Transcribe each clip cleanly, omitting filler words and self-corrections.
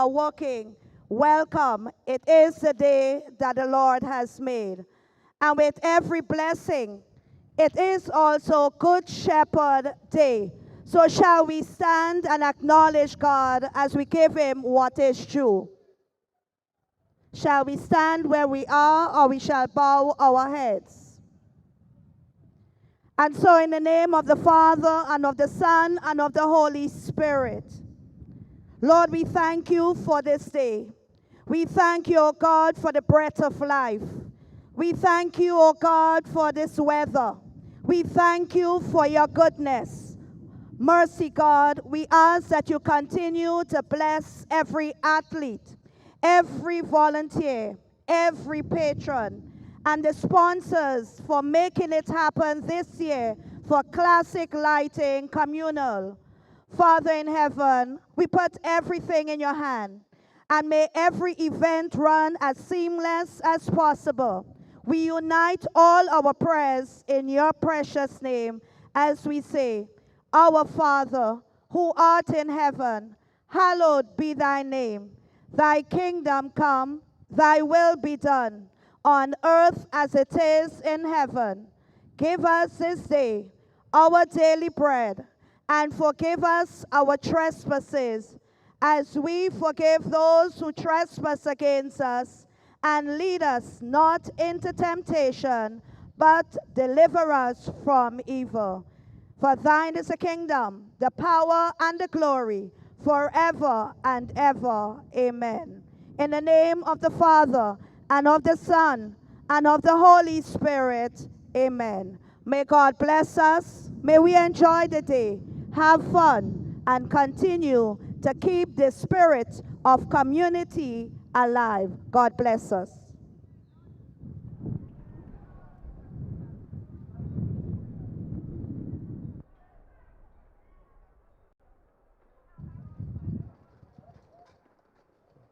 are working, welcome. It is the day that the Lord has made. And with every blessing, it is also Good Shepherd Day. So shall we stand and acknowledge God as we give him what is due? Shall we stand where we are, or we shall bow our heads? And so in the name of the Father, and of the Son, and of the Holy Spirit, Lord, we thank you for this day. We thank you, O God, for the breath of life. We thank you, O God, for this weather. We thank you for your goodness. Mercy, God, we ask that you continue to bless every athlete, every volunteer, every patron, and the sponsors for making it happen this year for Classique Lighting Communal. Father in heaven, we put everything in your hand, and may every event run as seamless as possible. We unite all our prayers in your precious name as we say, Our Father, who art in heaven, hallowed be thy name. Thy kingdom come, thy will be done, on earth as it is in heaven. Give us this day our daily bread, and forgive us our trespasses, as we forgive those who trespass against us. And lead us not into temptation, but deliver us from evil. For thine is the kingdom, the power, and the glory, forever and ever. Amen. In the name of the Father, and of the Son, and of the Holy Spirit. Amen. May God bless us. May we enjoy the day, have fun, and continue to keep the spirit of community alive. God bless us.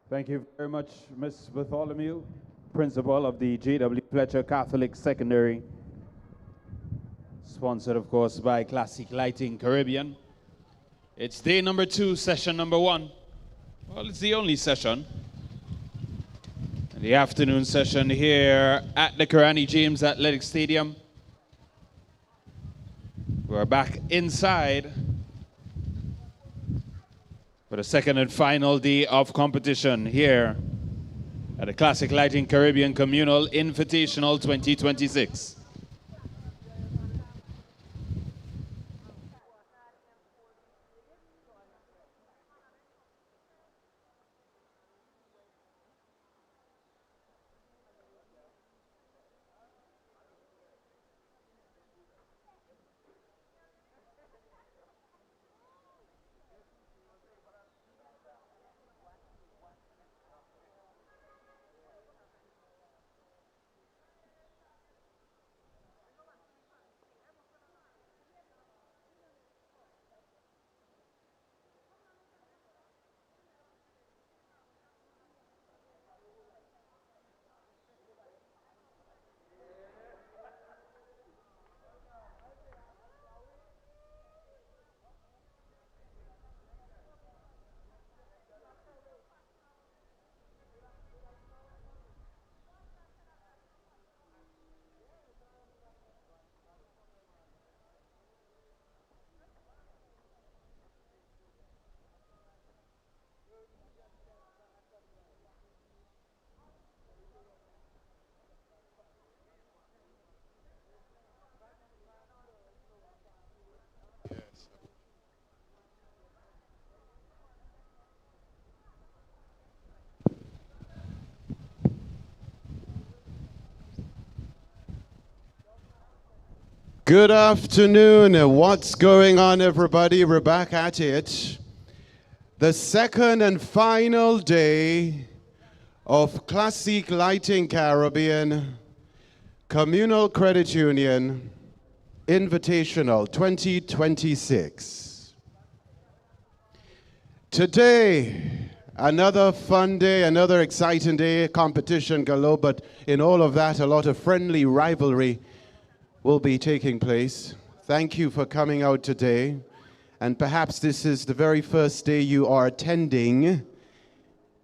Thank you very much, Ms. Bartholomew, principal of the J.W. Fletcher Catholic Secondary, sponsored, of course, by Classique Lighting Caribbean. It's day number 2, session number 1. Well, it's the only session. The afternoon session here at the Karani James Athletic Stadium. We're back inside for the second and final day of competition here at the Classique Lighting Caribbean Communal Invitational 2026. Good afternoon. What's going on, everybody? We're back at it. The second and final day of Classique Lighting Caribbean Communal Credit Union Invitational 2026. Today, another fun day, another exciting day, competition galore, but in all of that, a lot of friendly rivalry will be taking place. Thank you for coming out today. And perhaps this is the very first day you are attending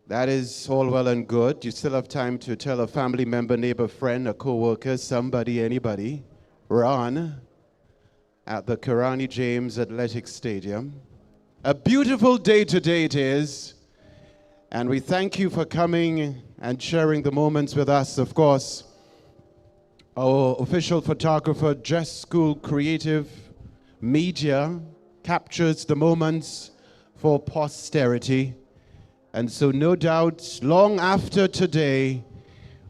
That is all well and good. You still have time to tell a family member, neighbor, friend, a co-worker, somebody, anybody. Ron at the Karani James Athletic Stadium. A beautiful day today it is. And we thank you for coming and sharing the moments with us. Of course, our official photographer, Dress School Creative Media, captures the moments for posterity. And so no doubt, long after today,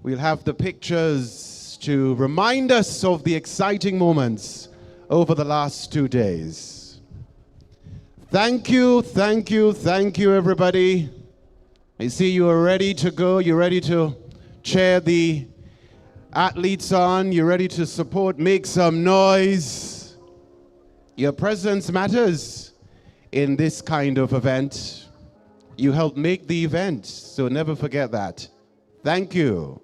we'll have the pictures to remind us of the exciting moments over the last 2 days. Thank you, thank you, thank you, everybody. I see you are ready to go. You're ready to cheer the athletes on. You're ready to support, make some noise. Your presence matters in this kind of event. You helped make the event, so never forget that. Thank you.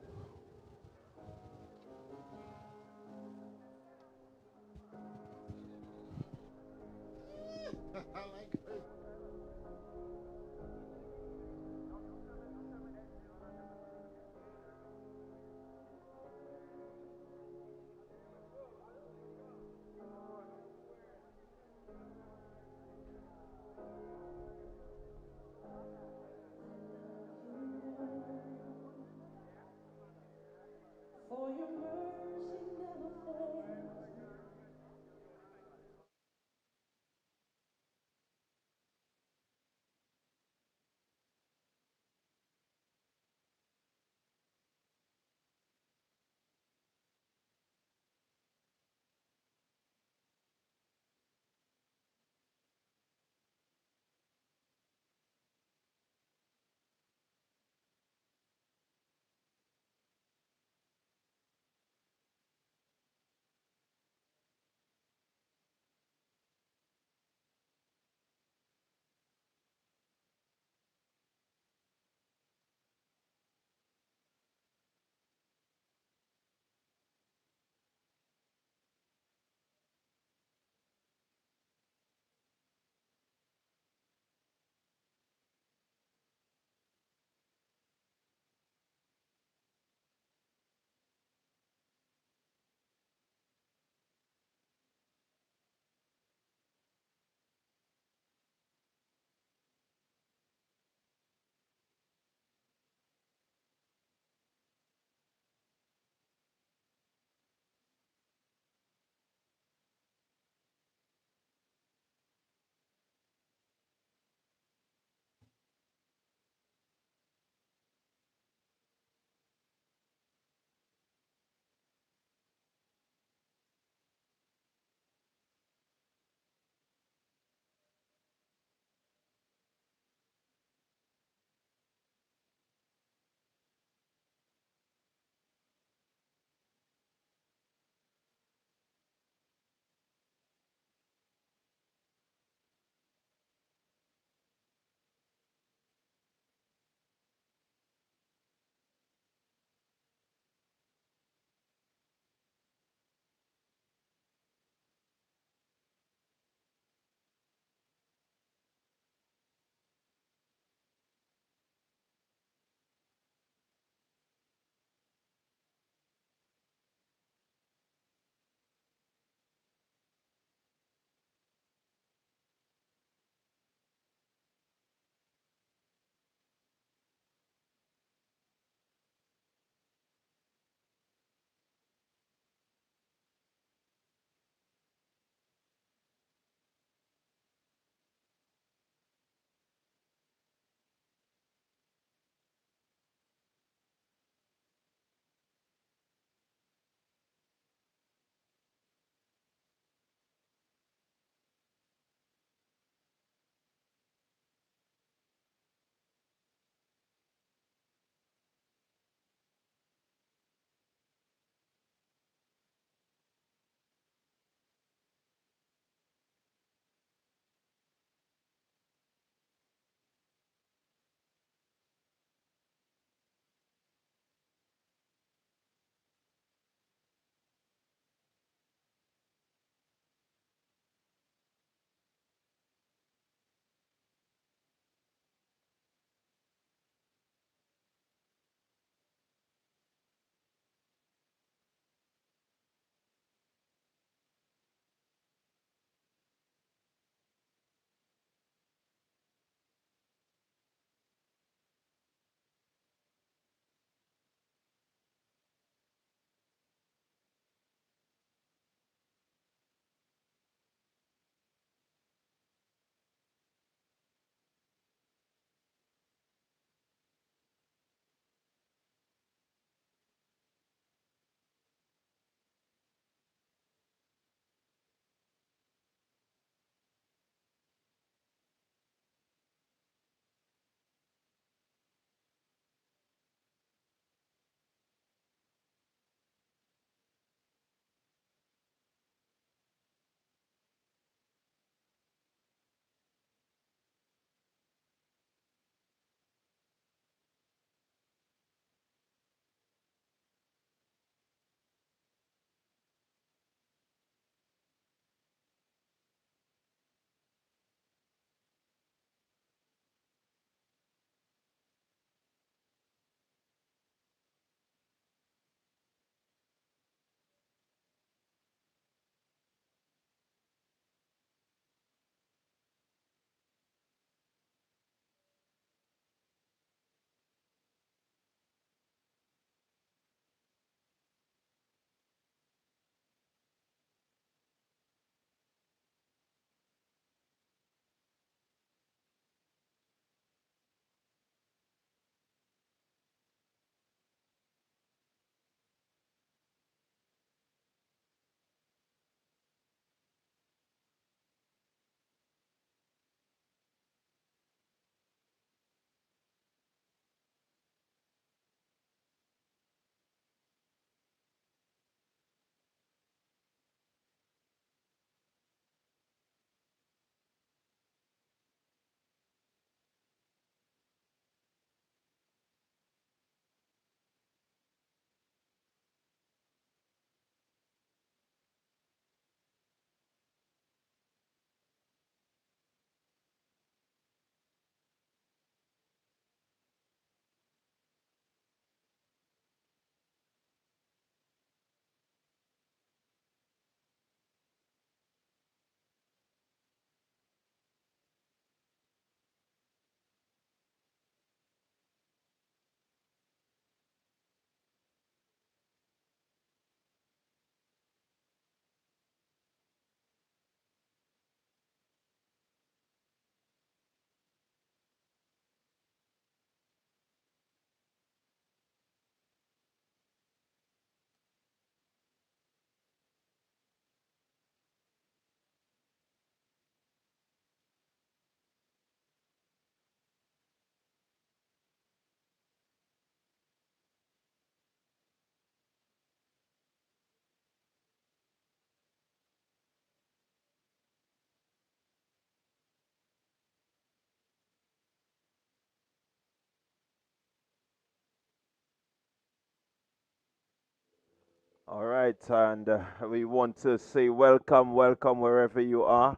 All right, and we want to say welcome, welcome wherever you are.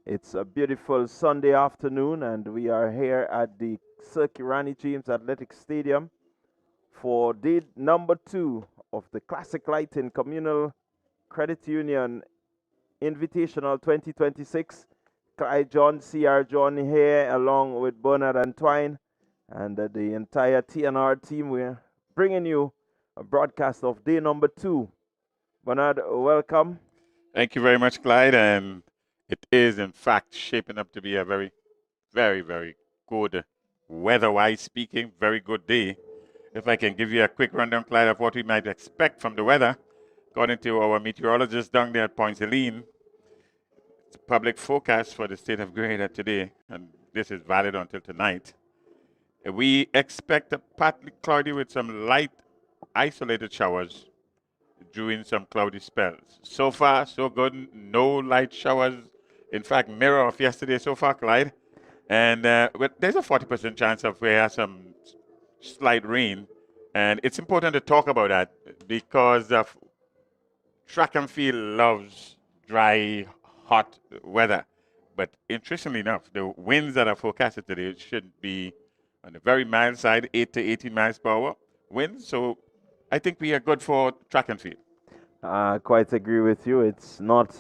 It's a beautiful Sunday afternoon, and we are here at the Sir Kirani James Athletic Stadium for day number 2 of the Classic Lighting Communal Credit Union Invitational 2026. Clyde John, CR John here, along with Bernard and Twine, and the entire TNR team. We're bringing you a broadcast of day number 2. Bernard, welcome. Thank you very much, Clyde. And it is, in fact, shaping up to be a very, very, very good, weather-wise speaking, very good day. If I can give you a quick rundown, Clyde, of what we might expect from the weather, according to our meteorologist down there at Point Celine, it's a public forecast for the state of Grenada today, and this is valid until tonight. We expect a partly cloudy with some light isolated showers during some cloudy spells. So far, so good. No light showers. In fact, mirror of yesterday so far, Clyde. And there's a 40% chance of we have some slight rain. And it's important to talk about that because of track and field loves dry, hot weather. But interestingly enough, the winds that are forecasted today should be on the very mild side, 8 to 18 miles per hour winds. So I think we are good for track and field. I quite agree with you. It's not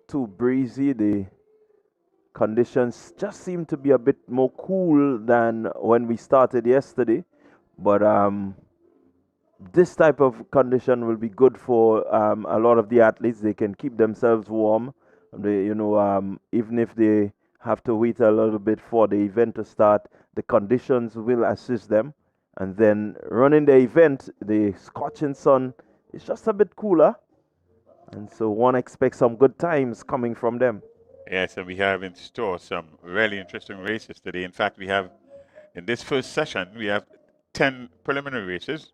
too breezy. The conditions just seem to be a bit more cool than when we started yesterday. But this type of condition will be good for a lot of the athletes. They can keep themselves warm. Even if they have to wait a little bit for the event to start, the conditions will assist them. And then running the event, the scorching sun is just a bit cooler. And so one expects some good times coming from them. Yes, and we have in store some really interesting races today. In fact, we have, in this first session, we have 10 preliminary races.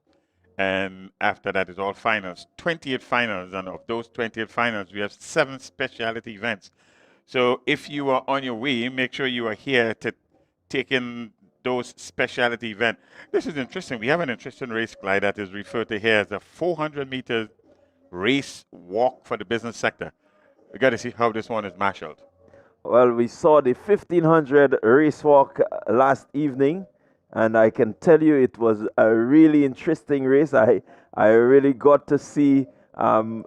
And after that is all finals, 28 finals. And of those 28 finals, we have 7 specialty events. So if you are on your way, make sure you are here to take in those specialty events. This is interesting. We have an interesting race, Clyde, that is referred to here as a 400-meter race walk for the business sector. We got to see how this one is marshaled. Well, we saw the 1500 race walk last evening, and I can tell you it was a really interesting race. I really got to see some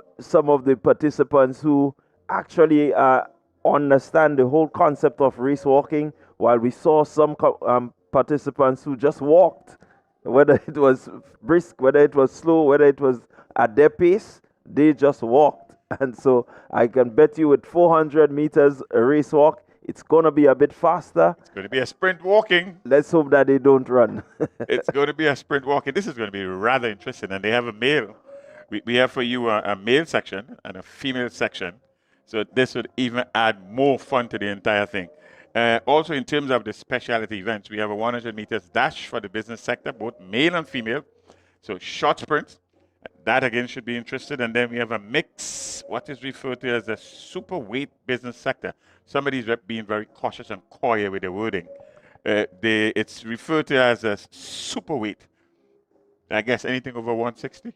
of the participants who actually understand the whole concept of race walking, while we saw some participants who just walked, whether it was brisk, whether it was slow, whether it was at their pace, they just walked. And so I can bet you with 400 meters a race walk, it's going to be a bit faster. It's going to be a sprint walking. Let's hope that they don't run. It's going to be a sprint walking. This is going to be rather interesting. And they have a male. We have for you a male section and a female section. So this would even add more fun to the entire thing. Also, in terms of the specialty events, we have a 100 meters dash for the business sector, both male and female. So short sprints. That again should be interesting. And then we have a mix, what is referred to as a super weight business sector. Somebody's being very cautious and coy with the wording. It's referred to as a super weight. I guess anything over 160?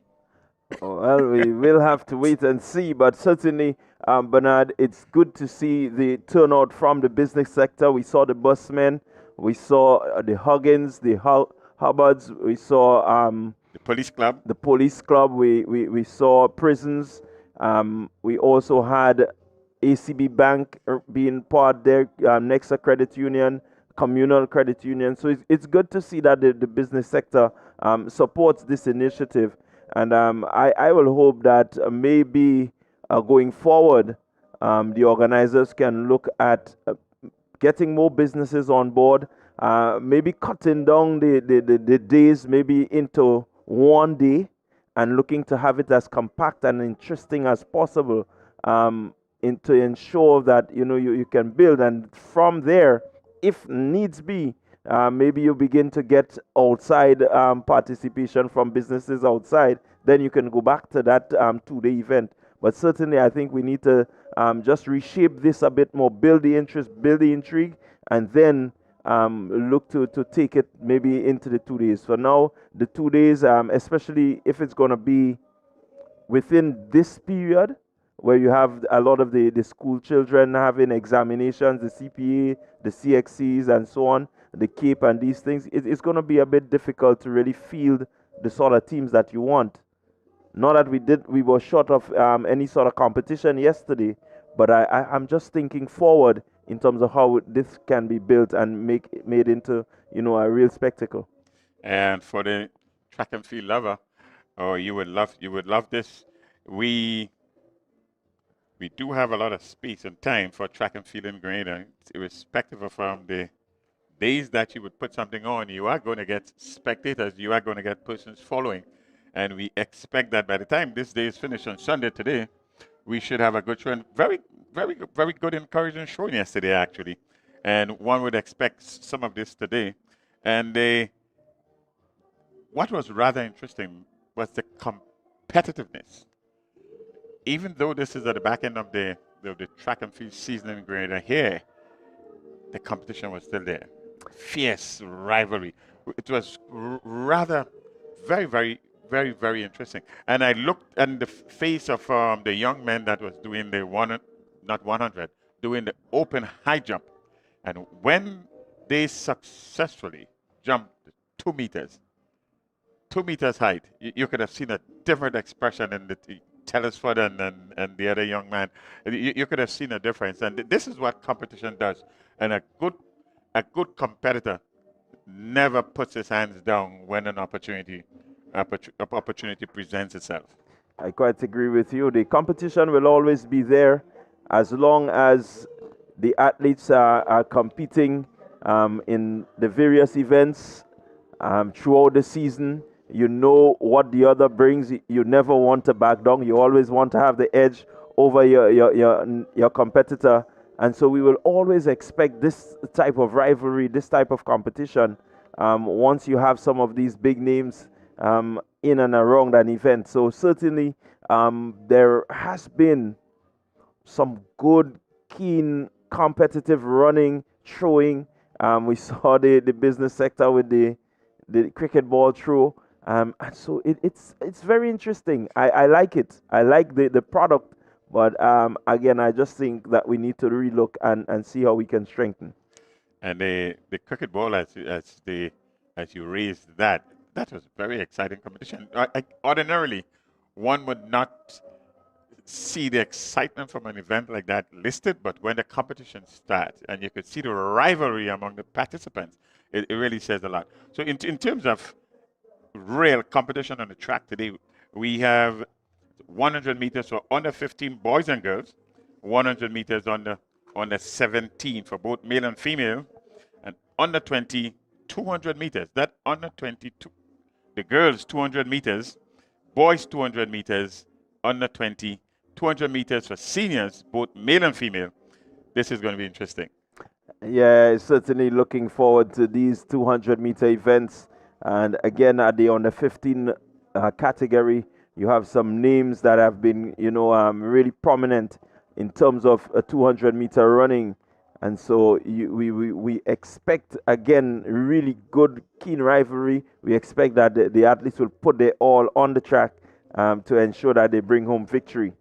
Well, we will have to wait and see, but certainly, Bernard, it's good to see the turnout from the business sector. We saw the busmen, we saw the Huggins, the Hubbards, we saw the police club. The police club. We saw prisons. We also had ACB Bank being part there, Nexa Credit Union, Communal Credit Union. So it's good to see that the business sector supports this initiative. And I will hope that maybe going forward, the organizers can look at getting more businesses on board, maybe cutting down the days maybe into one day and looking to have it as compact and interesting as possible to ensure that you can build. And from there, if needs be, maybe you begin to get outside participation from businesses outside, then you can go back to that two-day event. But certainly I think we need to just reshape this a bit more, build the interest, build the intrigue, and then look to take it maybe into the 2 days. For now, the 2 days, especially if it's going to be within this period where you have a lot of the school children having examinations, the CPA, the CXCs, and so on, the CAPE and these things, it's going to be a bit difficult to really field the sort of teams that you want. Not that we were short of any sort of competition yesterday, but I'm just thinking forward in terms of how this can be built and made into, a real spectacle. And for the track and field lover, you would love this. We do have a lot of space and time for track and field in Grenada, irrespective of the days that you would put something on. You are going to get spectators. You are going to get persons following. And we expect that by the time this day is finished on Sunday today, we should have a good show. And very, very, very good, encouraging showing yesterday, actually. And one would expect some of this today. And what was rather interesting was the competitiveness. Even though this is at the back end of the track and field season in Grenada here, the competition was still there. Fierce rivalry. It was rather very, very, very, very interesting. And I looked at the face of the young man that was doing doing the open high jump. And when they successfully jumped 2 meters, 2 meters height, you could have seen a different expression in the Telesford and the other young man. You could have seen a difference. And this is what competition does. And a good competitor never puts his hands down when an opportunity presents itself. I quite agree with you. The competition will always be there as long as the athletes are competing in the various events throughout the season. You know what the other brings. You never want to back down. You always want to have the edge over your competitor. And so we will always expect this type of rivalry, this type of competition, once you have some of these big names in and around an event. So certainly there has been some good, keen, competitive running, throwing. We saw the business sector with the cricket ball throw. And so it's very interesting. I like it. I like the product. But again, I just think that we need to relook and see how we can strengthen. And the cricket ball, as you raised that was very exciting competition. Ordinarily, one would not see the excitement from an event like that listed, but when the competition starts and you could see the rivalry among the participants, it really says a lot. So in terms of real competition on the track today, we have 100 meters for under 15 boys and girls, 100 meters under 17 for both male and female, and under 20, 200 meters. That under 22, the girls 200 meters, boys 200 meters, under 20, 200 meters for seniors, both male and female. This is going to be interesting. Yeah, certainly looking forward to these 200-meter events. And again, at the under 15 category, you have some names that have been, really prominent in terms of a 200-meter running. And so we expect, again, really good, keen rivalry. We expect that the athletes will put their all on the track to ensure that they bring home victory.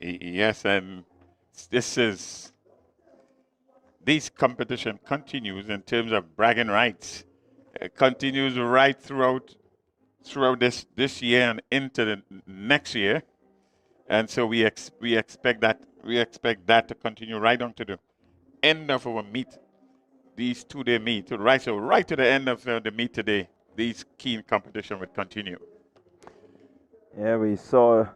Yes, and this competition continues in terms of bragging rights. It continues right throughout this year and into the next year, and so we expect that to continue right on to the end of our meet, these 2-day meet, right to the end of the meet today. These keen competition will continue. Yeah, we saw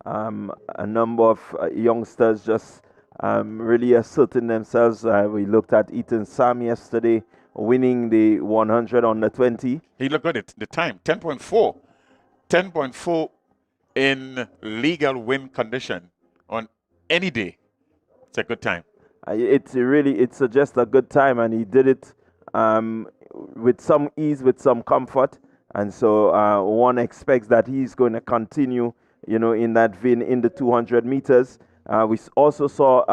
a number of youngsters just really asserting themselves. We looked at Ethan Sam yesterday, winning the 100 on the 20. He looked good at the time, 10.4. 10.4 in legal win condition on any day. It's a good time. It suggests a good time, and he did it with some ease, with some comfort. And so one expects that he's going to continue, in that vein in the 200 meters. We also saw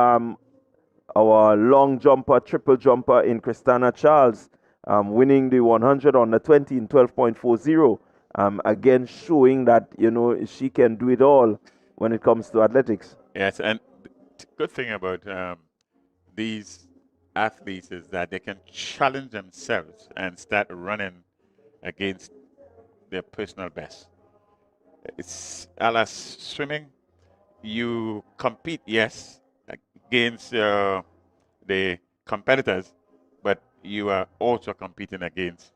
our long jumper, triple jumper in Christina Charles, winning the 100 on the 20 in 12.40. Again, showing that, she can do it all when it comes to athletics. Yes, and the good thing about these athletes is that they can challenge themselves and start running against their personal best. It's a la swimming. You compete, yes, against the competitors, but you are also competing against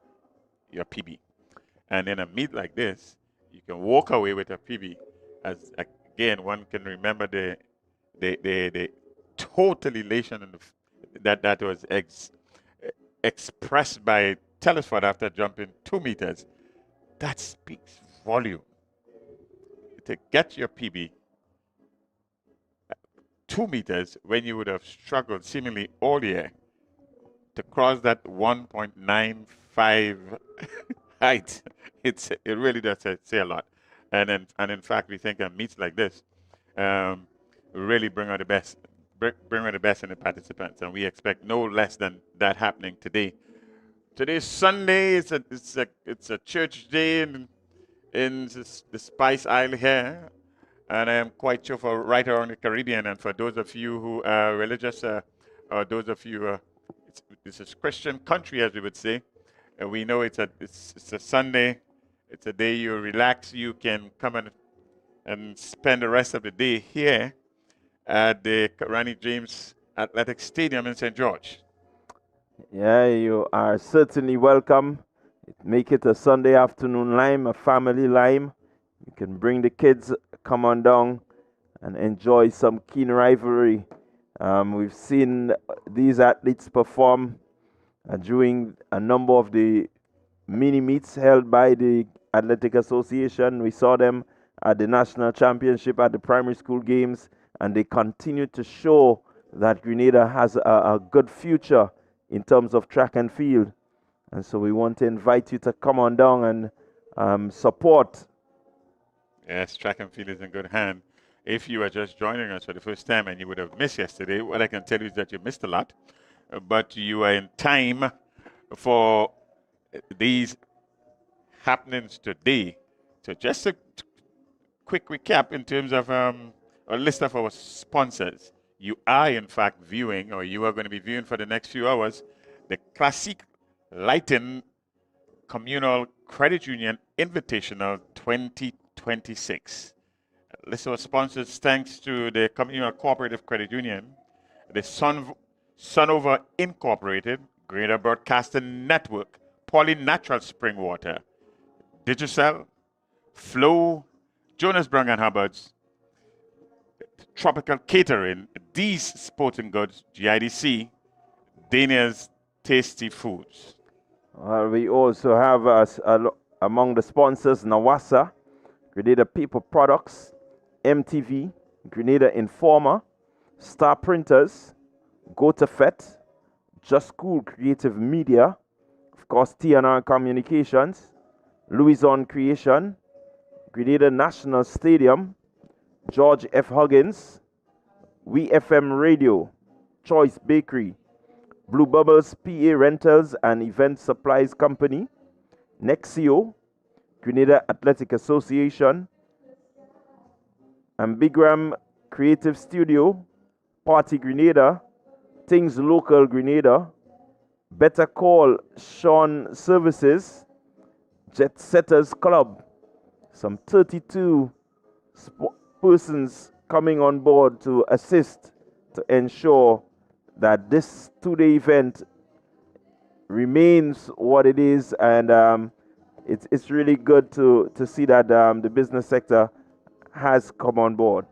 your PB. And in a meet like this, you can walk away with a PB. As again, one can remember the total elation that was expressed by Telesford after jumping 2 meters. That speaks volume. To get your PB 2 meters when you would have struggled seemingly all year to cross that 1.95 height, it really does say a lot. And in fact, we think meets like this really bring out the best in the participants, and we expect no less than that happening today. Today's Sunday. It's a church day in the Spice Isle here, and I am quite sure for right around the Caribbean, and for those of you who are religious, or those of you, this is Christian country, as we would say. We know it's a Sunday. It's a day you relax. You can come and spend the rest of the day here at the Rani James Athletic Stadium in St. George. Yeah, you are certainly welcome. Make it a Sunday afternoon lime, a family lime. You can bring the kids, come on down and enjoy some keen rivalry. We've seen these athletes perform during a number of the mini meets held by the Athletic Association. We saw them at the National Championship, at the primary school games, and they continue to show that Grenada has a good future in terms of track and field. And so we want to invite you to come on down and support. Yes, track and field is in good hand. If you are just joining us for the first time and you would have missed yesterday, what I can tell you is that you missed a lot, but you are in time for these happenings today. So just a quick recap in terms of a list of our sponsors. You are, in fact, viewing, or you are going to be viewing for the next few hours, the Classique Lighting Communal Credit Union Invitational 2026. List of sponsors, thanks to the Communal Cooperative Credit Union, the Sunover Incorporated, Grenada Broadcasting Network, Poly Natural Spring Water, Digicel, Flow, Jonas Brown and Hubbard's, Tropical Catering, These Sporting Goods, GIDC, Dania's Tasty Foods. We also have among the sponsors Nawasa, Grenada Paper Products, MTV, Grenada Informer, Star Printers, Go to Fet, Just Cool Creative Media, of course TNR Communications, Louison Creation, Grenada National Stadium, George F. Huggins, WeFM Radio, Choice Bakery, Blue Bubbles PA Rentals and Event Supplies Company, Nexio, Grenada Athletic Association, Ambigram Creative Studio, Party Grenada, Things Local Grenada, Better Call Sean Services, Jet Setters Club, some 32 persons coming on board to assist to ensure that this two-day event remains what it is, and it's really good to see that the business sector has come on board.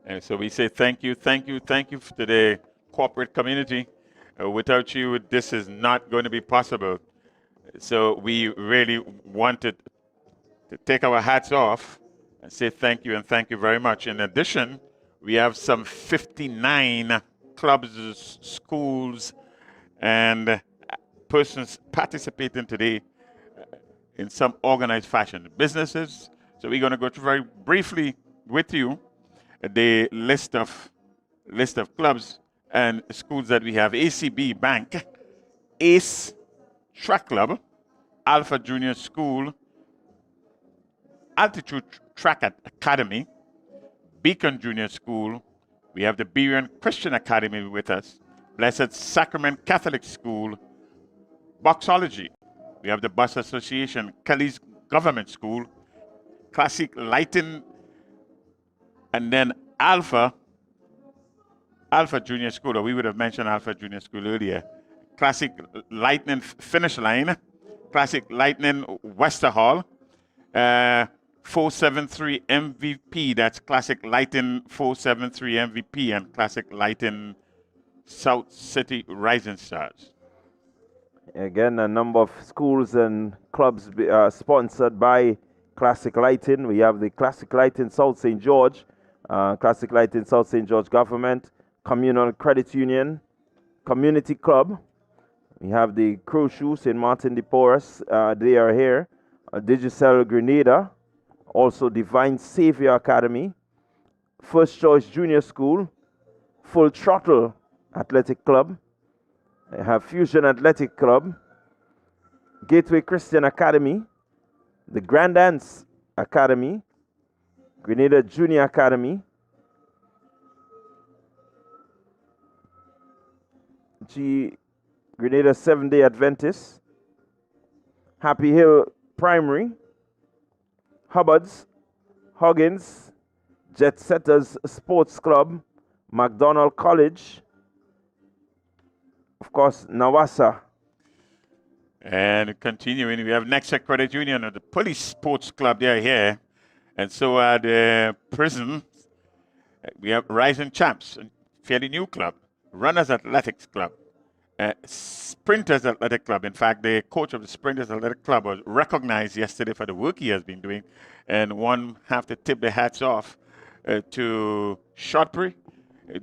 And so we say thank you to the corporate community. Without you, this is not going to be possible. So we really wanted to take our hats off and say thank you, and thank you very much. In addition, we have some 59 clubs, schools, and persons participating today in some organized fashion. Businesses. So we're going to go through very briefly with you the list of clubs and schools that we have: ACB Bank, ACE Track Club, Alpha Junior School, Altitude Track Academy, Beacon Junior School. We have the Berean Christian Academy with us, Blessed Sacrament Catholic School, Boxology. We have the Bus Association, Kelly's Government School, Classique Lighting, and then Alpha Junior School, or we would have mentioned Alpha Junior School earlier. Classic Lightning Finish Line, Classic Lightning Wester Hall, 473 MVP, that's Classic Lighting 473 MVP, and Classic Lighting South City Rising Stars. Again, a number of schools and clubs sponsored by Classic Lighting. We have the Classic Lighting South St. George, Classic Lighting South St. George Government, Communal Credit Union, Community Club. We have the Crow Shoe, St. Martin de Porres, they are here. Digicel Grenada, also Divine Savior Academy, First Choice Junior School, Full Throttle Athletic Club. I have Fusion Athletic Club, Gateway Christian Academy, the Grand Dance Academy, Grenada Junior Academy, Grenada 7-Day Adventist, Happy Hill Primary, Hubbard's, Huggins, Jet Setters Sports Club, McDonald College, of course, Nawasa. And continuing, we have Nexa Credit Union and the Police Sports Club, they are here. And so at the prison, we have Rising Champs, a fairly new club, Runners Athletics Club, Sprinters Athletic Club. In fact, the coach of the Sprinters Athletic Club was recognized yesterday for the work he has been doing. And one have to tip the hats off to Shotbury,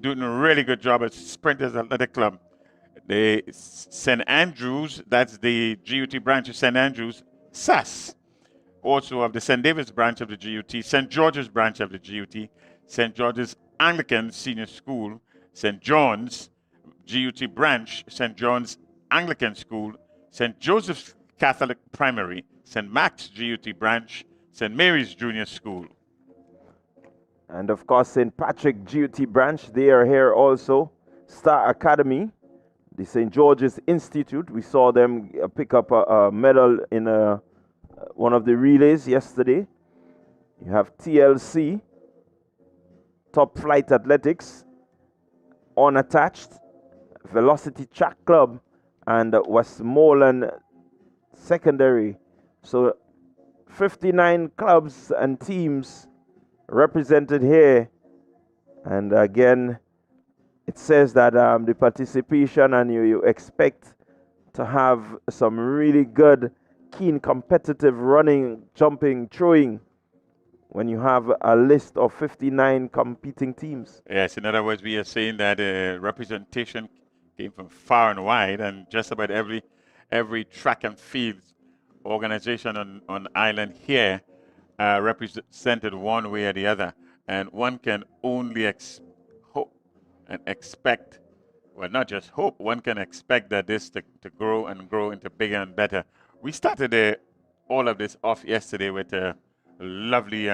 doing a really good job at Sprinters Athletic Club. The St. Andrews, that's the GUT branch of St. Andrews, SAS, also of the St. David's branch of the GUT, St. George's branch of the GUT, St. George's Anglican Senior School, St. John's GUT branch, St. John's Anglican School, St. Joseph's Catholic Primary, St. Max GUT branch, St. Mary's Junior School. And of course, St. Patrick GUT branch, they are here also. Star Academy, the St. George's Institute, we saw them pick up a medal in one of the relays yesterday. You have TLC, Top Flight Athletics, Unattached, Velocity Track Club, and Westmoreland Secondary. So 59 clubs and teams represented here. And again, it says that the participation, and you expect to have some really good, keen, competitive running, jumping, throwing when you have a list of 59 competing teams. Yes, in other words, we are saying that representation came from far and wide, and just about every track and field organization on island here represented one way or the other. And one can only hope and expect, well, not just hope, one can expect that this to grow and grow into bigger and better. We started all of this off yesterday with a lovely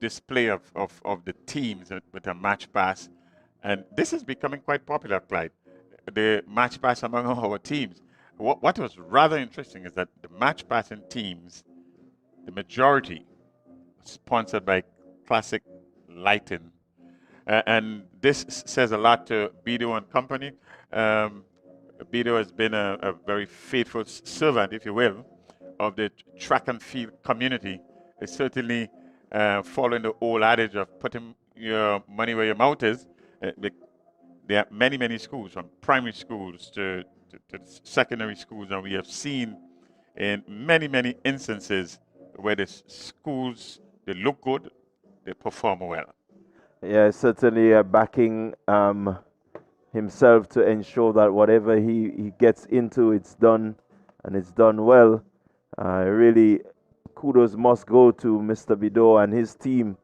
display of the teams with a match pass. And this is becoming quite popular, Clyde, the match pass among our teams. What was rather interesting is that the match passing teams, the majority, sponsored by Classic Lighting. And this says a lot to Bido and company. Bido has been a very faithful servant, if you will, of the track and field community. It's certainly following the old adage of putting your money where your mouth is. There are many schools, from primary schools to secondary schools, and we have seen in many instances where the schools, they look good, they perform well. Yeah, certainly backing himself to ensure that whatever he gets into, it's done, and it's done well. Really, kudos must go to Mr. Bido and his team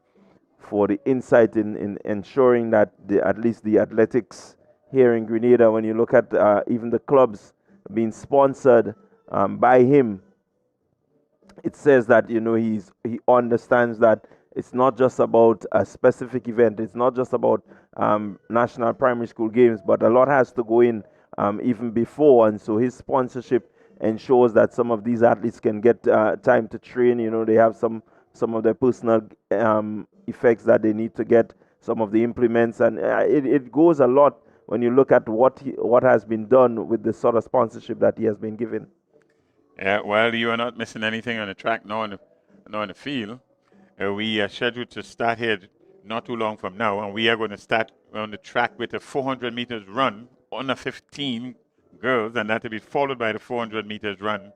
for the insight in ensuring that at least the athletics here in Grenada, when you look at even the clubs being sponsored by him, it says that he understands that it's not just about a specific event. It's not just about national primary school games, but a lot has to go in even before. And so his sponsorship ensures that some of these athletes can get time to train. They have some of their personal effects that they need to get, some of the implements, and it goes a lot when you look at what has been done with the sort of sponsorship that he has been given. Yeah, well, you are not missing anything on the track nor on the field. We are scheduled to start here not too long from now, and we are going to start on the track with a 400 meters run under 15 girls, and that will be followed by the 400 meters run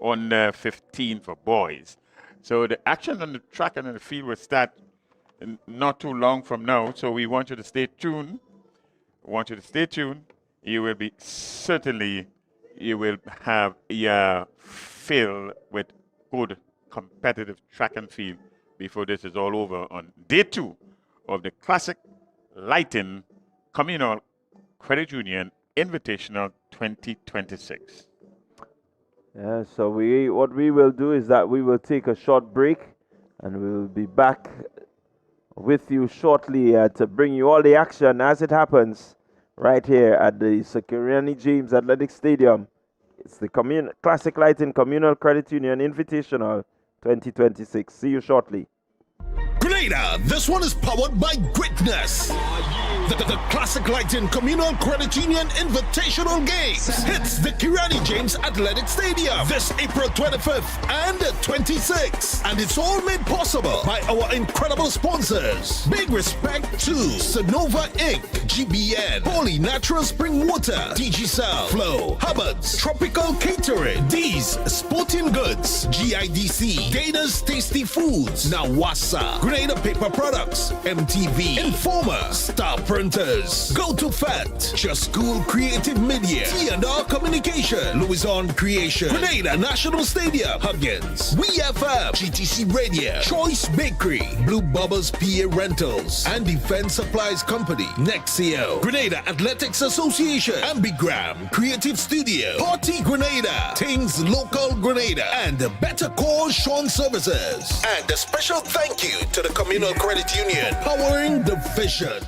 under 15 for boys. So the action on the track and on the field will start not too long from now, so we want you to stay tuned. You will be certainly, you will have your fill with good competitive track and field before this is all over on day 2 of the Classic Lighting Communal Credit Union Invitational 2026. Yeah, so what we will do is that we will take a short break, and we will be back with you shortly to bring you all the action as it happens right here at the Security James Athletic Stadium. It's the Classic Lighting Communal Credit Union Invitational 2026. See you shortly. Grenada, this one is powered by greatness. The Classic Lighting Communal Credit Union Invitational Games hits the Kirani James Athletic Stadium this April 25th and 26th. And it's all made possible by our incredible sponsors. Big respect to Sonova Inc., GBN, Holy Natural Spring Water, DG Flow, Hubbard's, Tropical Catering, D's Sporting Goods, GIDC, Dana's Tasty Foods, Nawasa, Grenada Paper Products, MTV, Informer, Star Printers, Go to Fat, Just School Creative Media, T&R Communication, Louison Creation, Grenada National Stadium, Huggins, WeFM, GTC Radio, Choice Bakery, Blue Bubbles PA Rentals, and Defense Supplies Company, Nexio, Grenada Athletics Association, Ambigram, Creative Studio, Party Grenada, Things Local Grenada, and Better Call Sean Services. And a special thank you to the Communal Credit Union, powering the vision.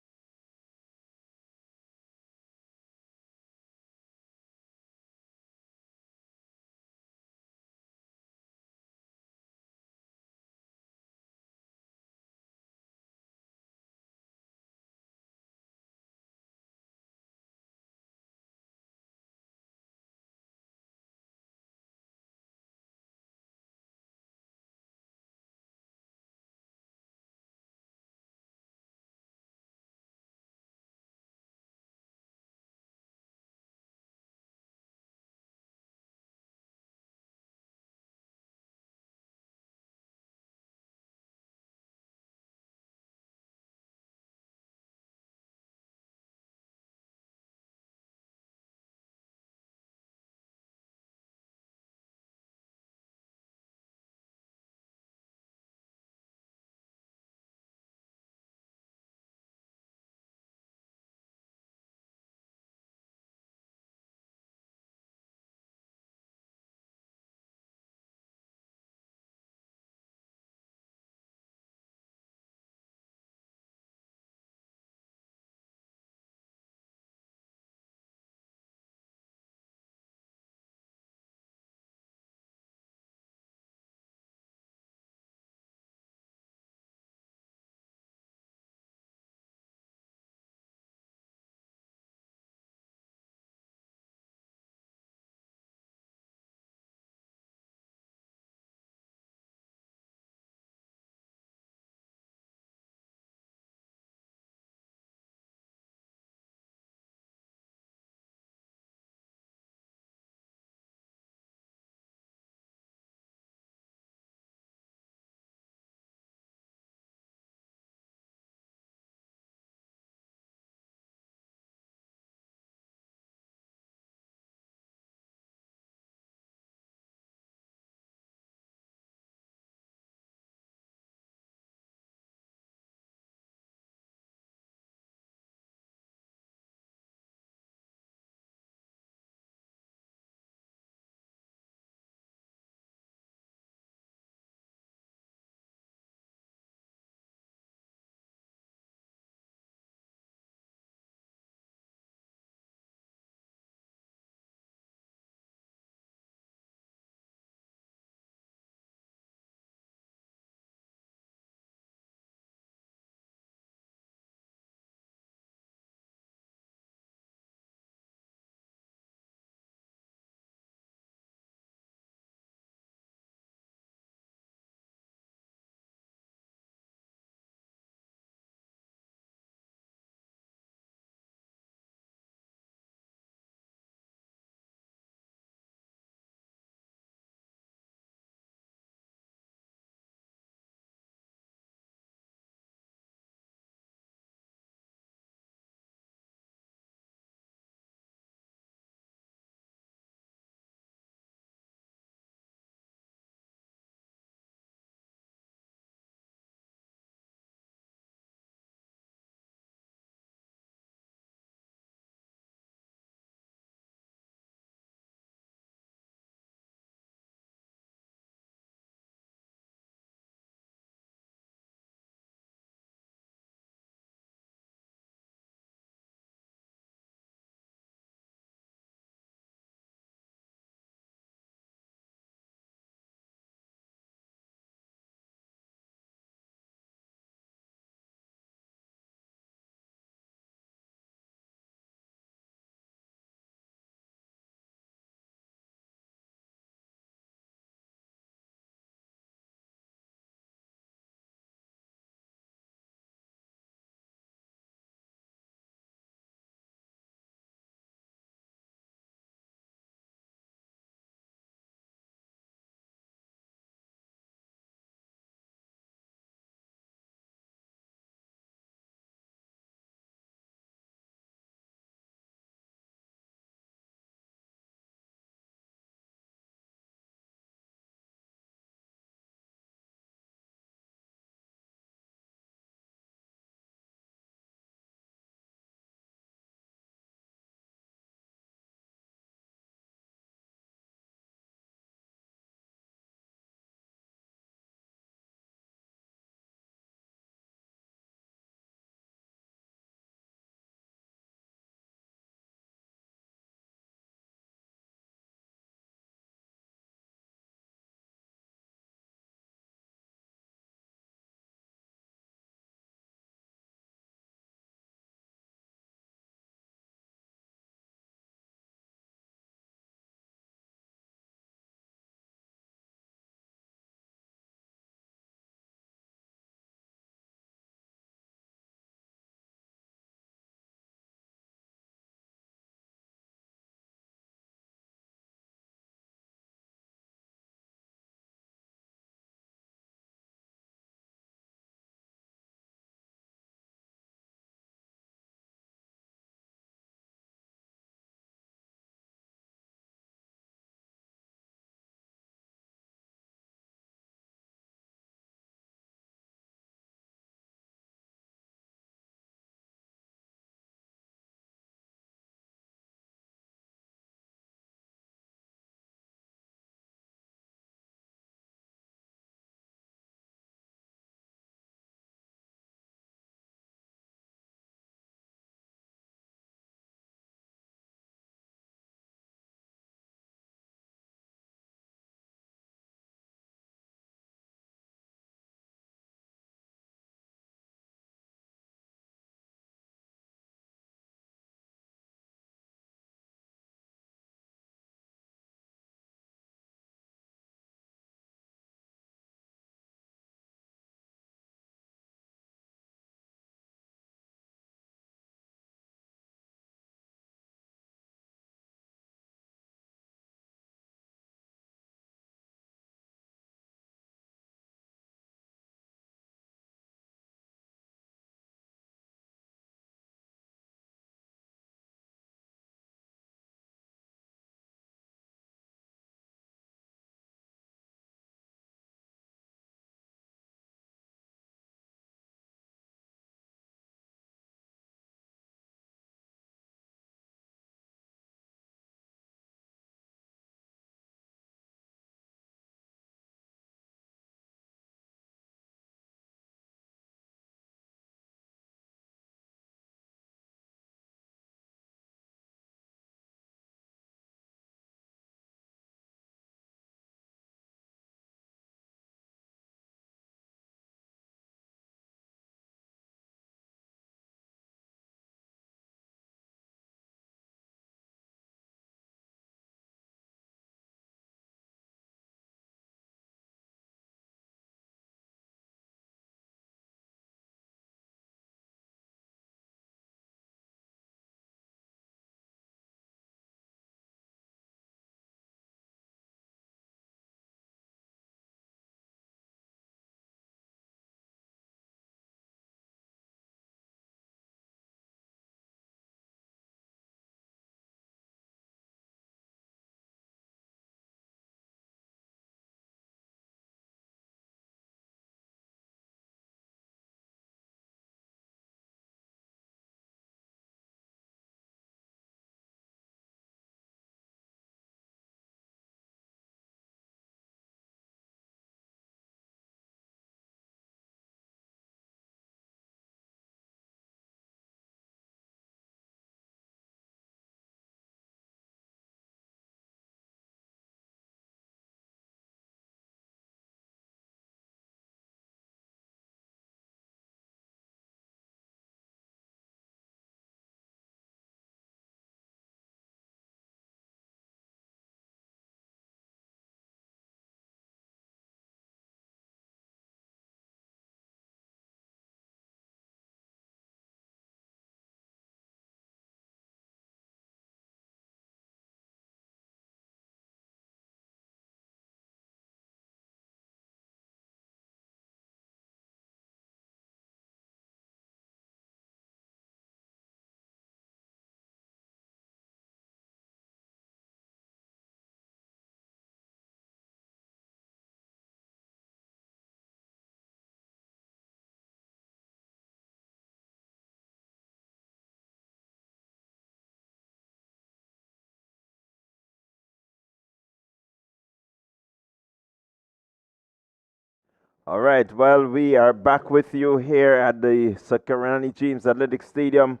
All right, well, we are back with you here at the Sir Grenada James Athletic Stadium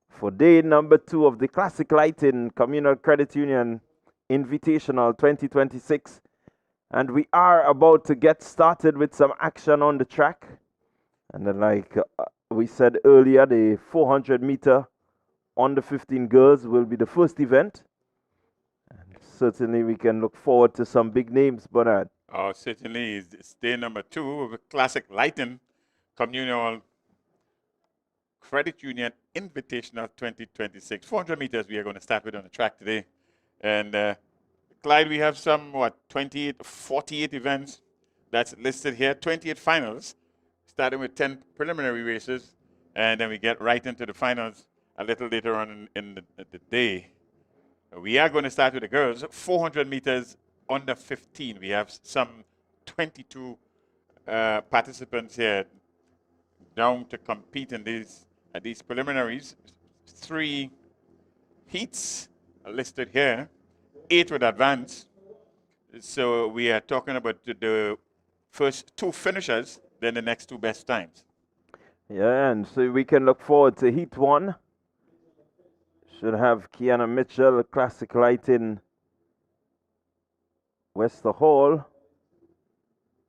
for day number 2 of the Classic Lighting Communal Credit Union Invitational 2026. And we are about to get started with some action on the track. And then, like we said earlier, the 400 meter under 15 girls will be the first event. And certainly we can look forward to some big names, Bernard. Oh, certainly, it's day number 2 of the Classic Lighting Communal Credit Union Invitational 2026. 400 meters we are going to start with on the track today. And Clyde, we have some, 48 events that's listed here, 28 finals, starting with 10 preliminary races, and then we get right into the finals a little later on in the day. We are going to start with the girls, 400 meters under 15. We have some 22 participants here down to compete in these preliminaries. 3 heats are listed here, 8 would advance. So we are talking about the first 2 finishers, then the next 2 best times. Yeah, and so we can look forward to Heat 1. Should have Kiana Mitchell, Classic Lighting, Wester Hall.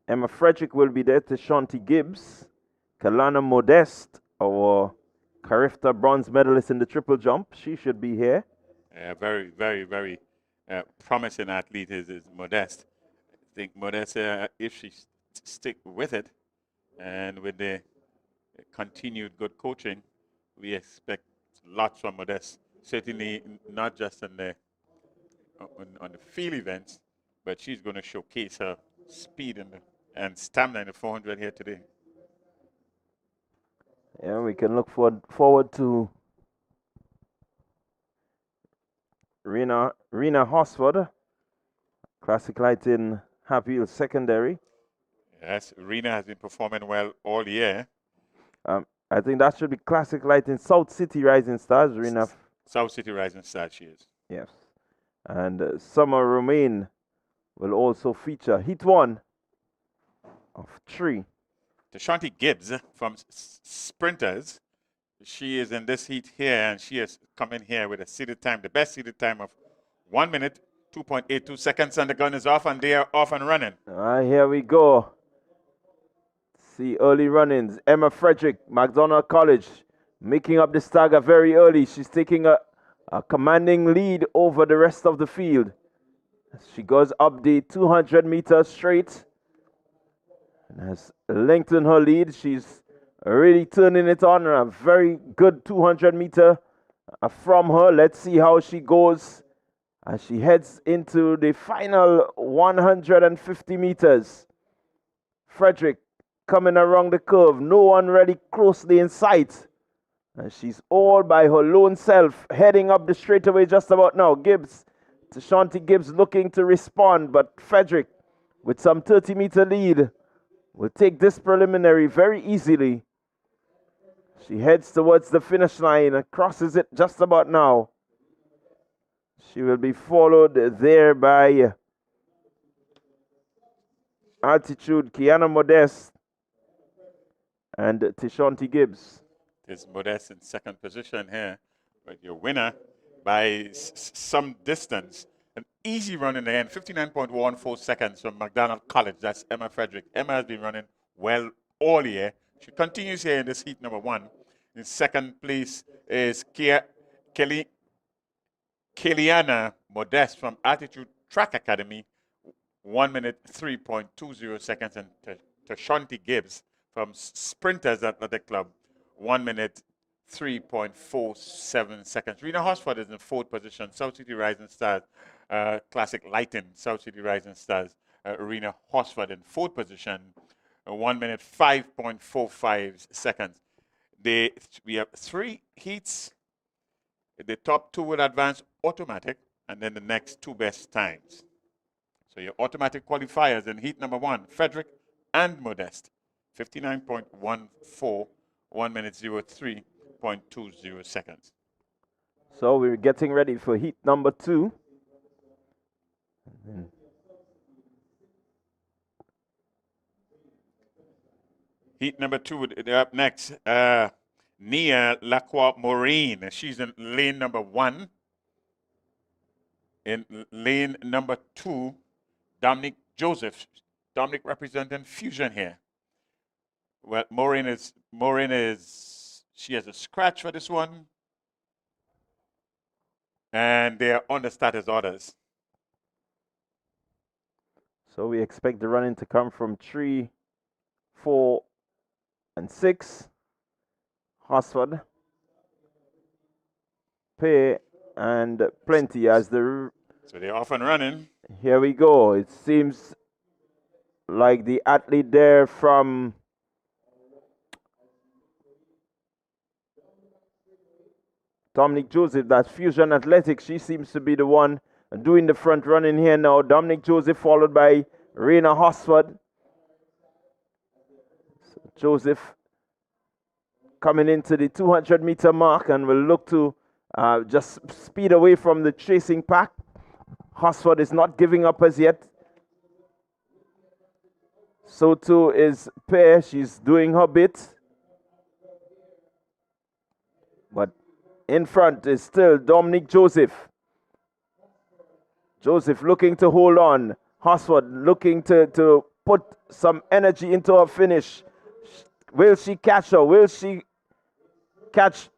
Emma Frederick will be there, Tashanti Gibbs. Kalana Modeste, our Carifta bronze medalist in the triple jump. She should be here. Very, very, very promising athlete is Modeste. I think Modeste, if she stick with it and with the continued good coaching, we expect lots from Modeste. Certainly not just on the field events, but she's going to showcase her speed and stamina in the 400 here today. Yeah, we can look forward to Rena Hosford, Classic Lighting Happy Hill Secondary. Yes, Rena has been performing well all year. I think that should be Classic Lighting South City Rising Stars, Rena. South City Rising Stars, she is. Yes. And Summer Romaine will also feature Heat 1 of 3. Tashanti Gibbs from Sprinters. She is in this heat here, and she is coming here with a seated time, the best seated time of 1 minute, 2.82 seconds, and the gun is off, and they are off and running. Here we go. See early run-ins. Emma Frederick, McDonald College, making up the stagger very early. She's taking a commanding lead over the rest of the field. She goes up the 200 meters straight and has lengthened her lead. She's really turning it on. A very good 200 meter from her. Let's see how she goes as she heads into the final 150 meters. Frederick coming around the curve. No one really closely in sight. And she's all by her lone self, heading up the straightaway just about now. Gibbs, Tashanti Gibbs looking to respond, but Frederick, with some 30-meter lead, will take this preliminary very easily. She heads towards the finish line and crosses it just about now. She will be followed there by Altitude, Kiana Modeste, and Tashanti Gibbs. There's Modeste in second position here, but your winner by some distance. An easy run in the end, 59.14 seconds from McDonald College. That's Emma Frederick. Emma has been running well all year. She continues here in this heat number 1. In second place is Keliana Modeste from Altitude Track Academy, 1 minute 3.20 seconds, and Tashanti Gibbs from Sprinters Athletic Club, 1 minute 3.47 seconds. Rena Hosford is in 4th position. South City Rising Stars, Classic Lighting, South City Rising Stars, Rena Hosford in 4th position, 1 minute 5.45 seconds. We have 3 heats. The top 2 will advance automatic, and then the next 2 best times. So your automatic qualifiers in heat number 1, Frederick and Modeste, 59.14, 1 minute 03.20 seconds. So we're getting ready for heat number 2. Heat number 2, they're up next. Nia Lacroix Maureen. She's in lane number 1. In lane number 2, Dominic Joseph. Dominic representing Fusion here. Well, Maureen is, she has a scratch for this one. And they're on the status orders. So we expect the running to come from 3, 4, and 6. Hosford, Pay, and Plenty as the... So they're off and running. Here we go. It seems like the athlete there from Dominic Joseph, that's Fusion Athletics. She seems to be the one doing the front running here now. Dominic Joseph followed by Raina Hosford. So Joseph coming into the 200-meter mark and will look to just speed away from the chasing pack. Hosford is not giving up as yet. So too is Pear. She's doing her bit. But in front is still Dominic Joseph. Joseph looking to hold on. Hosford looking to put some energy into her finish. Will she catch her? Will she catch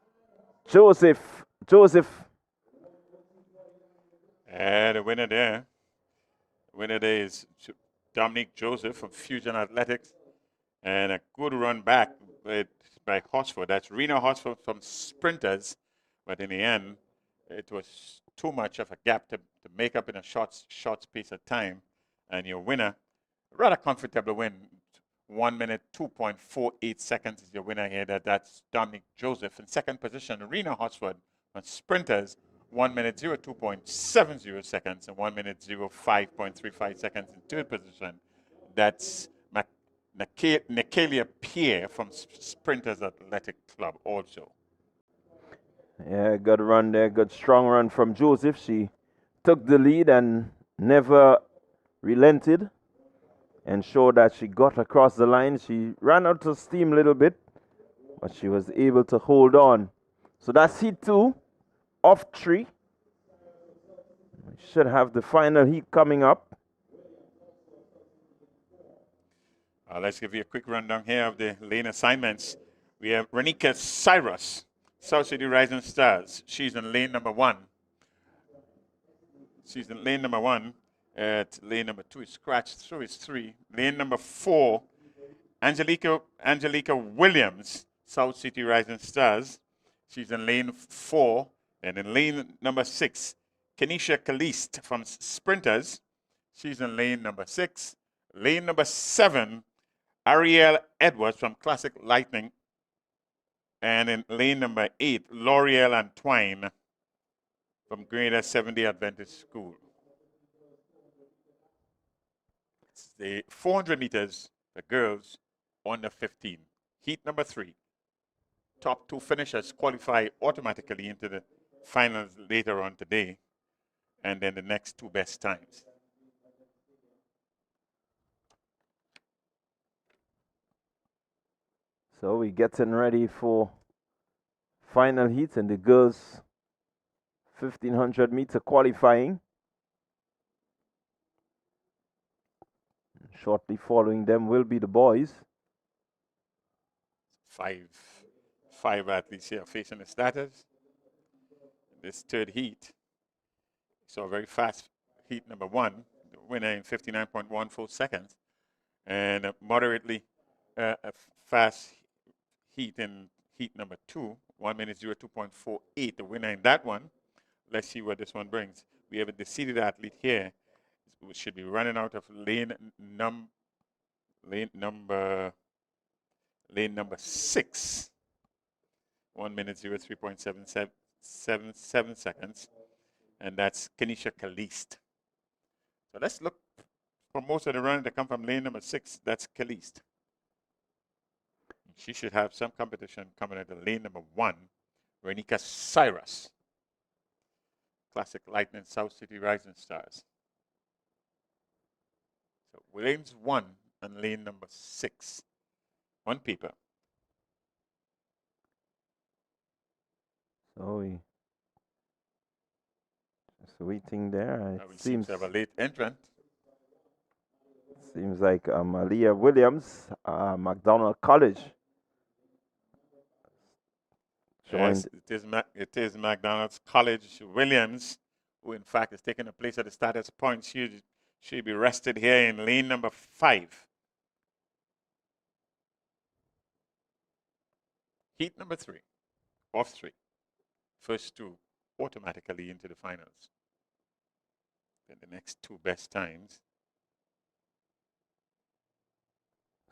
Joseph? And the winner there. Winner there is Dominic Joseph from Fusion Athletics. And a good run back by Hosford. That's Rena Hosford from Sprinters. But in the end, it was too much of a gap to make up in a short space of time. And your winner, rather comfortable win. 1 minute, 2.48 seconds is your winner here. That's Dominic Joseph. In second position, Rena Hosford from Sprinters. 1 minute, 02.70 seconds. And 1 minute, 05.35 seconds in third position. That's Natalia Pierre from Sprinters Athletic Club also. Yeah, good run there. Good strong run from Joseph. She took the lead and never relented and showed that she got across the line. She ran out of steam a little bit, but she was able to hold on. So that's heat 2 of 3. We should have the final heat coming up. Let's give you a quick rundown here of the lane assignments. We have Renika Cyrus, South City Rising Stars. She's in lane number 1. She's in lane number 1. At lane number 2 is scratched, so it's 3. Lane number 4, Angelica Williams, South City Rising Stars. She's in lane 4. And in lane number 6, Kenisha Kalist from Sprinters. She's in lane number 6. Lane number 7, Ariel Edwards from Classic Lightning. And in lane number 8, L'Oreal Antwine from Grenada Seventh-day Adventist School. It's the 400 meters for girls under 15. Heat number 3. Top 2 finishers qualify automatically into the finals later on today. And then the next 2 best times. So we're getting ready for final heats and the girls 1500 meter qualifying. Shortly following them will be the boys. Five athletes here facing the starters. This third heat. So a very fast heat number 1. The winner in 59.14 seconds. And a moderately a fast heat in heat number 2. 1 minute 02.48. The winner in that one. Let's see what this one brings. We have a decided athlete here. We should be running out of lane number 6. 1 minute 03.77 seconds. And that's Kenisha Kalist. So let's look for most of the running that come from lane number 6. That's Kalist. She should have some competition coming at the lane number 1. Renika Cyrus. Classic Lightning South City Rising Stars. So lanes 1 and lane number 6 on paper. So just waiting there. We It seem to have a late entrant. seems like Aliyah Williams, McDonald College. Yes, Joined. it is McDonald's College Williams, who in fact is taking a place at the starter's point. She'll be rested here in lane number 5. Heat number 3, off 3. First 2 automatically into the finals. Then the next 2 best times.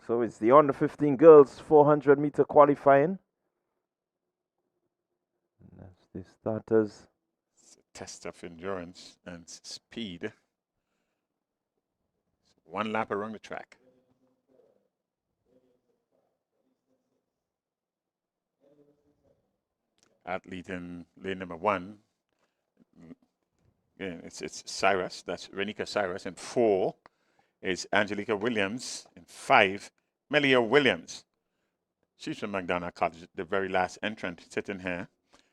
So it's the under 15 girls 400 meter qualifying. That's the starters. It's a test of endurance and speed. 1 lap around the track. Athlete in lane number 1. Again, it's Cyrus. That's Renika Cyrus. And 4 is Angelica Williams. And 5, Melia Williams. She's from McDonald College, the very last entrant sitting here.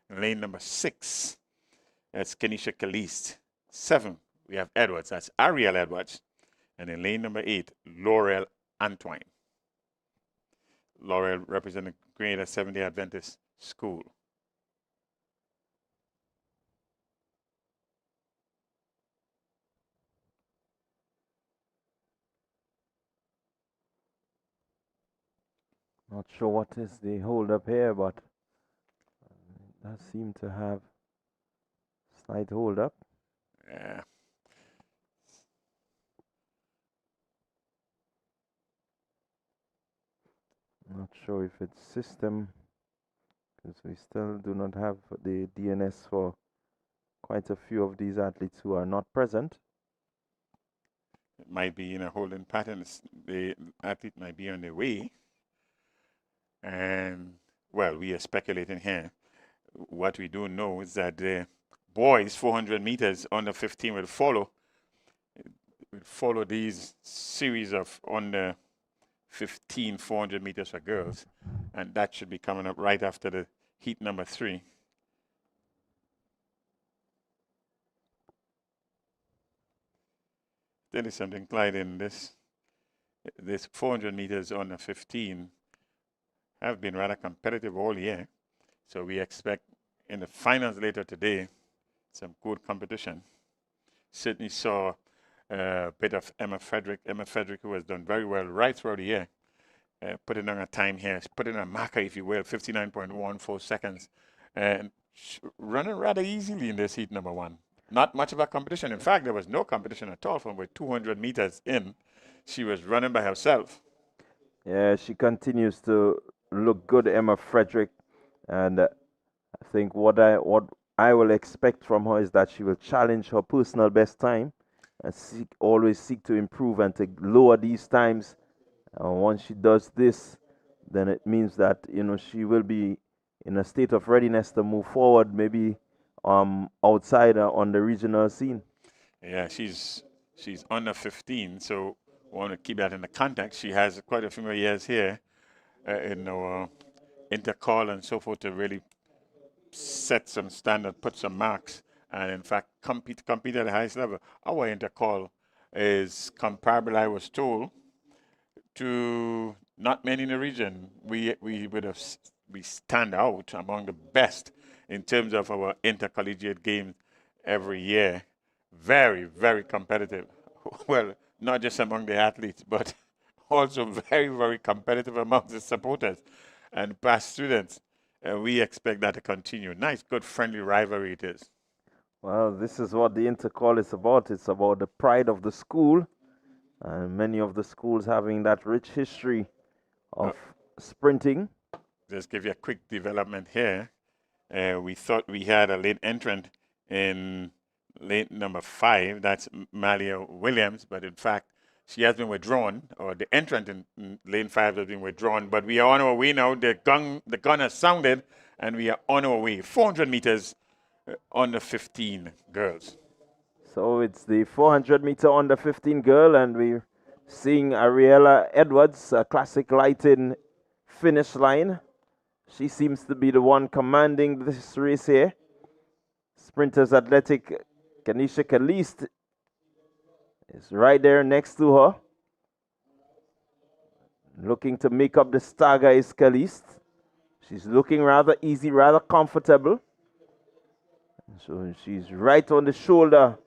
In lane number 6, that's Kenisha Caliste. 7, we have Edwards. That's Ariel Edwards. And in lane number 8, Laurel Antoine. Laurel representing Grenada Seventh-day Adventist School. Not sure what is the hold up here, but it does seem to have slight hold up. Yeah. Not sure if it's system, because we still do not have the DNS for quite a few of these athletes who are not present. It might be in a holding pattern. The athlete might be on their way. And, well, we are speculating here. What we do know is that the boys 400 meters under 15 will follow these series of under 15 400 meters for girls, and that should be coming up right after the heat number 3. There is something, Clyde, in this 400 meters under 15 have been rather competitive all year. So we expect in the finals later today some good competition. Certainly saw a bit of Emma Frederick. Emma Frederick, who has done very well right throughout the year, putting on a time here, putting a marker, if you will, 59.14 seconds, and running rather easily in this heat number 1. Not much of a competition. In fact, there was no competition at all from with 200 meters in. She was running by herself. Yeah, she continues to look good, Emma Frederick, and I think what I will expect from her is that she will challenge her personal best time and always seek to improve and to lower these times. Once she does this, then it means that she will be in a state of readiness to move forward, maybe outside on the regional scene. Yeah, she's under 15, so we want to keep that in the context. She has quite a few more years here in our intercall and so forth to really set some standard, put some marks, and in fact compete at the highest level. Our intercall is comparable, I was told, to not many in the region. We stand out among the best in terms of our intercollegiate games every year. Very, very competitive. Well, not just among the athletes, but also very, very competitive among the supporters and past students. And we expect that to continue. Nice, good, friendly rivalry it is. Well, this is what the intercall is about. It's about the pride of the school, and many of the schools having that rich history of sprinting. Just give you a quick development here. We thought we had a late entrant in lane number 5. That's Malia Williams, but in fact, she has been withdrawn, or the entrant in lane 5 has been withdrawn. But we are on our way now. The gun has sounded, and we are on our way. 400 meters under 15 girls. So it's the 400 meter under 15 girl, and we're seeing Ariella Edwards, a Classique Lighting finish line. She seems to be the one commanding this race here. Sprinters Athletic, Kanisha Kalist is right there next to her. Looking to make up the stagger is Kalist. She's looking rather easy, rather comfortable. So she's right on the shoulder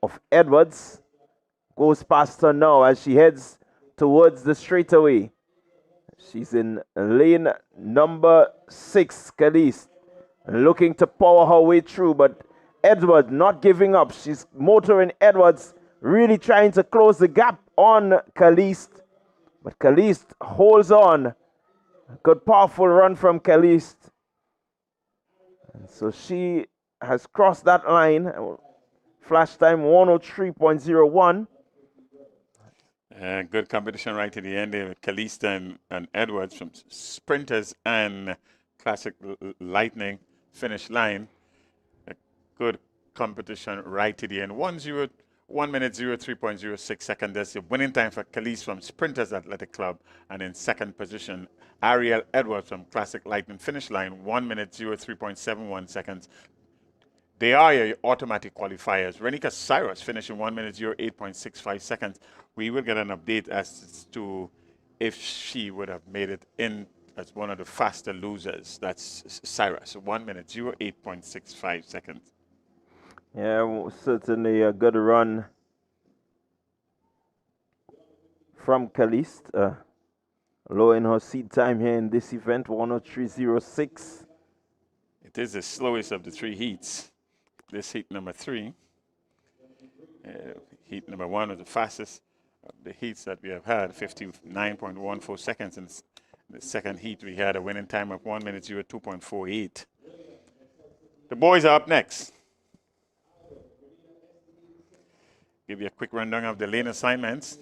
of Edwards. Goes past her now as she heads towards the straightaway. She's in lane number 6, Kalist. Looking to power her way through, but Edwards not giving up. She's motoring Edwards, really trying to close the gap on Kalist. But Kalist holds on. Good powerful run from Kalist. And so she has crossed that line. Flash time 103.01. Good competition right to the end there with Kalista and Edwards from Sprinters and Classic Lightning finish line. A good competition right to the end. 1 minute 03.06 seconds. That's the winning time for Kalista from Sprinters Athletic Club. And in second position, Ariel Edwards from Classic Lightning finish line. 1 minute 03.71 seconds. They are your automatic qualifiers. Renika Cyrus finishing 1 minute 08.65 seconds. We will get an update as to if she would have made it in as one of the faster losers. That's Cyrus, 1 minute 08.65 seconds. Yeah, certainly a good run from Kalist. Low in her seed time here in this event, 103.06. It is the slowest of the 3 heats. This heat number 3. Heat number 1 was the fastest of the heats that we have had, 59.14 seconds. In the second heat, we had a winning time of 1 minute 02.48. The boys are up next. Give you a quick rundown of the lane assignments.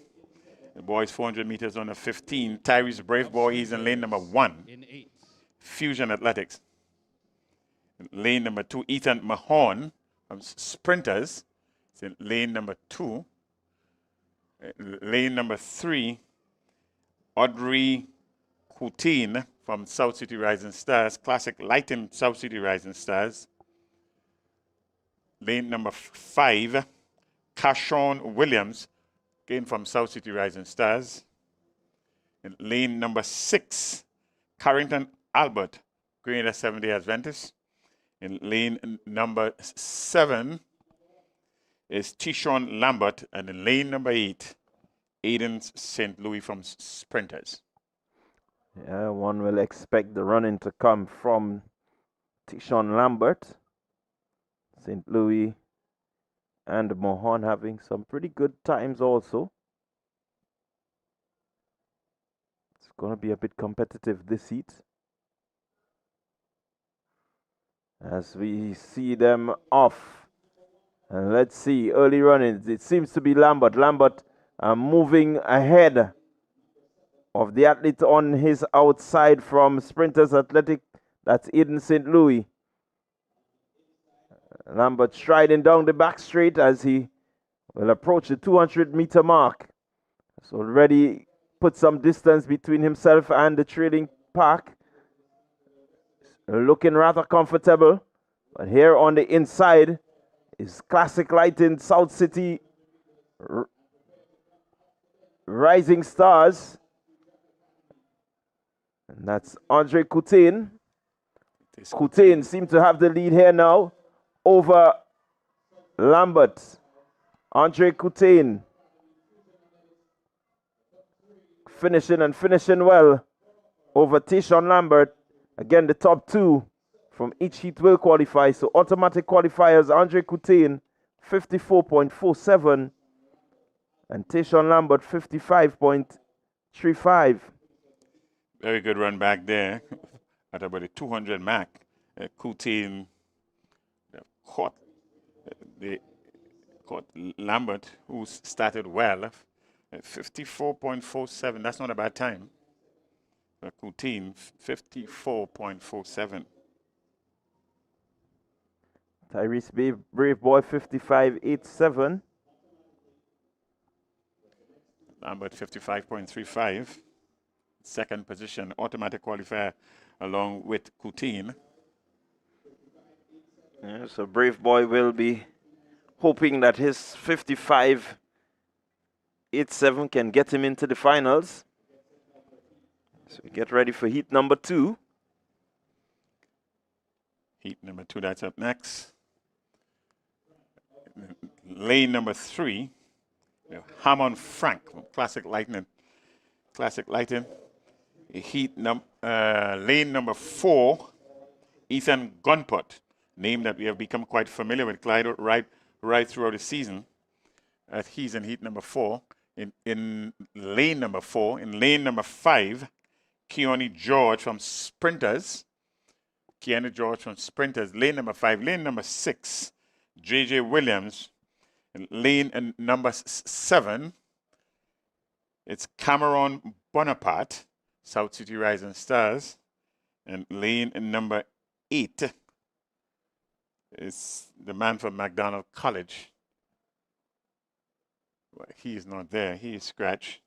The boys 400 meters on the 15. Tyrese Brave Boy, he's in lane number 1. In 8. Fusion Athletics. Lane number 2, Ethan Mahon from Sprinters. It's in lane number 2. Lane number 3, Audrey Coutin from South City Rising Stars. Classic Lighting South City Rising Stars. Lane number 5, Cashon Williams, again from South City Rising Stars. In lane number 6, Carrington Albert, Grenada 7-day Adventist. In lane number 7 is Tishon Lambert, and in lane number 8, Aiden St. Louis from Sprinters. Yeah, one will expect the running to come from Tishon Lambert, St. Louis, and Mohon having some pretty good times also. It's going to be a bit competitive this heat, as we see them off. And let's see, early running. It seems to be Lambert. Lambert moving ahead of the athlete on his outside from Sprinters Athletic. That's Eden St. Louis. Lambert striding down the back straight as he will approach the 200-meter mark. So already put some distance between himself and the trailing pack. Looking rather comfortable. But here on the inside is Classic Lighting South City Rising Stars. And that's Andre Coutin. Coutin seems to have the lead here now over Lambert. Andre Coutin finishing well over Tishon Lambert. Again, the top 2 from each heat will qualify. So automatic qualifiers, Andre Coutin, 54.47. And Tishon Lambert, 55.35. Very good run back there at about a 200 mark. Coutin caught Lambert, who started well, 54.47. That's not a bad time. Coutin, 54.47. Tyrese Brave Boy, 55.87. Lambert, 55.35. second position, automatic qualifier along with Coutin. Yeah, so Brave Boy will be hoping that his 55.87 can get him into the finals. So we get ready for heat number 2. Heat number 2, that's up next. Lane number 3, Hammond Frank from Classic Lighting. Lane number 4, Ethan Gunpot, name that we have become quite familiar with, Clyde, right throughout the season. He's in heat number 4. In lane number 4, in lane number 5, Keone George from Sprinters. Lane number 5. Lane number 6, J.J. Williams. In lane number 7, it's Cameron Bonaparte, South City Rising Stars. And lane number 8 is the man from McDonald College. Well, he is not there. He is scratched.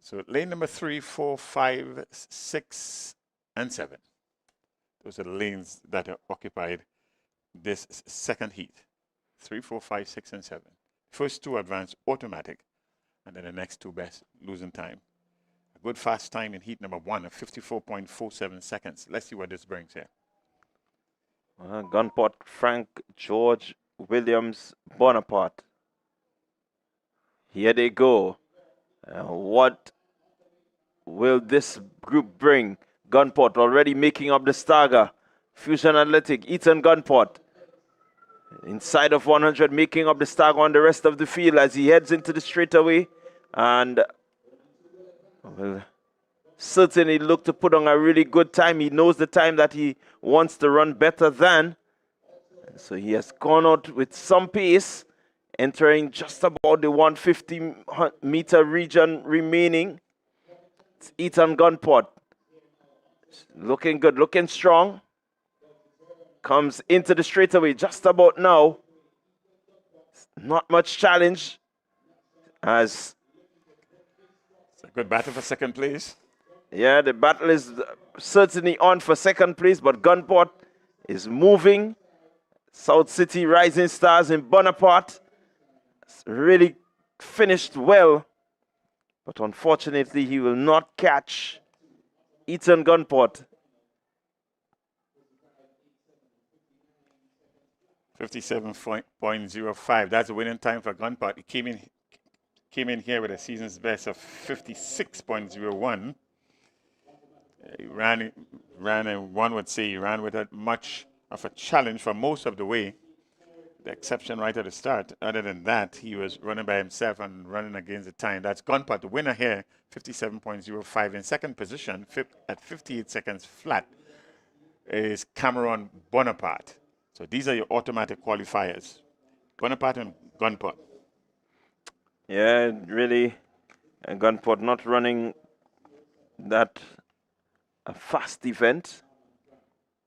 So lane number 3, 4, 5, 6, and 7. Those are the lanes that are occupied this second heat. 3, 4, 5, 6, and 7. First 2 advance automatic, and then the next 2 best losing time. A good fast time in heat number 1 of 54.47 seconds. Let's see what this brings here. Gunpot, Frank, George, Williams, Bonaparte. Here they go. What will this group bring? Gunpot already making up the stagger. Fusion Athletic, Ethan Gunpot. Inside of 100, making up the stagger on the rest of the field as he heads into the straightaway. And will certainly look to put on a really good time. He knows the time that he wants to run better than. So he has gone out with some pace, entering just about the 150-meter region remaining. It's Ethan Gunpot. Looking good, looking strong. Comes into the straightaway just about now. Not much challenge as... It's a good battle for second place. Yeah, the battle is certainly on for second place, but Gunpot is moving. South City Rising Stars in Bonaparte really finished well, but unfortunately he will not catch Ethan Gunpot. 57.05. That's the winning time for Gunpot. He came in here with a season's best of 56.01. He ran, and one would say he ran with much of a challenge for most of the way. The exception right at the start. Other than that, he was running by himself and running against the time. That's Gunpot, the winner here, 57.05. In second position, at 58 seconds flat, is Cameron Bonaparte. So these are your automatic qualifiers. Bonaparte and Gunpot. Yeah, really, Gunpot not running that a fast event.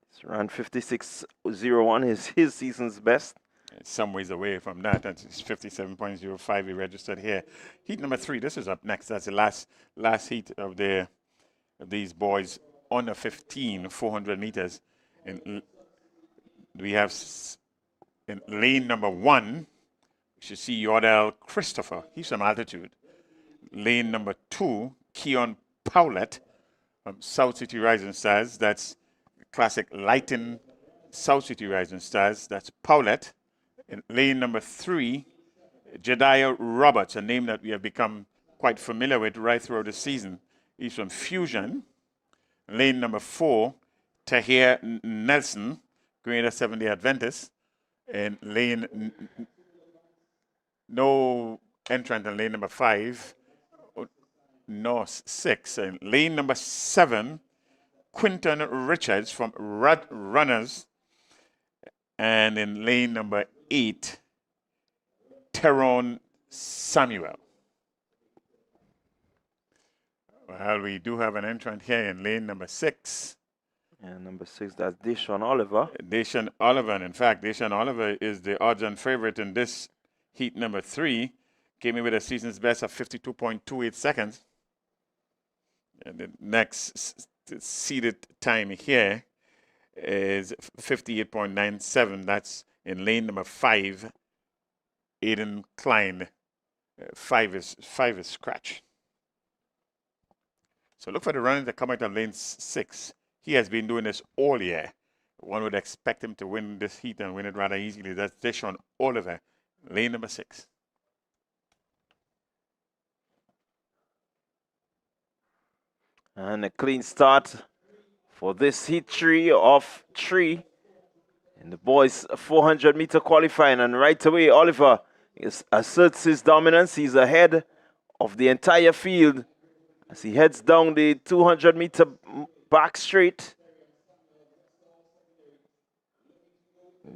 It's around 56.01 is his season's best. It's some ways away from that. That's 57.05 he registered here. Heat number 3, this is up next. That's the last heat of these boys under 15, 400 meters. And we have in lane number 1, you should see Yordell Christopher. He's from altitude. Lane number 2, Keon Powlett from South City Rising Stars. That's Classic Lighting South City Rising Stars. That's Powlett. In lane number 3, Jediah Roberts, a name that we have become quite familiar with right throughout the season. He's from Fusion. Lane number 4, Tahir Nelson, Grenada 7-day Adventist. And lane, no entrant in lane number 5, no 6. And lane number 7, Quinton Richards from Rad Runners. And in lane number 8, Teron Samuel. Well, we do have an entrant here in lane number 6. And number 6, that's Deshaun Oliver. Deshaun Oliver, and in fact, Deshaun Oliver is the odds-on favorite in this heat number 3. came in with a season's best of 52.28 seconds. And the next seeded time here is 58.97. That's in lane number 5, Aiden Klein. 5 is scratch. So look for the running to come out of lane 6. He has been doing this all year. One would expect him to win this heat and win it rather easily. That's Deshaun Oliver, lane number 6. And a clean start for this heat 3 of 3 in the boys 400-meter qualifying. And right away, Oliver asserts his dominance. He's ahead of the entire field as he heads down the 200-meter back straight.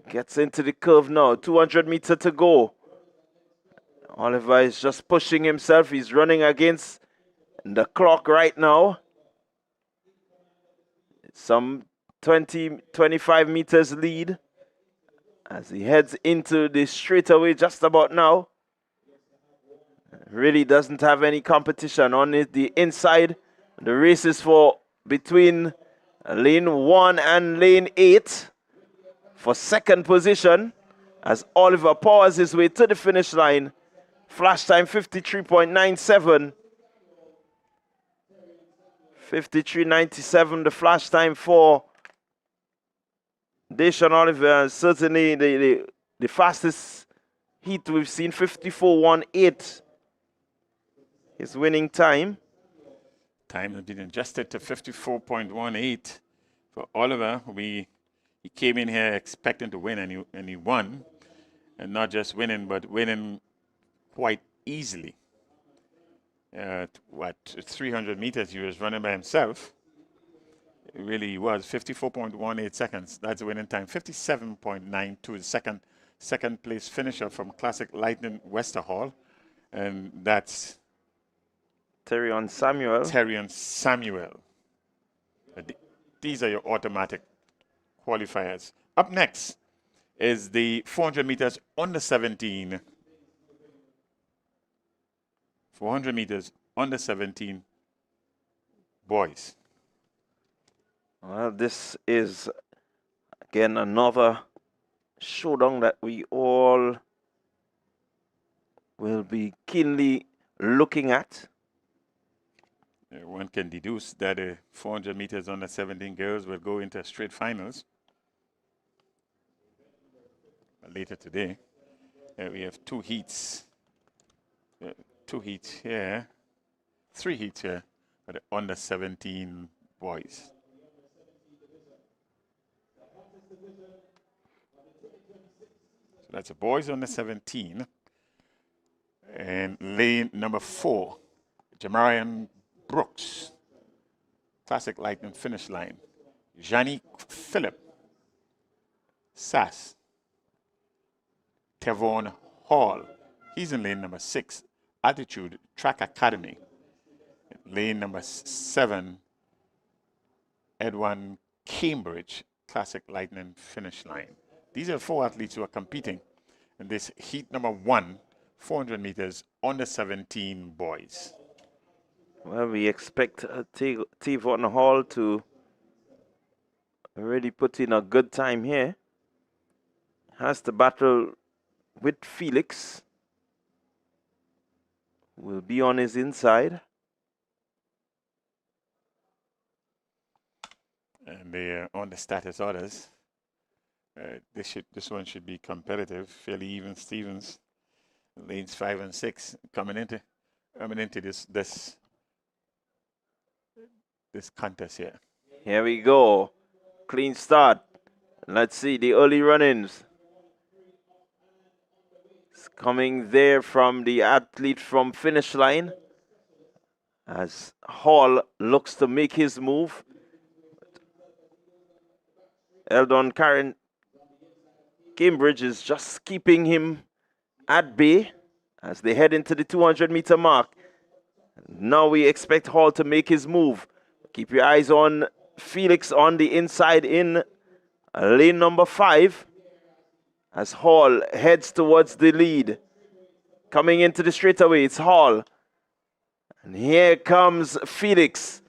Gets into the curve now. 200 meters to go. Oliver is just pushing himself. He's running against the clock right now. Some 25 meters lead as he heads into the straightaway just about now. Really doesn't have any competition on it. The inside. The race is for between lane 1 and lane 8 for second position as Oliver powers his way to the finish line. Flash time 53.97. 53.97 the flash time for Deshaun Oliver. Certainly the fastest heat we've seen, 54.18. His winning time. Time has been adjusted to 54.18 for Oliver. He came in here expecting to win, and he won. And not just winning, but winning quite easily. 300 meters he was running by himself. It really was 54.18 seconds. That's the winning time. 57.92, second place finisher from Classic Lightning Westerhall. And that's Terrion Samuel. These are your automatic qualifiers. Up next is the 400 meters under 17. 400 meters under 17 boys. Well, this is again another showdown that we all will be keenly looking at. One can deduce that 400 meters under 17 girls will go into straight finals later today. We have 2 heats. 2 heats here. 3 heats here for the under 17 boys. So that's the boys under 17. And lane number 4, Jamarian Brooks, Classic Lightning finish line. Janique Phillip, Sass. Tevon Hall, he's in lane number 6, Altitude Track Academy. Lane number 7, Edwin Cambridge, Classic Lightning finish line. These are 4 athletes who are competing in this heat number 1, 400 meters under 17 boys. Well, we expect Tevon Hall to really put in a good time here. Has to battle with Felix. Will be on his inside. And they are on the status orders. This one should be competitive, fairly even. Stevens, lanes 5 and 6 coming into this contest here. Here we go. Clean start. Let's see the early run-ins. It's coming there from the athlete from finish line as Hall looks to make his move. Eldon Karen Cambridge is just keeping him at bay as they head into the 200-meter mark. Now we expect Hall to make his move. Keep your eyes on Felix on the inside in lane number 5 as Hall heads towards the lead. Coming into the straightaway, it's Hall. And here comes Felix.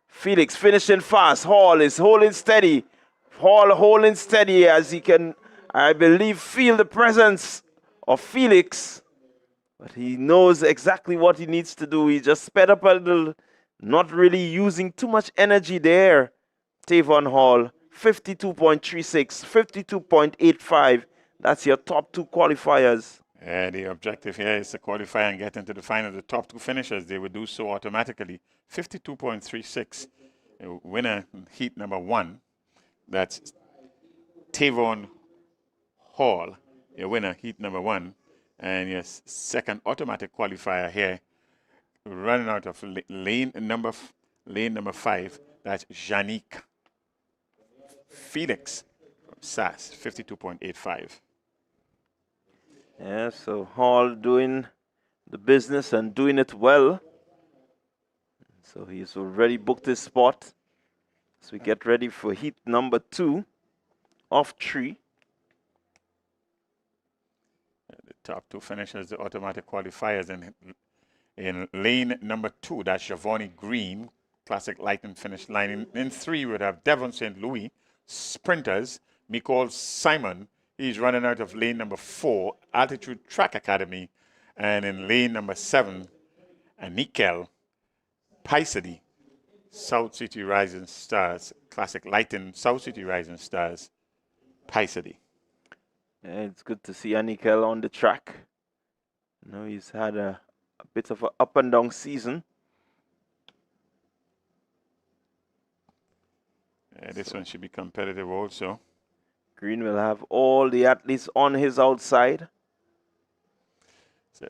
Felix finishing fast. Hall is holding steady. Hall holding steady as he can, I believe, feel the presence of Felix. But he knows exactly what he needs to do. He just sped up a little, not really using too much energy there. Tavon Hall, 52.36, 52.85. That's your top two qualifiers. The objective here is to qualify and get into the final. The top two finishers, they would do so automatically. 52.36, winner heat number 1. That's Tavon Hall, your winner heat number 1. And your second automatic qualifier here, running out of lane number 5. That's Janique Felix from SAS, 52.85. Yeah, so Hall doing the business and doing it well. So he's already booked his spot. So we get ready for heat number 2 of 3. The top two finishers, the automatic qualifiers. And in lane number 2, that's Giovanni Green, Classic Lighting finish line. In 3, we would have Devon St. Louis, sprinters, Nicole Simon. He's running out of lane number 4, Altitude Track Academy. And in lane number 7, Anikel Paisadi, South City Rising Stars, Classic Lighting, South City Rising Stars, Paisadi. Yeah, it's good to see Anikel on the track. You know, he's had a bit of an up and down season. Yeah, this one should be competitive also. Green will have all the athletes on his outside. So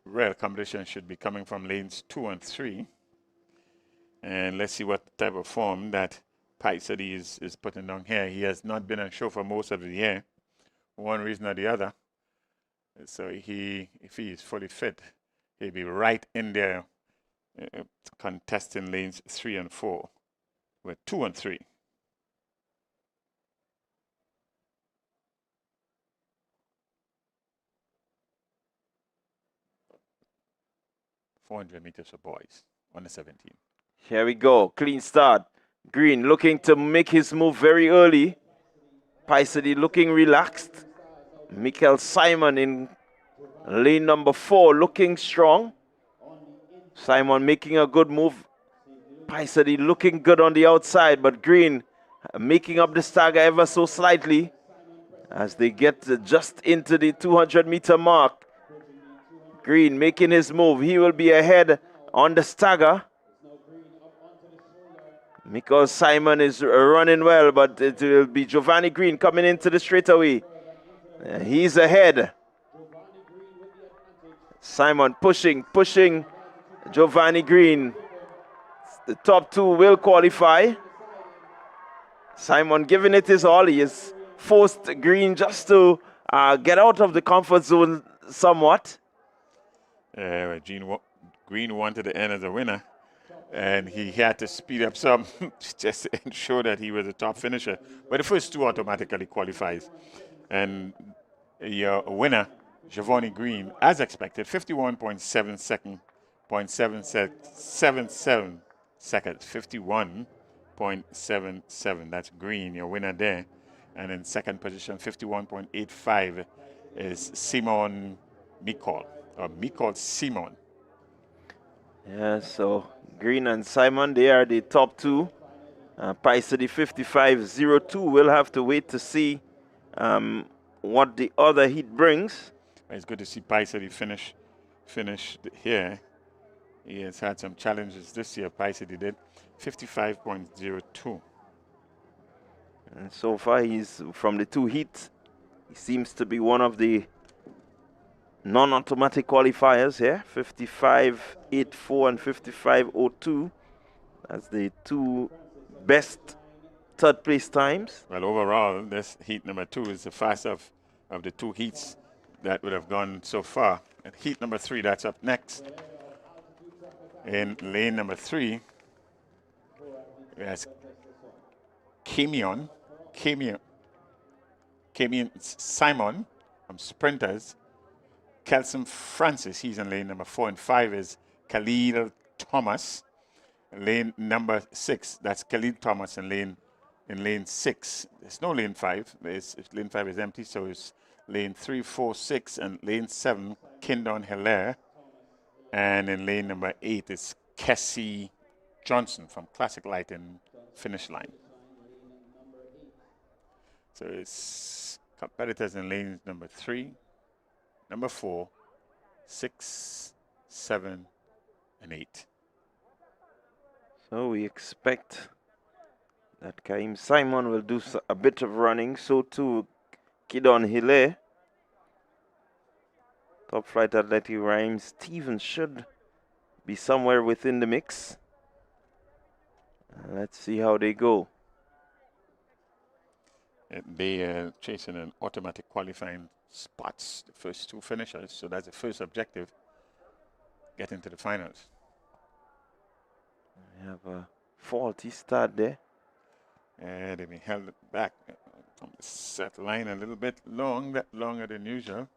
real competition should be coming from lanes 2 and 3. And let's see what type of form that Paisadi is putting down here. He has not been on show for most of the year, one reason or the other. So if he is fully fit, he'll be right in there contesting lanes 3 and 4 with 2 and 3. .400 meters for boys on the 17. Here we go. Clean start. Green looking to make his move very early. Paisadi looking relaxed. Michael Simon in lane number 4 looking strong. Simon making a good move. Paisadi looking good on the outside, but Green making up the stagger ever so slightly as they get just into the 200-meter mark. Green making his move. He will be ahead on the stagger. Because Simon is running well, but it will be Giovanni Green coming into the straightaway. He's ahead. Simon pushing Giovanni Green. The top 2 will qualify. Simon giving it his all. He has forced Green just to get out of the comfort zone somewhat. Green wanted to end as a winner, and he had to speed up some just to ensure that he was a top finisher. But the first 2 automatically qualifies. And your winner, Giovanni Green, as expected, 51.7 seconds, 0.77 seconds, 51.77. That's Green, your winner there. And in second position, 51.85 is Simon Mikol. Mikol Simon. Yeah, so Green and Simon, they are the top 2. Paisadi 55.02. We'll have to wait to see what the other heat brings. It's good to see Paisadi finish here. He has had some challenges this year. Paisadi did 55.02. And so far, he's from the 2 heats. He seems to be one of the non-automatic qualifiers here, 55.84 and 55.02. That's the 2 best third place times. Well, overall, this heat number 2 is the fastest of the 2 heats that would have gone so far. And heat number 3, that's up next. In lane number 3, there's Camion Simon from Sprinters. Kelson Francis. He's in lane number 4, and 5 is Khalil Thomas. Lane number 6, that's Khalil Thomas in lane 6. There's no lane 5. Lane 5 is empty, so it's lane 3, 4, 6, and lane 7, Kindon Hilaire. And in lane number 8 is Kessie Johnson from Classic Lighting finish line. So it's competitors in lanes number 3, number 4, 6, 7, and 8. So we expect that Kaim Simon will do a bit of running. So too Kidon Hilaire. Top Flight Athletic Rhymes Stevens should be somewhere within the mix. Let's see how they go. They are chasing an automatic qualifying spots, the first 2 finishers. So that's the first objective, get into the finals. We have a faulty start there. And they've been held back from the set line a little bit longer than usual.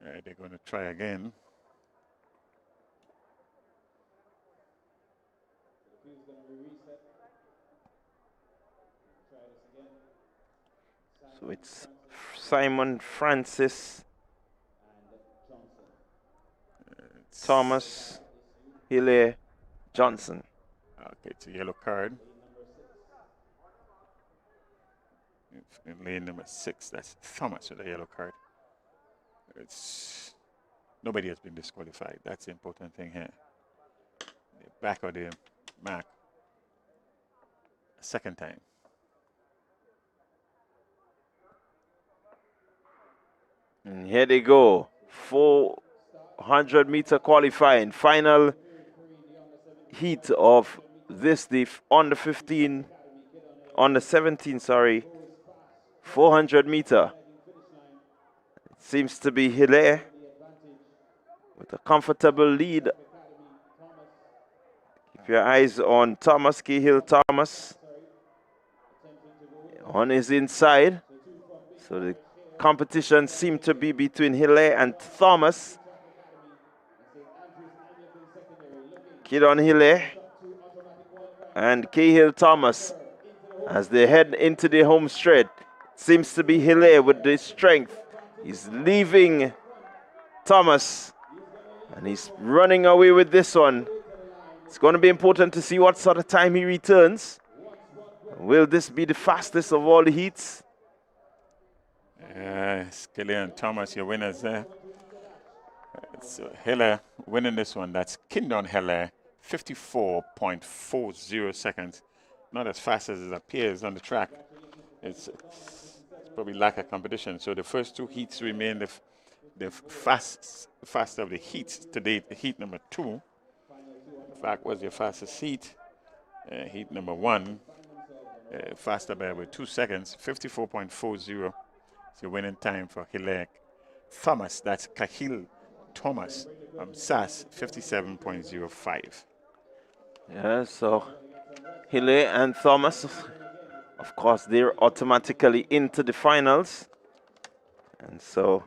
They're going to try again. So it's Simon Francis, Thomas, Hilaire, Johnson. Okay, it's a yellow card. In lane number 6, that's Thomas with a yellow card. It's nobody has been disqualified. That's the important thing here. The back of the mark a second time. And here they go. 400-meter qualifying. Final heat of this, the under 17, 400-meter. It seems to be Hilaire with a comfortable lead. Keep your eyes on Thomas, Cahill Thomas on his inside. So the competition seemed to be between Hilaire and Thomas. Kidon Hilaire and Cahill Thomas as they head into the home straight. Seems to be Hilaire with the strength. He's leaving Thomas and he's running away with this one. It's going to be important to see what sort of time he returns. Will this be the fastest of all the heats? Hilaire and Thomas, your winners there. So Hilaire winning this one. That's Kindon Hilaire, 54.40 seconds. Not as fast as it appears on the track. It's probably lack of competition. So the first 2 heats remain the fast of the heats to date. Heat number 2, in fact, was your fastest heat. Heat number 1, faster by about 2 seconds, 54.40. It's your winning time for Hilaire Thomas. That's Cahill Thomas from SAS, 57.05. Yeah, so Hilaire and Thomas, of course, they're automatically into the finals. And so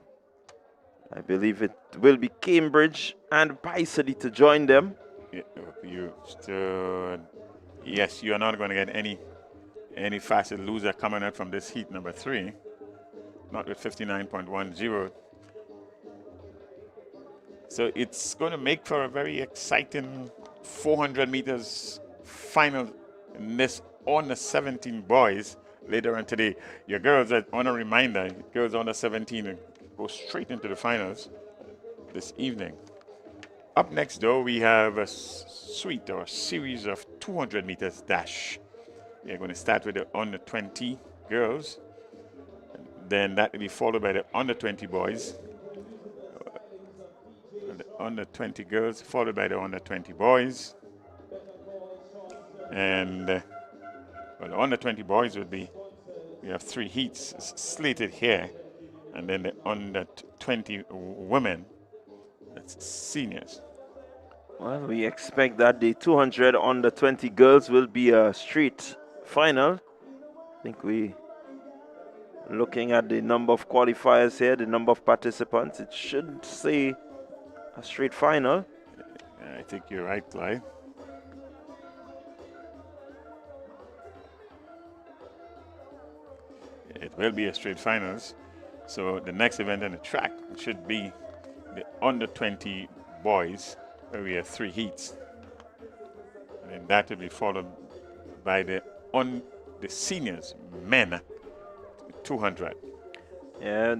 I believe it will be Cambridge and Paisley to join them. Yes, you are not going to get any fastest loser coming out from this heat number 3. Not with 59.10. So it's going to make for a very exciting 400 meters final in this under 17 boys later on today. Your girls, on a reminder, girls under 17 go straight into the finals this evening. Up next, though, we have a suite or a series of 200 meters dash. We're going to start with the under 20 girls. Then that will be followed by the under 20 boys. The under 20 girls, followed by the under 20 boys. And the under 20 boys would be, we have 3 heats slated here. And then the under 20 women, that's seniors. Well, we expect that the 200 under 20 girls will be a street final. I think we Looking at the number of qualifiers here, the number of participants, it should say a straight final. I think you're right, Clyde. It will be a straight finals. So the next event on the track should be the under 20 boys, where we have 3 heats. And then that will be followed by the seniors, men, 200. Yeah,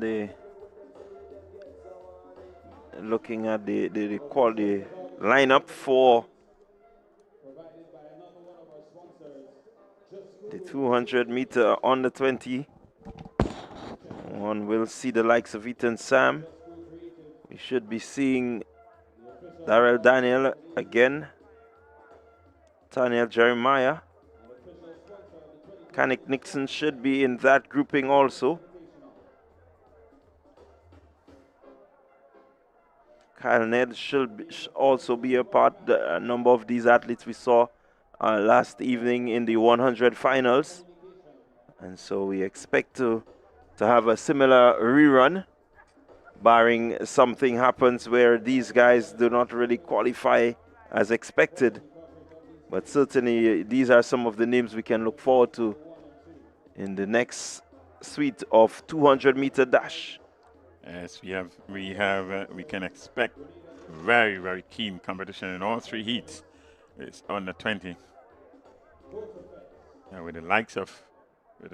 looking at the lineup for the 200 meter under 20. One will see the likes of Ethan Sam. We should be seeing Darrell Daniel again. Daniel Jeremiah. Kanik Nixon should be in that grouping also. Kyle Ned should also be a part. A number of these athletes we saw last evening in the 100 finals. And so we expect to have a similar rerun, barring something happens where these guys do not really qualify as expected. But certainly these are some of the names we can look forward to in the next suite of 200-meter dash. Yes, we can expect very, very keen competition in all 3 heats. It's under 20. With the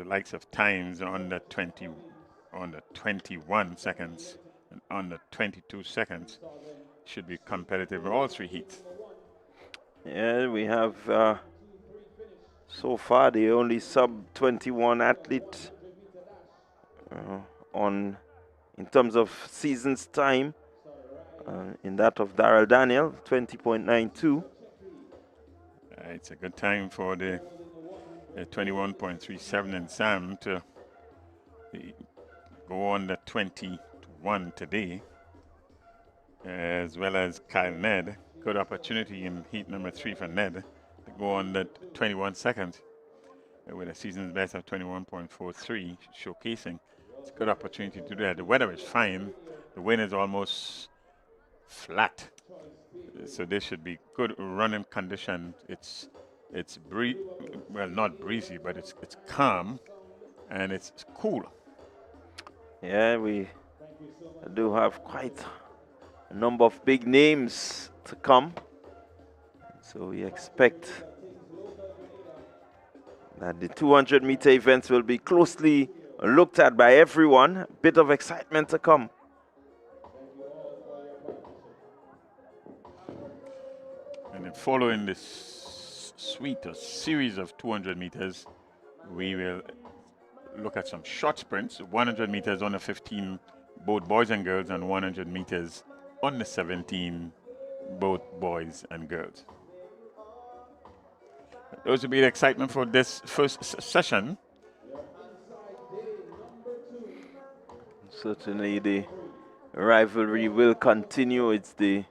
likes of times under 20, under 21 seconds, and under 22 seconds, should be competitive in all 3 heats. Yeah, we have so far the only sub-21 athlete in terms of season's time, in that of Darrell Daniel, 20.92. It's a good time for the 21.37 in Sam to go on the 21 today, as well as Kyle Ned. Good opportunity in heat number 3 for Ned to go on the 21 seconds with a season's best of 21.43, showcasing. It's a good opportunity to do that. The weather is fine. The wind is almost flat, so this should be good running condition. It's not breezy, but it's calm and it's cool. Yeah, we do have quite a number of big names to come, so we expect that the 200-meter events will be closely looked at by everyone. A bit of excitement to come. And then following this suite or series of 200 meters, we will look at some short sprints, 100 meters under 15, both boys and girls, and 100 meters under 17, both boys and girls. Those will be the excitement for this first session. Certainly the rivalry will continue. It's the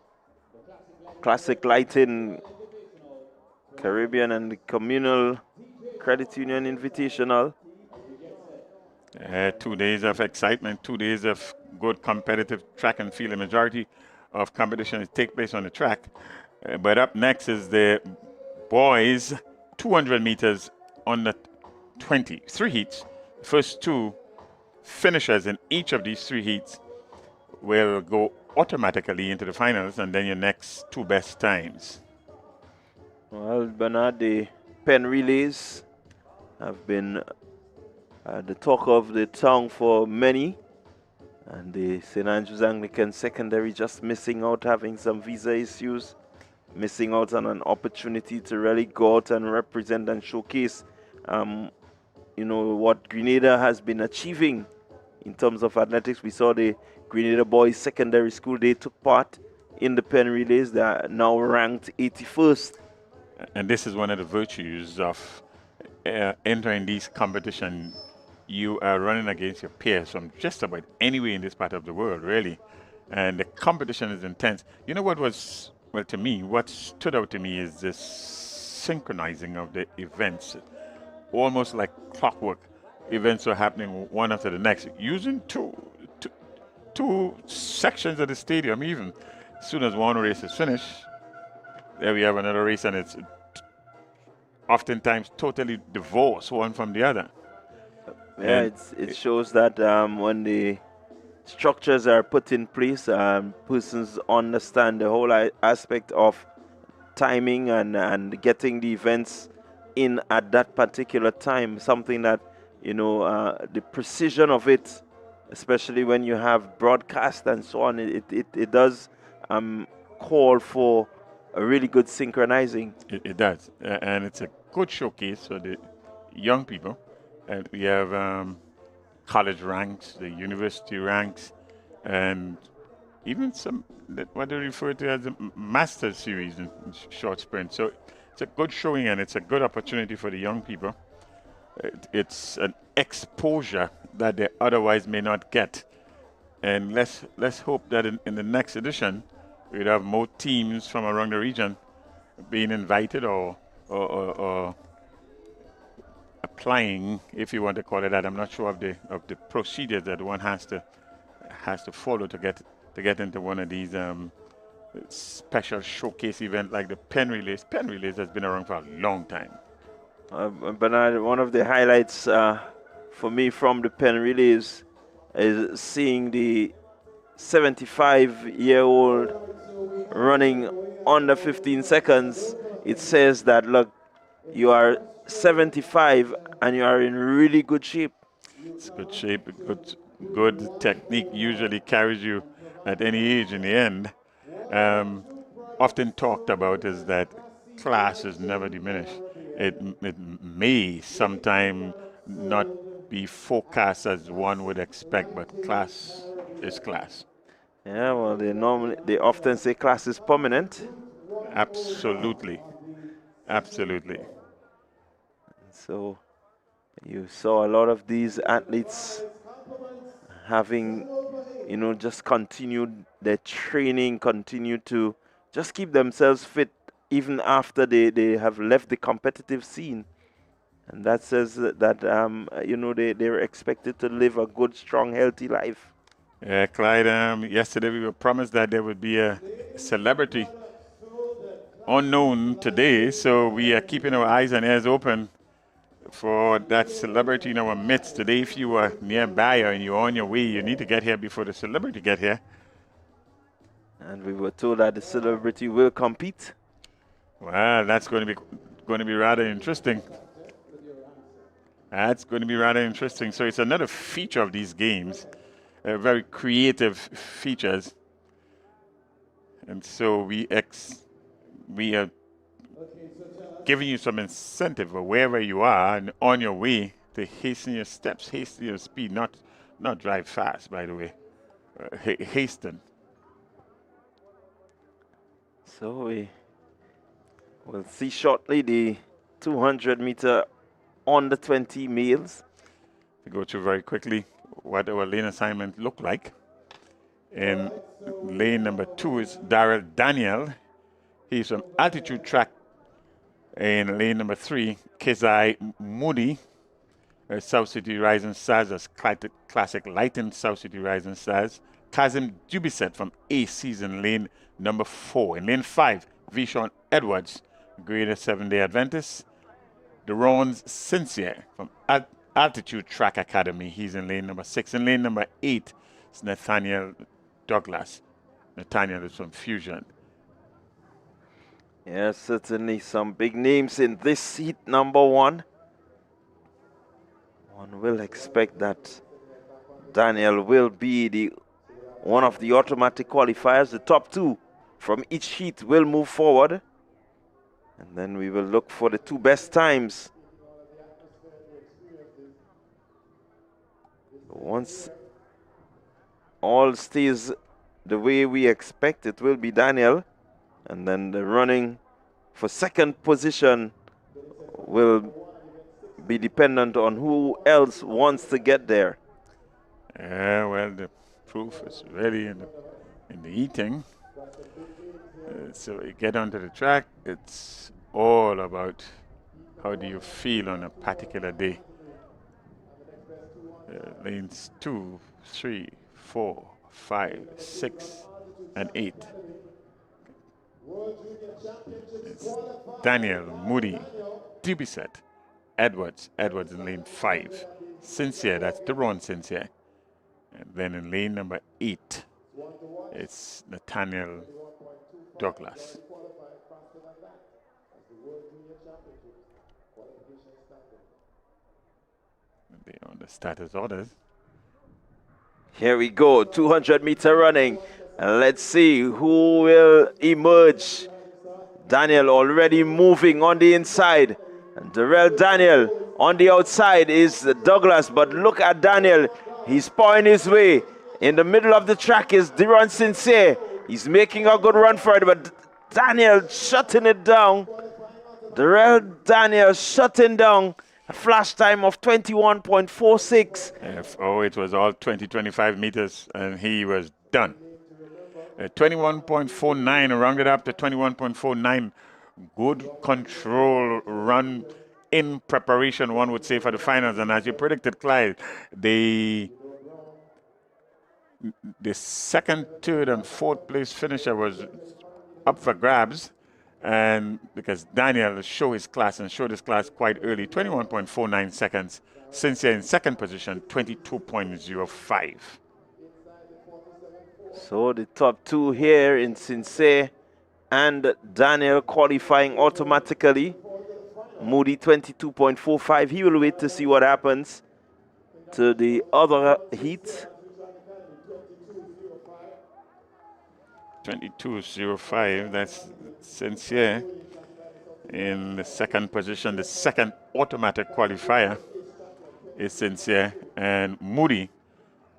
Classic Lighting Caribbean and the Communal Credit Union Invitational. 2 days of excitement, 2 days of good competitive track and field. The majority of competition take place on the track. But up next is the boys 200 meters on the 20. 3 heats. First 2 finishers in each of these 3 heats will go automatically into the finals, and then your next 2 best times. Well, Bernard, the pen relays have been the talk of the town for many, and the St. Andrews Anglican Secondary just missing out, having some visa issues, missing out on an opportunity to really go out and represent and showcase what Grenada has been achieving in terms of athletics. We saw the Grenada Boys Secondary School, they took part in the pen relays. They are now ranked 81st. And this is one of the virtues of entering these competitions. You are running against your peers from just about anywhere in this part of the world, really. And the competition is intense. You know what was, well, to me, what stood out to me is this synchronizing of the events, almost like clockwork. events were happening one after the next, using two sections of the stadium even. As soon as one race is finished, there we have another race, and it's oftentimes totally divorced one from the other. Yeah, it shows that when the structures are put in place, persons understand the whole aspect of timing and getting the events in at that particular time, something that, the precision of it, especially when you have broadcast and so on, it does call for a really good synchronizing. It does, and it's a good showcase for the young people. And we have college ranks, the university ranks, and even some what they refer to as a master series in short sprint. So it's a good showing, and it's a good opportunity for the young people. It's an exposure that they otherwise may not get. And let's hope that in the next edition, we'd have more teams from around the region being invited or applying, if you want to call it that. I'm not sure of the procedures that one has to follow to get into one of these special showcase events like the pen relays. Pen relays has been around for a long time. Bernard, one of the highlights for me from the pen relays is seeing the 75-year-old running under 15 seconds. It says that, look, you are 75 and you are in really good shape. It's good shape, good technique usually carries you at any age in the end. Often talked about is that class is never diminished. It may sometime not be forecast as one would expect, but class is class. Yeah, well, they often say class is permanent. Absolutely. Absolutely. So you saw a lot of these athletes having, just continued their training, continue to just keep themselves fit even after they have left the competitive scene. And that says that, they're expected to live a good, strong, healthy life. Yeah, Clyde, yesterday we were promised that there would be a celebrity unknown today, so we are keeping our eyes and ears open for that celebrity in our midst today. If you are nearby or you're on your way, you need to get here before the celebrity get here. And we were told that the celebrity will compete. Well, that's going to be rather interesting. That's going to be rather interesting. So it's another feature of these games, very creative features. And so we are giving you some incentive wherever you are and on your way to hasten your steps, hasten your speed, not drive fast, by the way. Hasten. So we will see shortly the 200 meter on the 20 males. To go through very quickly what our lane assignment looked like. In lane number 2 is Darrell Daniel. He's from altitude track. In lane number 3, Kezai Moody, South City Rising Stars, that's Classic Lighting South City Rising Stars. Kazim Dubiset from A Season, lane number 4. In lane 5, Vishon Edwards, Greater 7-Day Adventist. Deron's Sincere from Altitude Track Academy. He's in lane number 6. In lane number 8 is Nathaniel Douglas. Nathaniel is from Fusion. Yes, certainly some big names in this heat number 1. One will expect that Daniel will be one of the automatic qualifiers. The top 2 from each heat will move forward. And then we will look for the 2 best times. Once all stays the way we expect, it will be Daniel. And then the running for second position will be dependent on who else wants to get there. Well, the proof is really in the eating. So you get onto the track, it's all about how do you feel on a particular day. Lanes 2, 3, 4, 5, 6, and 8. It's Daniel, Moody, Dubisset, Edwards in lane 5. Sincere, that's Deron Sincere. And then in lane number 8, it's Nathaniel Douglas. They're on the status orders. Here we go, 200-meter running. And let's see who will emerge. Daniel already moving on the inside. And Darrell Daniel on the outside is Douglas. But look at Daniel. He's pawing his way. In the middle of the track is Deron Sincere. He's making a good run for it. But Daniel shutting it down. Darrell Daniel shutting down. A flash time of 21.46. Oh, it was all 25 meters, and he was done. 21.49, rounded up to 21.49. Good control run in preparation, one would say, for the finals. And as you predicted, Clyde, the second, third, and fourth place finisher was up for grabs. And because Daniel showed his class quite early, 21.49 seconds. Sincere in second position, 22.05. So the top two here in Sincere and Daniel qualifying automatically. Moody 22.45. He will wait to see what happens to the other heat. 22.05, that's Sincere in the second position. The second automatic qualifier is Sincere, and Moody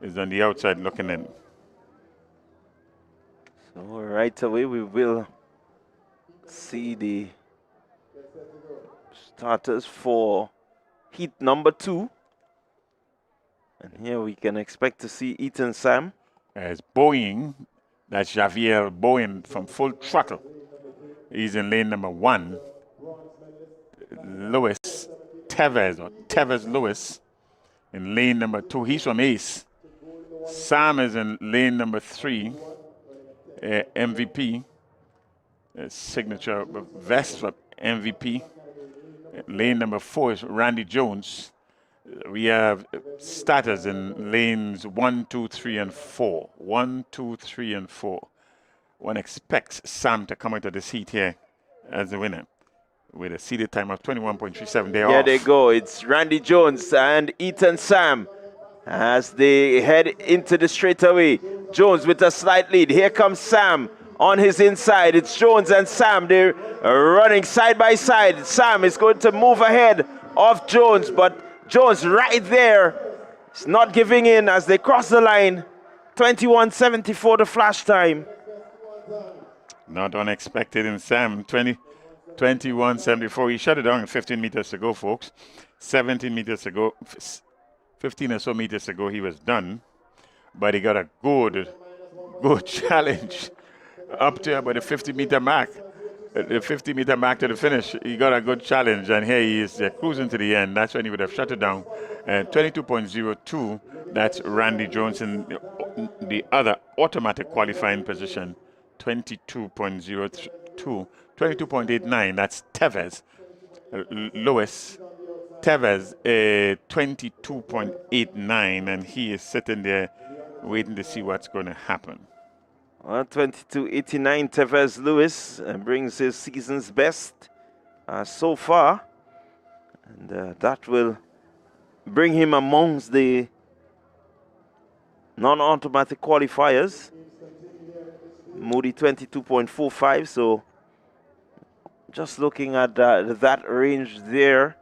is on the outside looking in. So right away we will see the starters for heat number 2. And here we can expect to see Ethan Sam. As Boeing, that's Javier Boeing from Full Throttle. He's in lane number 1. Lewis Tevez, or Tevez Lewis, in lane number 2. He's from Ace. Sam is in lane number 3. MVP, signature vest for MVP. Lane number 4 is Randy Jones. We have starters in lanes 1, 2, 3, and 4. 1, 2, 3, and 4. One expects Sam to come into this heat here as the winner with a seeded time of 21.37. Here they go. It's Randy Jones and Ethan Sam as they head into the straightaway. Jones with a slight lead. Here comes Sam on his inside. It's Jones and Sam. They're running side by side. Sam is going to move ahead of Jones, but Jones right there. He's not giving in as they cross the line. 21.74 the flash time. Not unexpected in Sam. 21.74. He shut it down in 15 meters to go, folks. 17 meters to go. 15 or so meters ago, he was done. But he got a good challenge up to about the 50-meter mark. The 50-meter mark to the finish, he got a good challenge. And here he is cruising to the end. That's when he would have shut it down. 22.02, that's Randy Jones in the other automatic qualifying position. 22.02. 22.89, that's Tevez. Lewis Tevez, 22.89, and he is sitting there waiting to see what's going to happen. Well, 22.89 Tevez Lewis brings his season's best so far. And that will bring him amongst the non-automatic qualifiers. Moody 22.45, so just looking at that range there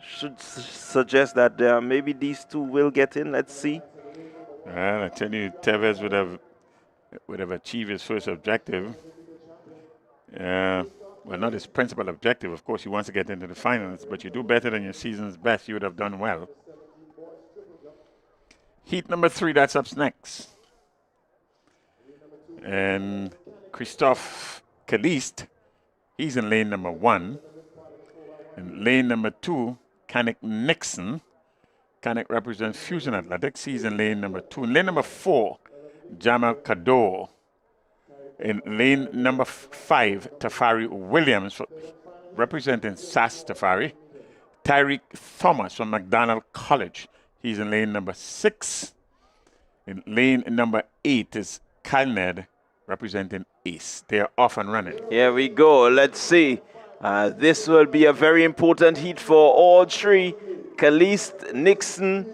should suggest that maybe these two will get in. Let's see. Well, I tell you, Tevez would have achieved his first objective. Well, not his principal objective. Of course, he wants to get into the finals, but you do better than your season's best, you would have done well. Heat number 3, that's up next. And Christophe Caliste, he's in lane number 1. In lane number 2, Kanik Nixon. Canic represents Fusion Athletics. He's in lane number 2. In lane number 4, Jamal Kador. In lane number 5, Tafari Williams, representing SAS Tafari. Tyreek Thomas from McDonald College. He's in lane number 6. In lane number 8 is Kalned, representing Ace. They are off and running. Here we go. Let's see. This will be a very important heat for all three. Caliste, Nixon,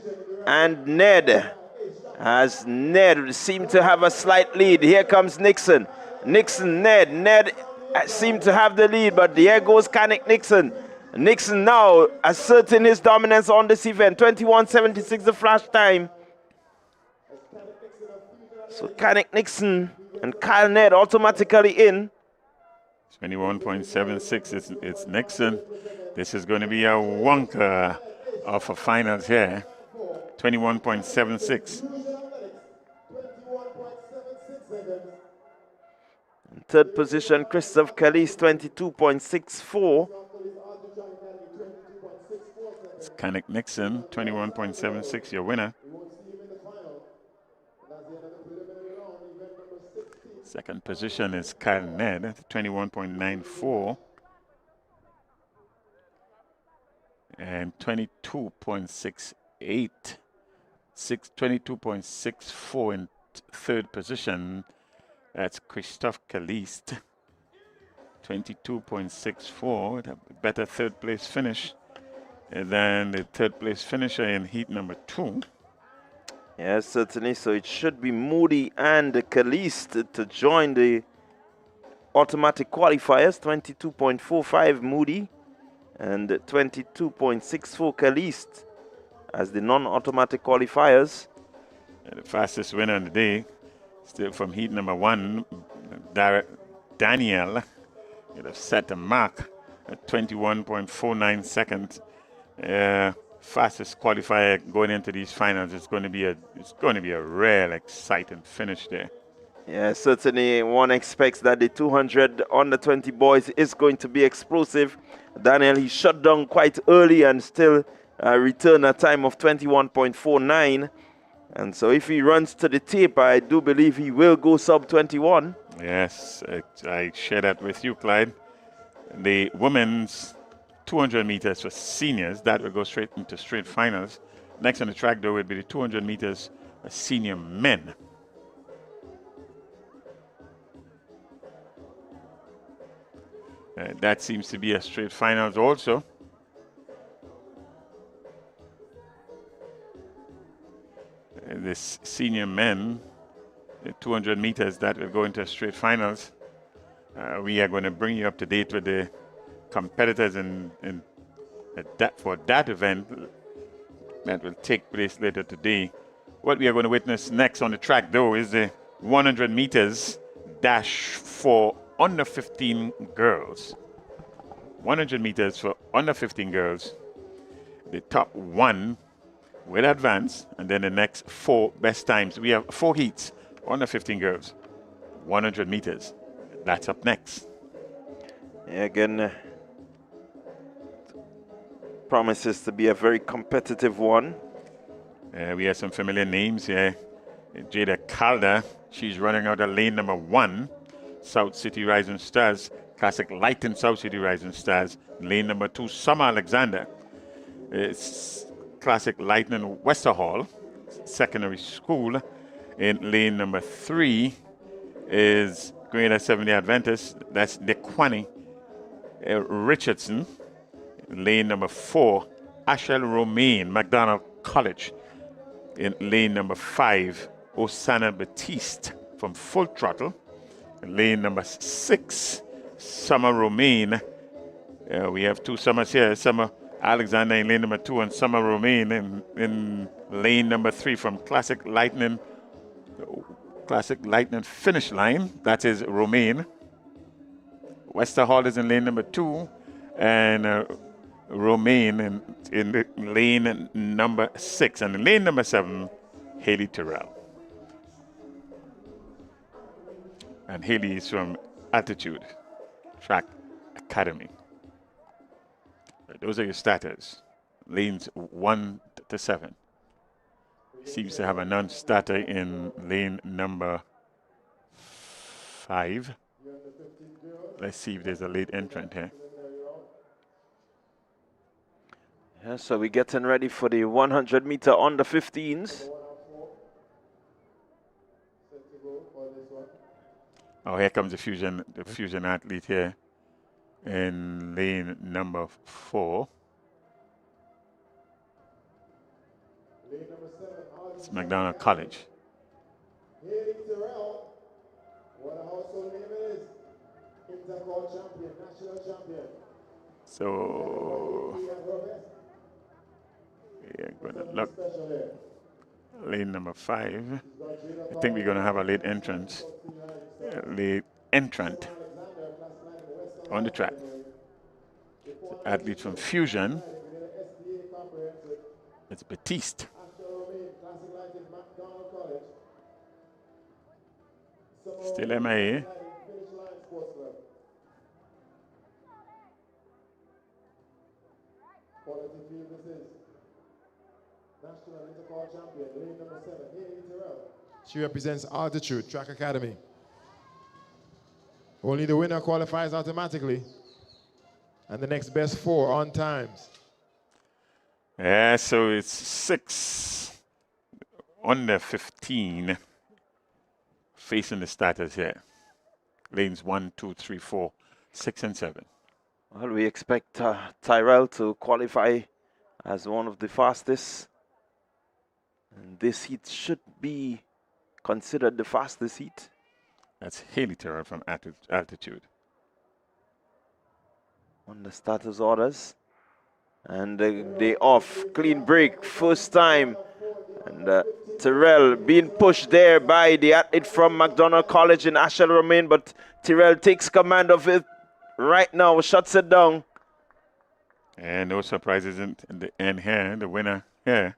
and Ned. As Ned seemed to have a slight lead. Here comes Nixon. Nixon, Ned. Ned seemed to have the lead, but here goes Canic Nixon. Nixon now asserting his dominance on this event. 21:76 the flash time. So Canic Nixon and Kyle Ned automatically in. 21.76, it's Nixon. This is going to be a wonker of a finals here. 21.76. In third position, Christophe Calise, 22.64. It's Canic Nixon, 21.76, your winner. Second position is Kyle Ned, 21.94. And 22.68. 22.64 in third position. That's Christophe Caliste. 22.64. A better third place finish than the third place finisher in heat number 2. Yes, certainly. So it should be Moody and Caliste to join the automatic qualifiers. 22.45 Moody and 22.64 Caliste as the non-automatic qualifiers. The fastest winner of the day, still from heat number 1, Daniel. It has set a mark at 21.49 seconds. Fastest qualifier going into these finals. It's going to be a real exciting finish there. Yeah, certainly one expects that the 200 under 20 boys is going to be explosive. Daniel, he shut down quite early and still returned a time of 21.49. And so if he runs to the tape, I do believe he will go sub 21. Yes, I share that with you, Clyde. The women's 200 meters for seniors, that will go straight into straight finals. Next on the track, though, will be the 200 meters for senior men. That seems to be a straight finals also. This senior men, the 200 meters, that will go into straight finals. We are going to bring you up to date with the competitors for that event that will take place later today. What we are going to witness next on the track, though, is the 100 meters dash for under 15 girls. 100 meters for under 15 girls. The top 1 will advance, and then the next 4 best times. We have 4 heats, under 15 girls, 100 meters. That's up next. Yeah, again, promises to be a very competitive one. We have some familiar names here. Jada Calder, she's running out of lane number 1. South City Rising Stars, Classic Lighting South City Rising Stars. Lane number 2, Summer Alexander. It's Classic Lightning Westerhall Secondary School. In lane number 3 is Grenada 70 Adventist. That's Dequani Richardson. Lane number 4, Ashel Romaine, McDonald College. In lane number 5, Osana Batiste from Full Throttle. In lane number 6, Summer Romaine. We have 2 Summers here. Summer Alexander in lane number 2 and Summer Romaine in lane number 3 from Classic Lightning Finish Line. That is Romaine. Westerhall is in lane number 2 and Romaine in the lane number 6. And in lane number 7, Haley Terrell. And Haley is from Altitude Track Academy. Those are your starters. Lanes 1 to 7. Seems to have a non-starter in lane number 5. Let's see if there's a late entrant here. Yeah, so we're getting ready for the 100 meter on the 15s. Oh, here comes the fusion athlete here in lane number 4. It's McDonald College. So we're going to look. Lane number 5. I think we're going to have a late entrance. Late entrant on the track. Athlete from Fusion. It's Batiste. Still MIA. She represents Altitude Track Academy. Only the winner qualifies automatically. And the next best 4 on times. Yeah, so it's 6 under 15 facing the starters here. Lanes 1, 2, 3, 4, 6, and 7. Well, we expect Tyrell to qualify as one of the fastest. And this heat should be considered the fastest heat. That's Haley Tyrell from Altitude. On the starters orders. And they off. Clean break. First time. And Tyrell being pushed there by the athlete from McDonald College in Ashel Romain. But Tyrell takes command of it right now. Shuts it down. And no surprises in the end here. The winner here.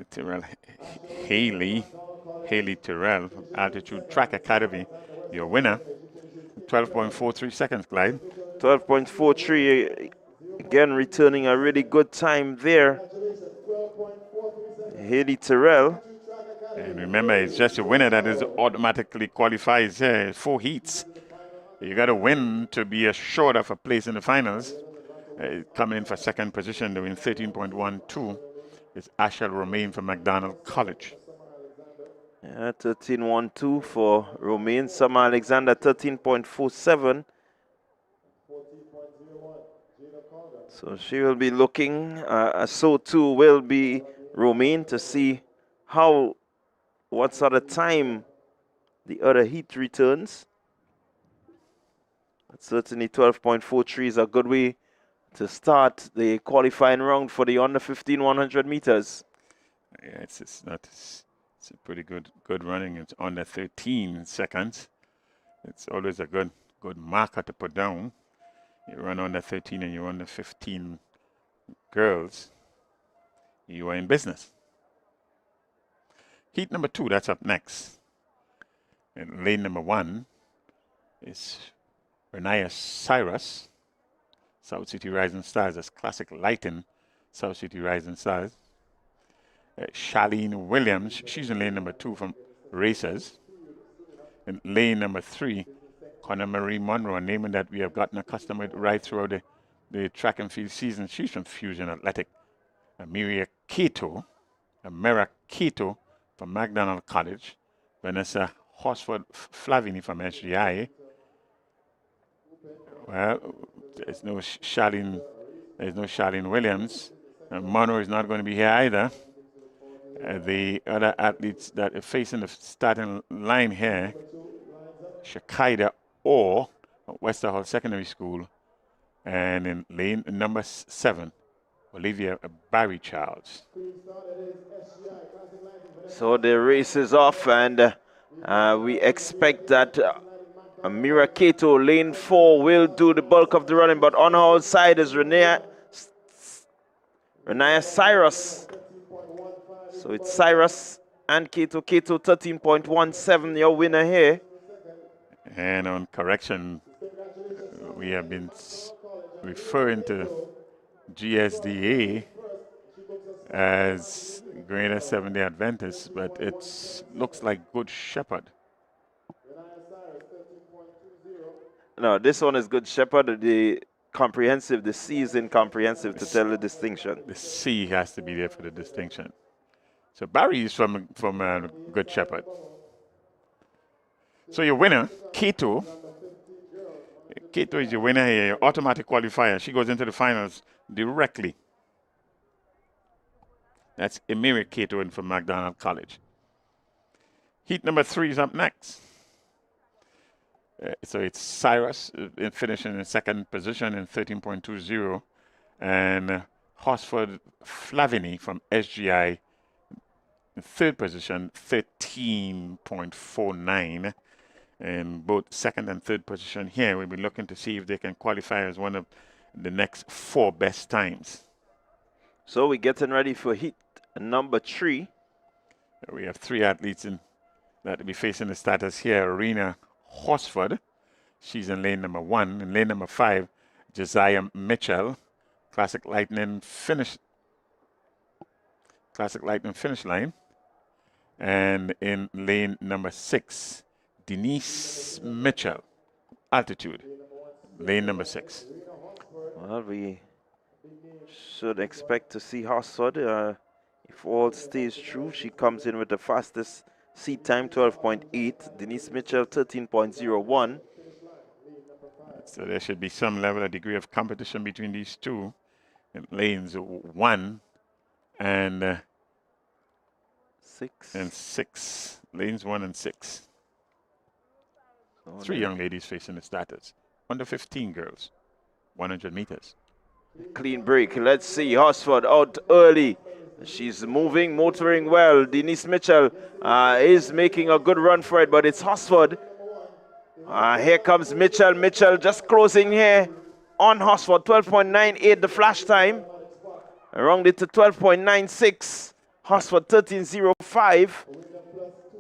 Tyrell Haley Tyrell from Altitude Track Academy, your winner. 12.43 seconds, Clyde. 12.43, again returning a really good time there. Haley Tyrell. And remember, it's just a winner that is automatically qualifies 4 heats. You got to win to be assured of a place in the finals. Coming in for second position, doing 13.12. It's Ashel Romain from McDonald College. Yeah, 13.12 for Romain. Summer Alexander 13.47. So she will be looking, so too will be Romain, to see what sort of time the other heat returns. But certainly 12.43 is a good way to start the qualifying round for the under 15 100 meters. Yeah, it's a pretty good running. It's under 13 seconds. It's always a good marker to put down. You run under 13 and you're under 15 girls, you are in business. Heat number 2, that's up next. And lane number 1 is Renaya Cyrus, South City Rising Stars. That's Classic Lighting, South City Rising Stars. Charlene Williams, she's in lane number 2 from Racers. In lane number 3, Connor Marie Monroe, a name that we have gotten accustomed with right throughout the track and field season. She's from Fusion Athletic. Amira Cato from McDonald College. Vanessa Horsford Flavini from SGI. Well, there's no Charlene Williams. Monroe is not going to be here either. The other athletes that are facing the starting line here, Shakaida Orr, Westerhall Secondary School, and in lane number 7, Olivia Barry Charles. So the race is off, and we expect that Amira Cato, lane 4, will do the bulk of the running, but on our side is Renaya Cyrus. So it's Cyrus and Cato. Cato 13.17, your winner here. And on correction, we have been referring to GSDA as Grenada Seventh-day Adventist, but it looks like Good Shepherd. No, this one is Good Shepherd. The comprehensive, the C is in comprehensive to tell the distinction. The C has to be there for the distinction. So Barry is from Good Shepherd. So your winner, Keto. Keto is your winner here, automatic qualifier. She goes into the finals directly. That's Emiri Keto in from McDonald College. Heat number 3 is up next. So it's Cyrus finishing in second position in 13.20, and Hosford Flavini from SGI in third position, 13.49. And both second and third position here, we'll be looking to see if they can qualify as one of the next 4 best times. So we're getting ready for heat number 3. We have 3 athletes that will be facing the starters here. Arena Horsford, she's in lane number 1. In lane number 5, Josiah Mitchell, Classic Lightning finish line. And in lane number 6, Denise Mitchell, Altitude, lane number 6. Well, we should expect to see Horsford. If all stays true, she comes in with the fastest seat time, 12.8. Denise Mitchell, 13.01. So there should be some level of degree of competition between these two in lanes 1 and 6. Lanes 1 and 6. 3 young ladies facing the starters. Under 15 girls, 100 meters. Clean break. Let's see. Horsford out early. She's moving, motoring well. Denise Mitchell is making a good run for it, but it's Horsford. Here comes Mitchell. Mitchell just closing here on Horsford. 12.98 the flash time. Around it to 12.96. Horsford 13.05.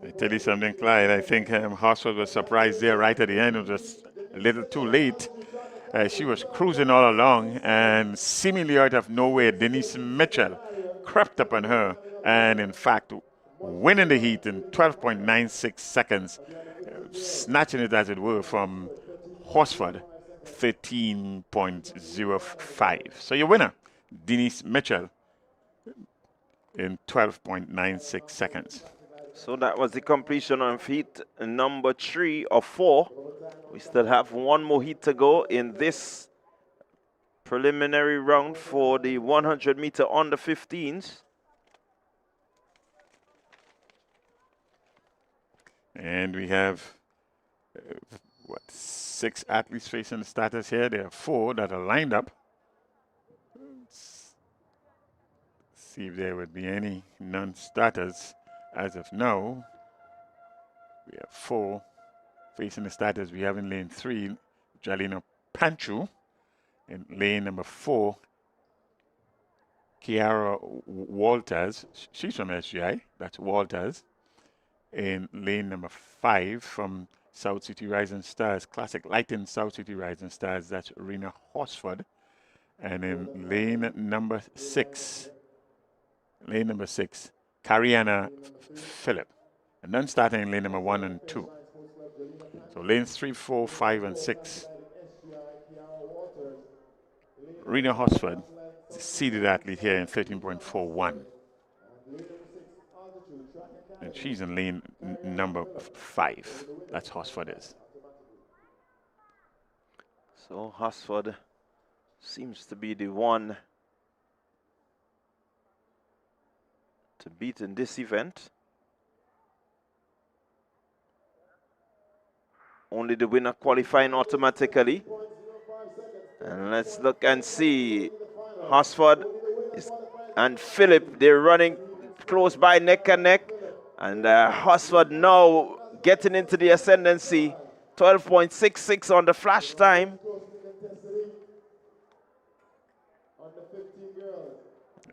I tell you something, Clyde. I think Horsford was surprised there right at the end. It was just a little too late. She was cruising all along, and seemingly out of nowhere, Denise Mitchell crept up on her, and in fact, winning the heat in 12.96 seconds, snatching it, as it were, from Horsford, 13.05. So your winner, Denise Mitchell, in 12.96 seconds. So that was the completion of heat number 3 of 4. We still have 1 more heat to go in this preliminary round for the 100 meter on the 15s. And we have 6 athletes facing the starters here. There are 4 that are lined up. Let's see if there would be any non-starters. As of now, we have 4 facing the starters. We have in lane 3, Jalina Panchu. In lane number 4, Kiara Walters. She's from SGI. That's Walters. In lane number 5 from South City Rising Stars, Classic Lighting South City Rising Stars, that's Rena Horsford. And in lane number 6, Cariana Phillip. And then starting in lane number 1 and 2. So lanes 3, 4, 5, and 6. Rena Horsford, seeded athlete here in 13.41. And she's in lane number 5. That's Horsford is. So Horsford seems to be the one to beat in this event. Only the winner qualifying automatically. And let's look and see. Horsford and Phillip, they're running close by, neck and neck. And Horsford now getting into the ascendancy. 12.66 on the flash time.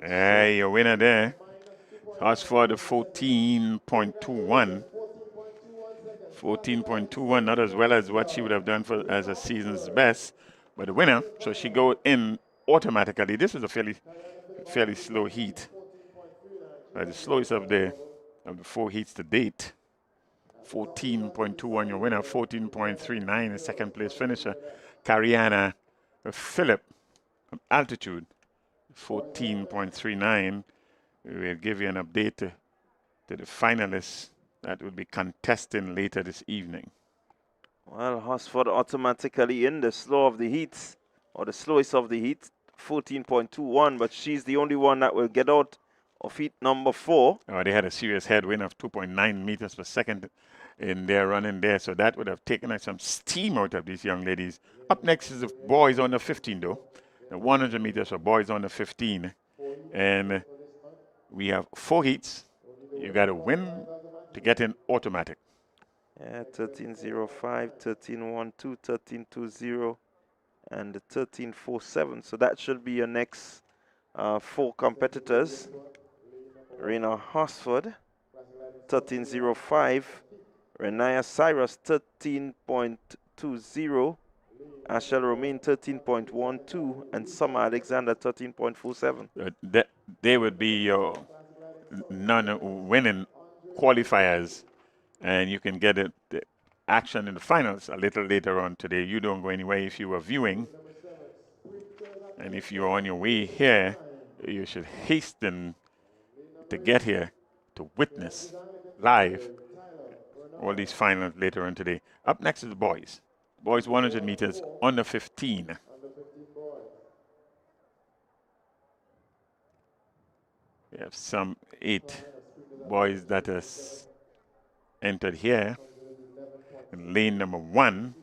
Hey, your winner there. Horsford 14.21. 14.21, not as well as what she would have done as a season's best. But the winner, so she go in automatically. This is a fairly slow heat. The slowest of the 4 heats to date. 14.21 your winner, 14.39 the second place finisher. Cariana Philip from Altitude, 14.39. We'll give you an update to the finalists that will be contesting later this evening. Well, Hosford automatically in the slow of the heats, or the slowest of the heat, 14.21, but she's the only one that will get out of heat number 4. Oh, they had a serious headwind of 2.9 meters per second in their running there, so that would have taken some steam out of these young ladies. Up next is the boys under 15, though. The 100 meters for boys under 15. And we have 4 heats. You got to win to get in automatic. Yeah, 13.05, 13.12, 13.20, and 13.47. So that should be your next 4 competitors. Rena Hosford, 13.05. Renaya Cyrus, 13.20. Ashel Romain, 13.12. And Summer Alexander, 13.47. They would be your non-winning qualifiers. And you can get the action in the finals a little later on today. You don't go anywhere if you are viewing. And if you're on your way here, you should hasten to get here to witness live all these finals later on today. Up next is the boys. Boys 100 meters under 15. We have some 8 boys that has entered here. In lane number 1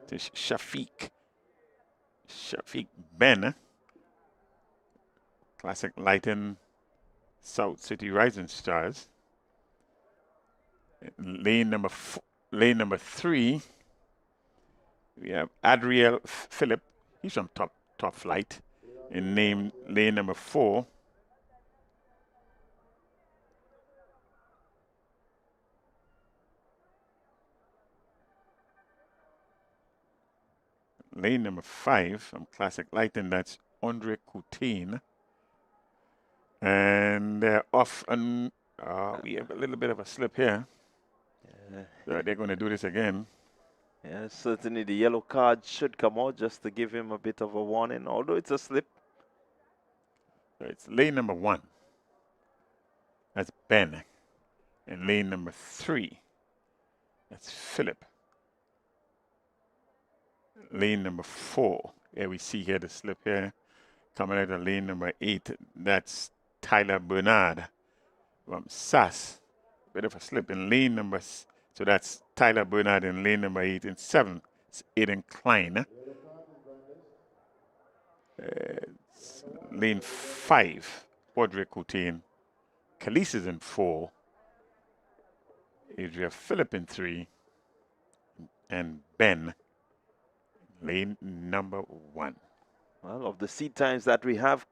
to Shafiq Ben, Classic Lighting South City Rising Stars. Lane number 3, we have Adriel Philip. He's from top flight. In lane number 4, lane number 5 from Classic Lighting, that's Andre Coutain. And they're off, and we have a little bit of a slip here. So they're going to do this again. Yeah, certainly the yellow card should come out just to give him a bit of a warning, although it's a slip. So it's lane number 1. That's Ben. And lane number 3, that's Philip. Lane number 4, yeah, we see here the slip here. Coming out of lane number 8, that's Tyler Bernard from SAS. Bit of a slip in lane number, so that's Tyler Bernard in lane number 8 and 7. It's Aiden Klein. Lane 5, Audrey Coutain. Khalees is in 4. Adria Phillip in 3. And Ben, lane number 1. Well, of the seed times that we have,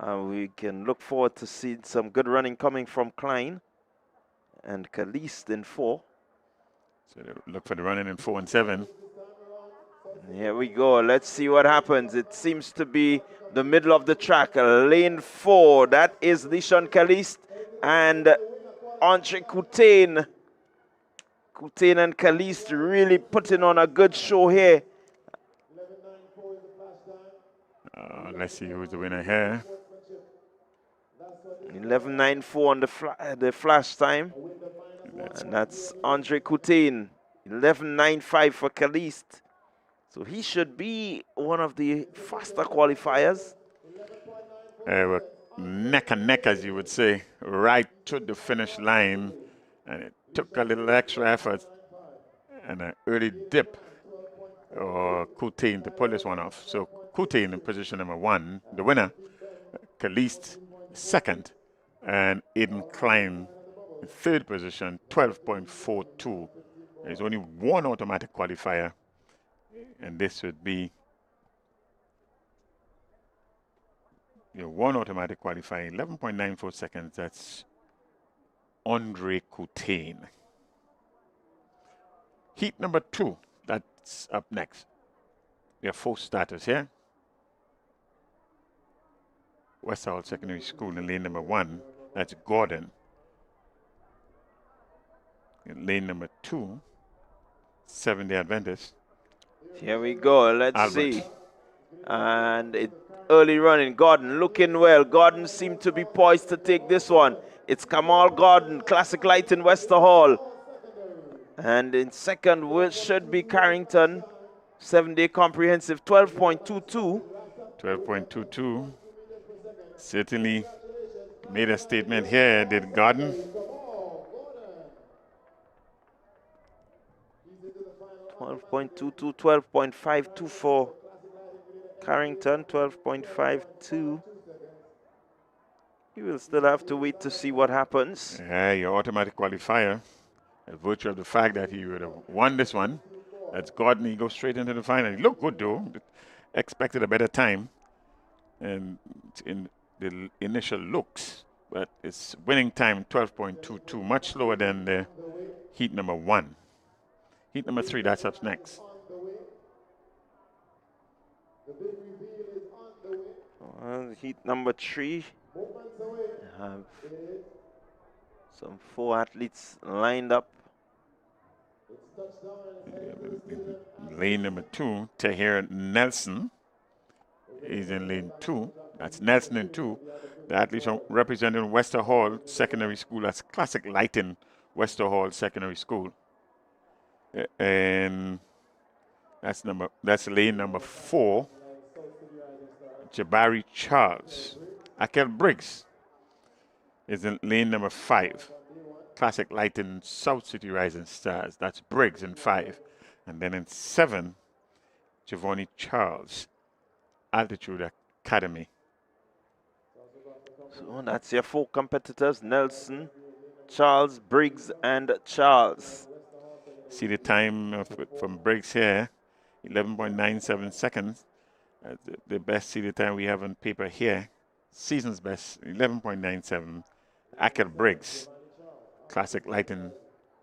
we can look forward to seeing some good running coming from Klein and Khalees in 4. So look for the running in 4 and 7. Here we go. Let's see what happens. It seems to be the middle of the track. Lane 4. That is Lishon Khalees and Andre Coutain. Coutain and Khalees really putting on a good show here. Let's see who's the winner here. 11.94 on the flash time. And that's Andre Coutain. 11.95 for Khalees. So he should be one of the faster qualifiers. We're neck and neck, as you would say, right to the finish line. And it took a little extra effort and an early dip or Coutain to pull this one off. So Coutain in position number 1, the winner. Khalees second, and Aiden Klein in 3rd position, 12.42. There's only one automatic qualifier, and this would be one automatic qualifier, 11.94 seconds. That's Andre Coutain. Heat number 2, that's up next. We have 4 starters here. West Hall Secondary School in lane number 1. That's Gordon. In lane number 2, Seventh-day Adventist. Here we go. Let's Albert. see. And early running. Gordon looking well. Gordon seemed to be poised to take this one. It's Kamal Gordon, Classic Light in Wester Hall. And in second should be Carrington. 7-day comprehensive, 12.22. 12.22. Certainly made a statement here, did Gordon. 12.22, 12.524. Carrington, 12.52. You will still have to wait to see what happens. Yeah, your automatic qualifier, by virtue of the fact that he would have won this one. That's Gordon. He goes straight into the final. He looked good, though. Expected a better time. And in the initial looks, but it's winning time 12.22, much slower than the heat number 1. Heat number 3, that's up next. Heat number 3. Have some 4 athletes lined up. Lane number 2, Tahir Nelson is in lane 2. That's Nelson in 2. The athletes representing Wester Hall Secondary School. That's Classic Lighting Wester Hall Secondary School. And that's lane number 4. Jabari Charles. Akel Briggs is in lane number 5. Classic Lighting South City Rising Stars. That's Briggs in 5. And then in 7, Giovanni Charles, Altitude Academy. So that's your 4 competitors, Nelson, Charles, Briggs, and Charles. See the time from Briggs here, 11.97 seconds. The best seated time we have on paper here. Season's best, 11.97. Akel Briggs, Classic Lighting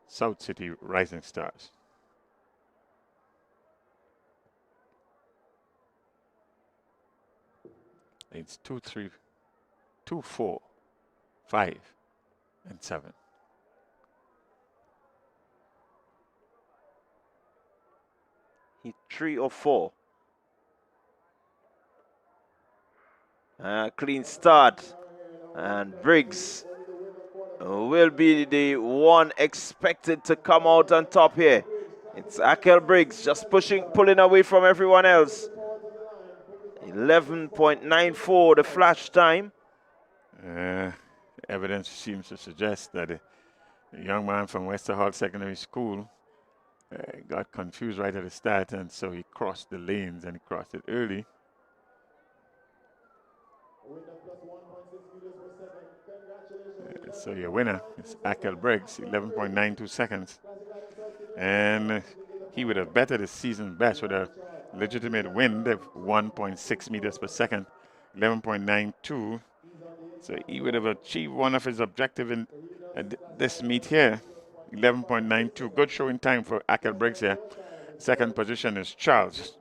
South City Rising Stars. It's 2, 3, 2, 4, 5, and 7. Heat 3 or 4. Clean start. And Briggs will be the one expected to come out on top here. It's Akel Briggs just pulling away from everyone else. 11.94 the flash time. Evidence seems to suggest that a young man from Wester Hall Secondary School got confused right at the start, and so he crossed the lanes, and he crossed it early. So your winner is Akel Briggs, 11.92 seconds. And he would have bettered his season best with a legitimate wind of 1.6 meters per second, 11.92. So he would have achieved one of his objectives in this meet here, 11.92. Good showing time for Akel Briggs here. Second position is Charles,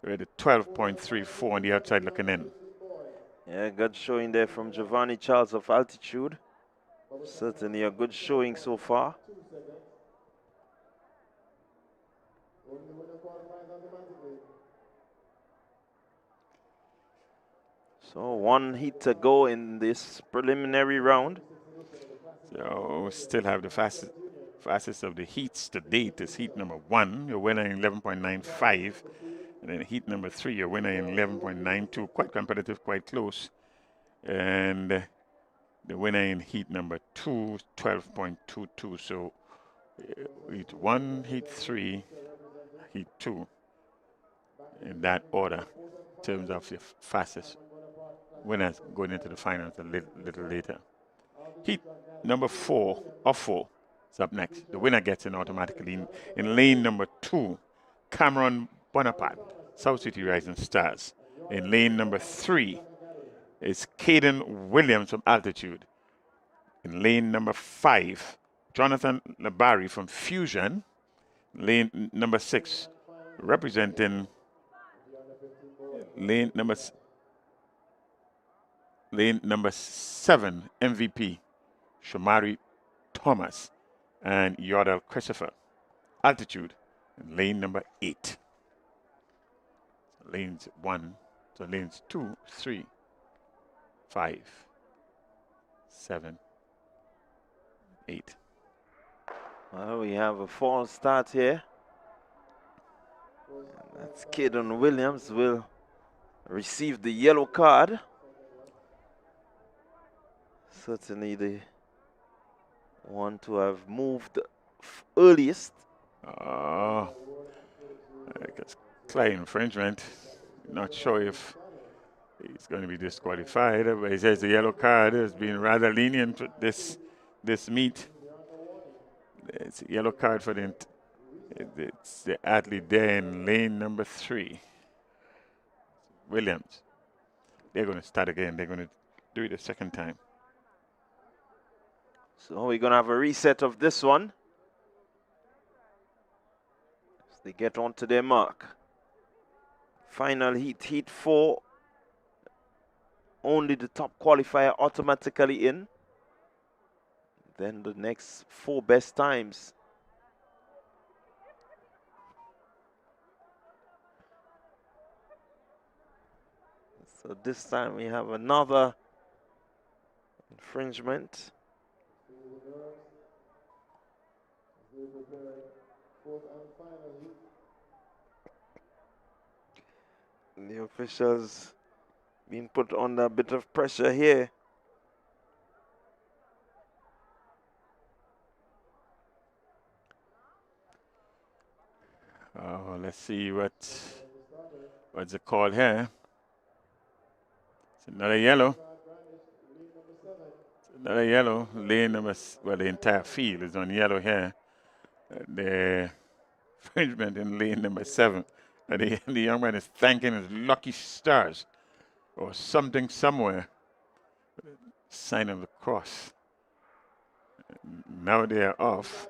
with a 12.34 on the outside looking in. Yeah, good showing there from Giovanni Charles of Altitude. Certainly a good showing so far. So 1 heat to go in this preliminary round. So we still have the fastest of the heats to date is heat number 1, your winner in 11.95. And then heat number 3, your winner in 11.92. Quite competitive, quite close. And the winner in heat number 2, 12.22. So heat 1, heat 3, heat 2. In that order, in terms of the fastest winners going into the finals a little later. Heat number 4 is up next. The winner gets in automatically. In lane number 2, Cameron Bonaparte, South City Rising Stars. In lane number 3 is Caden Williams from Altitude. In lane number 5, Jonathan Labari from Fusion. Lane number 6, representing lane number lane number 7, MVP, Shamari Thomas and Yordal Christopher. Altitude, lane number 8. Lanes 1, so lanes 2, 3, 5, 7, 8. Well, we have a false start here. That's Caden Williams will receive the yellow card. Certainly the one to have moved earliest. I guess clear infringement. Not sure if he's going to be disqualified, but he says the yellow card has been rather lenient with this meet. It's a yellow card for it's the athlete there in lane number 3. Williams. They're going to start again. They're going to do it a second time. So we're going to have a reset of this one. As they get onto their mark. Final heat, heat 4. Only the top qualifier automatically in. Then the next 4 best times. So this time we have another infringement. The officials being put under a bit of pressure here. Oh, let's see what's the call here. It's another yellow. It's another yellow. Lane number, well, the entire field is on yellow here. The infringement in lane number 7. The young man is thanking his lucky stars or something somewhere. Sign of the cross. Now they are off.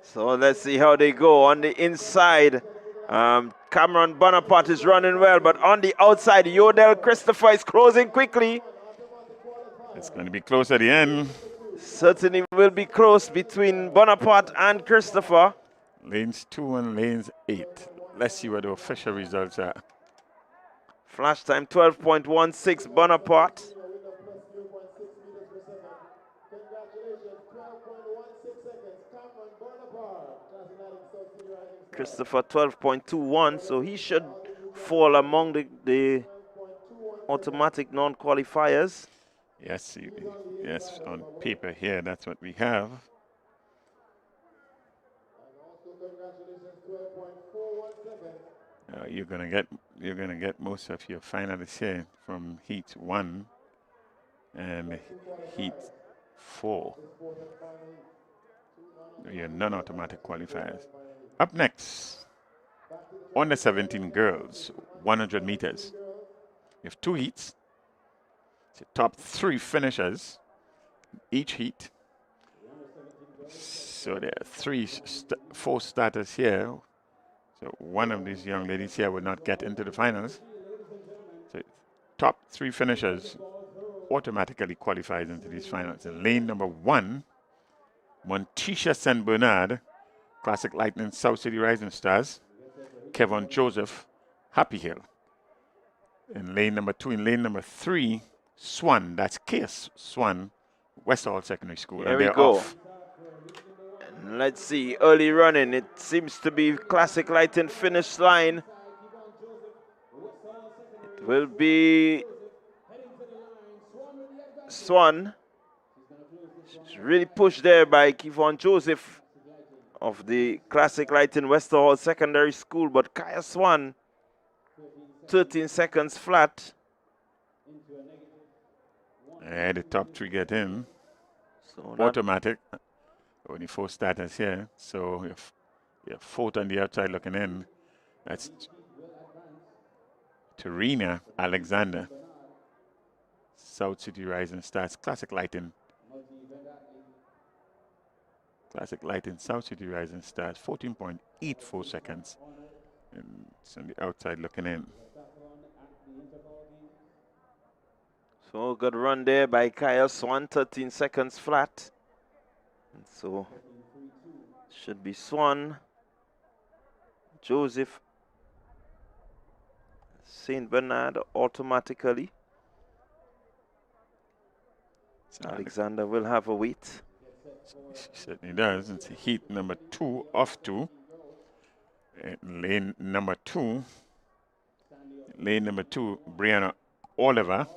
So let's see how they go. On the inside, Cameron Bonaparte is running well, but on the outside, Yordal Christopher is closing quickly. It's going to be close at the end. Certainly will be close between Bonaparte and Christopher. Lanes 2 and lanes 8. Let's see what the official results are. Flash time 12.16 Bonaparte. Christopher 12.21, so he should fall among the automatic non-qualifiers. Yes, yes, on paper here, that's what we have. You're gonna get most of your finalists here from heat 1 and heat 4. Your non-automatic qualifiers. Up next, under 17 girls, 100 meters. You have 2 heats. The top 3 finishers each heat. So there are 4 starters here. So one of these young ladies here will not get into the finals. So top 3 finishers automatically qualifies into these finals. In lane number 1, Montisha St. Bernard, Classic Lightning South City Rising Stars, Kevin Joseph, Happy Hill. In lane number 2, in lane number 3, Swan, that's Case Swan, West Hall Secondary School. There we go. And let's see, early running. It seems to be Classic Lighting finish line. It will be Swan. She's really pushed there by Kevon Joseph of the Classic Lighting West Hall Secondary School, but Kaya Swan, 13 seconds flat. The top 3 get in. So automatic. Only 4 starters here. So you have 4th on the outside looking in. That's Tarina Alexander. South City Rising Stars. Classic Lighting. Classic Lighting South City Rising Stars. 14.84 seconds. And it's on the outside looking in. So good run there by Kyle Swan, 13 seconds flat. And so should be Swan, Joseph, St. Bernard automatically. Alexander will have a wait. She certainly does. It's heat number 2 of 2. Lane number 2. Lane number 2, Brianna Oliver.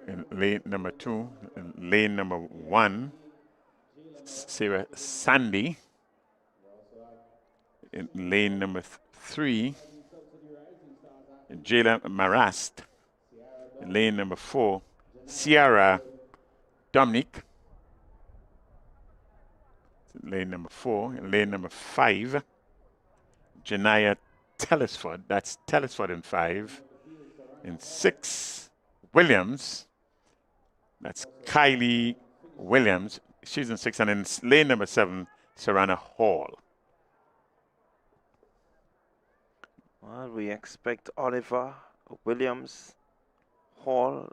In lane number 2. In lane number 1, Sarah Sandy. In lane number 3, Jayla Marast. In lane number 4, Sierra Dominic. Lane number 4. In lane number 5, Janaya Telesford. That's Telesford in 5. In 6, Williams. That's Kylie Williams. She's in 6. And in lane number 7, Serena Hall. Well, we expect Oliver, Williams, Hall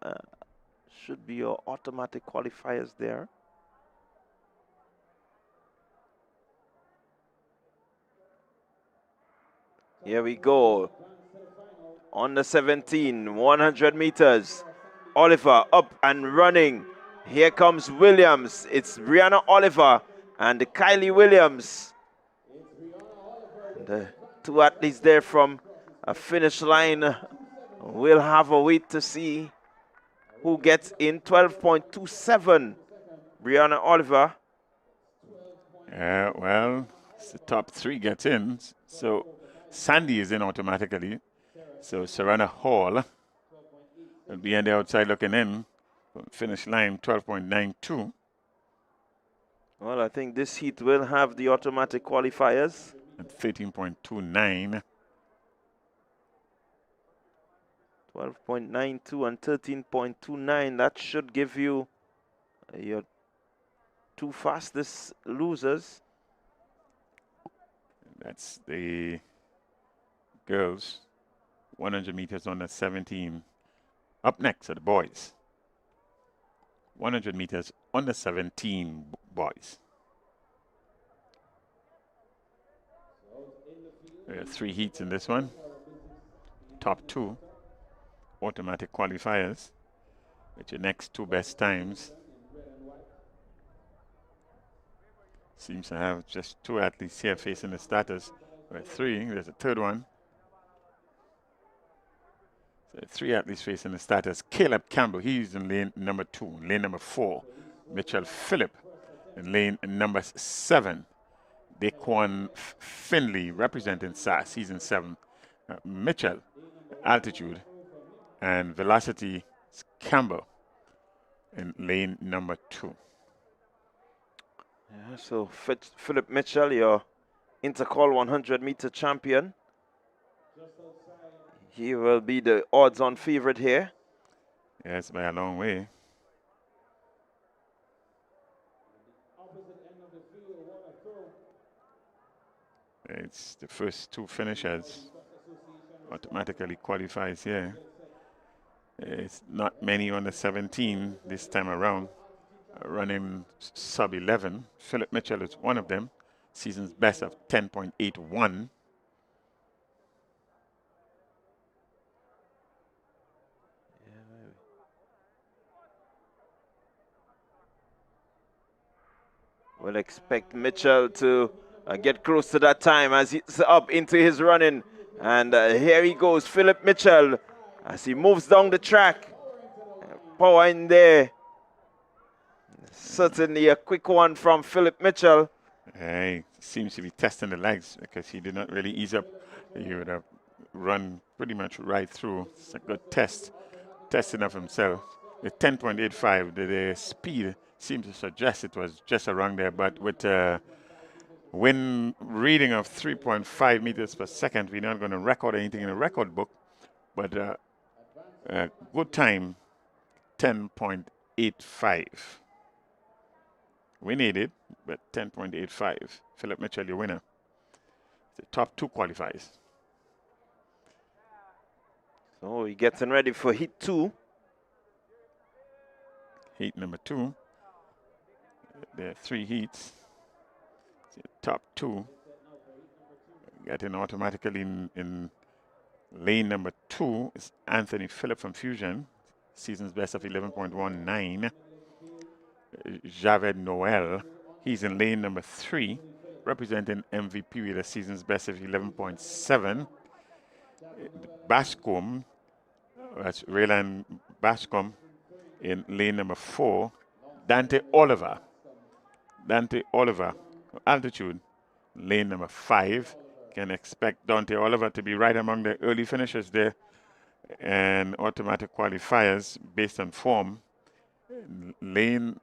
should be your automatic qualifiers there. Here we go. On the 17, 100 meters. Oliver up and running. Here comes Williams. It's Brianna Oliver and Kylie Williams. The two athletes there from a finish line. We'll have a wait to see who gets in. 12.27, Brianna Oliver. Well, the top 3 gets in. So Sandy is in automatically. So Serena Hall will be on the outside looking in. Finish line 12.92. Well, I think this heat will have the automatic qualifiers. And 13.29. 12.92 and 13.29. That should give you your 2 fastest losers. That's the girls. 100 meters on the 17. Up next are the boys. 100 meters on the 17 boys. There are 3 heats in this one. Top 2 automatic qualifiers with your next 2 best times. Seems to have just 2 athletes here facing the starters. Or 3, there's a third one. So 3 athletes facing the starters. Caleb Campbell, he's in lane number 2. Lane number 4, Mitchell Phillip. In lane number 7, Daquan Finley representing SAS. He's in 7. Mitchell, altitude, and velocity Campbell in lane number 2. Yeah, so Philip Mitchell, your Intercol 100-meter champion. He will be the odds-on favorite here. Yes, by a long way. It's the first 2 finishers automatically qualifies here. It's not many on the 17 this time around, running sub 11. Philip Mitchell is one of them. Season's best of 10.81. We'll expect Mitchell to get close to that time as he's up into his running. And here he goes, Philip Mitchell, as he moves down the track. Power in there. Certainly a quick one from Philip Mitchell. He seems to be testing the legs because he did not really ease up. He would have run pretty much right through. It's a good testing of himself. With 10.85, the speed seems to suggest it was just around there, but with wind reading of 3.5 meters per second, we're not going to record anything in the record book, but good time, 10.85. We need it, but 10.85. Philip Mitchell, your winner. The top 2 qualifies. So we're getting ready for heat 2. heat number 2. There are 3 heats. The top 2 getting automatically in lane number 2 is Anthony Phillip from Fusion, season's best of 11.19. Javed Noel, he's in lane number 3, representing MVP with a season's best of 11.7. Bascom, that's Raylan Bascom, in lane number 4. Dante Oliver, altitude, lane number 5. Can expect Dante Oliver to be right among the early finishers there and automatic qualifiers based on form. Lane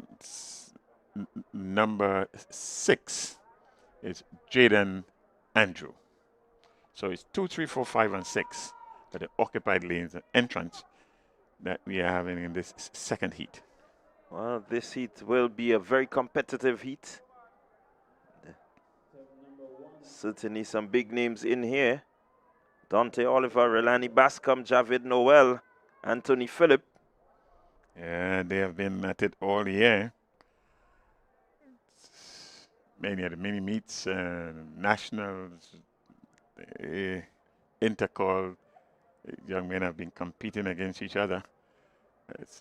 number 6 is Jaden Andrew. So it's 2, 3, 4, 5, and 6 are the occupied lanes and entrance that we are having in this second heat. Well, this heat will be a very competitive heat. Certainly some big names in here. Dante Oliver, Relani Bascom, Javid Noel, Anthony Phillip. Yeah, they have been at it all year. Many of the mini meets, nationals, intercall, young men have been competing against each other. It's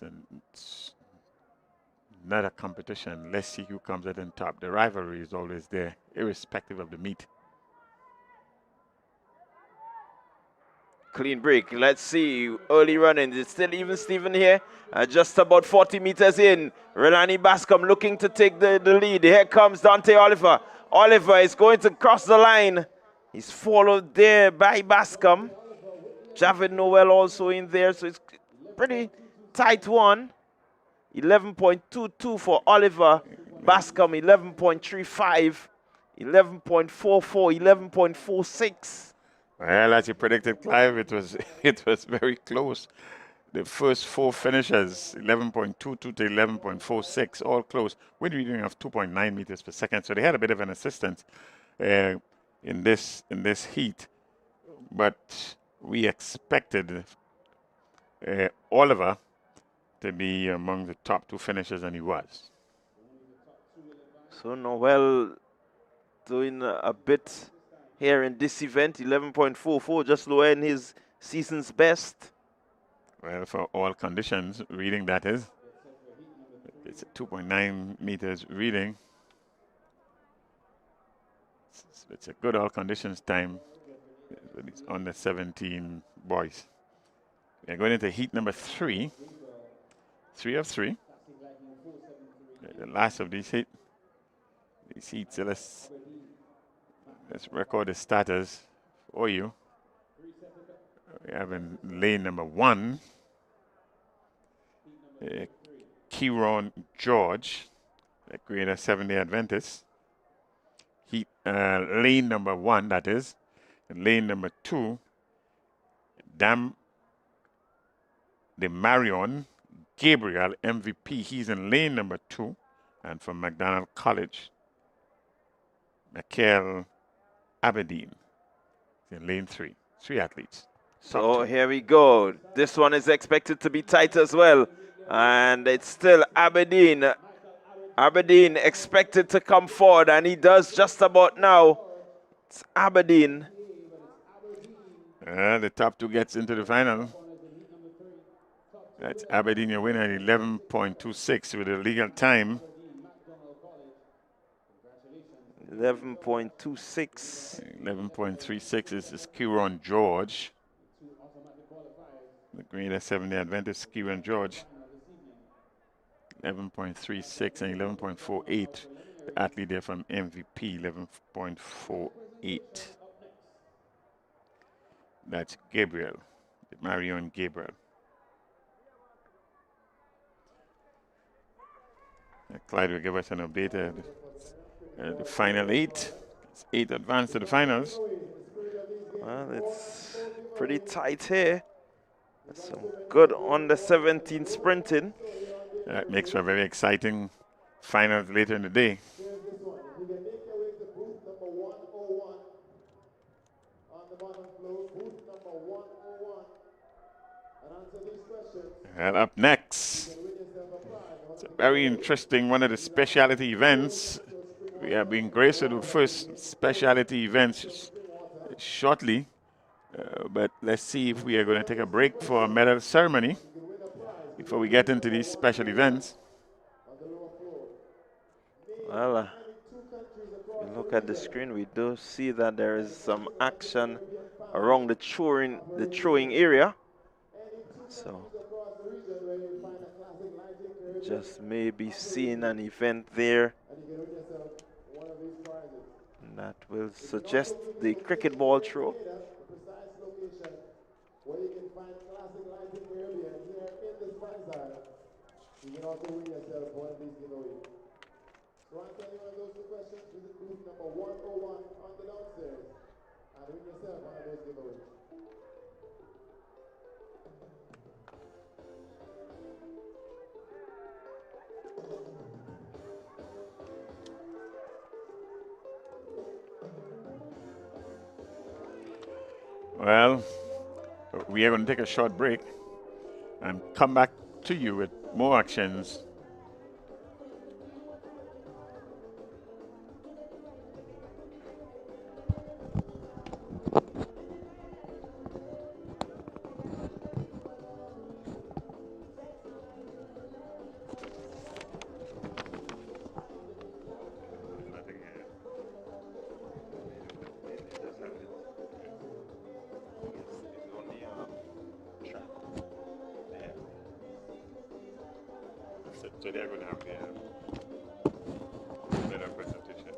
not a competition. Let's see who comes out on top. The rivalry is always there, irrespective of the meet. Clean break. Let's see. Early running. It's still even Steven here. Just about 40 meters in. Relani Bascom looking to take the lead. Here comes Dante Oliver. Oliver is going to cross the line. He's followed there by Bascom. Javid Noel also in there. So it's pretty tight one. 11.22 for Oliver. Bascom 11.35. 11.44. 11.46. Well, as you predicted, Clive, it was very close. The first 4 finishers, 11.22 to 11.46, all close. Wind reading of 2.9 meters per second. So they had a bit of an assistance in this heat, but we expected Oliver to be among the top 2 finishers, and he was. So Noel doing a bit here in this event, 11.44, just lower in his season's best. Well, for all conditions, reading that is. It's a 2.9 meters reading. It's a good all conditions time. It's on the 17 boys. We're going into heat number 3. 3 of 3. The last of these heats. So let's record the starters for you. We have in lane number 1, Kieron George, the Grenada 7-day Adventist. Lane number 1, that is. And lane number 2, Marion Gabriel, MVP. He's in lane number 2. And from McDonald College, Michael Aberdeen in lane 3. 3 athletes. So here we go. This one is expected to be tight as well. And it's still Aberdeen. Aberdeen expected to come forward, and he does just about now. It's Aberdeen. The top 2 gets into the final. That's Aberdeen, your winner, 11.26 with a legal time. 11.26. 11.36 is Kieron George. The Grenada 7-day Adventist, Kieron George. 11.36 and 11.48. The athlete there from MVP, 11.48. That's Gabriel, Marion Gabriel. Clyde will give us an update of the final 8. It's 8 advanced to the finals. Well, it's pretty tight here. Some good on the 17 sprinting. That makes for a very exciting finals later in the day. And up next, it's very interesting, one of the specialty events. We have been graced with the first specialty events shortly. But let's see if we are going to take a break for a medal ceremony before we get into these special events. Well, if you look at the screen, we do see that there is some action around the throwing area. So just maybe seeing an event there that will suggest the cricket ball throw. Where you can find Classic Lighting Caribbean here in the Spice. You can also win yourself one of these giveaways. So answer any one of those two questions, visit booth number 101 on the downstairs and win yourself one of those giveaways. Well, we are going to take a short break and come back to you with more actions. So they're going to have their better presentation.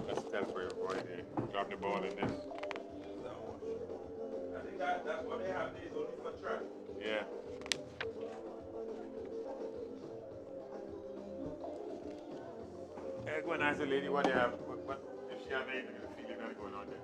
Let's tell for your boy they drop the ball in this. I think that's what they have these only for track. Yeah. I'm going to ask the lady what they have, what if she has anything, the feeling that's going on there.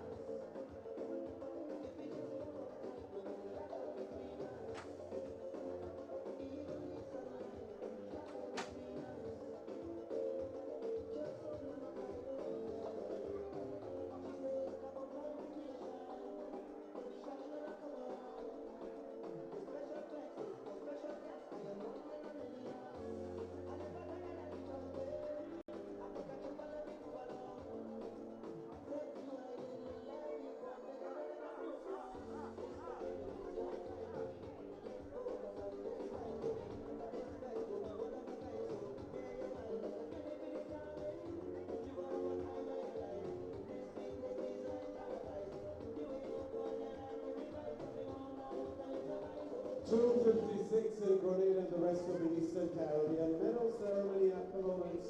.256 in Grenada and the rest of the Eastern Caribbean. Medal ceremony at the moment.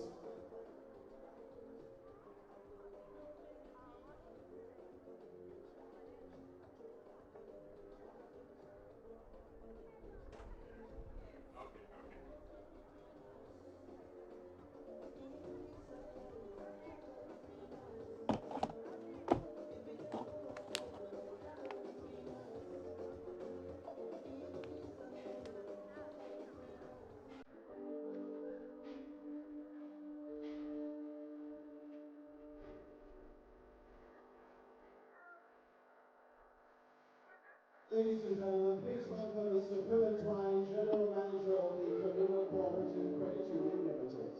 Ladies and gentlemen, please welcome Mr. Philip Twine, General Manager of the Communal Cooperative Credit Union Limited.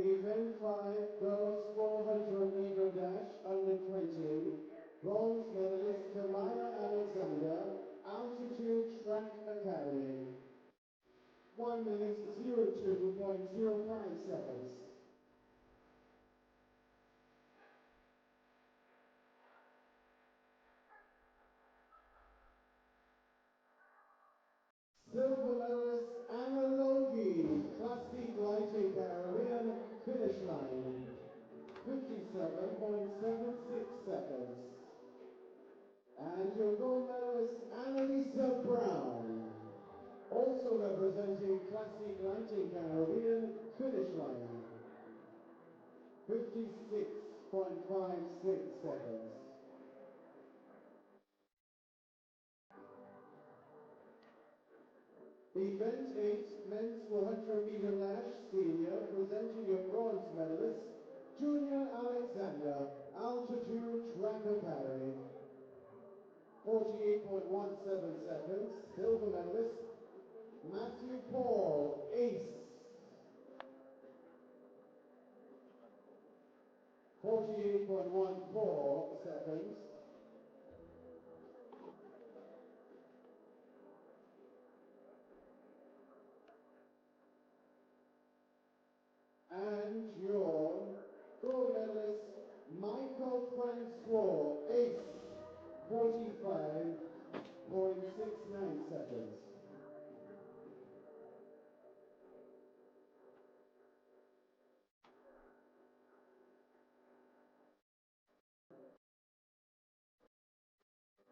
Event 5, girls 400 meter dash under 20. Bronze medalist Kamaya Alexander, Altitude Track Academy. 1 minute 02.05 seconds. Silver medalist Anna Logie, Classique Lighting Caribbean, finish line. 57.76 seconds. And your gold medalist Annalisa Brown. representing Classique Lighting Caribbean, finish line. 56.56 seconds. Event 8, men's 400-meter lash senior, presenting your bronze medalist, Junior Alexander, altitude track academy. 48.17 seconds. Silver medalist, Matthew Paul, ace. 48.14 seconds. And your gold medalist, Michael Francois, ace. 45.69 seconds.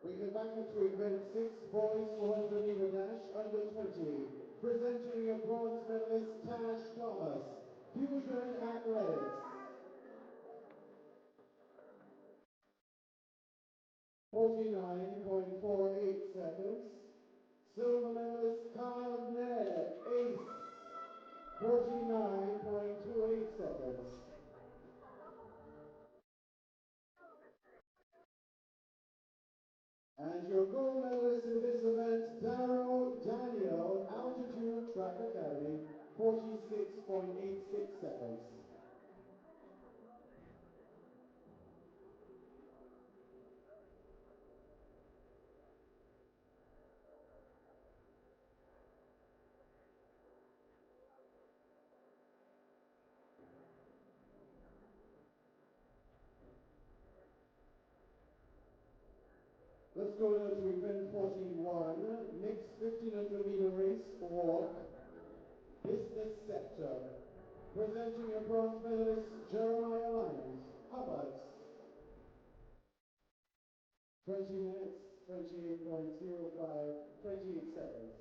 We get back into event 6, boys 400-meter dash under 20. Presenting your bronze medalist, Tash Thomas, Fusion Athletics. 49.48 seconds. Silver medalist, Kyle Ned, ace. 49.28 seconds. And your gold medalist in this event, Darryl Daniel, Altitude Track Academy, 46.86 seconds. Let's go now to event 41, mixed 1500-meter race walk, business sector. Presenting your bronze medalist, Jeremiah Lyons, Hubbard. 20 minutes, 28.05, 28 seconds.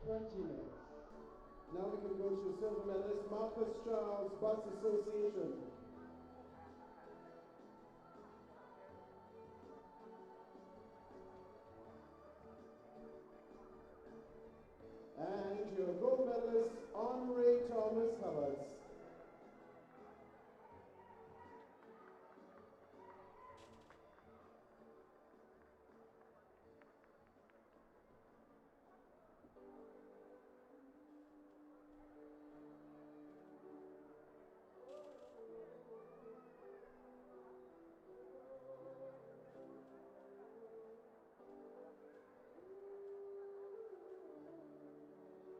20 minutes. Now we can go to silver medalist, Marcus Charles, Bus Association. And your gold medalist, Henri Thomas Hubbard.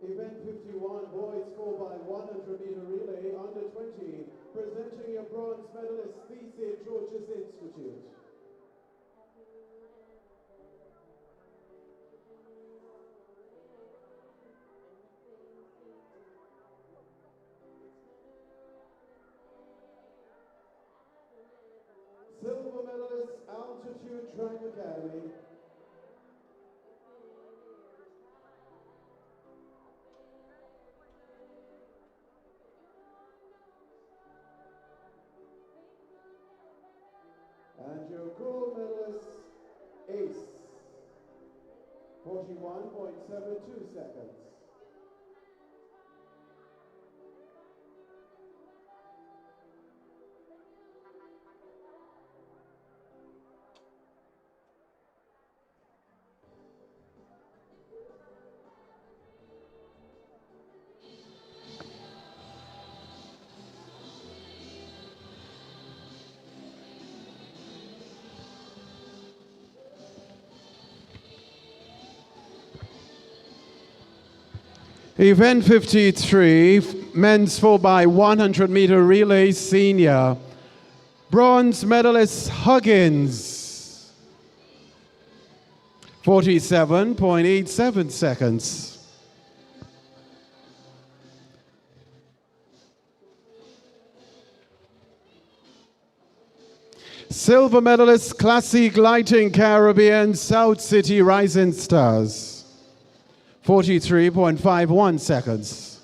Event 51, boys 4x100-meter relay under 20, presenting your bronze medalist, the St. George's Institute. Silver medalist, Altitude Track Academy. And your gold medalist, ace, 41.72 seconds. Event 53, men's 4x100-meter relay senior. Bronze medalist Huggins, 47.87 seconds. Silver medalist, Classique Lighting Caribbean, South City Rising Stars. 43.51 seconds.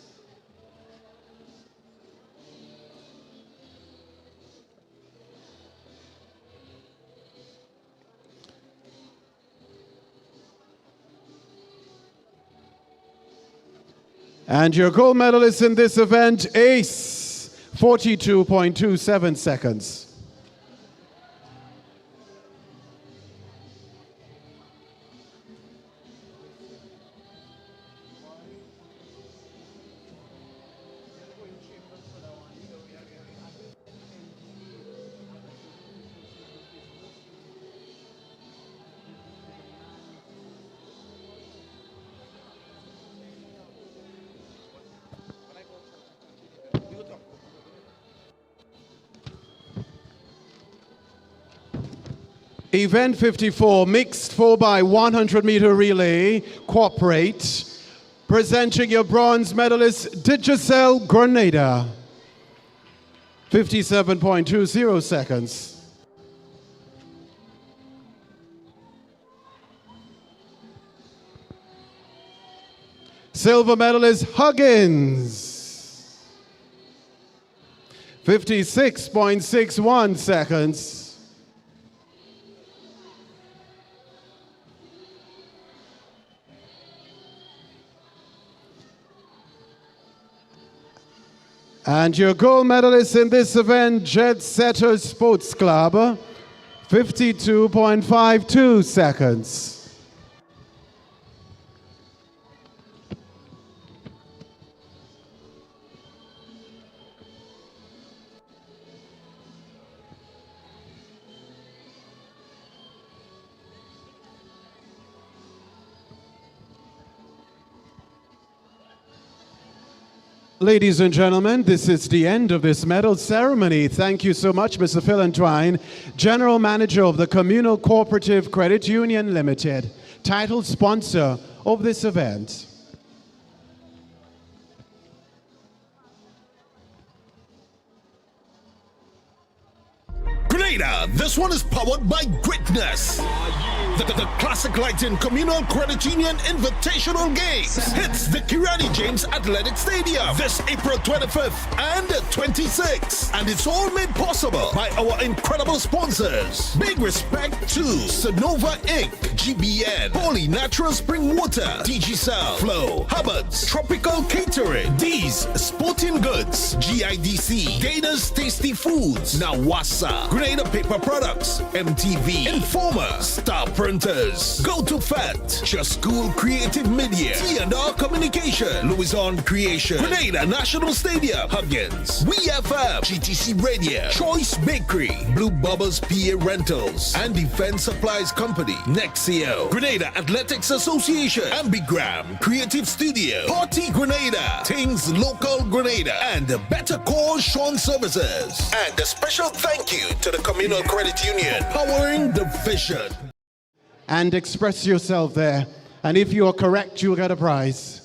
And your gold medalist in this event, Ace, 42.27 seconds. Event 54, mixed 4x100 meter relay, cooperate. Presenting your bronze medalist, Digicel Grenada. 57.20 seconds. Silver medalist, Huggins. 56.61 seconds. And your gold medalist in this event, Jet Setter Sports Club, 52.52 seconds. Ladies and gentlemen, this is the end of this medal ceremony. Thank you so much, Mr. Phil Entwine, General Manager of the Communal Cooperative Credit Union Limited, title sponsor of this event. Grenada, this one is powered by Greatness. The Classic Lighting Communal Credit Union Invitational Games hits the Kirani James Athletic Stadium this April 25th and 26th. And it's all made possible by our incredible sponsors. Big respect to Sonova Inc., GBN, Holy Natural Spring Water, Digicel, Flow, Hubbard's, Tropical Catering, D's Sporting Goods, GIDC, Gators Tasty Foods, Nawasa, Grenada Paper Products, MTV, Informer, Star Printers, Go to Fat, Just School Creative Media, T&R Communication, Louison Creation, Grenada National Stadium, Huggins, WeFM, GTC Radio, Choice Bakery, Blue Bubbles PA Rentals, and Defense Supplies Company, Nexio, Grenada Athletics Association, Ambigram, Creative Studio, Party Grenada, Things Local Grenada, and Better Call Sean Services. And a special thank you to the Communal Credit Union, powering the vision. And express yourself there. And if you are correct, you'll get a prize.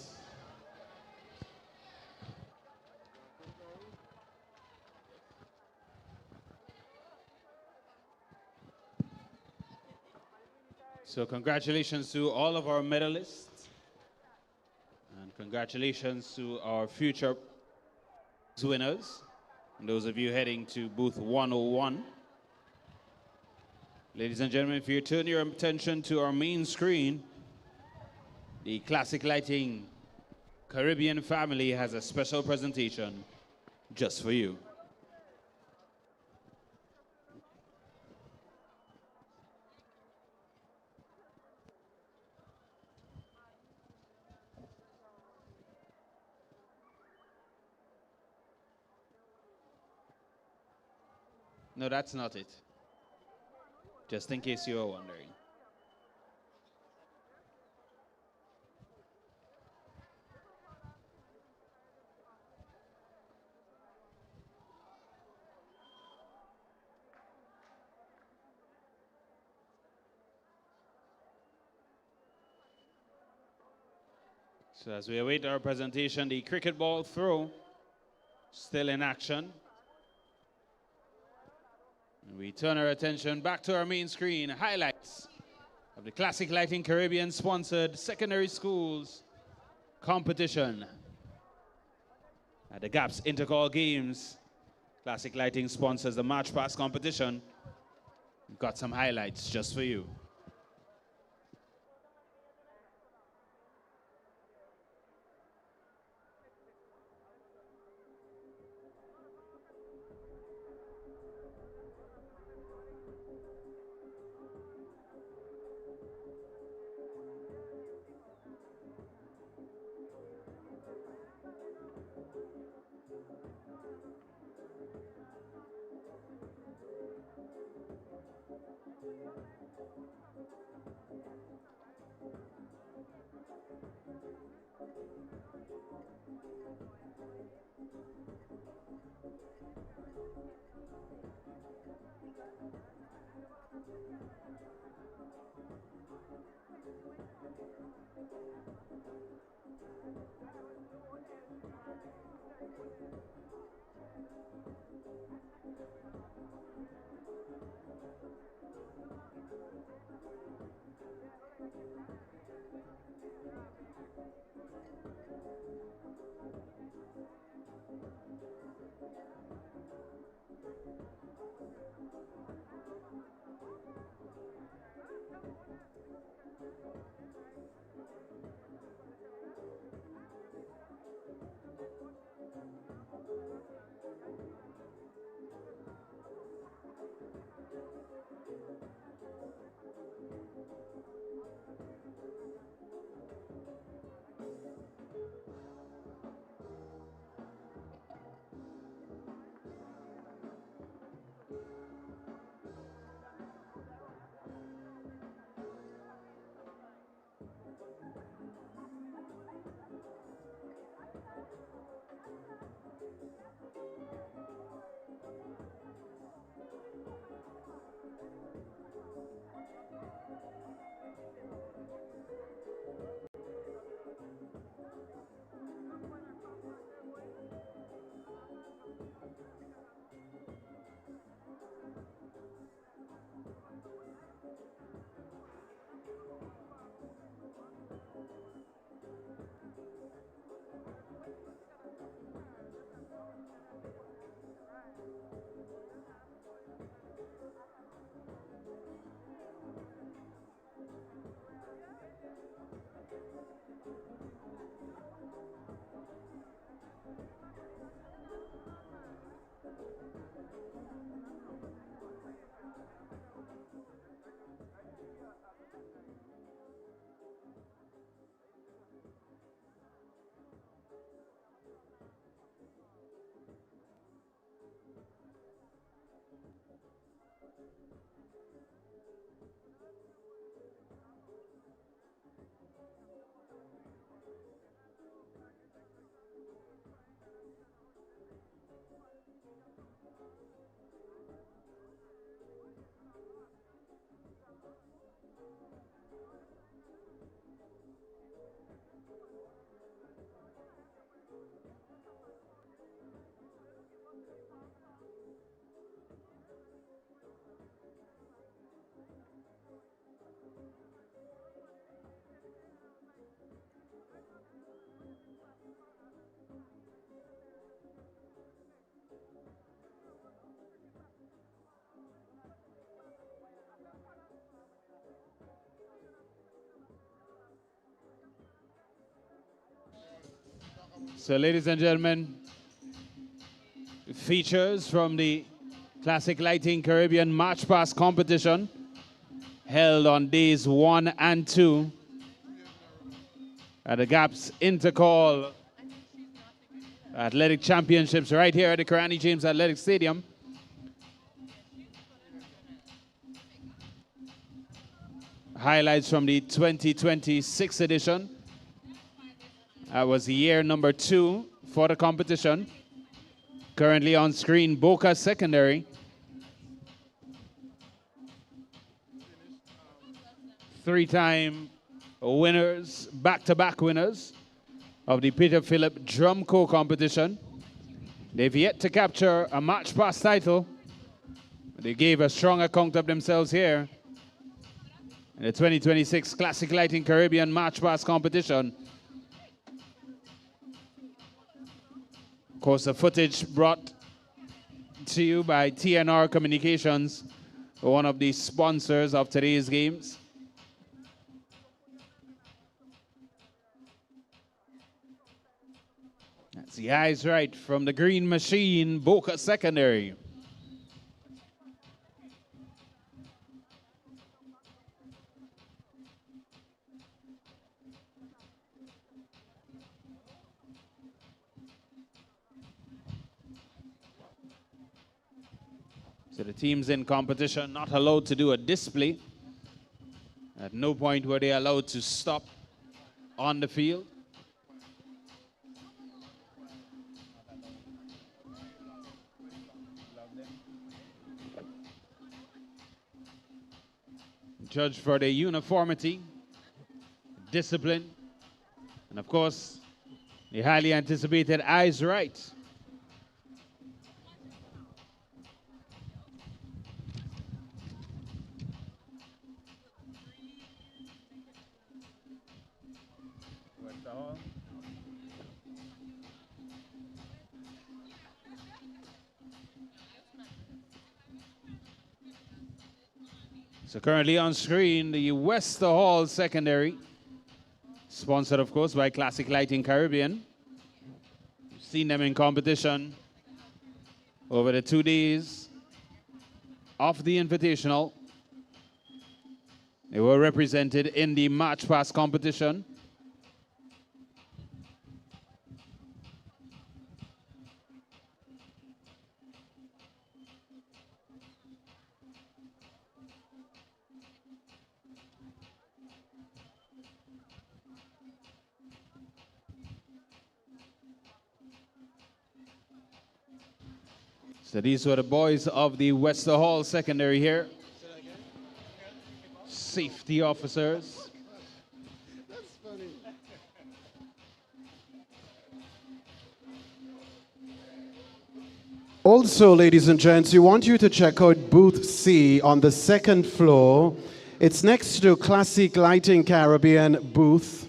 So congratulations to all of our medalists. And congratulations to our future winners. And those of you heading to booth 101. Ladies and gentlemen, if you turn your attention to our main screen, the Classic Lighting Caribbean family has a special presentation just for you. No, that's not it. Just in case you are wondering. So as we await our presentation, the cricket ball throw still in action. We turn our attention back to our main screen. Highlights of the Classic Lighting Caribbean sponsored secondary schools competition. At the GAPS Intercall Games, Classic Lighting sponsors the March Pass competition. We've got some highlights just for you. So, ladies and gentlemen, features from the Classic Lighting Caribbean March Pass competition held on days 1 and 2 at the GAPS Intercall Athletic Championships right here at the Grenada James Athletic Stadium. Highlights from the 2026 edition. That was year number 2 for the competition. Currently on screen, Boca Secondary. 3-time winners, back-to-back winners of the Peter Phillip Drum Co competition. They've yet to capture a March Pass title, They gave a strong account of themselves here in the 2026 Classic Lighting Caribbean March Pass competition. Of course, the footage brought to you by TNR Communications, one of the sponsors of today's games. That's the eyes right from the Green Machine, Boca Secondary. So the teams in competition not allowed to do a display. At no point were they allowed to stop on the field. Judged for their uniformity, discipline, and of course, the highly anticipated eyes right. So currently on screen, the Wester Hall Secondary, sponsored of course by Classic Lighting Caribbean. You've seen them in competition over the 2 days of the Invitational. They were represented in the March Pass competition. So these were the boys of the Wester Hall Secondary here. Safety officers. That's funny. Also, ladies and gents, we want you to check out Booth C on the 2nd floor. It's next to Classic Lighting Caribbean booth.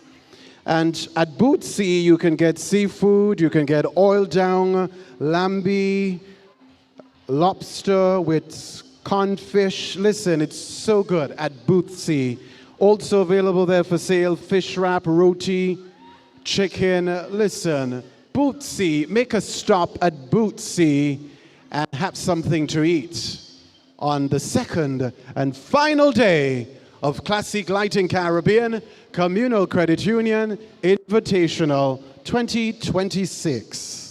And at Booth C, you can get seafood, you can get oil down, lambi, lobster with confish. Listen, it's so good at Booth C. Also available there for sale, fish wrap, roti, chicken. Listen, Booth C, make a stop at Booth C and have something to eat on the 2nd and final day of Classic Lighting Caribbean Communal Credit Union Invitational 2026.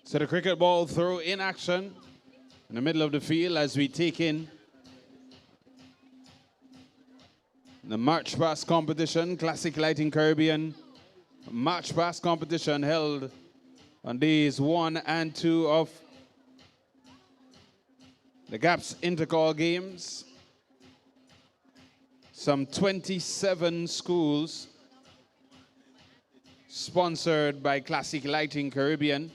So the cricket ball throw in action in the middle of the field as we take in the March Pass competition, Classic Lighting Caribbean March Pass competition held on days 1 and 2 of the GAPS Intercall Games. Some 27 schools sponsored by Classique Lighting Caribbean.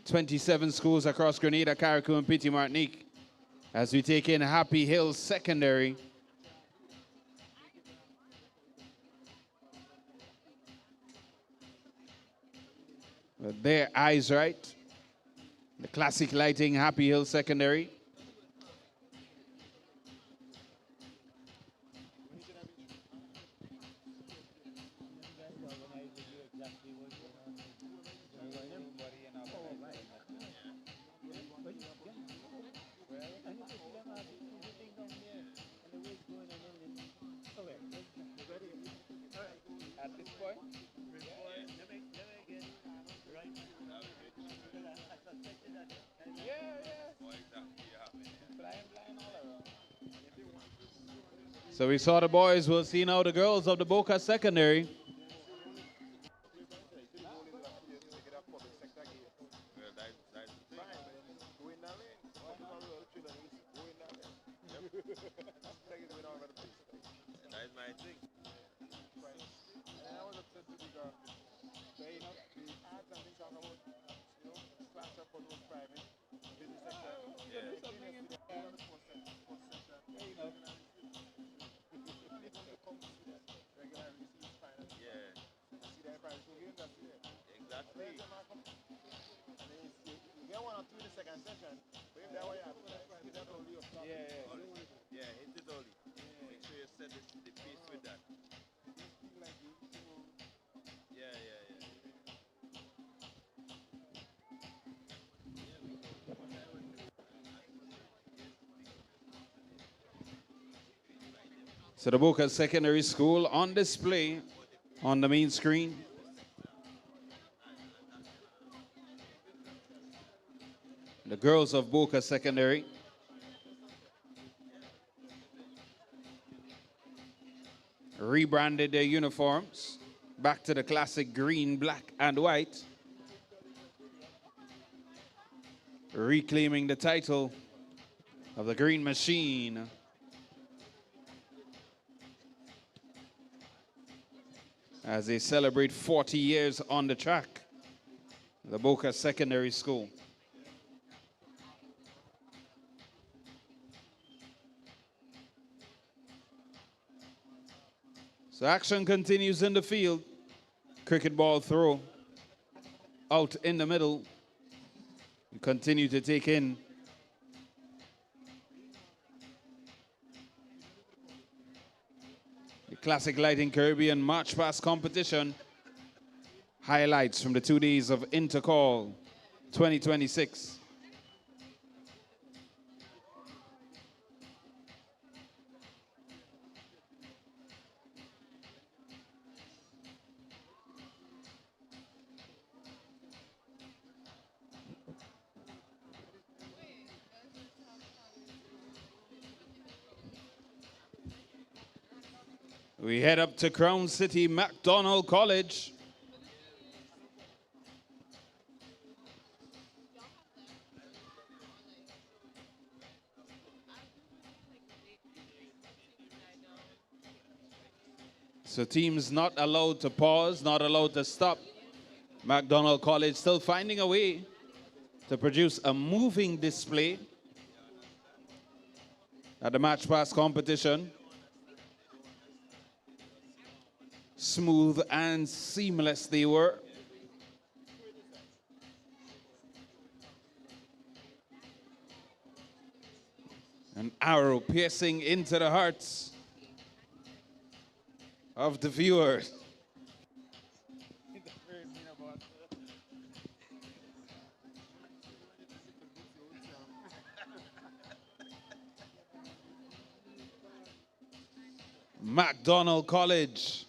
27 schools across Grenada, Carriacou, and Petit Martinique as we take in Happy Hill Secondary. With their eyes right. The Classique Lighting Happy Hill Secondary. So we saw the boys, we'll see now the girls of the Boca Secondary. So the Boca Secondary School on display on the main screen. The girls of Boca Secondary. Rebranded their uniforms back to the classic green, black, and white. Reclaiming the title of the Green Machine. As they celebrate 40 years on the track, the Boca Secondary School. So action continues in the field. Cricket ball throw out in the middle. We continue to take in the Classique Lighting Caribbean March Past competition. Highlights from the 2 days of Intercall 2026. We head up to Crown City MacDonald College. So teams not allowed to pause, not allowed to stop. MacDonald College still finding a way to produce a moving display at the match pass competition. Smooth and seamless they were. An arrow piercing into the hearts of the viewers. MacDonald College.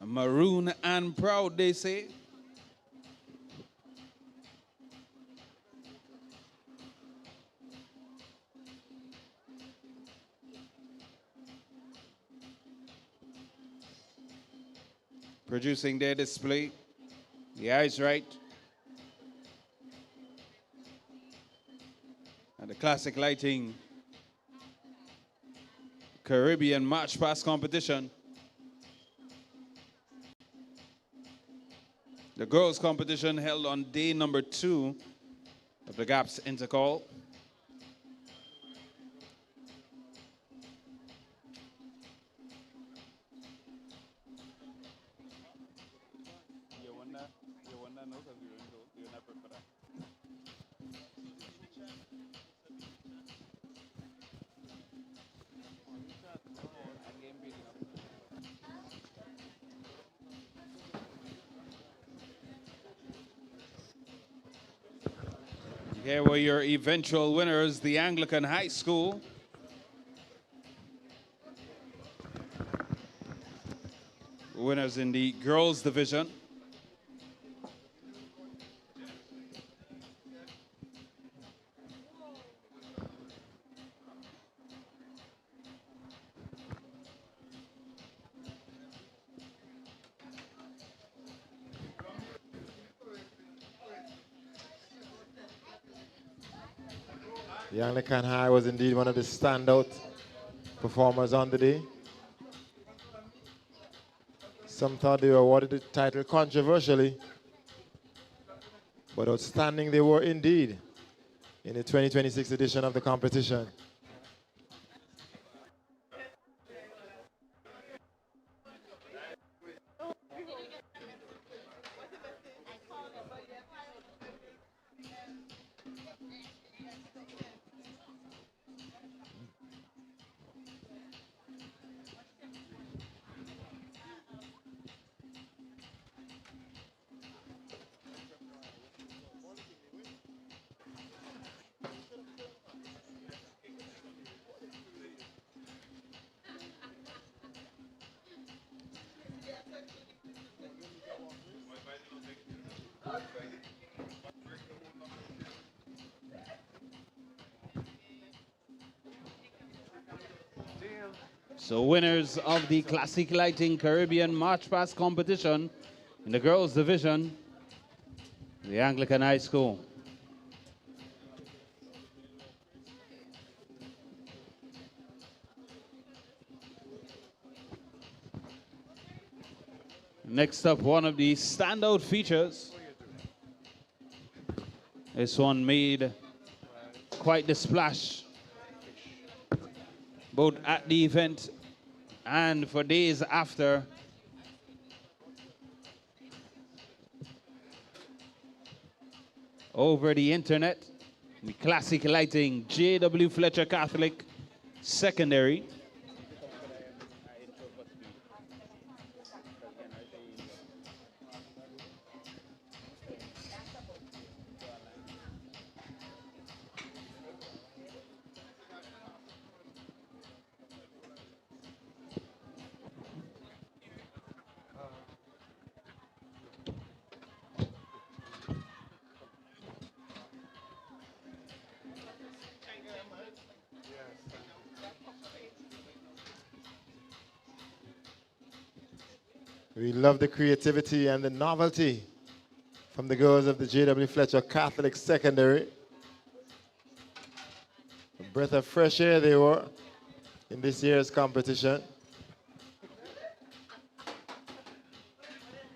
Maroon and proud, they say. Producing their display. The eyes right. And the Classic Lighting Caribbean March Past competition. The girls' competition held on day number 2 of the GAPS Intercall. Here were your eventual winners, the Anglican High School. Winners in the girls division. The Anglican High was indeed one of the standout performers on the day. Some thought they were awarded the title controversially, but outstanding they were indeed in the 2026 edition of the competition. So winners of the Classic Lighting Caribbean March Past competition in the girls division, the Anglican High School. Next up, one of the standout features. This one made quite the splash, both at the event and for days after. Over the internet, the Classic Lighting J.W. Fletcher Catholic Secondary. We love the creativity and the novelty from the girls of the J.W. Fletcher Catholic Secondary. A breath of fresh air they were in this year's competition.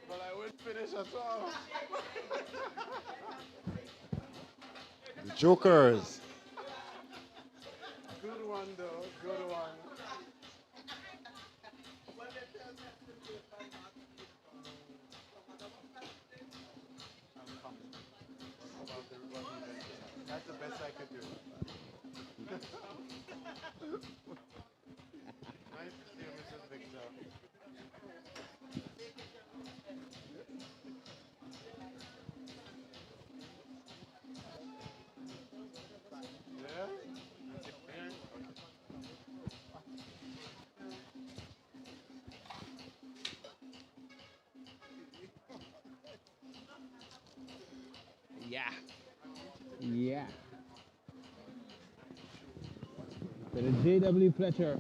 But I wouldn't finish at all. The Jokers. Good one, though. Good one. That's the best I could do. Nice to see you, Mrs. Victor. Yeah? Yeah. Yeah. So the J.W. Fletcher.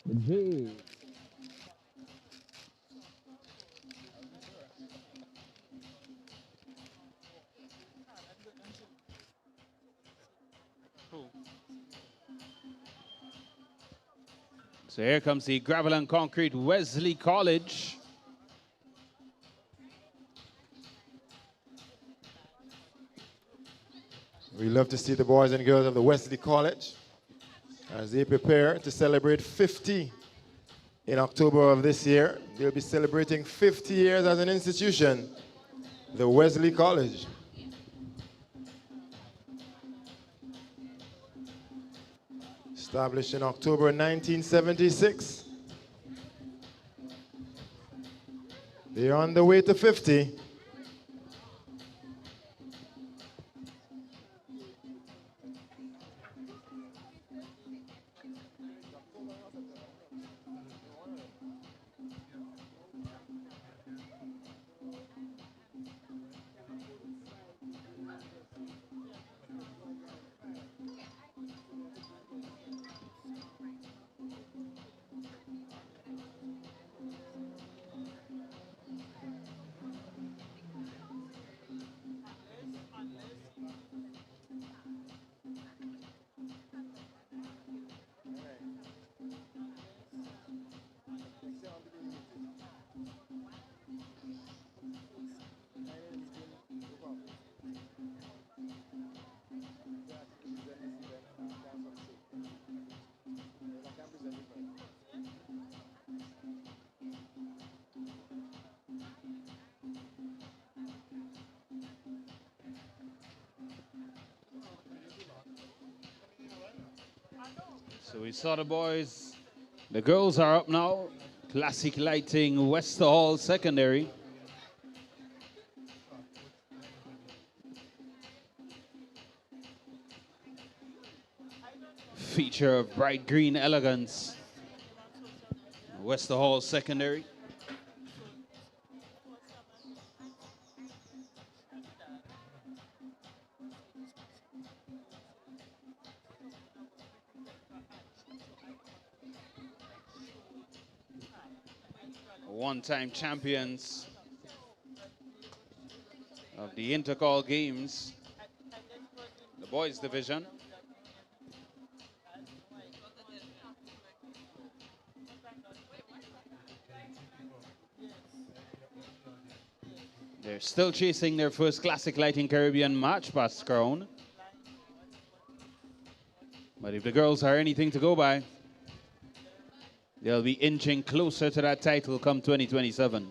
The J. So here comes the gravel and concrete Wesley College. We love to see the boys and girls of the Wesley College as they prepare to celebrate 50 in October of this year. They'll be celebrating 50 years as an institution, the Wesley College. Established in October 1976. They're on the way to 50. So we saw the boys. The girls are up now. Classic Lighting, Wester Hall Secondary. Feature of bright green elegance. Wester Hall Secondary. One-time champions of the Intercall Games, the boys division. They're still chasing their first Classic Lighting Caribbean March Past crown. But if the girls are anything to go by, they'll be inching closer to that title come 2027.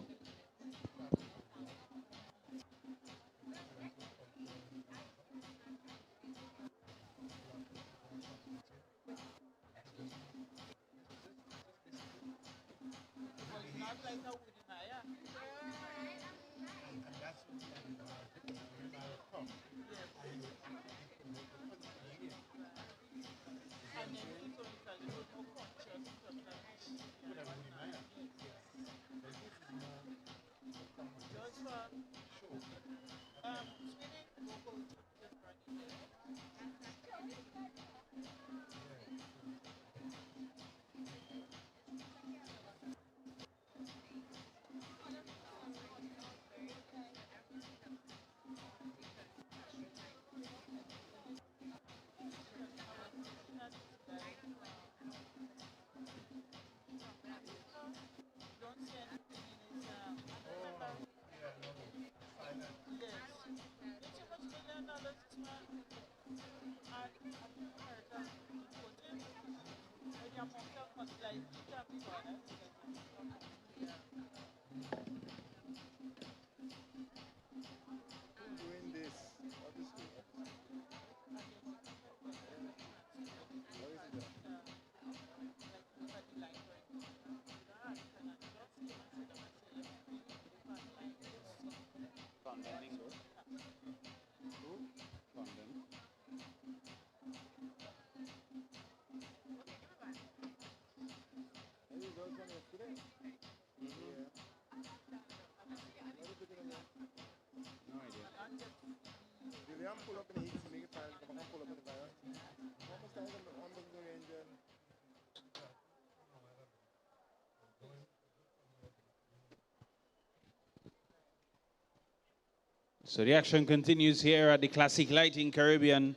So the action continues here at the Classic Lighting Caribbean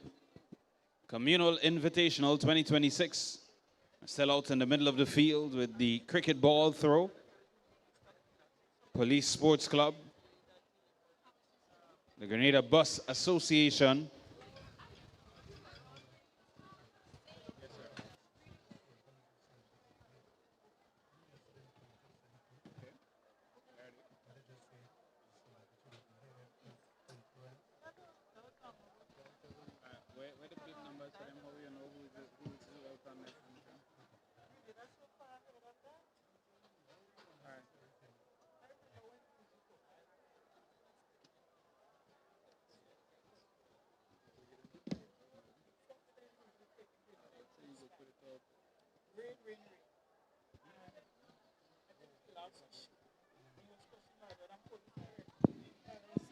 Communal Invitational 2026. Still out in the middle of the field with the cricket ball throw. Police Sports Club. The Grenada Bus Association.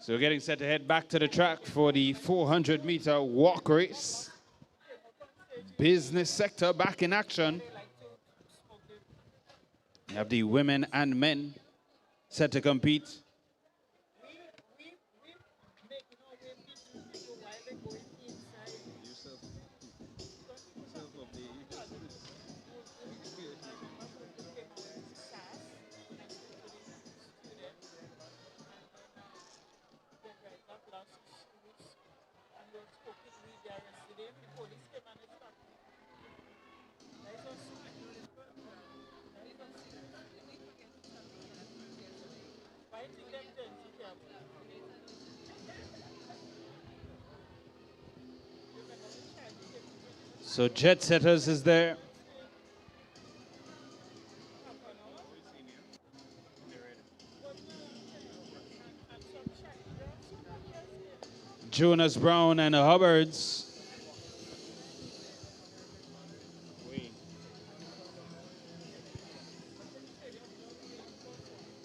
So we're getting set to head back to the track for the 400-meter walk race. Business sector back in action. We have the women and men set to compete. So Jet Setters is there. Jonas Brown and the Hubbards.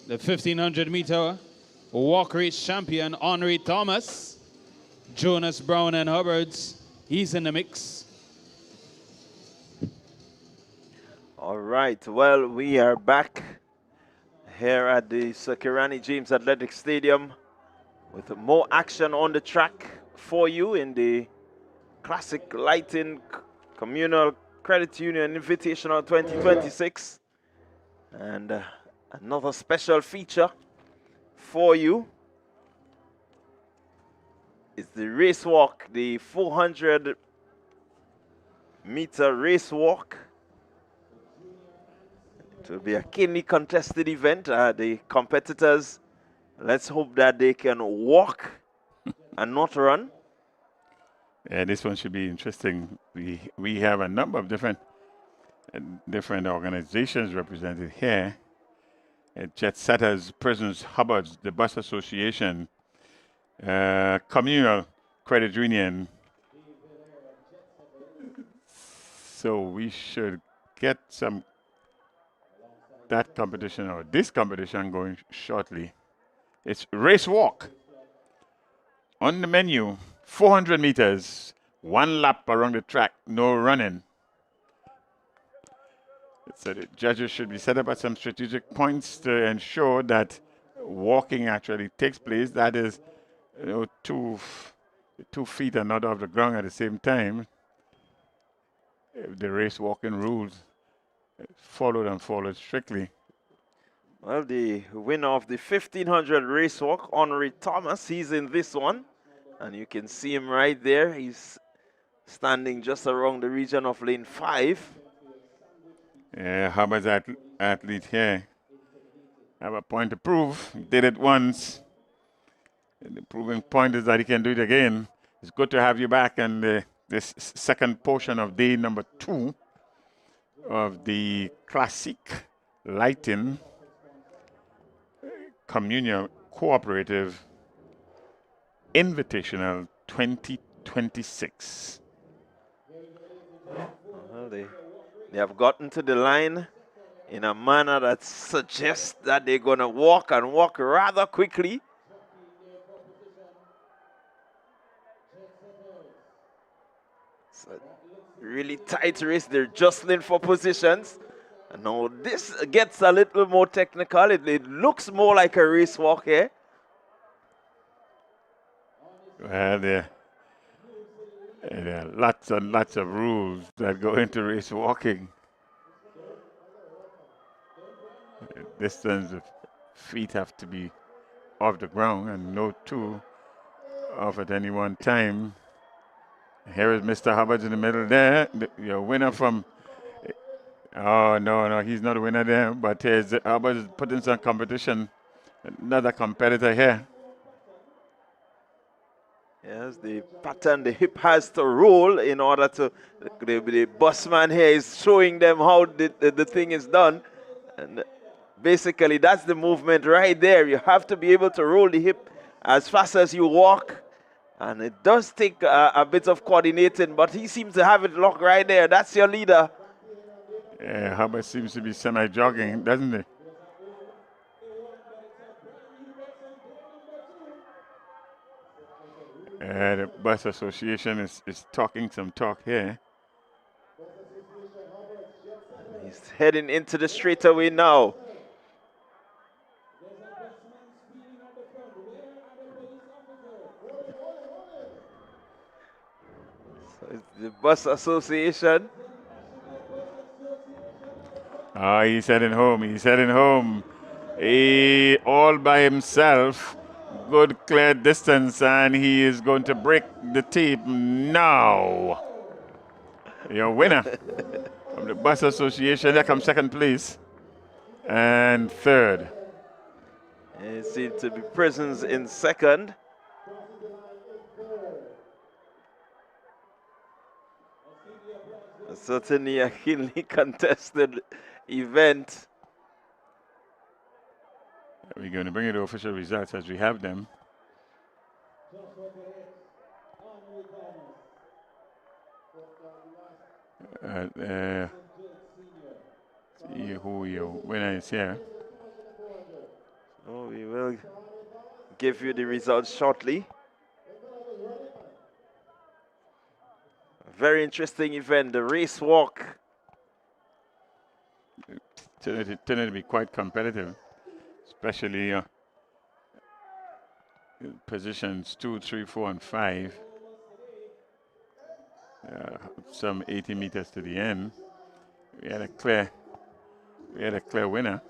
The 1500-meter walk race champion, Henry Thomas. Jonas Brown and Hubbards, he's in the mix. All right, well, we are back here at the Sir Kirani James Athletic Stadium with more action on the track for you in the Classic Lighting Communal Credit Union Invitational 2026. And another special feature for you is the race walk, the 400-meter race walk. It will be a keenly contested event. The competitors, let's hope that they can walk and not run. Yeah, this one should be interesting. We have a number of different organizations represented here. Jet Setters, Prisons, Hubbards, the Bus Association, Communal Credit Union. So we should get that competition or this competition going shortly. It's race walk. On the menu, 400 meters, 1 lap around the track, no running. So the judges should be set up at some strategic points to ensure that walking actually takes place. That is, 2 feet are not off the ground at the same time. If the race walking rules followed strictly. Well, the winner of the 1500 race walk, Henry Thomas, he's in this one. And you can see him right there. He's standing just around the region of lane 5. Yeah, Hubbard's athlete here. Have a point to prove. He did it once. And the proving point is that he can do it again. It's good to have you back in this second portion of day number 2 of the Classique Lighting Communal Cooperative Invitational 2026. Well, they have gotten to the line in a manner that suggests that they're going to walk and walk rather quickly. It's a really tight race. They're jostling for positions. And now this gets a little more technical. It looks more like a race walk here. Well, there are lots and lots of rules that go into race walking. Distance of feet have to be off the ground and no two off at any one time. Here is Mr. Hubbard in the middle there. Your winner from, oh, no, he's not a winner there, but here's Hubbard is putting some competition. Another competitor here. Yes, the pattern, the hip has to roll in order to, the busman here is showing them how the thing is done. And basically, that's the movement right there. You have to be able to roll the hip as fast as you walk. And it does take a bit of coordinating, but he seems to have it locked right there. That's your leader. Yeah, Hubbard seems to be semi-jogging, doesn't he? The bus association is talking some talk here. He's heading into the straightaway now. So it's the bus association. Oh, he's heading home. He's heading home. He all by himself. Good clear distance, and he is going to break the tape now. Your winner from the bus association. There comes second place and third. It seems to be Prisons in second. Certainly a keenly contested event. We're going to bring you the official results as we have them. See who your winner is here. So we will give you the results shortly. A very interesting event, the race walk. Turned to be quite competitive, especially positions 2, 3, 4, and 5. Some 80 meters to the end. We had a clear winner.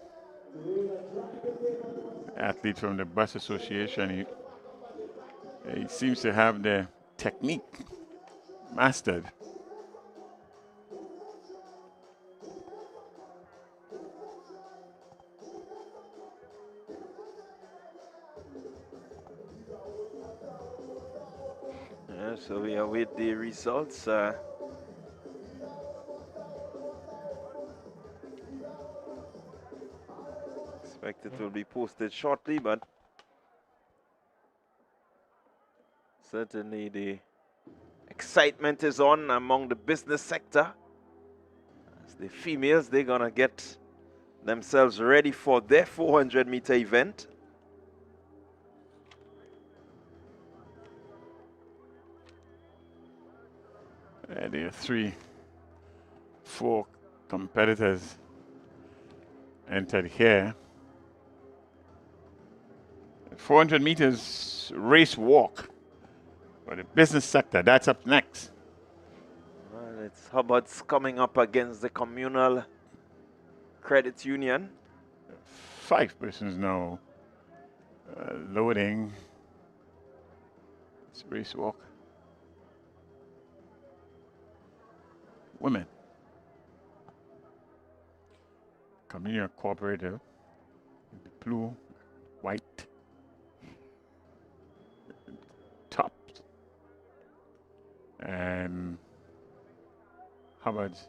Athlete from the bus association. He seems to have the technique mastered. So we await the results. Expect it will be posted shortly, but certainly the excitement is on among the business sector. As the females, they're gonna get themselves ready for their 400-meter event. There are 4 competitors entered here. 400 meters race walk for the business sector. That's up next. Well, it's Hubbard's coming up against the Communal Credit Union. 5 persons now loading. It's race walk. Women. Communal Cooperative. Blue, white. Top. And Hubbard's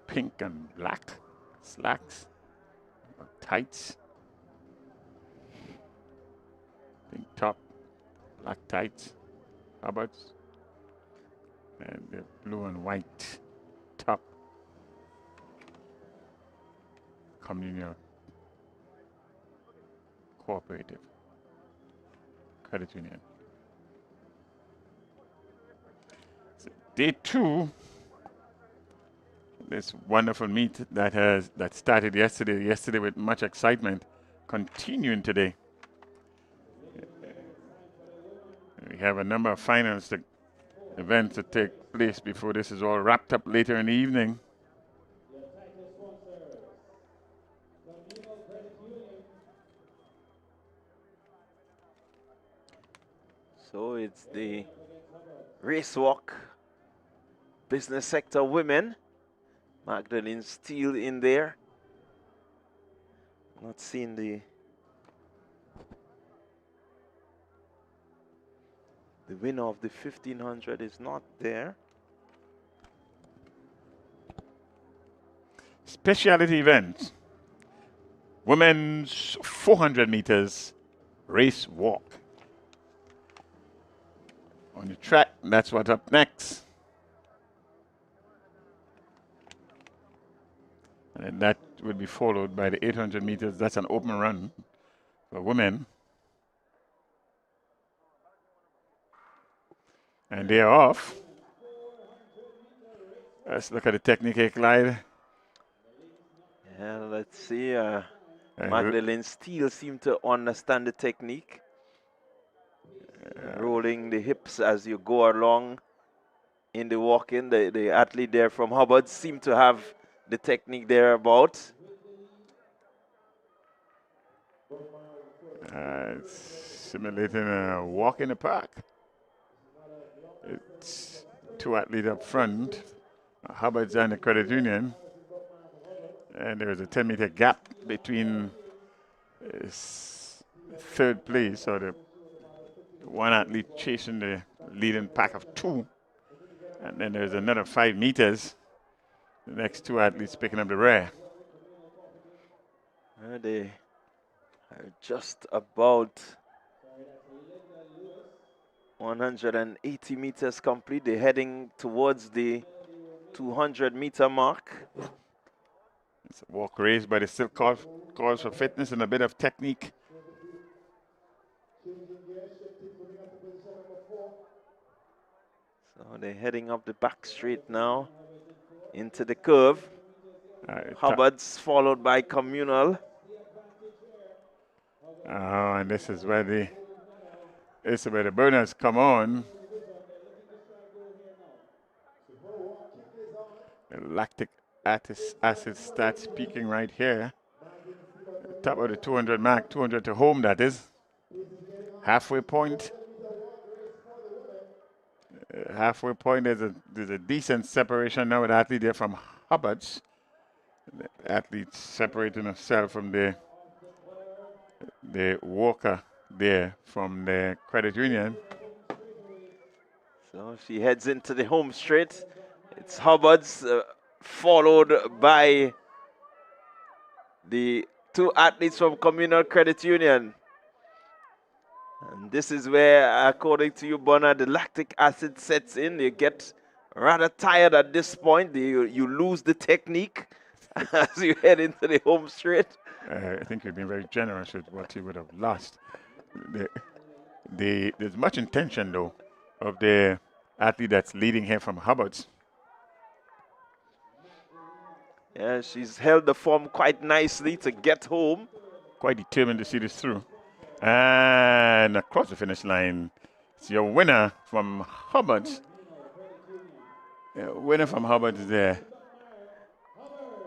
pink and black slacks. Tights. Pink top, black tights. Hubbard's. And the blue and white top. Communal Cooperative Credit Union. So day 2, this wonderful meet that started yesterday with much excitement, continuing today. We have a number of finals events to take place before this is all wrapped up later in the evening. So it's the race walk business sector women. Magdalene Steele in there. Not seeing the winner of the 1500 is not there. Specialty event. Women's 400 meters race walk. On the track, that's what's up next. And then that will be followed by the 800 meters. That's an open run for women. And they're off. Let's look at the technique glide. Yeah, let's see. Magdalene Steele seemed to understand the technique. Rolling the hips as you go along in the walk-in. The athlete there from Hubbard seemed to have the technique thereabout. Simulating a walk in the park. It's two athletes up front, Hubbard's and the Credit Union. And there's a 10-meter gap between third place, or the one athlete chasing the leading pack of two. And then there's another 5 meters. The next two athletes picking up the rear. They are just about 180 meters complete. They're heading towards the 200-meter mark. It's a walk race, but it still calls for fitness and a bit of technique. So they're heading up the back straight now into the curve. Hubbard's followed by Communal. Oh, and this is where the burners come on. The lactic acid starts peaking right here. Top of the 200 mark, 200 to home, that is. Halfway point. Halfway point, there's a decent separation now with the athlete there from Hubbard's. The athlete separating himself from the walker there from the Credit Union. So she heads into the home straight. It's Hubbard's followed by the two athletes from Communal Credit Union. And this is where, according to you, Bonner, the lactic acid sets in. You get rather tired at this point. You lose the technique as you head into the home straight. I think you've been very generous with what you would have lost. There's much intention, though, of the athlete that's leading here from Hubbard's. Yeah, she's held the form quite nicely to get home. Quite determined to see this through. And across the finish line, it's your winner from Hubbard's. Winner from Hubbard's is there.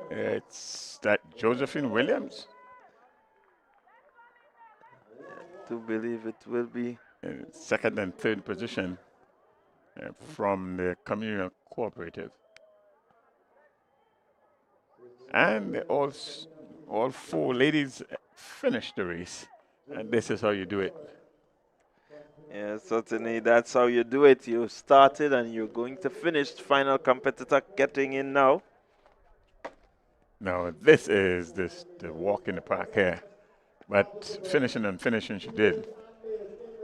It's that Josephine Williams. I do believe it will be. Second and third position from the Communal Cooperative. And all four ladies finished the race. And this is how you do it. Yeah, certainly that's how you do it. You started and you're going to finish. Final competitor getting in now. Now this is the walk in the park here. But finishing she did.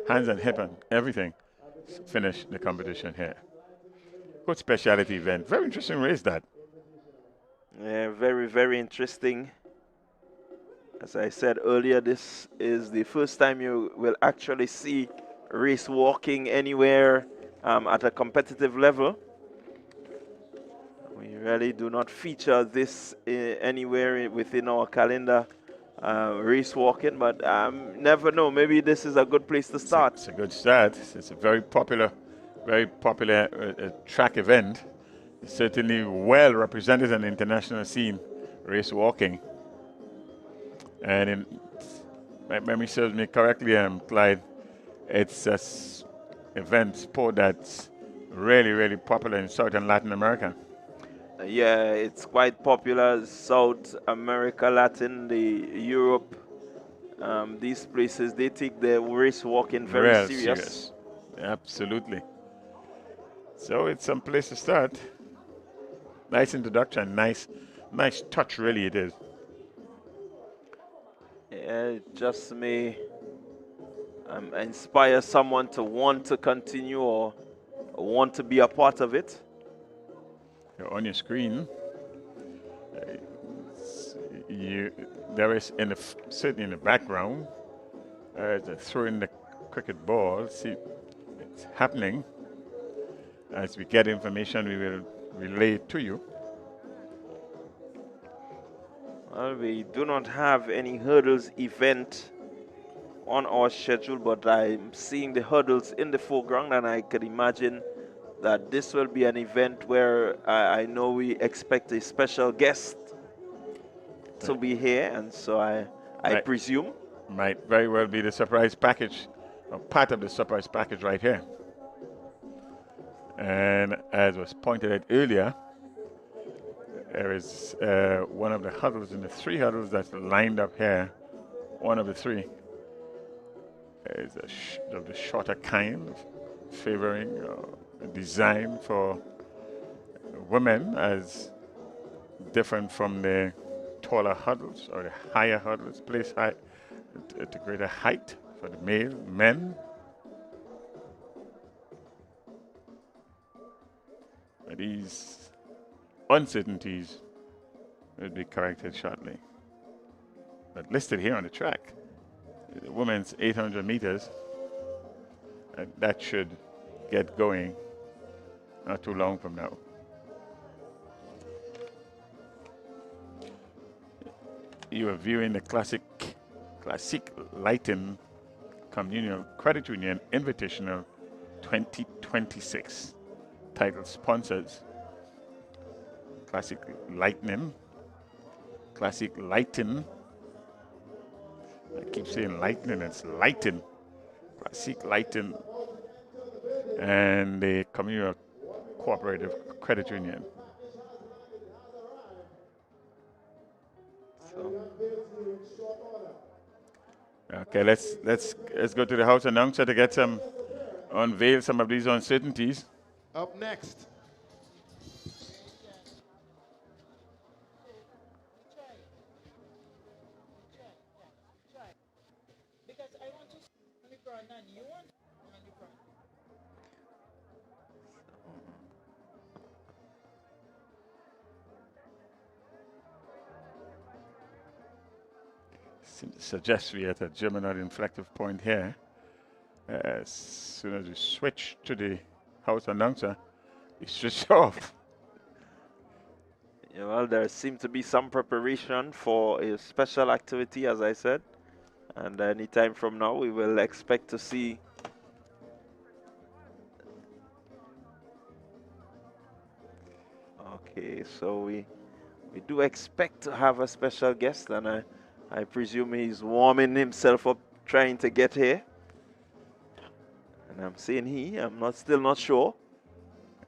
Hands and hip and everything. Finish the competition here. Good specialty event. Very interesting race that. Yeah, very, very interesting. As I said earlier, this is the first time you will actually see race walking anywhere at a competitive level. We really do not feature this anywhere within our calendar, race walking, but never know. Maybe this is a good place to start. It's a good start. It's a very popular track event. It's certainly well represented on the international scene, race walking. And if my memory serves me correctly, Clyde, it's an event sport that's really, really popular in South and Latin America. Yeah, it's quite popular. South America, Latin, Europe, these places, they take the race walking very Real serious. Absolutely. So it's some place to start. Nice introduction, nice touch, really it is. Yeah, it just may inspire someone to want to continue or want to be a part of it. On your screen, there is certainly in the background, throwing the cricket ball. See, it's happening. As we get information, we will relay it to you. Well, we do not have any hurdles event on our schedule, but I'm seeing the hurdles in the foreground, and I can imagine that this will be an event where I know we expect a special guest to be here, and so I presume might very well be the surprise package, or part of the surprise package right here. And as was pointed out earlier, there is one of the huddles in the 3 huddles that's lined up here. One of the 3 is of the shorter kind, favoring design for women as different from the taller huddles or the higher huddles, placed at a greater height for the men. These uncertainties will be corrected shortly. But listed here on the track, the women's 800 meters, and that should get going not too long from now. You are viewing the Classique Lighting Communal Credit Union Invitational 2026. Title sponsors: Classique Lighting. I keep saying lightning, it's lighting. Classique Lighting and the Communal Cooperative Credit Union. Okay, let's go to the house announcer to get unveil some of these uncertainties. Up next. Suggests we are at a Gemini inflective point here. As soon as we switch to the house announcer, we switch off. Yeah, well, there seems to be some preparation for a special activity, as I said. And any time from now, we will expect to see okay, so we do expect to have a special guest, and I presume he's warming himself up trying to get here. And I'm saying I'm still not sure.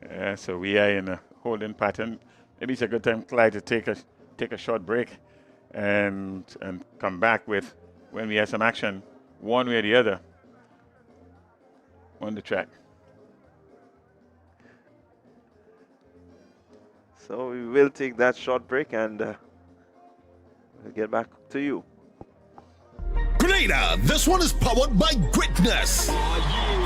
Yeah, so we are in a holding pattern. Maybe it's a good time, Clyde, to take a short break and come back with when we have some action, one way or the other, on the track. So we will take that short break and we'll get back to you. Grenada, this one is powered by Greatness.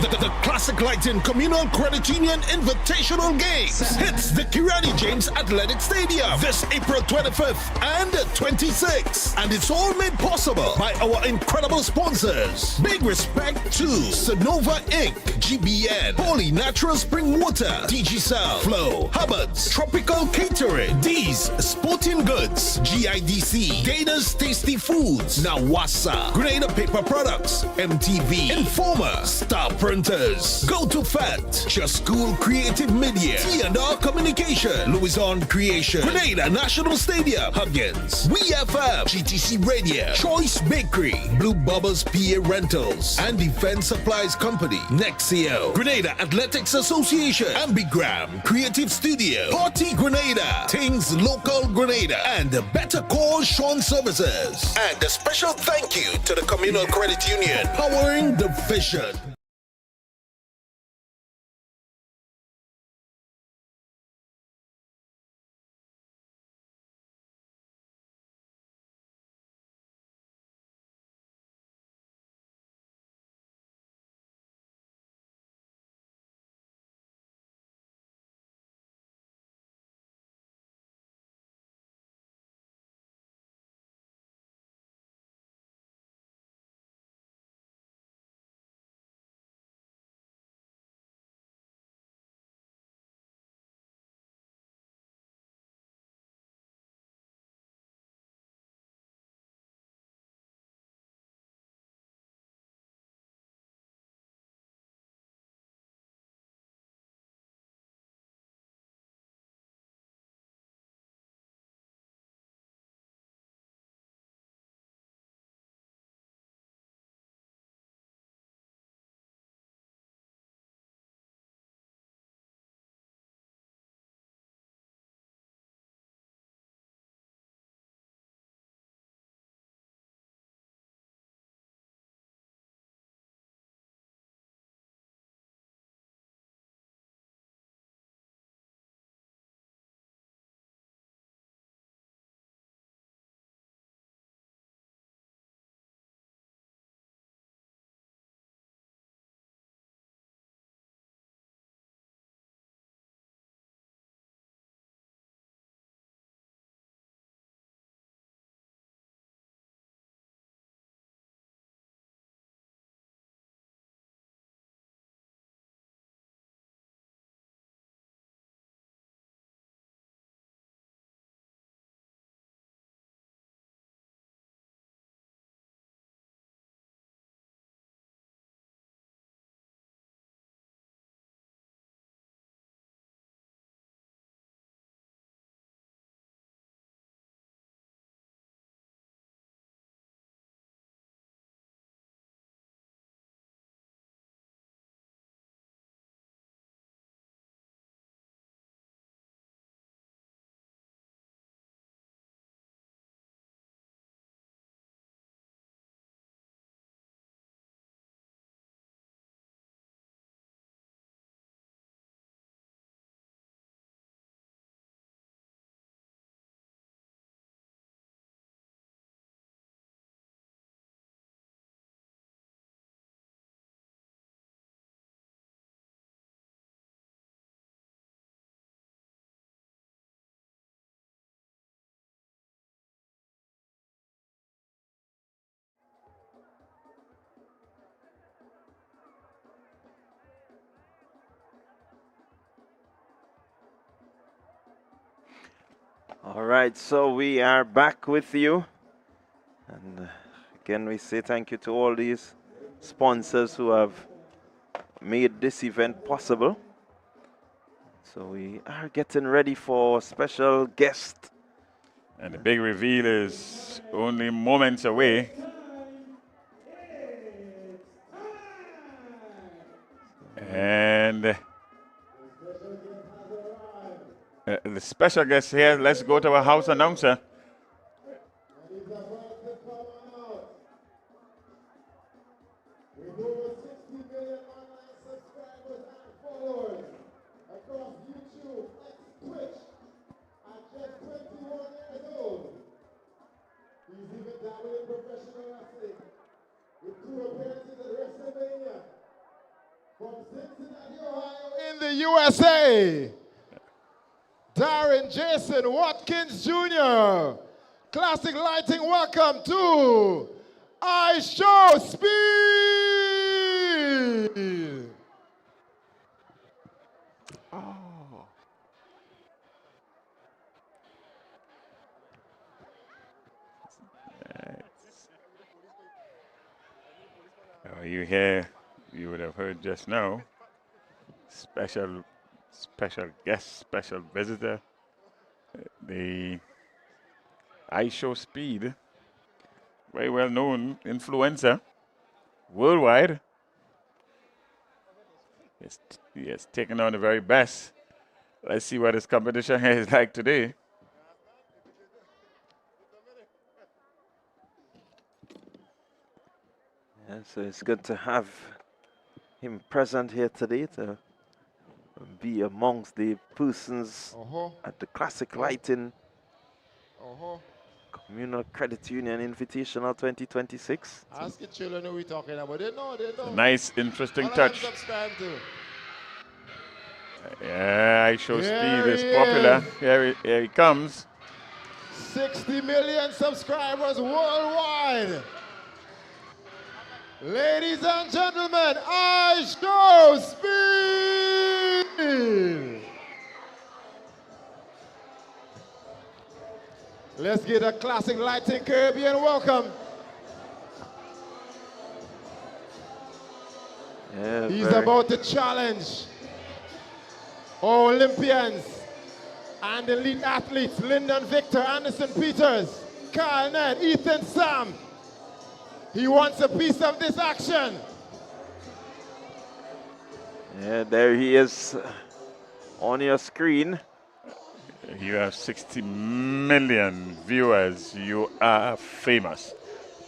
The Classic Lighting Communal Credit Union Invitational Games hits the Kirani James Athletic Stadium this April 25th and 26th. And it's all made possible by our incredible sponsors. Big respect to Sonova Inc., GBN, Holy Natural Spring Water, DigiCell, Flow, Hubbard's, Tropical Catering, D's Sporting Goods, GIDC, Gators Tasty Foods, Nawasa, Grenada Grenada Paper Products, MTV, Informer, Star Printers, Go to Fat, Just School Creative Media, T&R Communication, Louison Creation, Grenada National Stadium, Huggins, WeFM, GTC Radio, Choice Bakery, Blue Bubbles PA Rentals, and Defense Supplies Company, Nexio, Grenada Athletics Association, Ambigram, Creative Studio, Party Grenada, Things Local Grenada, and Better Call Sean Services. And a special thank you to the Communal Credit Union, powering the vision. All right, so we are back with you. And again, we say thank you to all these sponsors who have made this event possible. So we are getting ready for special guest. And the big reveal is only moments away. And the special guest here, let's go to our house announcer. In the USA, Darren Jason Watkins Jr. Classic Lighting, welcome to I Show Speed. Oh. You hear, you would have heard just now, special guest, special visitor, the I Show Speed, very well known influencer worldwide. He has taken on the very best. Let's see what his competition is like today. Yeah, so it's good to have him present here today to be amongst the persons at the Classic Lighting Communal Credit Union Invitational 2026. Ask your children who we're talking about. They know, they know. A nice, interesting All of touch. them subscribe to. Yeah, I Show Speed is popular. Here he comes. 60 million subscribers worldwide. Ladies and gentlemen, I Show Speed. Let's get a Classic Lighting Caribbean welcome. Yeah, He's about to challenge our Olympians and elite athletes, Lyndon Victor, Anderson Peters, Carl Ned, Ethan Sam. He wants a piece of this action. Yeah, there he is on your screen. You have 60 million viewers. You are famous.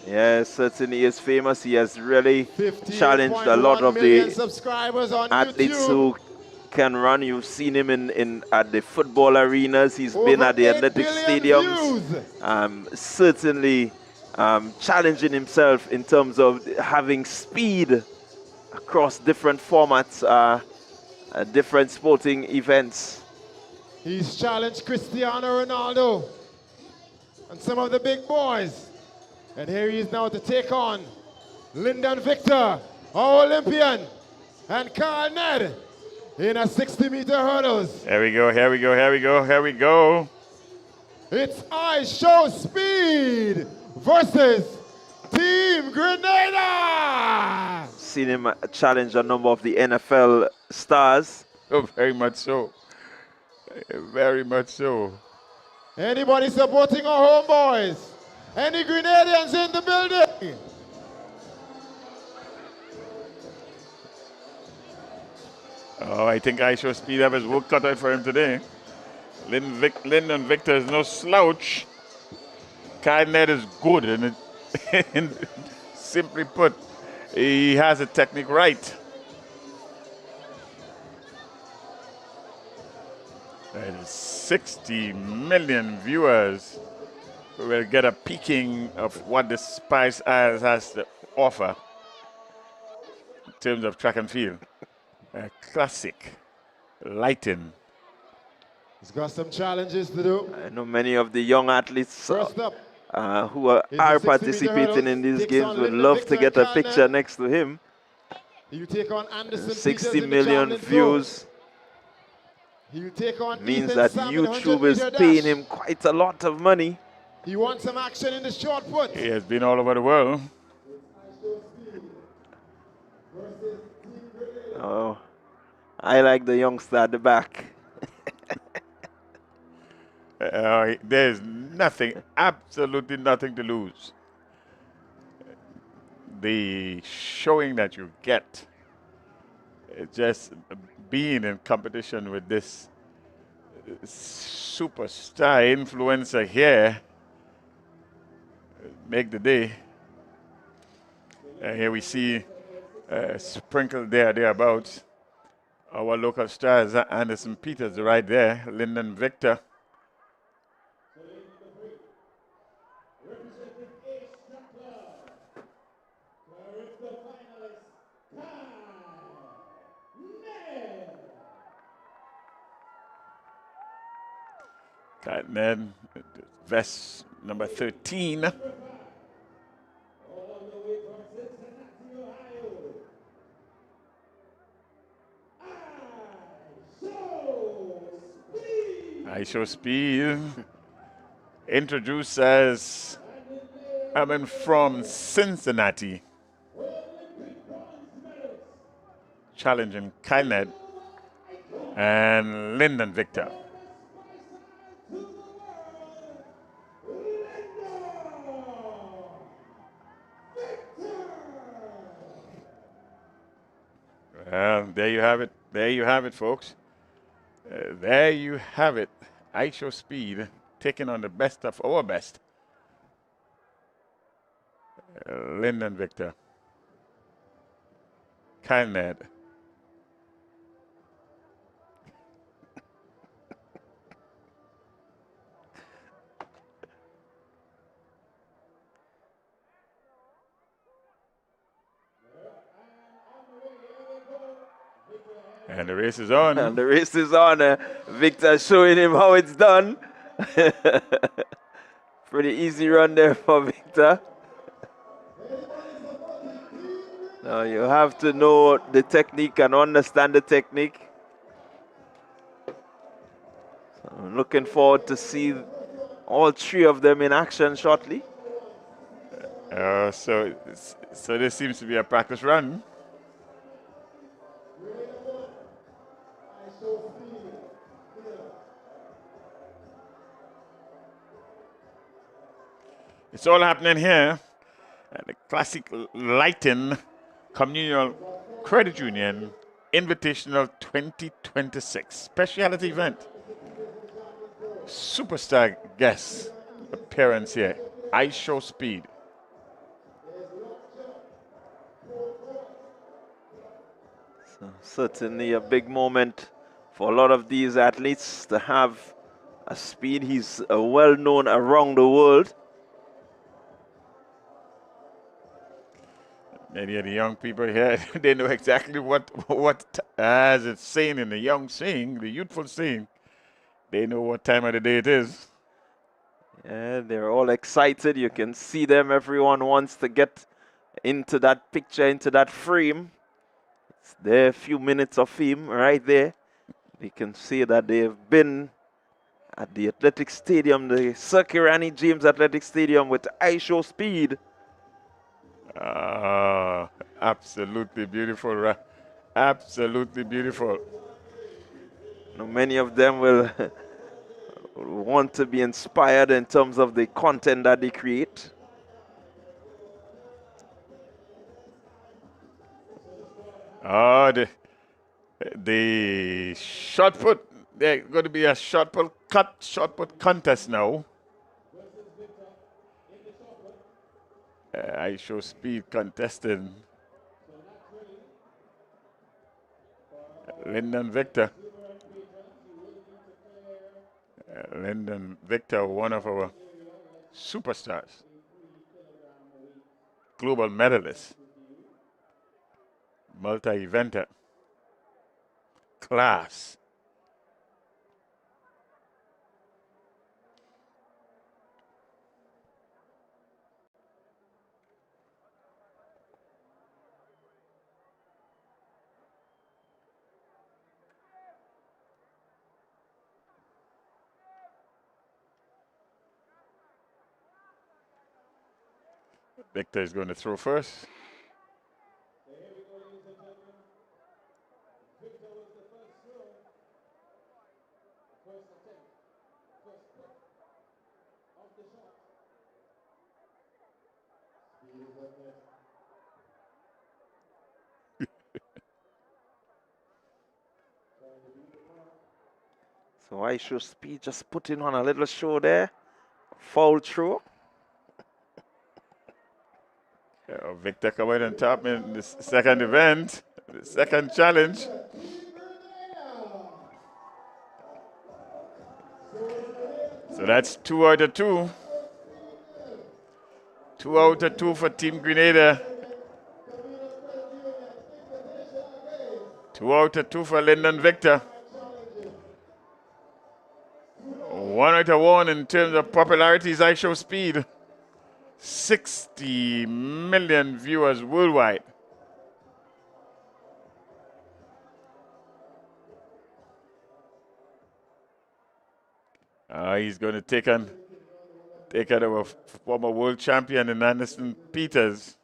Yes, certainly he is famous. He has really challenged a lot of the athletes who can run. You've seen him at the football arenas. He's been at the athletic stadiums. Certainly challenging himself in terms of having speed across different formats, different sporting events. He's challenged Cristiano Ronaldo and some of the big boys. And here he is now to take on Lyndon Victor, our Olympian, and Carl Ned in a 60-meter hurdles. Here we go, here we go, here we go, here we go. It's I Show Speed versus Team Grenada. Seen him challenge a number of the NFL stars. Oh, very much so. Very much so. Anybody supporting our homeboys? Any Grenadians in the building? Oh, I think I Show Speed have his work cut out for him today. Lyndon Victor is no slouch. Carl Ned is good, and simply put, he has the technique right. And 60 million viewers will get a peeking of what the Spice Isles has to offer in terms of track and field. Classic lighting. He's got some challenges to do. I know many of the young athletes who are participating in these games would love to get a picture next to him. You take on Anderson 60 million views means that YouTube is paying him quite a lot of money. He wants some action in the short put. He has been all over the world. Oh, I like the youngster at the back. There's nothing, absolutely nothing to lose. The showing that you get, just being in competition with this superstar influencer here, make the day. Here we see sprinkled thereabouts our local stars, Anderson Peters right there, Lyndon Victor. Got Ned, vest number 13. I Show Speed. Introduced as coming from Cincinnati. challenging Kylned and Lyndon Victor. Well, there you have it. There you have it, folks. There you have it. ISO Speed taking on the best of our best. Lyndon Victor. Kylned. And the race is on. And the race is on. Victor showing him how it's done. Pretty easy run there for Victor. Now you have to know the technique and understand the technique. So I'm looking forward to see all three of them in action shortly. So this seems to be a practice run. It's all happening here at the Classique Lighting Communal Credit Union Invitational 2026 specialty event. Superstar guest appearance here. ISO Speed. So certainly a big moment for a lot of these athletes to have a Speed. He's well known around the world. Many of the young people here, they know exactly what as it's saying in the young saying, the youthful saying, they know what time of the day it is. Yeah, they're all excited. You can see them. Everyone wants to get into that picture, into that frame. It's there, a few minutes of fame right there. You can see that they've been at the athletic stadium, the Sir Kirani James Athletic Stadium with ISO Speed. Absolutely beautiful. Absolutely beautiful. Now, many of them will want to be inspired in terms of the content that they create. The shot put, there's going to be a shot put contest now. ISO Speed contesting. Lyndon Victor. Lyndon Victor, one of our superstars. Global medalist. Multi-eventer. Class. Victor is going to throw first. So ISO Speed just putting on a little show there. Foul throw. Victor coming on top in the second event, the second challenge. So that's 2 out of 2. 2 out of 2 for Team Grenada. 2 out of 2 for Lyndon Victor. 1 out of 1 in terms of popularity is ISO Speed. 60 million viewers worldwide. He's going to take on our former world champion in Anderson Peters,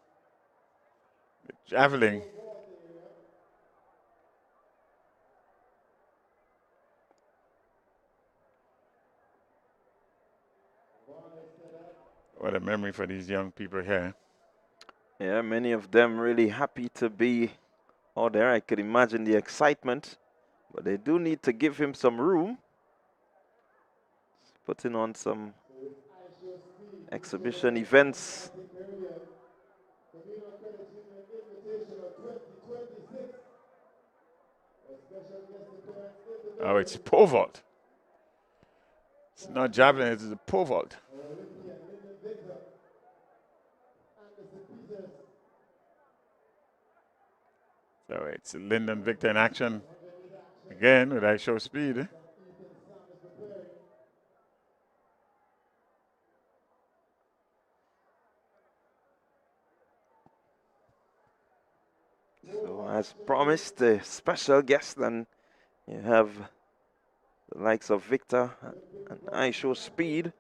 javelin. What a memory for these young people here. Yeah, many of them really happy to be out there. I could imagine the excitement, but they do need to give him some room. Putting on some exhibition events. Oh, it's pole vault. It's not javelin, it's a pole vault. So it's Lyndon Victor in action again with I Show Speed. So as promised, a special guest, and you have the likes of Victor and I Show Speed.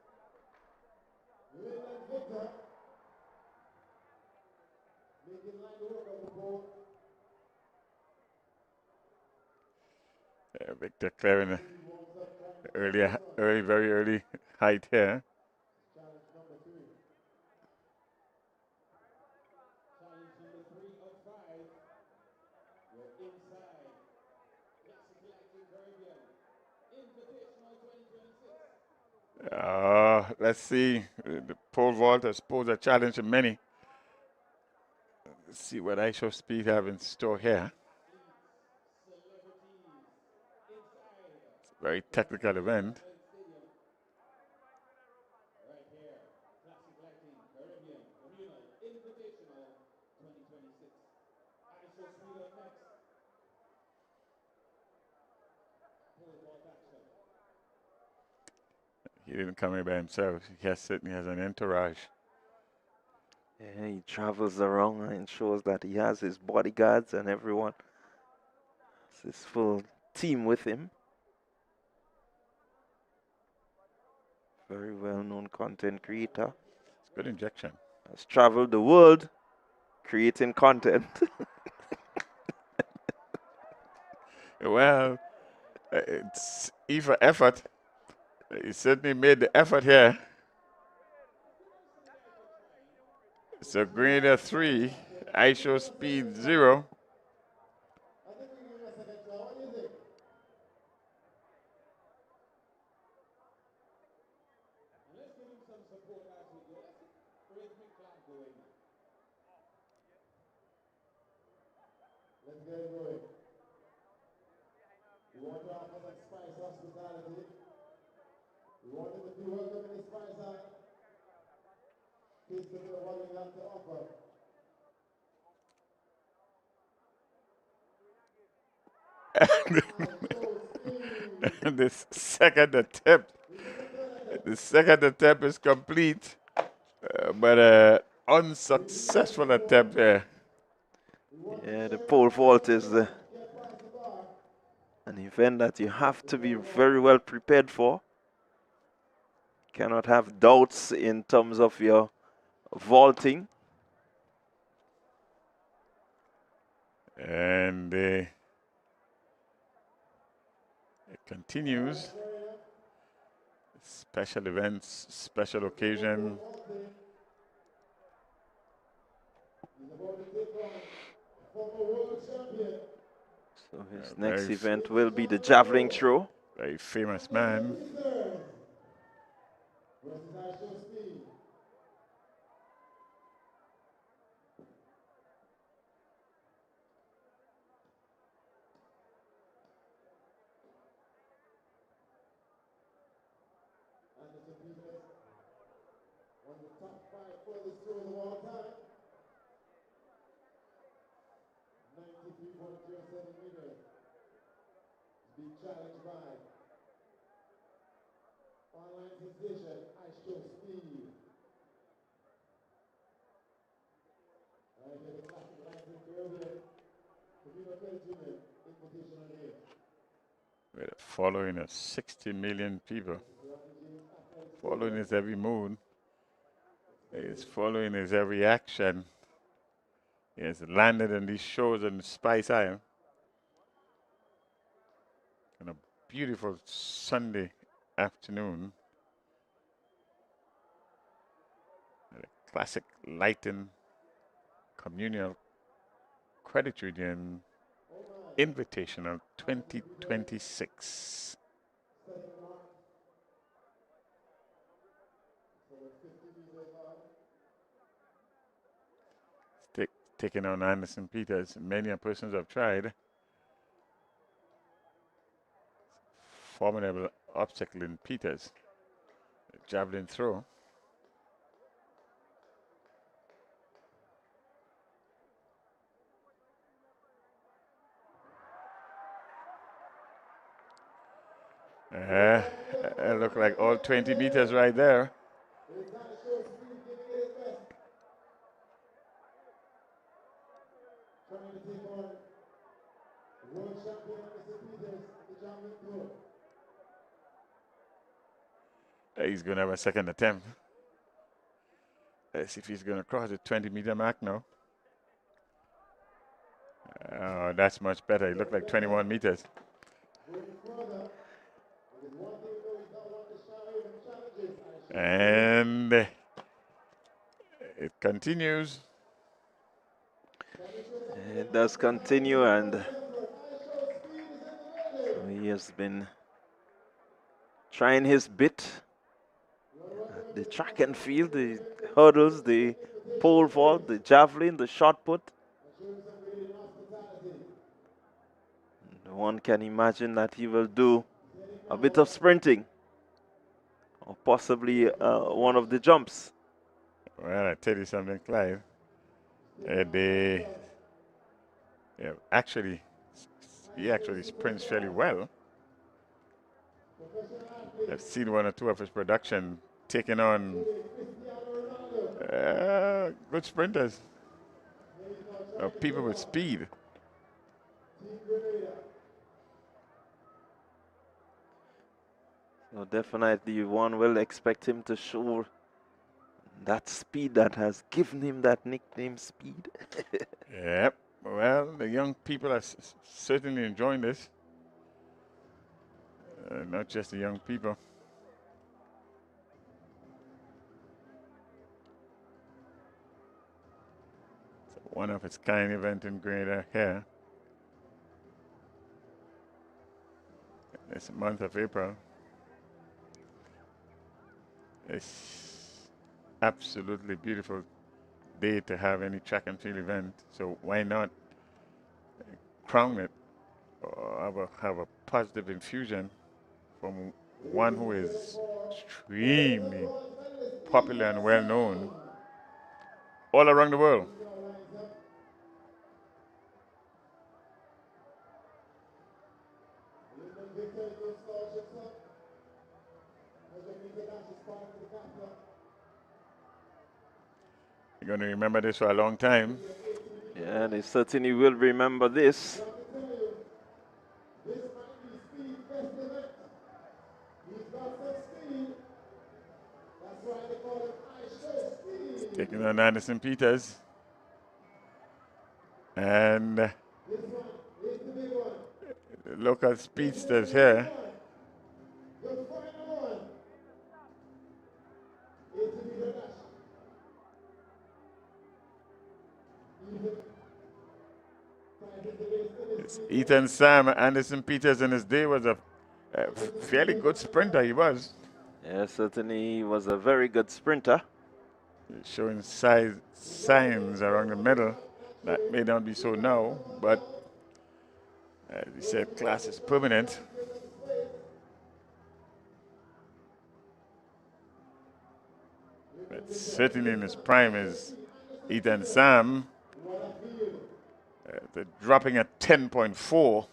Victor clearing the very early height here. Let's see. The pole vault has posed a challenge to many. Let's see what I Show Speed have in store here. It's a very technical event. He didn't come here by himself. He certainly has an entourage. Yeah, he travels around and ensures that he has his bodyguards and everyone. It's his full team with him. Very well-known content creator. It's good injection. Has traveled the world creating content. Well, it's E for effort. He certainly made the effort here. So Grenada 3, I Show Speed 0. Let's get it going. We want to offer some spice hospitality. We want them to be welcome in the spice eye. Please consider what we have to offer. The second attempt is complete, but an unsuccessful attempt there. Yeah, the pole vault is an event that you have to be very well prepared for. Cannot have doubts in terms of your vaulting. And it continues. Special events, special occasion. So his next event will be the javelin throw. Very famous man. One of the top 5 furthest throws of all time. 93.07 meters. Being challenged by online sensation, I Show Speed. Right here, the Classique Lighting Caribbean. Communal Credit Union, Invitational Game. With a following of 60 million people. Following his every move. He's following his every action. He has landed on these shows on the Spice Isle. On a beautiful Sunday afternoon. Classic Lighting Communal Credit Union Invitational 2026. Taking on Anderson Peters. Many persons have tried. Formidable obstacle in Peters. Javelin throw. It looked like all 20 meters right there. He's going to have a second attempt. Let's see if he's going to cross the 20-meter mark now. Oh, that's much better. It looked like 21 meters. And it continues. It does continue, and he has been trying his bit. The track and field, the hurdles, the pole vault, the javelin, the shot put. One can imagine that he will do a bit of sprinting, or possibly one of the jumps. Well, I tell you something, Clive. He actually sprints fairly well. I've seen one or two of his production taking on good sprinters, people with speed. So definitely one will expect him to show that speed that has given him that nickname, Speed. Yep. Well, the young people are certainly enjoying this. Not just the young people. It's a one-of-its-kind event in Grenada here. This month of April. It's absolutely beautiful day to have any track and field event. So why not crown it or have a positive infusion from one who is extremely popular and well known all around the world. You're going to remember this for a long time. Yeah, they certainly will remember this. Taking on Anderson Peters. And the local speedsters here. It's Ethan Sam. Anderson Peters in his day was a fairly good sprinter, he was. Yeah, certainly he was a very good sprinter. Showing signs around the middle that may not be so now, but as we said, class is permanent. But certainly in his prime is Ethan Sam. They're dropping at 10.4,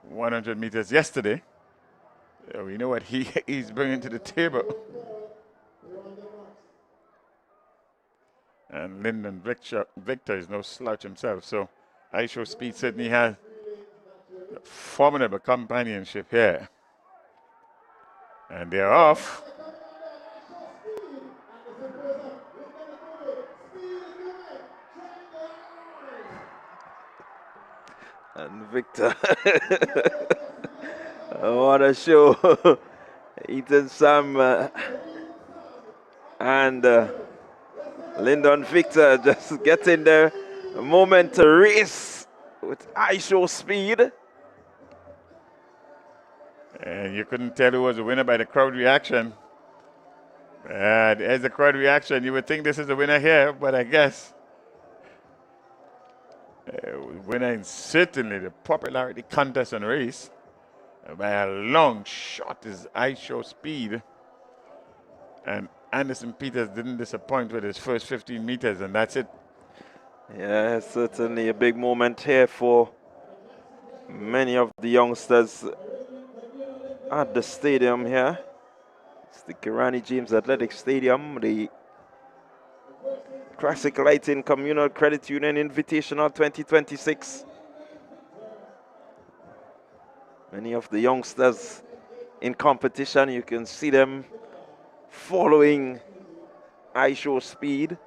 100 meters yesterday. We know what he's bringing to the table. And Lyndon Victor is no slouch himself, so ISHO Speed certainly has a formidable companionship here. And they're off. And Victor, what a show. Ethan Sam And Lyndon Victor just getting the moment to race with high show speed. And you couldn't tell who was the winner by the crowd reaction. As the crowd reaction, you would think this is the winner here, but I guess winner in certainly the popularity contest and race by a long shot is high show speed. And Anderson Peters didn't disappoint with his first 15 meters, and that's it. Yeah, certainly a big moment here for many of the youngsters at the stadium here. It's the Kirani James Athletic Stadium, the Classic Lighting Communal Credit Union Invitational 2026. Many of the youngsters in competition, you can see them following high show speed.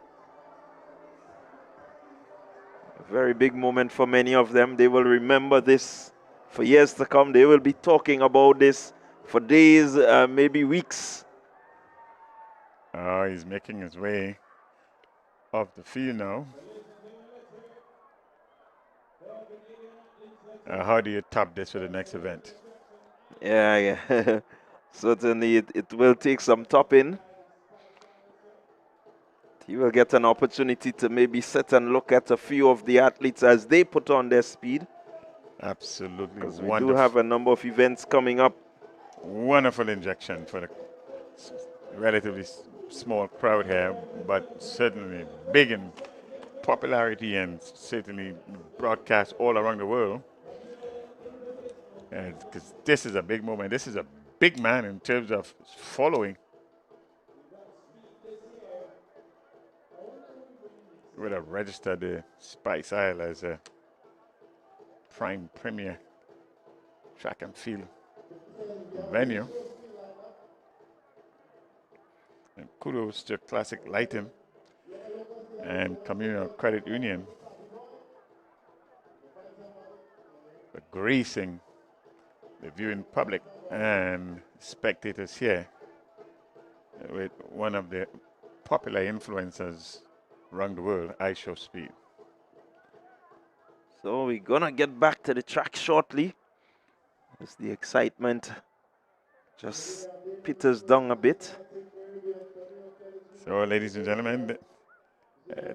A very big moment for many of them. They will remember this for years to come. They will be talking about this for days, maybe weeks. Oh, he's making his way off the field now. How do you top this for the next event? Yeah. Certainly it will take some topping. You will get an opportunity to maybe sit and look at a few of the athletes as they put on their speed. Absolutely. Because we do have a number of events coming up. Wonderful injection for the relatively small crowd here, but certainly big in popularity and certainly broadcast all around the world. Because this is a big moment. This is a big man in terms of following. Would have registered the Spice Isle as a prime premier track and field venue. And kudos to Classic Lighting and Communal Credit Union for gracing the viewing public and spectators here with one of the popular influencers around the world, high show speed. So we're gonna get back to the track shortly. As the excitement just peters down a bit. So, ladies and gentlemen,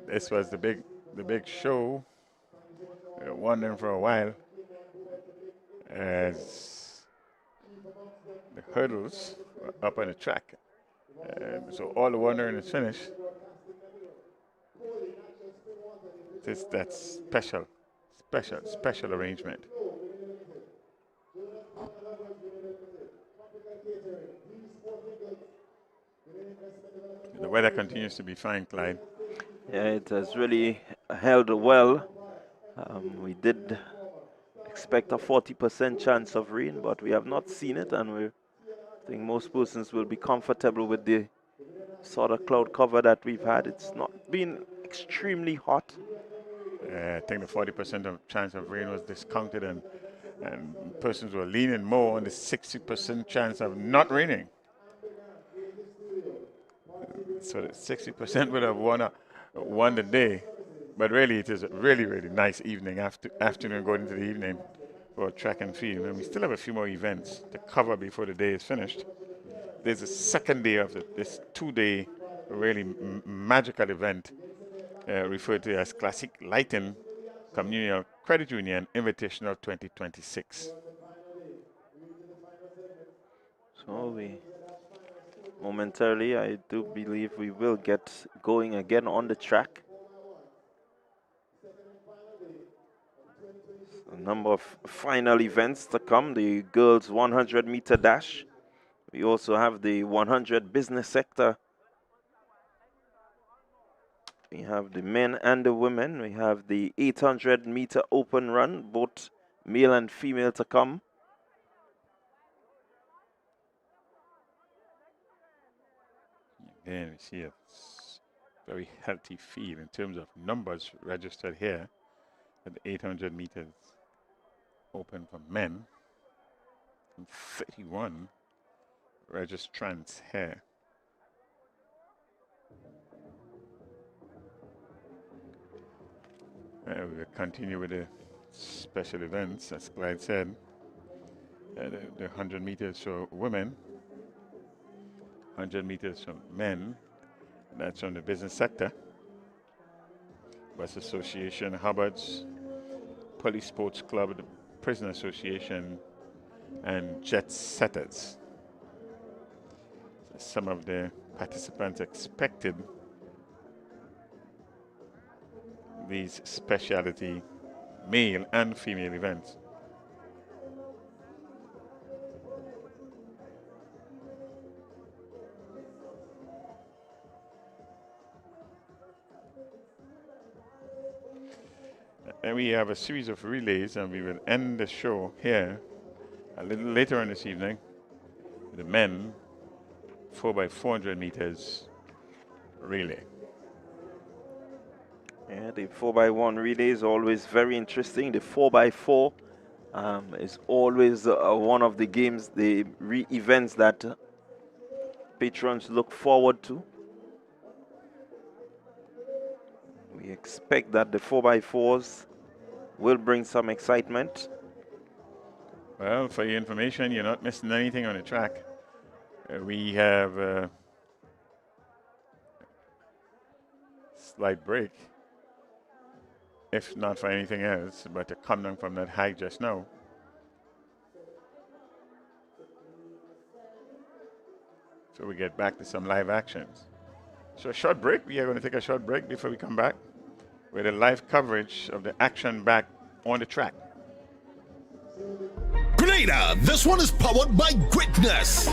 this was the big show. We were wondering for a while as the hurdles were up on the track. So all the wondering is finished. That's special arrangement. The weather continues to be fine, Clyde. Yeah, it has really held well. We did expect a 40% chance of rain, but we have not seen it, and I think most persons will be comfortable with the sort of cloud cover that we've had. It's not been extremely hot. I think the 40% of chance of rain was discounted, and persons were leaning more on the 60% chance of not raining. So the 60% would have won the day. But really, it is a really, really nice evening, afternoon going into the evening for track and field. And we still have a few more events to cover before the day is finished. There's a second day of this two-day really magical event referred to as Classique Lighting Communal Credit Union Invitational 2026. So momentarily, I do believe we will get going again on the track. A number of final events to come. The girls 100-meter dash. We also have the 100 business sector. We have the men and the women. We have the 800-meter open run, both male and female to come. Again, we see a very healthy field in terms of numbers registered here at the 800 meters open for men, and 31 registrants here. We'll continue with the special events, as Clyde said. The 100 meters for women, 100 meters for men. That's from the business sector. Bus Association, Hubbard's, Police Sports Club, the Prison Association, and Jet Setters. So some of the participants expected these specialty male and female events. And we have a series of relays, and we will end the show here a little later on this evening with the men 4x400 meters relay. Yeah, the 4x1 relay is always very interesting. The 4x4 is always one of the games, the events that patrons look forward to. We expect that the 4x4s will bring some excitement. Well, for your information, you're not missing anything on the track. We have a slight break, if not for anything else, but to come down from that high just now. So we get back to some live actions. So a short break. We are going to take a short break before we come back with a live coverage of the action back on the track. Grenada, this one is powered by Greatness.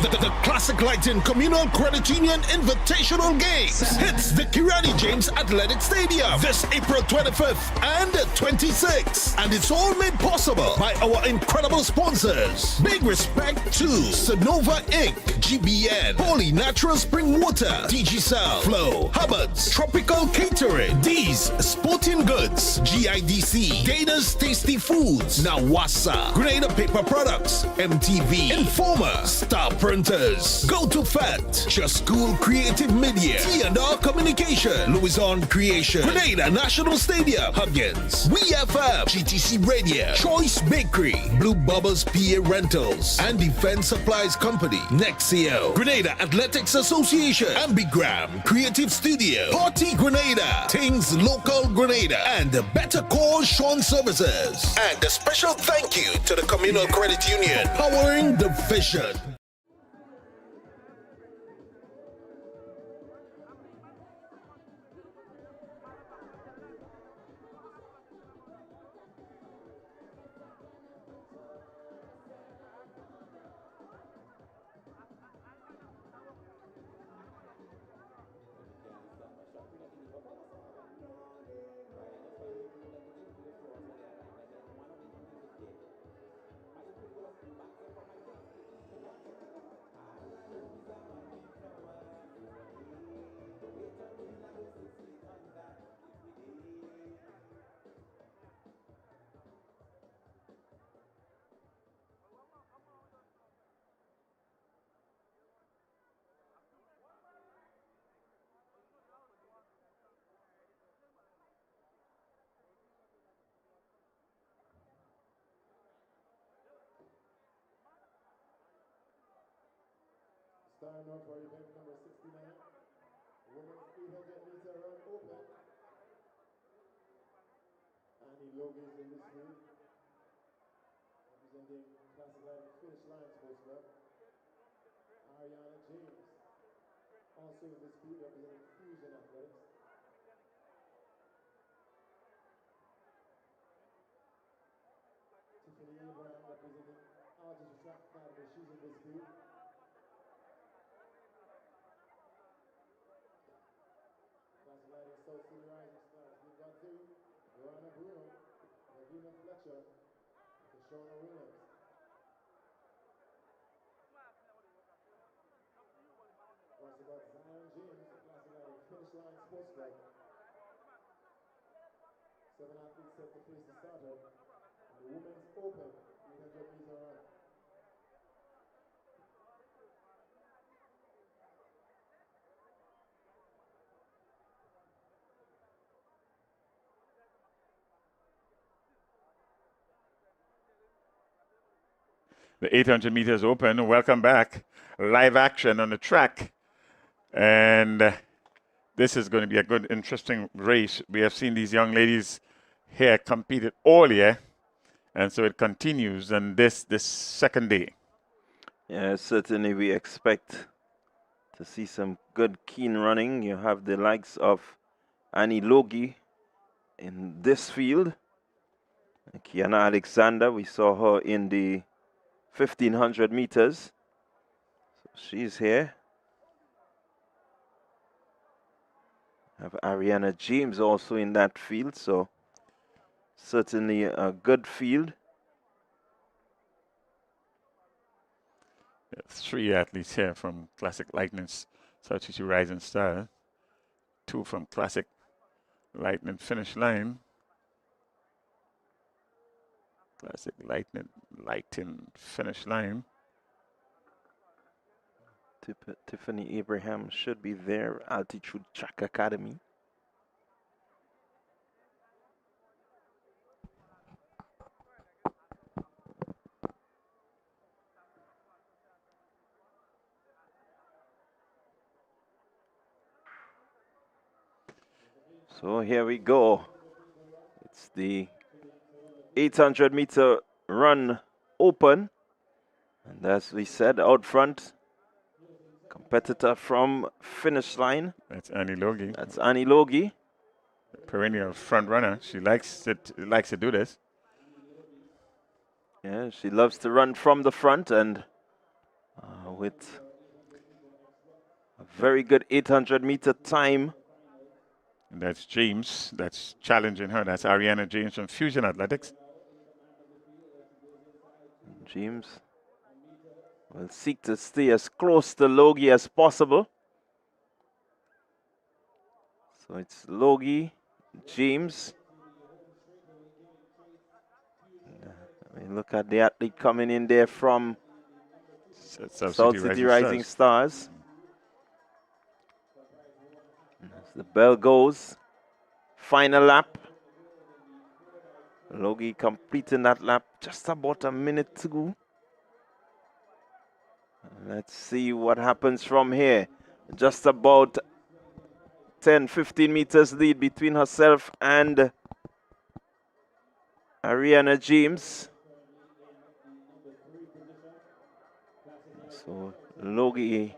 The Classic Lighting Communal Credit Union Invitational Games hits the Kirani James Athletic Stadium this April 25th and 26th. And it's all made possible by our incredible sponsors. Big respect to Sonova Inc., GBN, Holy Natural Spring Water, DigiCell, Flow, Hubbard's, Tropical Catering, D's Sporting Goods, GIDC, Dana's Tasty Foods, Nawasa, Grenada Paper Products, MTV, Informer, Star Printers, Go to Fat, Just School Creative Media, T&R Communication, Louison Creation, Grenada National Stadium, Huggins, WeFM, GTC Radio, Choice Bakery, Blue Bubbles PA Rentals, and Defense Supplies Company, Nexio, Grenada Athletics Association, Ambigram, Creative Studio, Party Grenada, Things Local Grenada, and Better Call Sean Services. And a special thank you to the Communal Credit Union, powering the vision. Starting off for event number 69, women's 800 meter run open. Annie Logan is in this field, representing Classic Lighting Finish Line Sports Club. Ariana James, also in this field, representing Fusion Athletics. Tiffany Abraham, representing Artist Track Academy, she's in this field. Lighting South City Rising Stars. We've got two, Joanna Bruno, Navina Fletcher, and Shona Williams. Also got Zion James, Classic Lighting Finish Line Sports Club. 7 athletes set to face the starter. And the women's open 800 meter run. the 800 meters open. Welcome back. Live action on the track. And this is going to be a good, interesting race. We have seen these young ladies here competed all year. And so it continues on this second day. Yeah, certainly we expect to see some good, keen running. You have the likes of Annie Logie in this field. Kiana Alexander, we saw her in the 1500 meters. So she's here. Have Ariana James also in that field, so certainly a good field. Yeah, 3 athletes here from Classic Lightning's South City Rising Star. 2 from Classic Lightning finish line. Classic Lighting finish line. Tiffany Abraham should be there, Altitude Track Academy. So here we go. It's the 800 meter run open. And as we said, out front, competitor from finish line. That's Annie Logie. That's Annie Logie. Perennial front runner. She likes to do this. Yeah, she loves to run from the front, and with a very good 800 meter time. And that's James. That's challenging her. That's Ariana James from Fusion Athletics. James will seek to stay as close to Logie as possible. So it's Logie, James. We look at the athlete coming in there from South City Rising Stars. As the bell goes, final lap. Logie completing that lap just about a minute to go. Let's see what happens from here. Just about 10-15 meters lead between herself and Ariana James. So Logie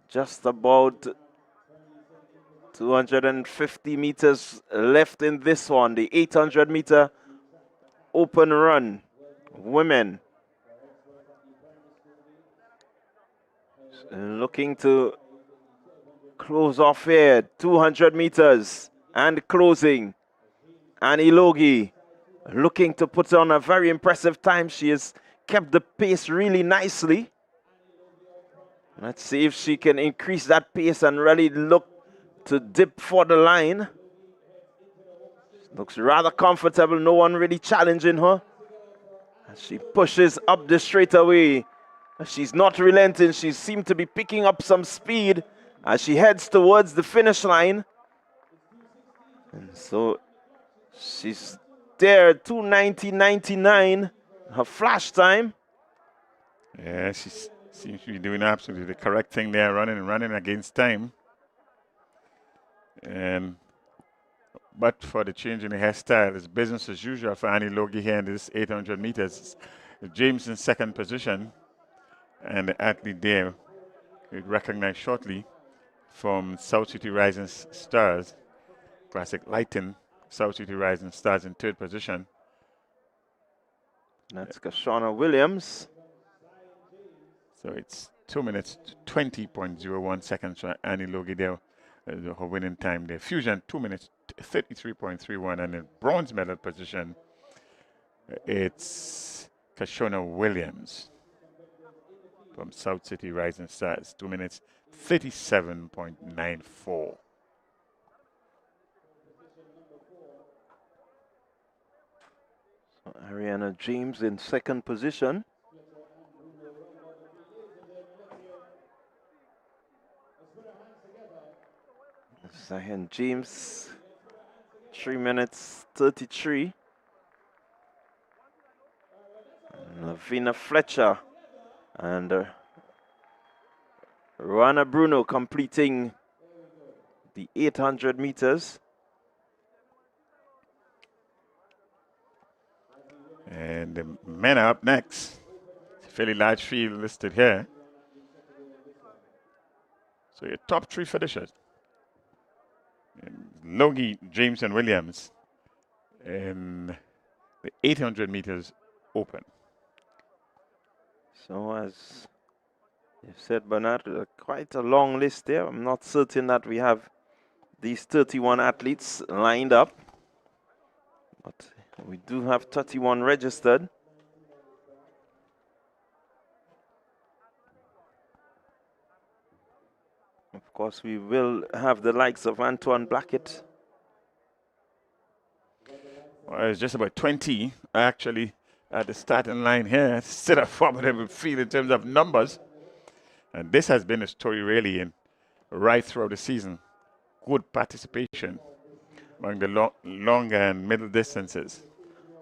just about 250 meters left in this one, the 800 meter open run, women. Looking to close off here, 200 meters and closing. Annie Logie looking to put on a very impressive time. She has kept the pace really nicely. Let's see if she can increase that pace and really look to dip for the line. She looks rather comfortable, no one really challenging her. As she pushes up the straightaway. She's not relenting, she seems to be picking up some speed as she heads towards the finish line. And so she's there, 2:90.99, her flash time. Yeah, she seems to be doing absolutely the correct thing there, running against time. But for the change in the hairstyle, it's business as usual for Annie Logie here in this 800 meters. James in second position, and the athlete there we recognize shortly from South City Rising Stars, Classic Lighting, South City Rising Stars in third position. That's Kashana Williams. So it's 2 minutes 20.01 seconds for Annie Logie there, her winning time there. Fusion 2 minutes 33.31, and in bronze medal position, it's Kashona Williams from South City Rising Stars, 2 minutes 37.94. So Ariana James in second position. Zion James, 3 minutes 33. Lavina Fletcher and Rana Bruno completing the 800 meters. And the men are up next. It's a fairly large field listed here. So your top three finishers. Logie, James, and Williams in the 800 meters open. So as you said, Bernard, quite a long list there. I'm not certain that we have these 31 athletes lined up, but we do have 31 registered. Of course, we will have the likes of Antoine Blackett. Well, it's just about 20 actually at the starting line here. Still a formidable field in terms of numbers. And this has been a story really in right throughout the season. Good participation among the long and middle distances.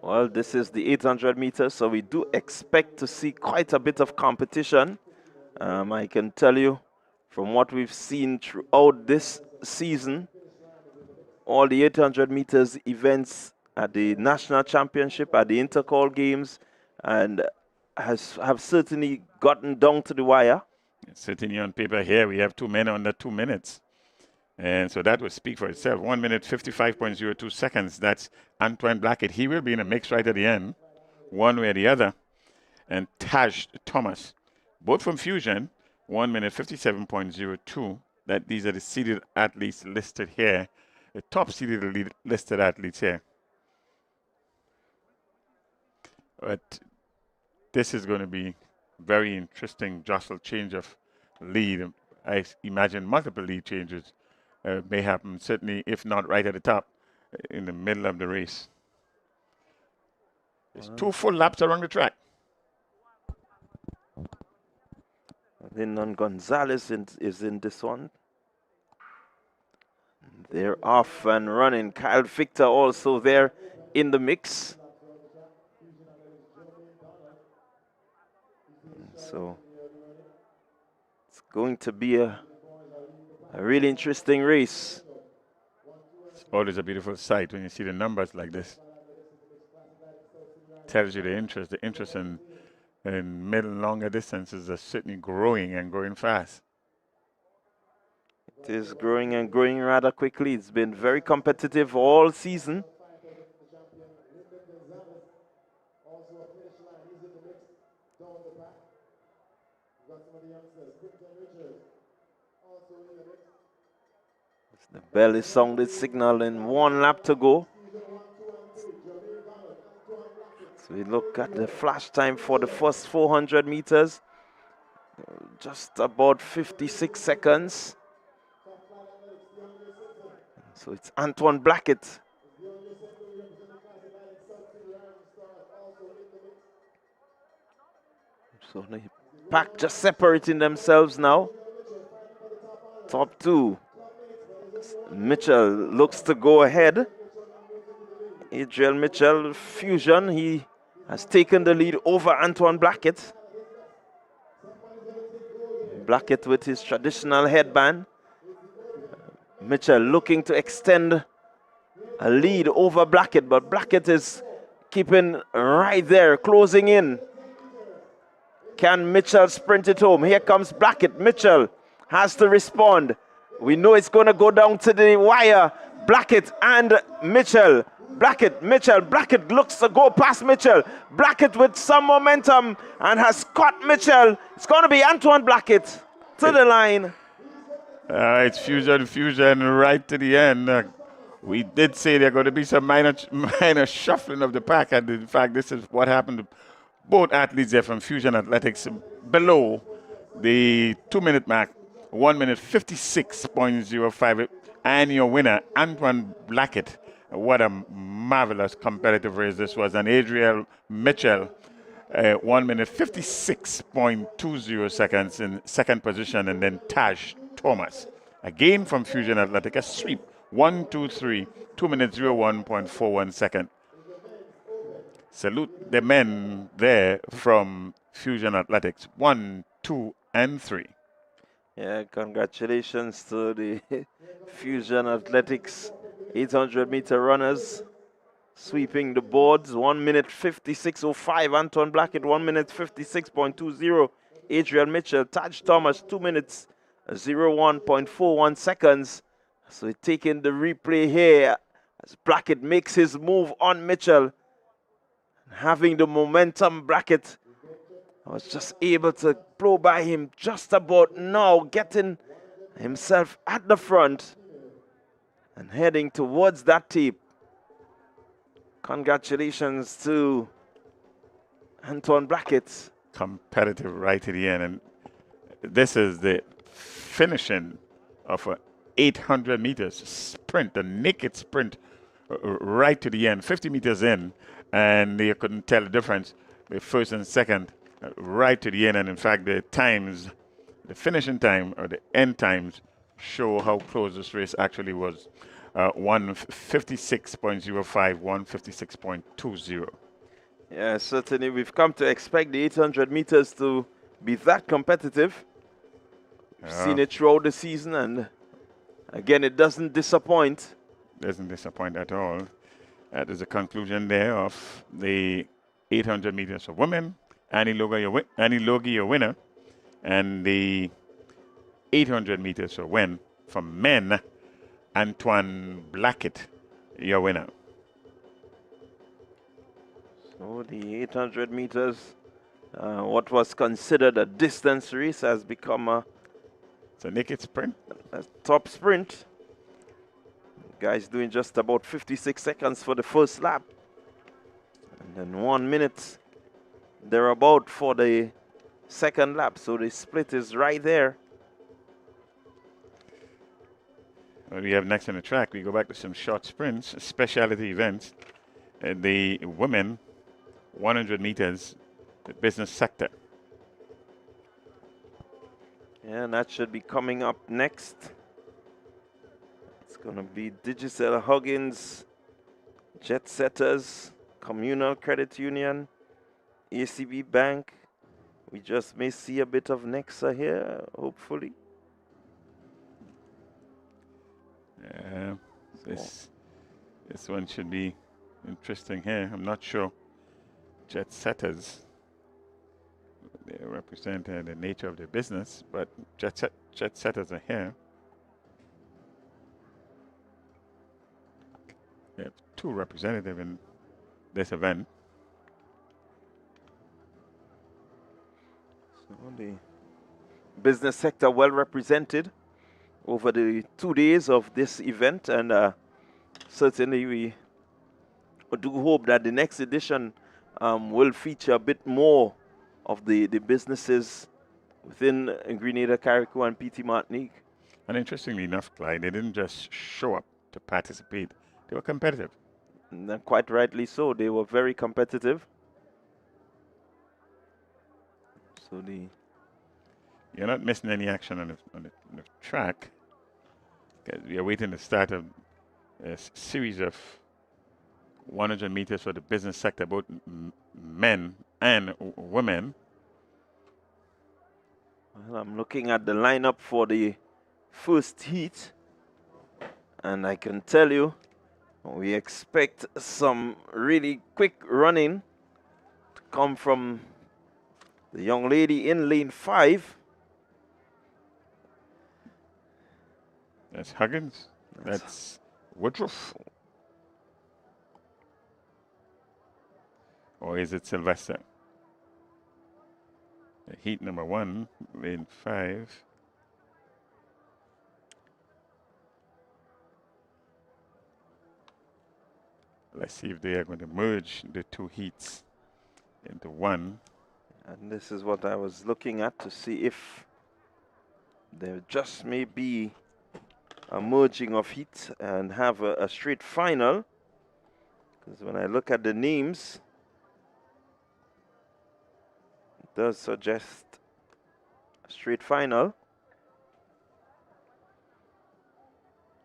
Well, this is the 800 meters, so we do expect to see quite a bit of competition. I can tell you from what we've seen throughout this season, all the 800 meters events at the national championship, at the intercall games, and have certainly gotten down to the wire. Certainly on paper here, we have 2 men under 2 minutes. And so that would speak for itself. 1 minute, 55.02 seconds. That's Antoine Blackett. He will be in a mix right at the end, one way or the other. And Taj Thomas, both from Fusion, 1 minute, 57.02. These are the seeded athletes listed here, the top seeded listed athletes here. But this is going to be very interesting jostle change of lead. I imagine multiple lead changes may happen, certainly if not right at the top, in the middle of the race. There's 2 full laps around the track. Linden Gonzalez is in this one. They're off and running. Kyle Victor also there in the mix. So it's going to be a really interesting race. It's always a beautiful sight when you see the numbers like this. Tells you the interest in middle and longer distances are certainly growing and growing fast. It is growing and growing rather quickly. It's been very competitive all season. The bell is sounded signaling 1 lap to go. So we look at the flash time for the first 400 meters. Just about 56 seconds. So it's Antoine Blackett. So the pack just separating themselves now. Top 2. Mitchell looks to go ahead. Adriel Mitchell, Fusion, he has taken the lead over Antoine Blackett. Blackett with his traditional headband. Mitchell looking to extend a lead over Blackett, but Blackett is keeping right there, closing in. Can Mitchell sprint it home? Here comes Blackett. Mitchell has to respond. We know it's going to go down to the wire. Blackett and Mitchell. Blackett, Mitchell. Blackett looks to go past Mitchell. Blackett with some momentum and has caught Mitchell. It's going to be Antoine Blackett to the line. It's Fusion right to the end. We did say there are going to be some minor shuffling of the pack, and in fact, this is what happened to both athletes there from Fusion Athletics below the 2-minute mark. 1 minute 56.05, and your winner, Antoine Blackett. What a marvelous competitive race this was. And Adriel Mitchell, 1 minute 56.20 seconds in second position, and then Taj Thomas, again from Fusion Athletic, a sweep, 1, 2, 3, 2 minutes 01.41 second. salute the men there from Fusion Athletics 1, 2, and 3. Yeah, congratulations to the Fusion Athletics 800-meter runners sweeping the boards. 1 minute 56.05. Anton Blackett 1 minute 56.20. Adrian Mitchell, Taj Thomas 2 minutes 01.41 seconds. So we're taking the replay here as Blackett makes his move on Mitchell. Having the momentum, Blackett was just able to blow by him just about now, getting himself at the front and heading towards that tape. Congratulations to Anton Blackett. Competitive right to the end. And this is the finishing of a 800 meters sprint, a naked sprint right to the end, 50 meters in, and you couldn't tell the difference, the first and second, right to the end. And in fact, the times, the finishing time or the end times show how close this race actually was. 156.05, 156.20. Yeah, certainly we've come to expect the 800 meters to be that competitive. We've seen it throughout the season, and again, it doesn't disappoint. Doesn't disappoint at all. That is the conclusion there of the 800 meters for women. Annie Logie, your winner. And the 800 meters for men, Antoine Blackett, your winner. So the 800 meters, what was considered a distance race, has become a naked sprint. A top sprint. Guys doing just about 56 seconds for the first lap. And then 1 minute thereabout for the second lap. So the split is right there. What we have next on the track, we go back to some short sprints, specialty events. The women, 100 meters, the business sector. Yeah, and that should be coming up next. It's going to be Digicel Huggins, Jet Setters, Communal Credit Union, ACB Bank. We just may see a bit of Nexa here, hopefully. This one should be interesting here. I'm not sure. Jet Setters, they represent the nature of their business, but jet setters are here. We have two representatives in this event. So the business sector well represented over the 2 days of this event, and certainly we do hope that the next edition will feature a bit more of the businesses within Grenada, Carriacou, and PT Martinique. And interestingly enough, Clyde, they didn't just show up to participate. They were competitive. And quite rightly so. They were very competitive. So you're not missing any action on the track. We are waiting to start a series of 100 meters for the business sector, both men and women. Well, I'm looking at the lineup for the first heat, and I can tell you we expect some really quick running to come from the young lady in lane 5. That's Huggins. That's Woodruff. Or is it Sylvester? Heat number 1, lane 5. Let's see if they are going to merge the two heats into one. And this is what I was looking at to see if there just may be a merging of heat and have a straight final. Because when I look at the names, it does suggest a straight final.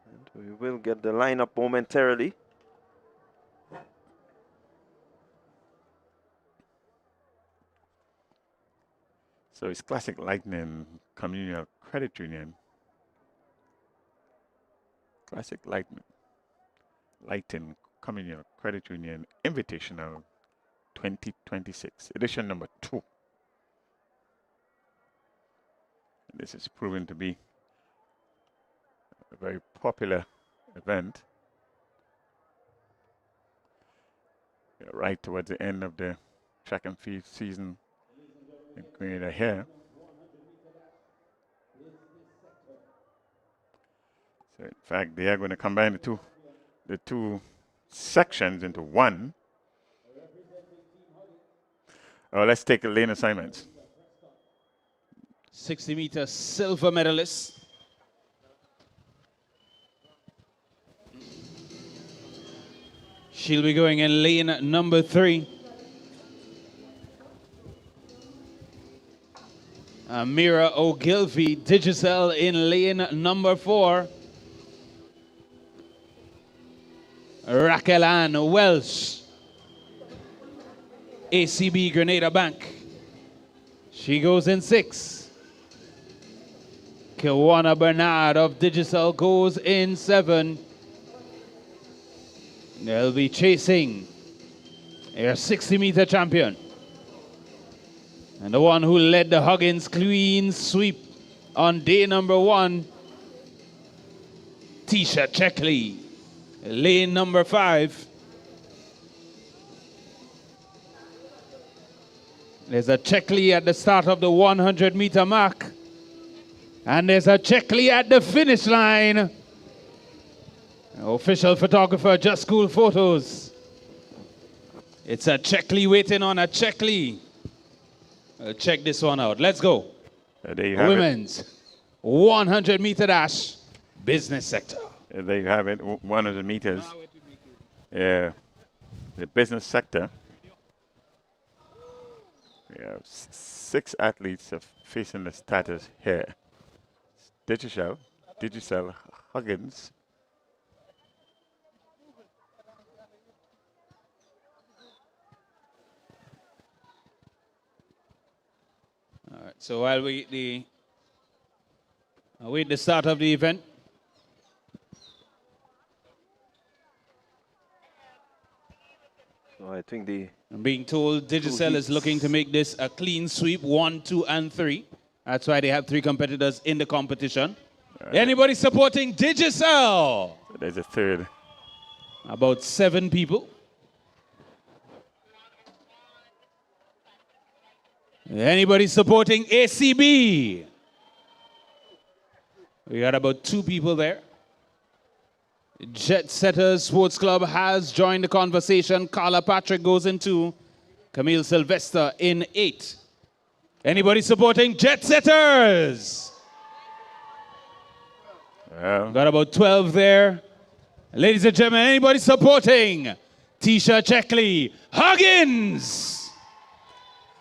And we will get the lineup momentarily. So it's Classic Lightning Communal Credit Union. Classic Lighting Communal Credit Union Invitational 2026, edition number 2. This is proven to be a very popular event. Right towards the end of the track and field season in Grenada here. So in fact, they are going to combine the two sections into one. Oh, let's take the lane assignments. 60-meter silver medalist. She'll be going in lane number 3. Amira Ogilvy, Digicel in lane number 4. Raquel Ann Welsh, ACB Grenada Bank. She goes in 6. Kiwana Bernard of Digicel goes in 7. They'll be chasing their 60-meter champion. And the one who led the Huggins clean sweep on day number 1, Tisha Checkley, lane number 5. There's a Checkley at the start of the 100-meter mark. And there's a Checkley at the finish line. Official photographer, Just School Photos. It's a Checkley waiting on a Checkley. Check this one out. Let's go. There you have Women's 100-meter dash, business sector. There you have it, 100 meters. The business sector. We have 6 athletes facing the starters here. Digicel, Huggins. All right, so while we await the start of the event, So I think I'm being told Digicel is looking to make this a clean sweep, 1, 2, and 3. That's why they have 3 competitors in the competition. Anybody supporting Digicel? There's a third. About 7 people. Anybody supporting ACB? We got about 2 people there. Jet Setters Sports Club has joined the conversation. Carla Patrick goes in 2. Camille Sylvester in 8. Anybody supporting Jet Setters? Got about 12 there. Ladies and gentlemen, anybody supporting Tisha Checkley Huggins?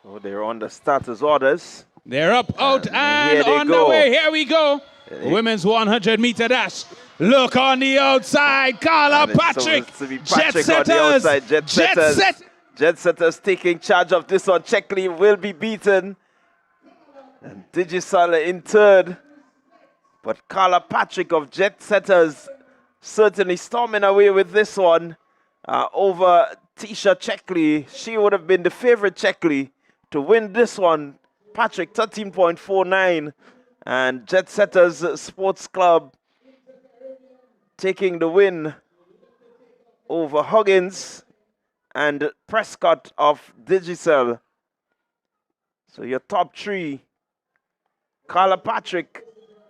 So they're on the starters orders. They're up, out, and on the way. Here we go. Women's 100-meter dash. Look on the outside. Carla Patrick. Jet Setters. Jet Setters taking charge of this one. Checkley will be beaten. And Digicel in 3rd. But Carla Patrick of Jet Setters certainly storming away with this one over Tisha Checkley. She would have been the favorite Checkley to win this one. Patrick 13.49, and Jet Setters Sports Club taking the win over Huggins and Prescott of Digicel. So your top 3, Carla Patrick,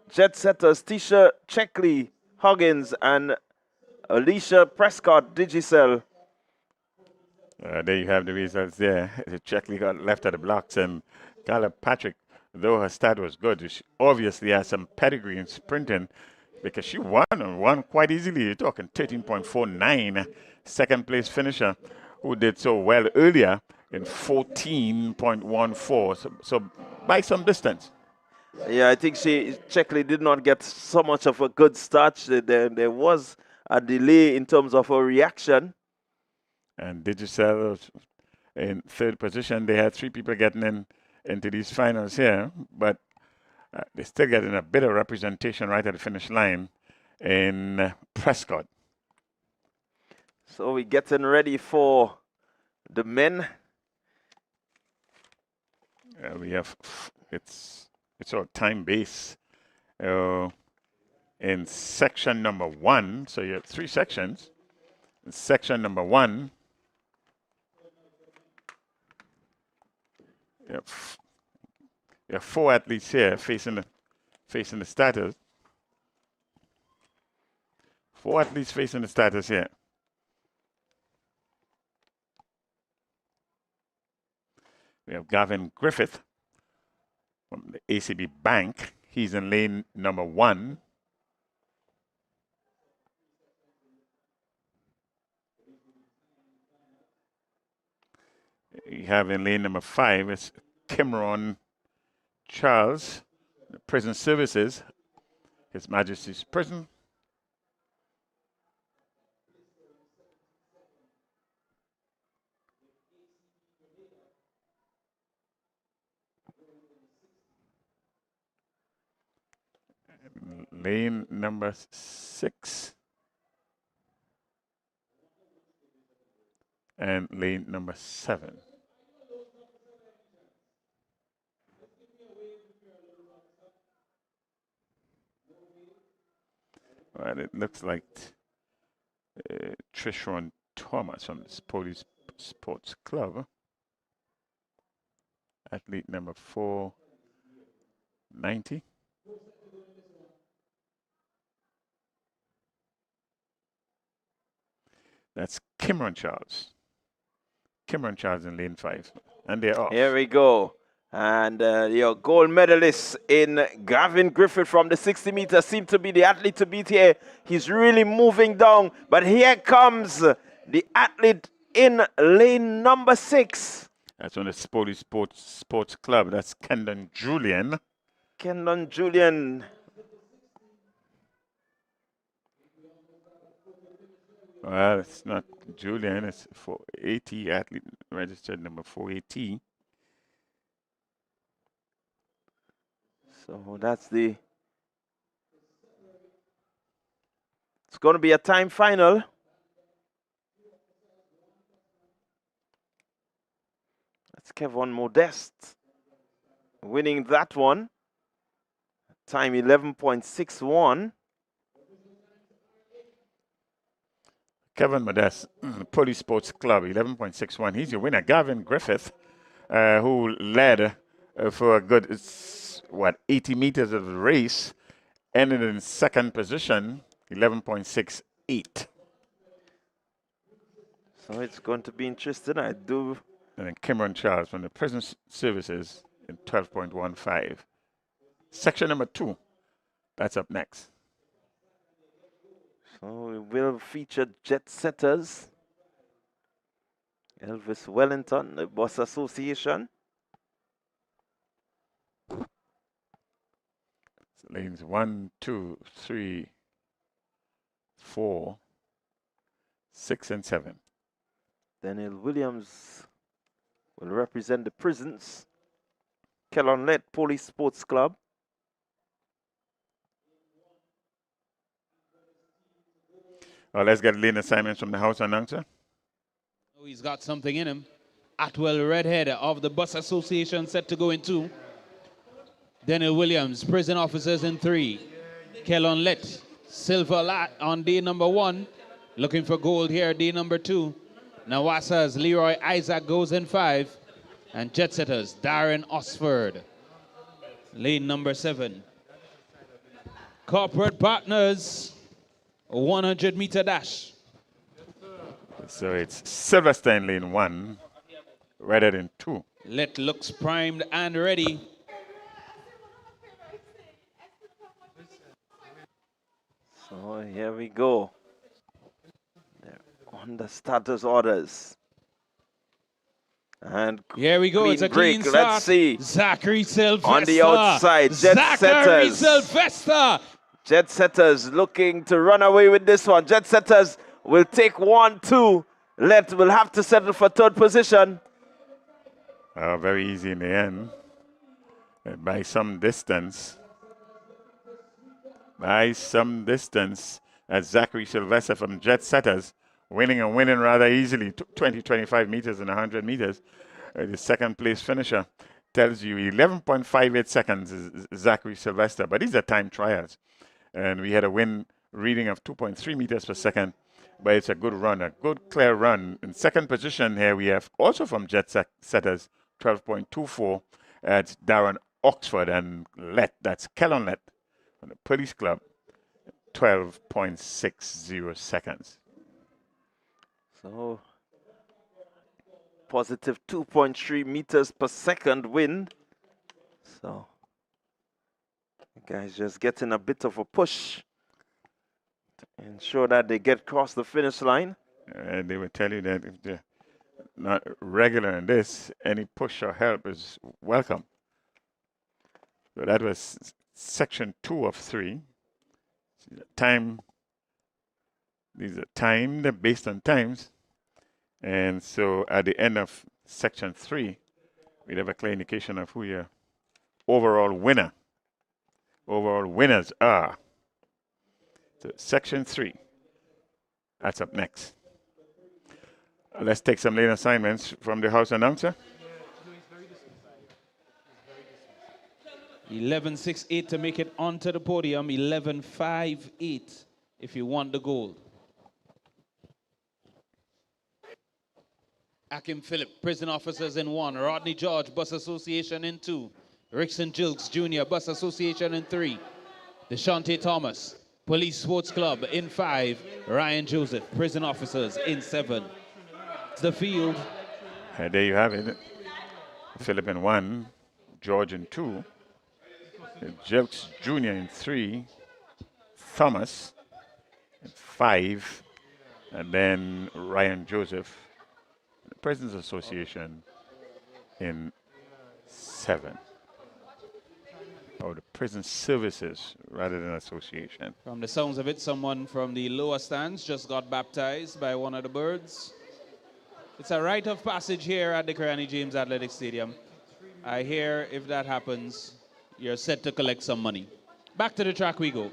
Jet Setters, Tisha Checkley, Huggins, and Alicia Prescott, Digicel. There you have the results there. Checkley got left at the blocks, and Carla Patrick, though her start was good, she obviously has some pedigree in sprinting because she won quite easily. You're talking 13.49, second place finisher who did so well earlier in 14.14, so by some distance. Yeah, I think Checkley did not get so much of a good start. There was a delay in terms of her reaction. And Digicel in 3rd position. They had 3 people getting into these finals here, but they're still getting a bit of representation right at the finish line in Prescott. So we're getting ready for the men. We have it's all time base in section number 1. So you have 3 sections. In section number 1, you have 4 athletes here facing the starters. 4 athletes facing the starters here. We have Gavin Griffith from the ACB Bank. He's in lane number 1. We have in lane number 5, it's Cameron Charles, the Prison Services, His Majesty's Prison. Lane number 6 and lane number 7. Well, it looks like Trishon Thomas from the Police Sports Club, athlete number 490. That's Cameron Charles. Cameron Charles in lane 5. And they're off. Here we go. And your gold medalist in Gavin Griffith from the 60 meters seemed to be the athlete to beat here. He's really moving down. But here comes the athlete in lane number 6. That's on the Police Sports Club. That's Kendon Julian. Kendon Julian. Well, it's not Julian. It's 480, athlete registered number 480. So that's it's going to be a time final. That's Kevin Modest winning that one. Time 11.61. Kevin Modest, Police Sports Club, 11.61. He's your winner. Gavin Griffith, who led for a good, 80 meters of the race, ended in second position, 11.68. So it's going to be interesting. I do. And then Cameron Charles from the Prison Services in 12.15. Section number 2, that's up next. So we will feature jet setters. Elvis Wellington, the Bus Association. So lanes 1, 2, 3, 4, 6, and 7. Daniel Williams will represent the prisons. Kellon-led Police Sports Club. Let's get lane assignments from the house announcer. Oh, he's got something in him. Atwell Redhead of the Bus Association set to go in 2. Daniel Williams, prison officers in 3. Kellon Lett, silver lat on day number 1. Looking for gold here, day number 2. Nawasa's Leroy Isaac goes in 5. And jet setters, Darren Osford, lane number 7. Corporate partners, 100-meter dash. So it's Silverstein lane 1, rather than 2. Lett looks primed and ready. So here we go. They're on the starters orders. And here we go. It's a break. clean start. Let's see. Zachary Sylvester. On the outside, Jet Zachary Setters. Sylvester. Jet Setters looking to run away with this one. Jet Setters will take 1, 2. Lett will have to settle for 3rd position. Very easy in the end. by some distance. By some distance, as Zachary Sylvester from Jet Setters, winning and winning rather easily, 20, 25 meters and 100 meters. The second place finisher tells you 11.58 seconds is Zachary Sylvester, but these are time trials. And we had a win reading of 2.3 meters per second, but it's a good run, a good clear run. In second position here we have also from Jet Setters, 12.24 at Darren Oxford and Lett, that's Kellon Lett from the Police Club, 12.60 seconds. So, positive 2.3 meters per second win. So, the guys just getting a bit of a push to ensure that they get across the finish line. They will tell you that if they're not regular in this, any push or help is welcome. So that was section 2 of 3. Time. These are timed based on times. And so at the end of section 3, we'd have a clear indication of who your overall winners are. So section 3, that's up next. Let's take some lane assignments from the house announcer. 11.68 to make it onto the podium. 11.58 if you want the gold. Akim Phillip, prison officers in 1. Rodney George, Bus Association in 2. Rickson Jilks Jr., Bus Association in 3. Deshante Thomas, Police Sports Club in 5. Ryan Joseph, prison officers in 7. It's the field. There you have it. Phillip in 1, George in 2, Jilks Jr. in 3, Thomas in 5, and then Ryan Joseph, the Prisons Association in 7. Or the prison services rather than association. From the sounds of it, someone from the lower stands just got baptized by one of the birds. It's a rite of passage here at the Kiranny James Athletic Stadium. I hear if that happens, you're set to collect some money. Back to the track we go.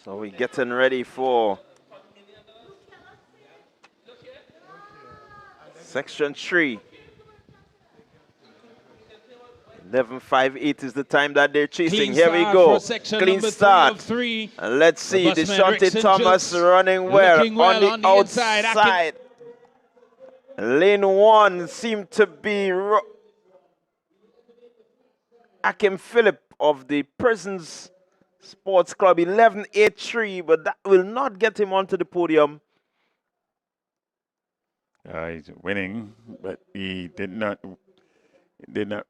So we're getting ready for section 3. 11.58 is the time that they're chasing. Here we go. Clean start. 3. And let's see, Deshante Thomas running well on the outside. Lane 1 seemed to be Akim Phillip of the Prisons Sports Club, 11.83, but that will not get him onto the podium. He's winning, but he did not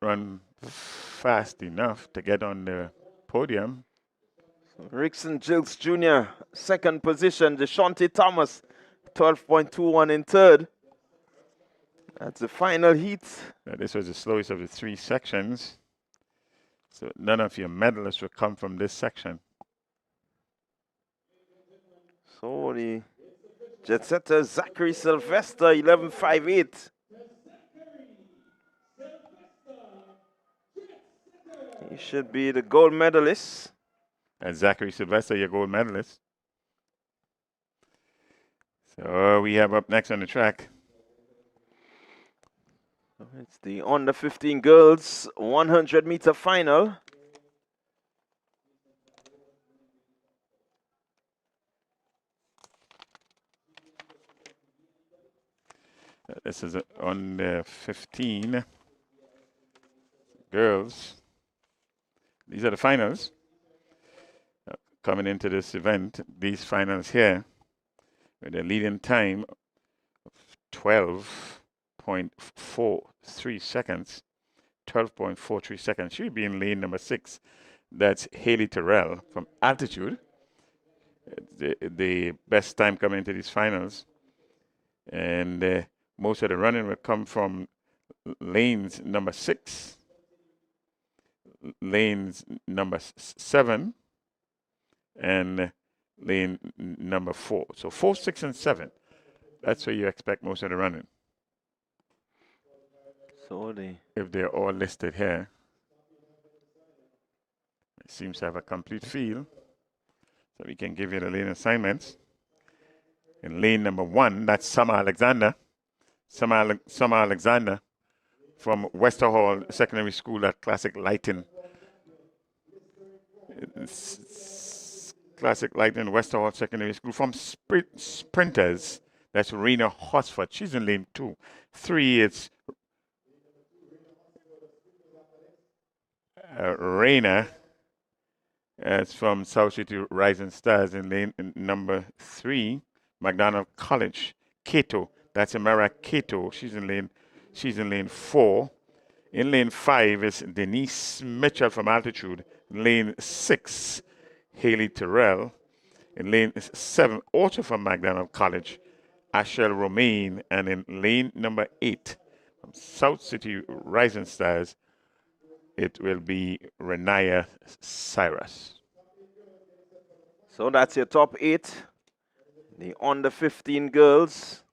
run fast enough to get on the podium. So Rickson Jilks Jr., second position. Deshante Thomas, 12.21 in third. That's the final heat. This was the slowest of the 3 sections. So none of your medalists will come from this section. So the jet setter Zachary Sylvester, 11.58. He should be the gold medalist. And Zachary Sylvester, your gold medalist. So we have up next on the track. It's the under 15 girls 100-meter final. This is under 15 girls. These are the finals. Coming into this event, these finals here, with a leading time of 12.43 seconds. 12.43 seconds. She'll be in lane number 6. That's Haley Terrell from Altitude. The best time coming into these finals. And most of the running will come from lanes number 6, lanes number 7, and lane number 4. So 4, 6, and 7. That's where you expect most of the running. So if they're all listed here. It seems to have a complete field. So we can give you the lane assignments. In lane number 1, that's Summer Alexander. Summer Alexander from Westerhall Secondary School at Classic Lighting. Classic Lighting, Westerhall Secondary School. From Sprinters, that's Rena Hosford. She's in lane 2. 3, it's Rena. It's from South City Rising Stars in lane number 3. McDonald College, Cato. That's Amara Cato. She's in lane 4. In lane 5 is Denise Mitchell from Altitude. Lane 6, Haley Terrell. In lane 7, also from McDonald College, Ashel Romaine. And in lane number 8, from South City Rising Stars, it will be Renaya Cyrus. So that's your top 8. The under 15 girls.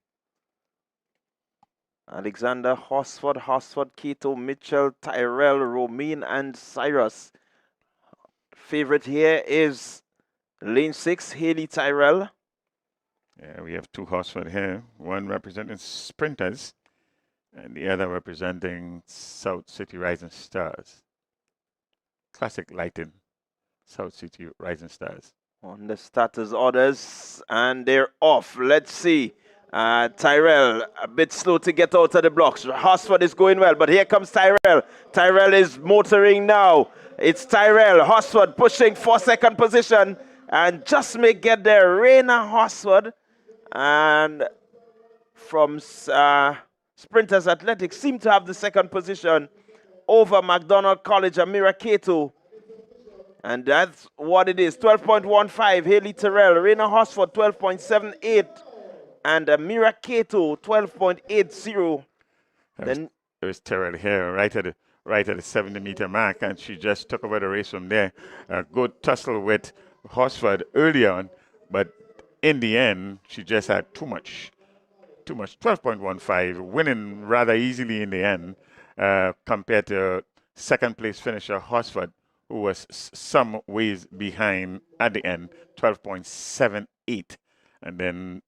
Alexander, Hosford, Keto, Mitchell, Tyrell, Romaine, and Cyrus. Favorite here is lane 6, Haley Tyrell. Yeah, we have 2 Hosford here. One representing Sprinters and the other representing South City Rising Stars. Classic Lighting, South City Rising Stars. On the starters orders, and they're off. Let's see. Tyrell, a bit slow to get out of the blocks. Hosford is going well, but here comes Tyrell. Tyrell is motoring now. It's Tyrell. Hosford pushing for second position, and just may get there. Rena Hosford, and from Sprinters Athletics seem to have the second position over McDonald College, Amira Cato. And that's what it is. 12.15, Haley Terrell. Rena Hosford, 12.78. And Amira Cato, 12.80. Then there's Terrell here, right at the 70-meter mark, and she just took over the race from there. A good tussle with Hosford early on, but in the end, she just had too much. 12.15, winning rather easily in the end compared to second place finisher Hosford, who was some ways behind at the end, 12.78. And then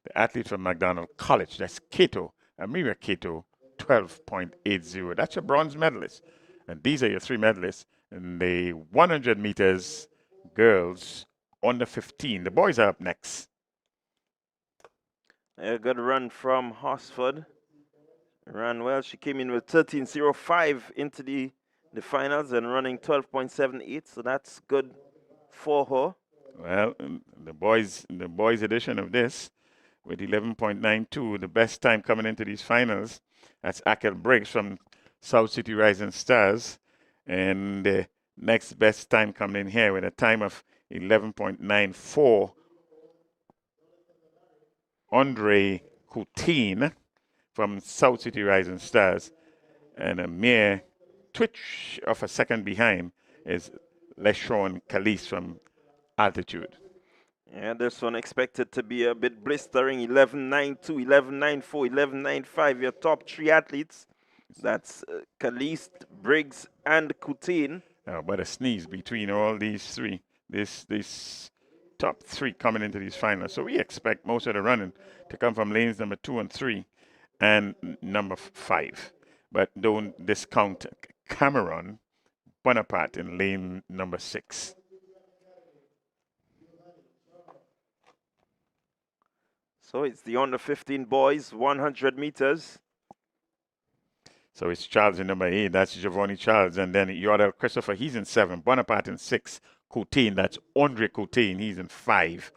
the athlete from McDonald College, that's Cato, Amira Cato, 12.80. That's your bronze medalist. And these are your 3 medalists in the 100 meters girls under 15. The boys are up next. A good run from Hosford. Ran well. She came in with 13.05 into the finals and running 12.78, so that's good for her. Well, the boys edition of this with 11.92, the best time coming into these finals. That's Akel Briggs from South City Rising Stars, and the next best time coming in here with a time of 11.94. Andre Coutin from South City Rising Stars, and a mere twitch of a second behind is LeSean Calise from Altitude. Yeah, this one expected to be a bit blistering. 11.92, 11.94, 11.95. Your top 3 athletes. That's Calise, Briggs, and Coutin. But a sneeze between all these 3. This top 3 coming into these finals. So we expect most of the running to come from lanes number 2 and 3 and number 5. But don't discount Cameron Bonaparte in lane number 6. So it's the under 15 boys, 100 meters. So it's Charles in number 8. That's Giovanni Charles. And then Yordell Christopher, he's in 7. Bonaparte in 6. Coutin, that's Andre Coutin, he's in 5.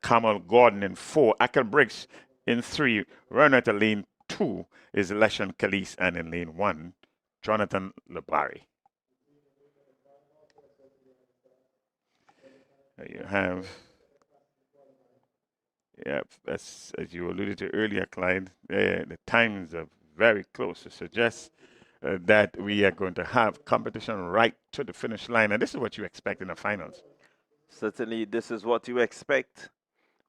Kamal Gordon in 4. Akel Briggs in 3. Runner at lane 2 is LeSean Calise, and in lane 1, Jonathan Labari. You have, as you alluded to earlier, Clyde, the times are very close to suggest that we are going to have competition right to the finish line. And this is what you expect in the finals. Certainly, this is what you expect.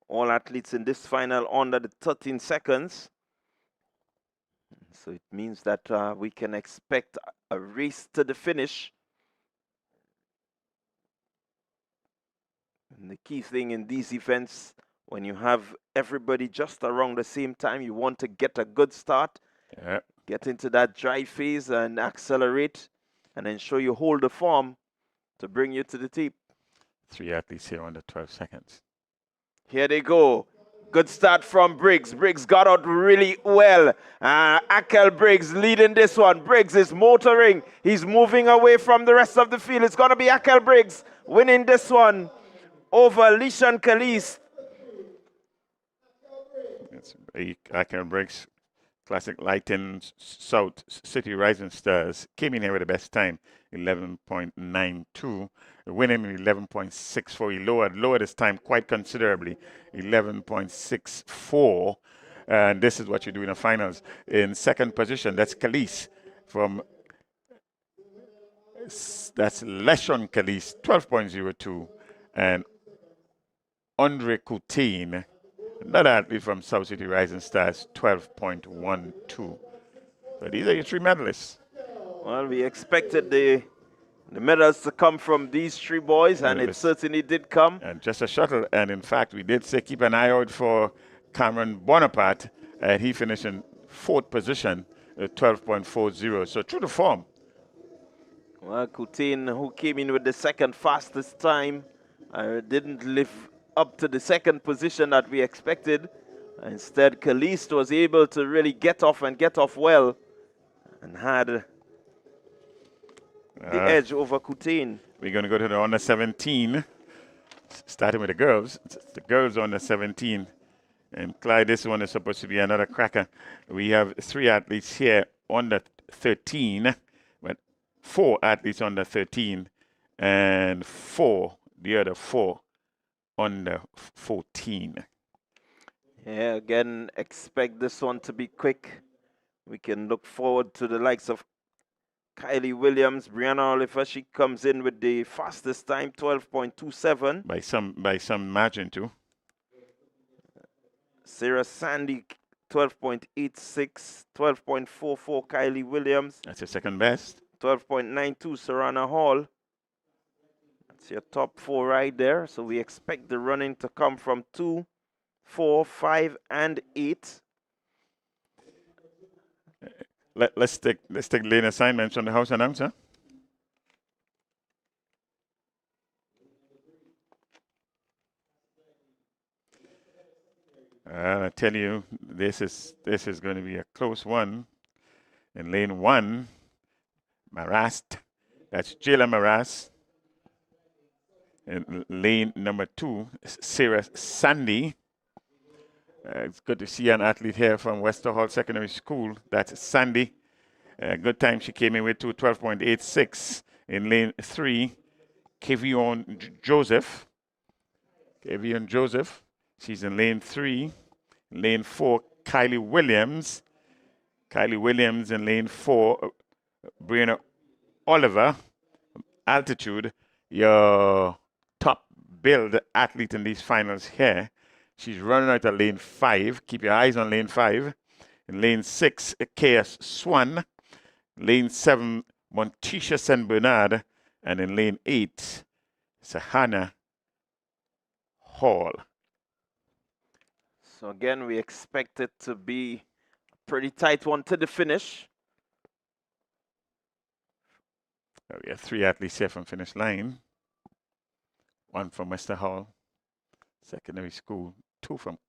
All athletes in this final under the 13 seconds. So it means that we can expect a race to the finish. And the key thing in these events, when you have everybody just around the same time, you want to get a good start, get into that dry phase and accelerate, and ensure you hold the form to bring you to the tape. 3 athletes here under 12 seconds. Here they go. Good start from Briggs. Briggs got out really well. Akel Briggs leading this one. Briggs is motoring. He's moving away from the rest of the field. It's going to be Akel Briggs winning this one over Lishan Kalis. It's Akel Briggs, Classic Lighting South City Rising Stars. Came in here with the best time, 11.92. Winning 11.64. He lowered his time quite considerably, 11.64. And this is what you do in the finals. In second position, that's Kalis that's Leshon Kalis, 12.02. And Andre Coutin, another athlete from South City Rising Stars, 12.12. So these are your 3 medalists. Well, we expected the medals to come from these 3 boys, and it certainly did come. And just a shuttle. And in fact, we did say keep an eye out for Cameron Bonaparte. And he finished in 4th position, 12.40. So true to form. Well, Coutin, who came in with the 2nd fastest time, didn't live up to the 2nd position that we expected. Instead, Kalist was able to really get off and get off well, and had the edge over Coutin. We're going to go to the under 17, starting with the girls. The girls under 17. And Clyde, this one is supposed to be another cracker. We have 3 athletes here under 13, but 4 athletes under 13, and the other 4 under 14. Yeah, again, expect this one to be quick. We can look forward to the likes of Kylie Williams, Brianna Oliver. She comes in with the fastest time, 12.27. By some margin too. Sarah Sandy, 12.86, 12.44 Kylie Williams. That's your second best. 12.92 Sarana Hall. That's your top 4 right there. So we expect the running to come from 2, 4, 5, and 8. Let's take lane assignments from the house announcer. I tell you, this is going to be a close one. In lane 1, Marast, that's Jayla Marast. In lane number 2, Sarah Sandy. It's good to see an athlete here from Wester Hall Secondary School. That's Sandy. Good time she came in with 12.86. In lane 3, Kevion Joseph. She's in lane 3. Lane 4, Kylie Williams. In lane 4, Brianna Oliver. Altitude, your top build athlete in these finals here. She's running out of lane 5. Keep your eyes on lane 5. In lane 6, KS Swan. Lane 7, Montisha St. Bernard. And in lane 8, Sahana Hall. So again, we expect it to be a pretty tight one to the finish. We have 3 athletes here from finish line. 1 from Wester Hall Secondary School. 2 from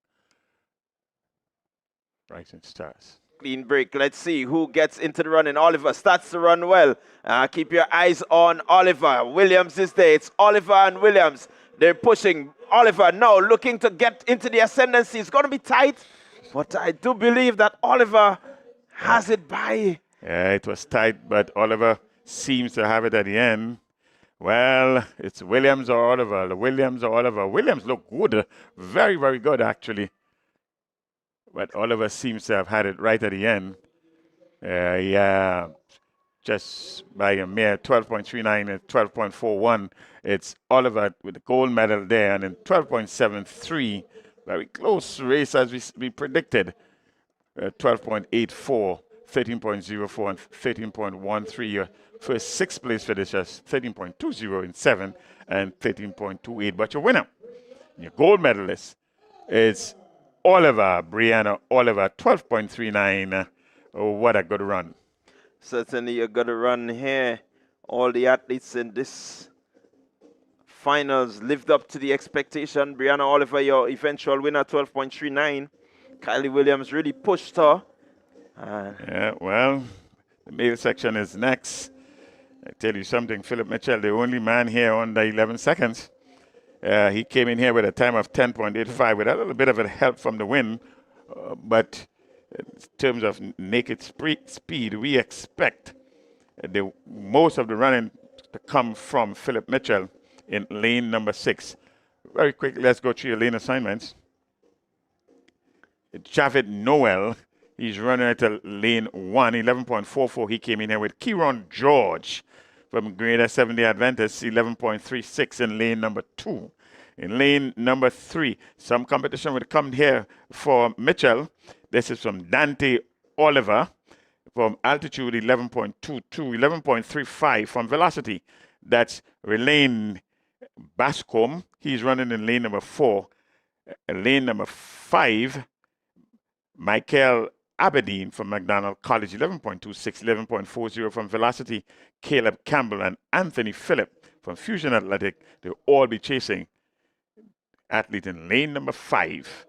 Rising Stars. Clean break. Let's see who gets into the running. Oliver starts to run well. Keep your eyes on Oliver. Williams is there. It's Oliver and Williams. They're pushing. Oliver now looking to get into the ascendancy. It's going to be tight, but I do believe that Oliver has it by. Yeah, it was tight, but Oliver seems to have it at the end. Well, it's Williams or Oliver. Williams look good. Very, very good, actually. But Oliver seems to have had it right at the end. Yeah, just by a mere 12.39 and 12.41. It's Oliver with the gold medal there. And in 12.73, very close race as we predicted. 12.84 13.04 and 13.13. Your first 6 place finishers, 13.20 in 7 and 13.28. But your winner, your gold medalist, is Brianna Oliver, 12.39. Oh, what a good run. Certainly a good run here. All the athletes in this finals lived up to the expectation. Brianna Oliver, your eventual winner, 12.39. Kylie Williams really pushed her. Yeah, well, the male section is next. I tell you something, Philip Mitchell, the only man here under 11 seconds. He came in here with a time of 10.85 with a little bit of a help from the wind. But in terms of naked speed, we expect most of the running to come from Philip Mitchell in lane number 6. Very quickly, let's go through your lane assignments. Javid Noel, he's running at lane 1, 11.44. He came in here with Kieron George from Grenada 7-day Adventist, 11.36 in lane number 2. In lane number 3, some competition will come here for Mitchell. This is from Dante Oliver from altitude 11.22, 11.35 from velocity. That's Relaine Bascom. He's running in lane number 4. Lane number 5, Michael Aberdeen from McDonald College, 11.26, 11.40 from velocity. Caleb Campbell and Anthony Phillip from Fusion Athletic. They'll all be chasing athlete in lane number 5.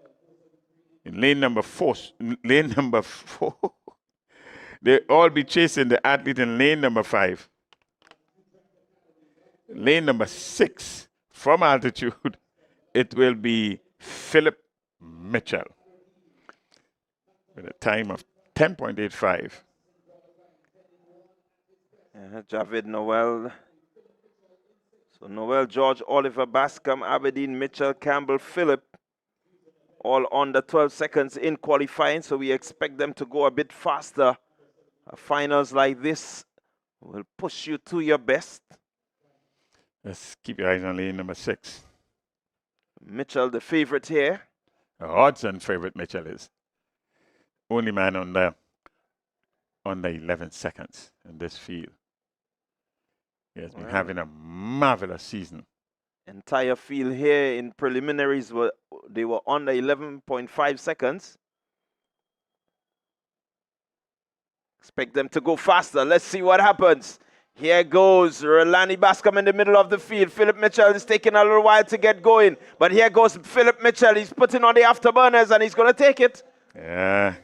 In lane number 4, they all be chasing the athlete in lane number 5. Lane number 6, from altitude, it will be Philip Mitchell with a time of 10.85. Javid Noel. So Noel, George, Oliver, Bascom, Aberdeen, Mitchell, Campbell, Phillip, all under 12 seconds in qualifying. So we expect them to go a bit faster. Finals like this will push you to your best. Let's keep your eyes on lane number 6. Mitchell, the favorite here. Odds-on favorite Mitchell is. Only man under 11 seconds in this field. He has been having a marvelous season. Entire field here in preliminaries were under 11.5 seconds. Expect them to go faster. Let's see what happens. Here goes Relani Bascom in the middle of the field. Philip Mitchell is taking a little while to get going. But here goes Philip Mitchell. He's putting on the afterburners and he's going to take it. Yeah,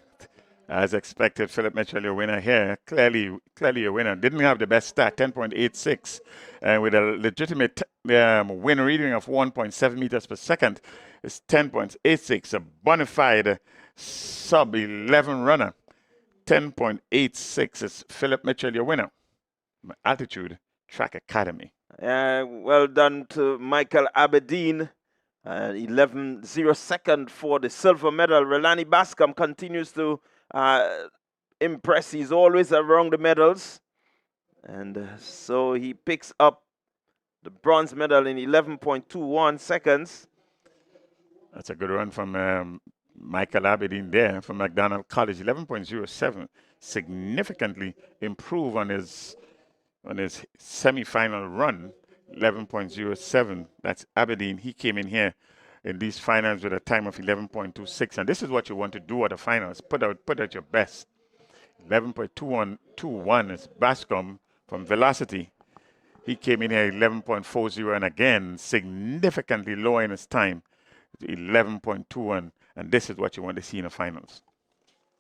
as expected, Philip Mitchell, your winner here. Clearly your winner. Didn't have the best start, 10.86. And with a legitimate win reading of 1.7 meters per second, it's 10.86. A bona fide sub-11 runner. 10.86 is Philip Mitchell, your winner. Altitude Track Academy. Well done to Michael Aberdeen. 11.02 for the silver medal. Relani Bascom continues to impress. He's always around the medals. And so he picks up the bronze medal in 11.21 seconds. That's a good run from Michael Aberdeen there from McDonald College. 11.07. Significantly improve on his semi-final run. 11.07. That's Aberdeen. He came in here in these finals with a time of 11.26. And this is what you want to do at the finals. Put out your best. 11.21 is Bascom from Velocity. He came in here 11.40 and again significantly lower in his time. 11.21. And this is what you want to see in the finals.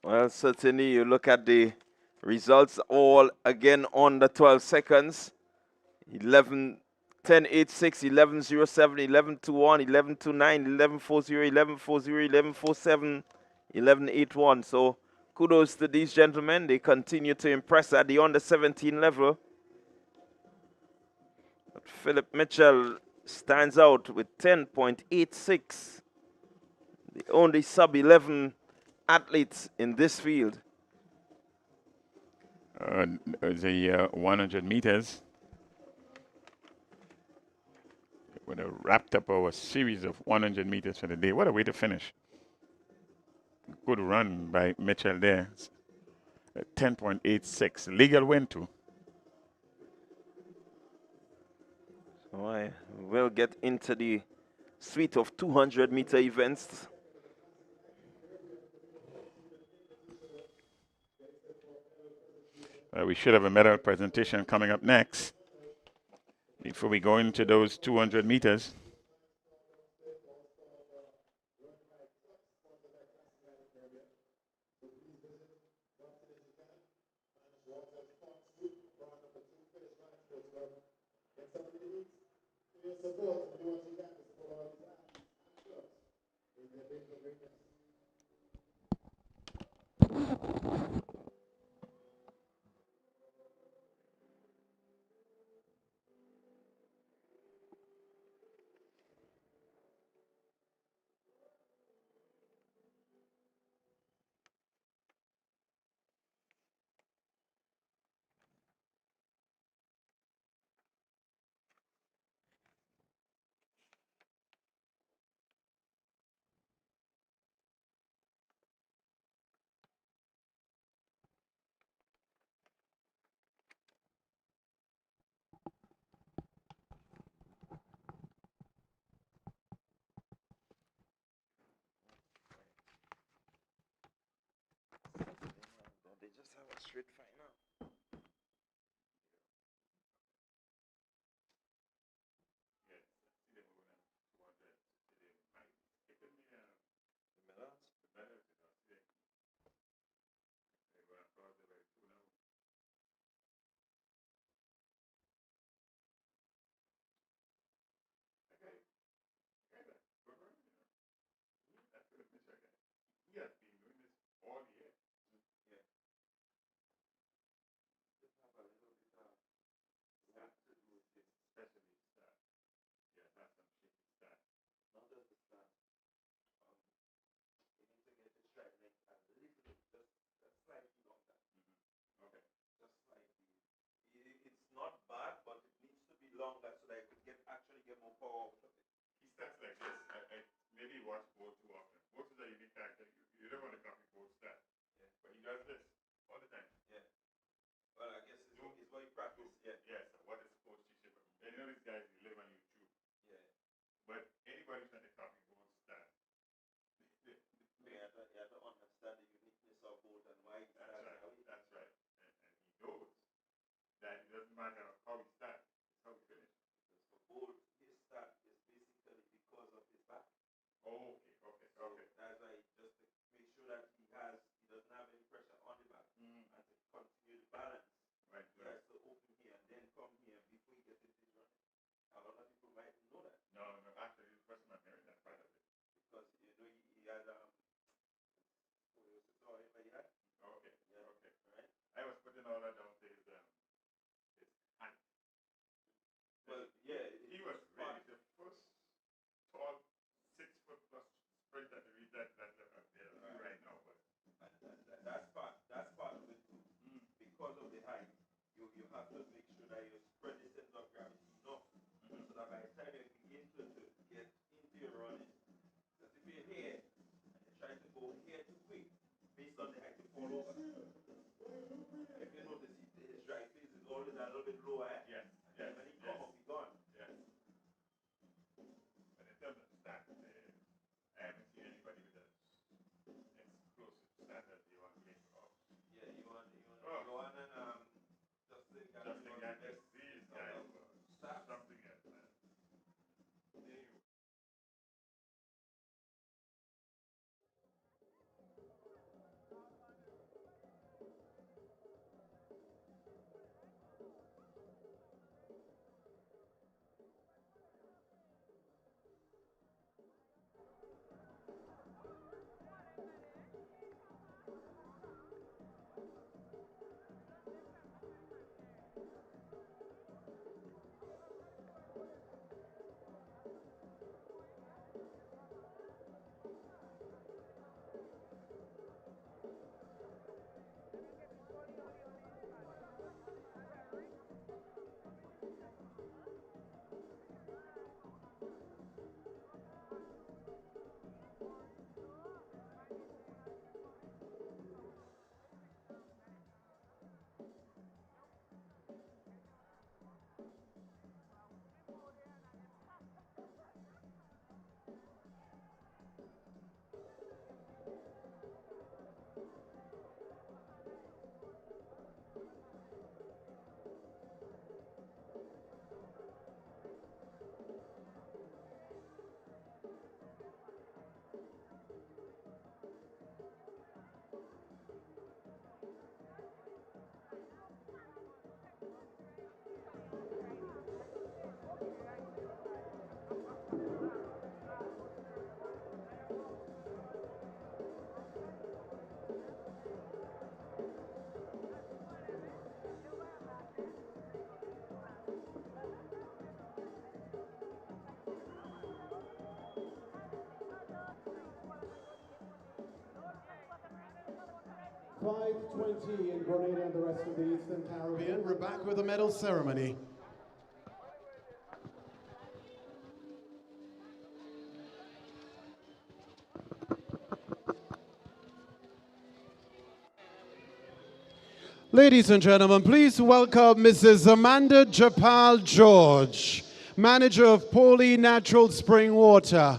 Well, certainly you look at the results all again under 12 seconds. 10.86, 11.07, 11.21, 11.29, 11.40, 11.40, 11.47, 11.81. So kudos to these gentlemen. They continue to impress at the under 17 level. But Philip Mitchell stands out with 10.86. The only sub-11 athletes in this field. The 100 meters. Would have wrapped up our series of 100 meters for the day. What a way to finish. Good run by Mitchell there. 10.86. Legal win too. So I will get into the suite of 200-meter events. We should have a medal presentation coming up next before we go into those 200 meters. They just have a straight final. It's not bad, but it needs to be longer so that I could actually get more power out of it. He starts like this. I maybe watch both too often. Both is a unique character. You don't want to copy both style. Yeah. But he does this all the time. Yeah. Well, I guess it's what you practice. Yeah. Yes, what is supposed to shape. And you know these guys, you live on YouTube. Yeah. But anybody trying to copy both style. You have to understand the uniqueness of both and why it's That's right. That's right. And he knows that it doesn't matter how he starts, it's how he finishes. For both, his start is basically because of his back. Oh, okay. That's why just to make sure that he doesn't have any pressure on the back and to continue the balance. Right. He has to open here and then come here before he gets into his running. A lot of people might know that. No, actually, the first time I'm hearing that part of it. Because he had Okay. Yeah. Okay. Right? I was putting all that down to his hand. Well, yeah, He was really the first tall 6 foot plus sprinter to reach that level up there right now. But that's part of it too. Because of the height, you have to make sure that you spread the center of gravity enough so that by the time you begin to get into your running, because if you're here and you try to go here too quick, based on the height, you fall over. If you notice, his dry face is always a little bit lower. yes. And when he come up, he's gone. Yes. But in terms of stats, I haven't seen anybody with as explosive stats as you want to make off. Yeah, you want and Justin Gagnon, these guys were something else, man. 5:20 in Grenada and the rest of the Eastern Caribbean. We're back with the medal ceremony. Ladies and gentlemen, please welcome Mrs. Amanda Japal George, manager of Poli Natural Spring Water.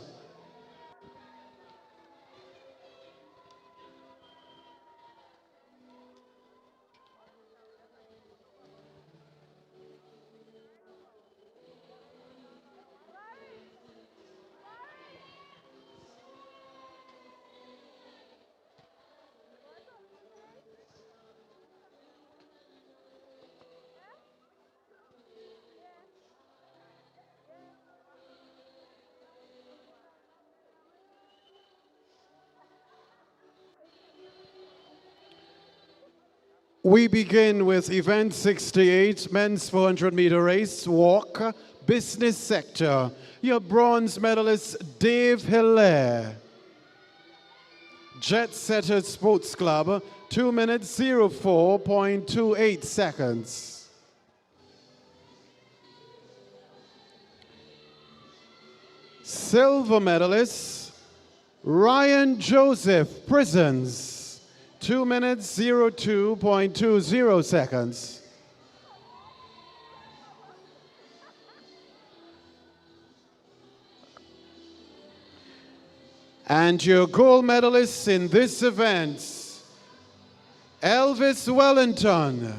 We begin with event 68, men's 400-meter race, walk, business sector. Your bronze medalist, Dave Hilaire. Jet Setter Sports Club, 2 minutes 04.28 seconds. Silver medalist, Ryan Joseph, Prisons. 2 minutes 02.20 seconds. And your gold medalists in this event, Elvis Wellington.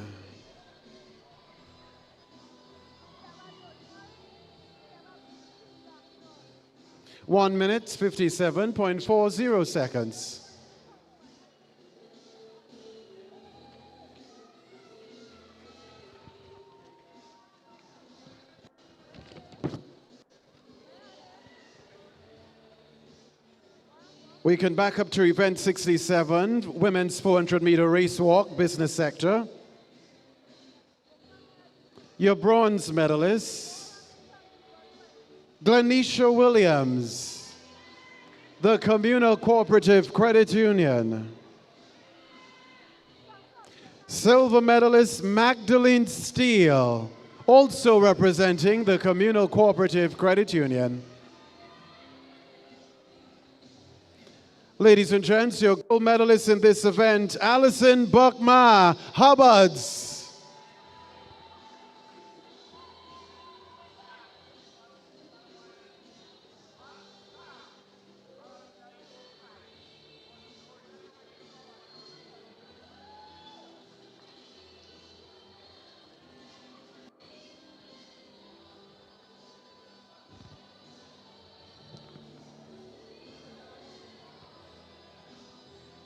1 minute 57.40 seconds. We can back up to event 67, women's 400-meter race walk, business sector. Your bronze medalist, Glenisha Williams, the Communal Cooperative Credit Union. Silver medalist, Magdalene Steele, also representing the Communal Cooperative Credit Union. Ladies and gents, your gold medalist in this event, Alison Buckma, Hubbards.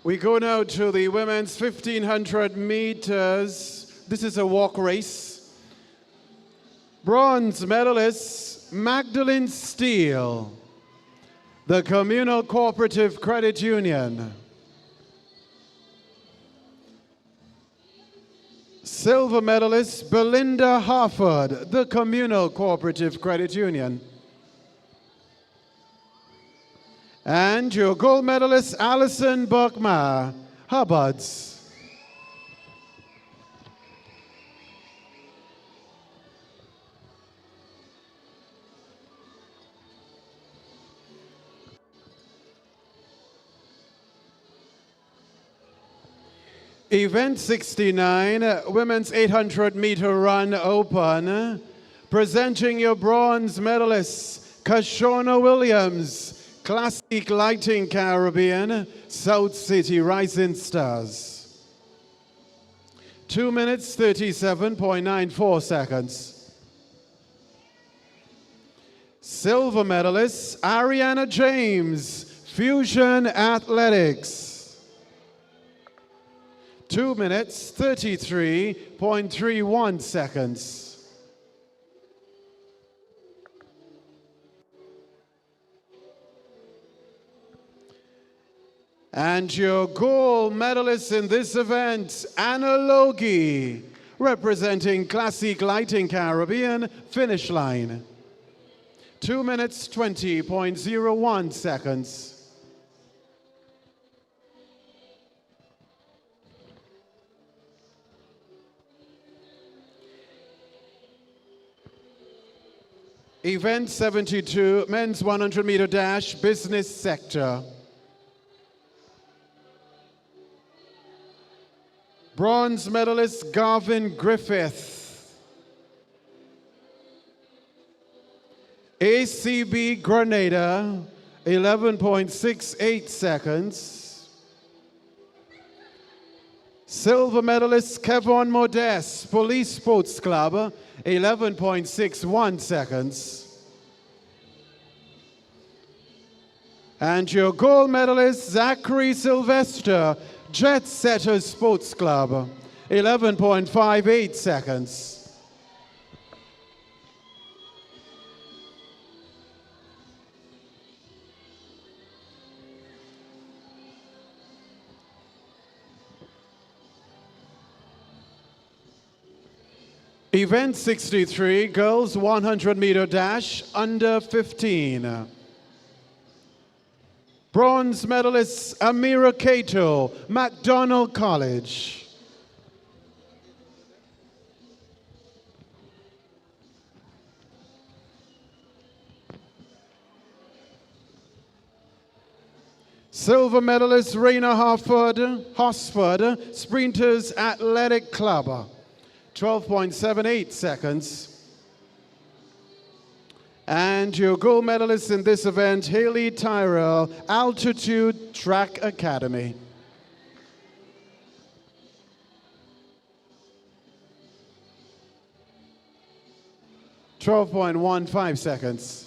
We go now to the women's 1,500 meters. This is a walk race. Bronze medalist, Magdalene Steele, the Communal Cooperative Credit Union. Silver medalist, Belinda Harford, the Communal Cooperative Credit Union. And your gold medalist, Alison Buckma, Hubbards. Event 69, women's 800-meter run open. Presenting your bronze medalists, Kashona Williams, Classique Lighting Caribbean, South City Rising Stars. 2 minutes 37.94 seconds. Silver medalist, Ariana James, Fusion Athletics. 2 minutes 33.31 seconds. And your gold medalist in this event, Anna Logie, representing Classique Lighting Caribbean, finish line. 2 minutes 20.01 seconds. Event 72, men's 100-meter dash, business sector. Bronze medalist Garvin Griffith. ACB Grenada, 11.68 seconds. Silver medalist Kevon Modeste, Police Sports Club, 11.61 seconds. And your gold medalist Zachary Sylvester, Jet Setters Sports Club, 11.58 seconds. Event 63, girls 100-meter dash, under 15. Bronze medalist Amira Cato, McDonald College. Silver medalist Raina Hosford, Sprinters Athletic Club, 12.78 seconds. And your gold medalist in this event, Haley Tyrell, Altitude Track Academy. (12.15 seconds).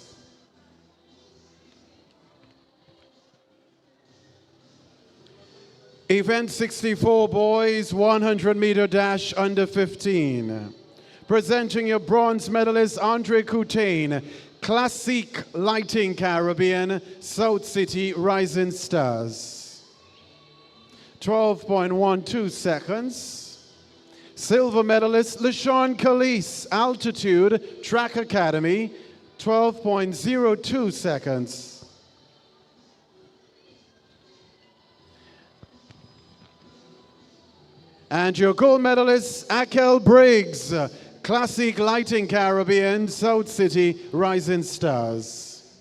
Event 64, boys, 100-meter dash, under 15. Presenting your bronze medalist, Andre Coutain, Classique Lighting Caribbean, South City Rising Stars. 12.12 seconds. Silver medalist, LaShawn Calise, Altitude Track Academy, 12.02 seconds. And your gold medalist, Akel Briggs, Classic Lighting Caribbean, South City Rising Stars.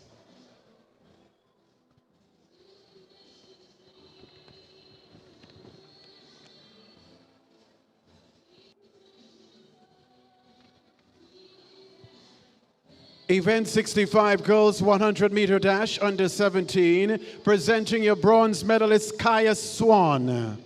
Event 65, girls 100-meter dash, under 17, presenting your bronze medalist, Kaya Swan.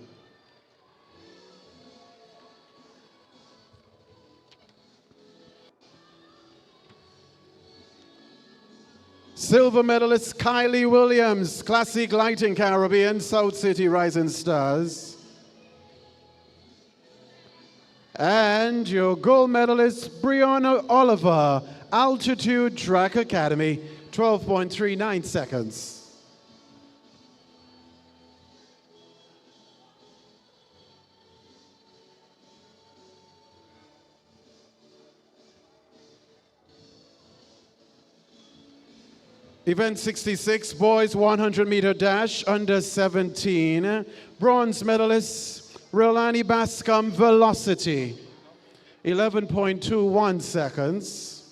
Silver medalist Kylie Williams, Classic Lighting Caribbean, South City Rising Stars. And your gold medalist Brianna Oliver, Altitude Track Academy, 12.39 seconds. Event 66, boys 100-meter dash, under 17. Bronze medalist Rolani Bascom, Velocity, 11.21 seconds.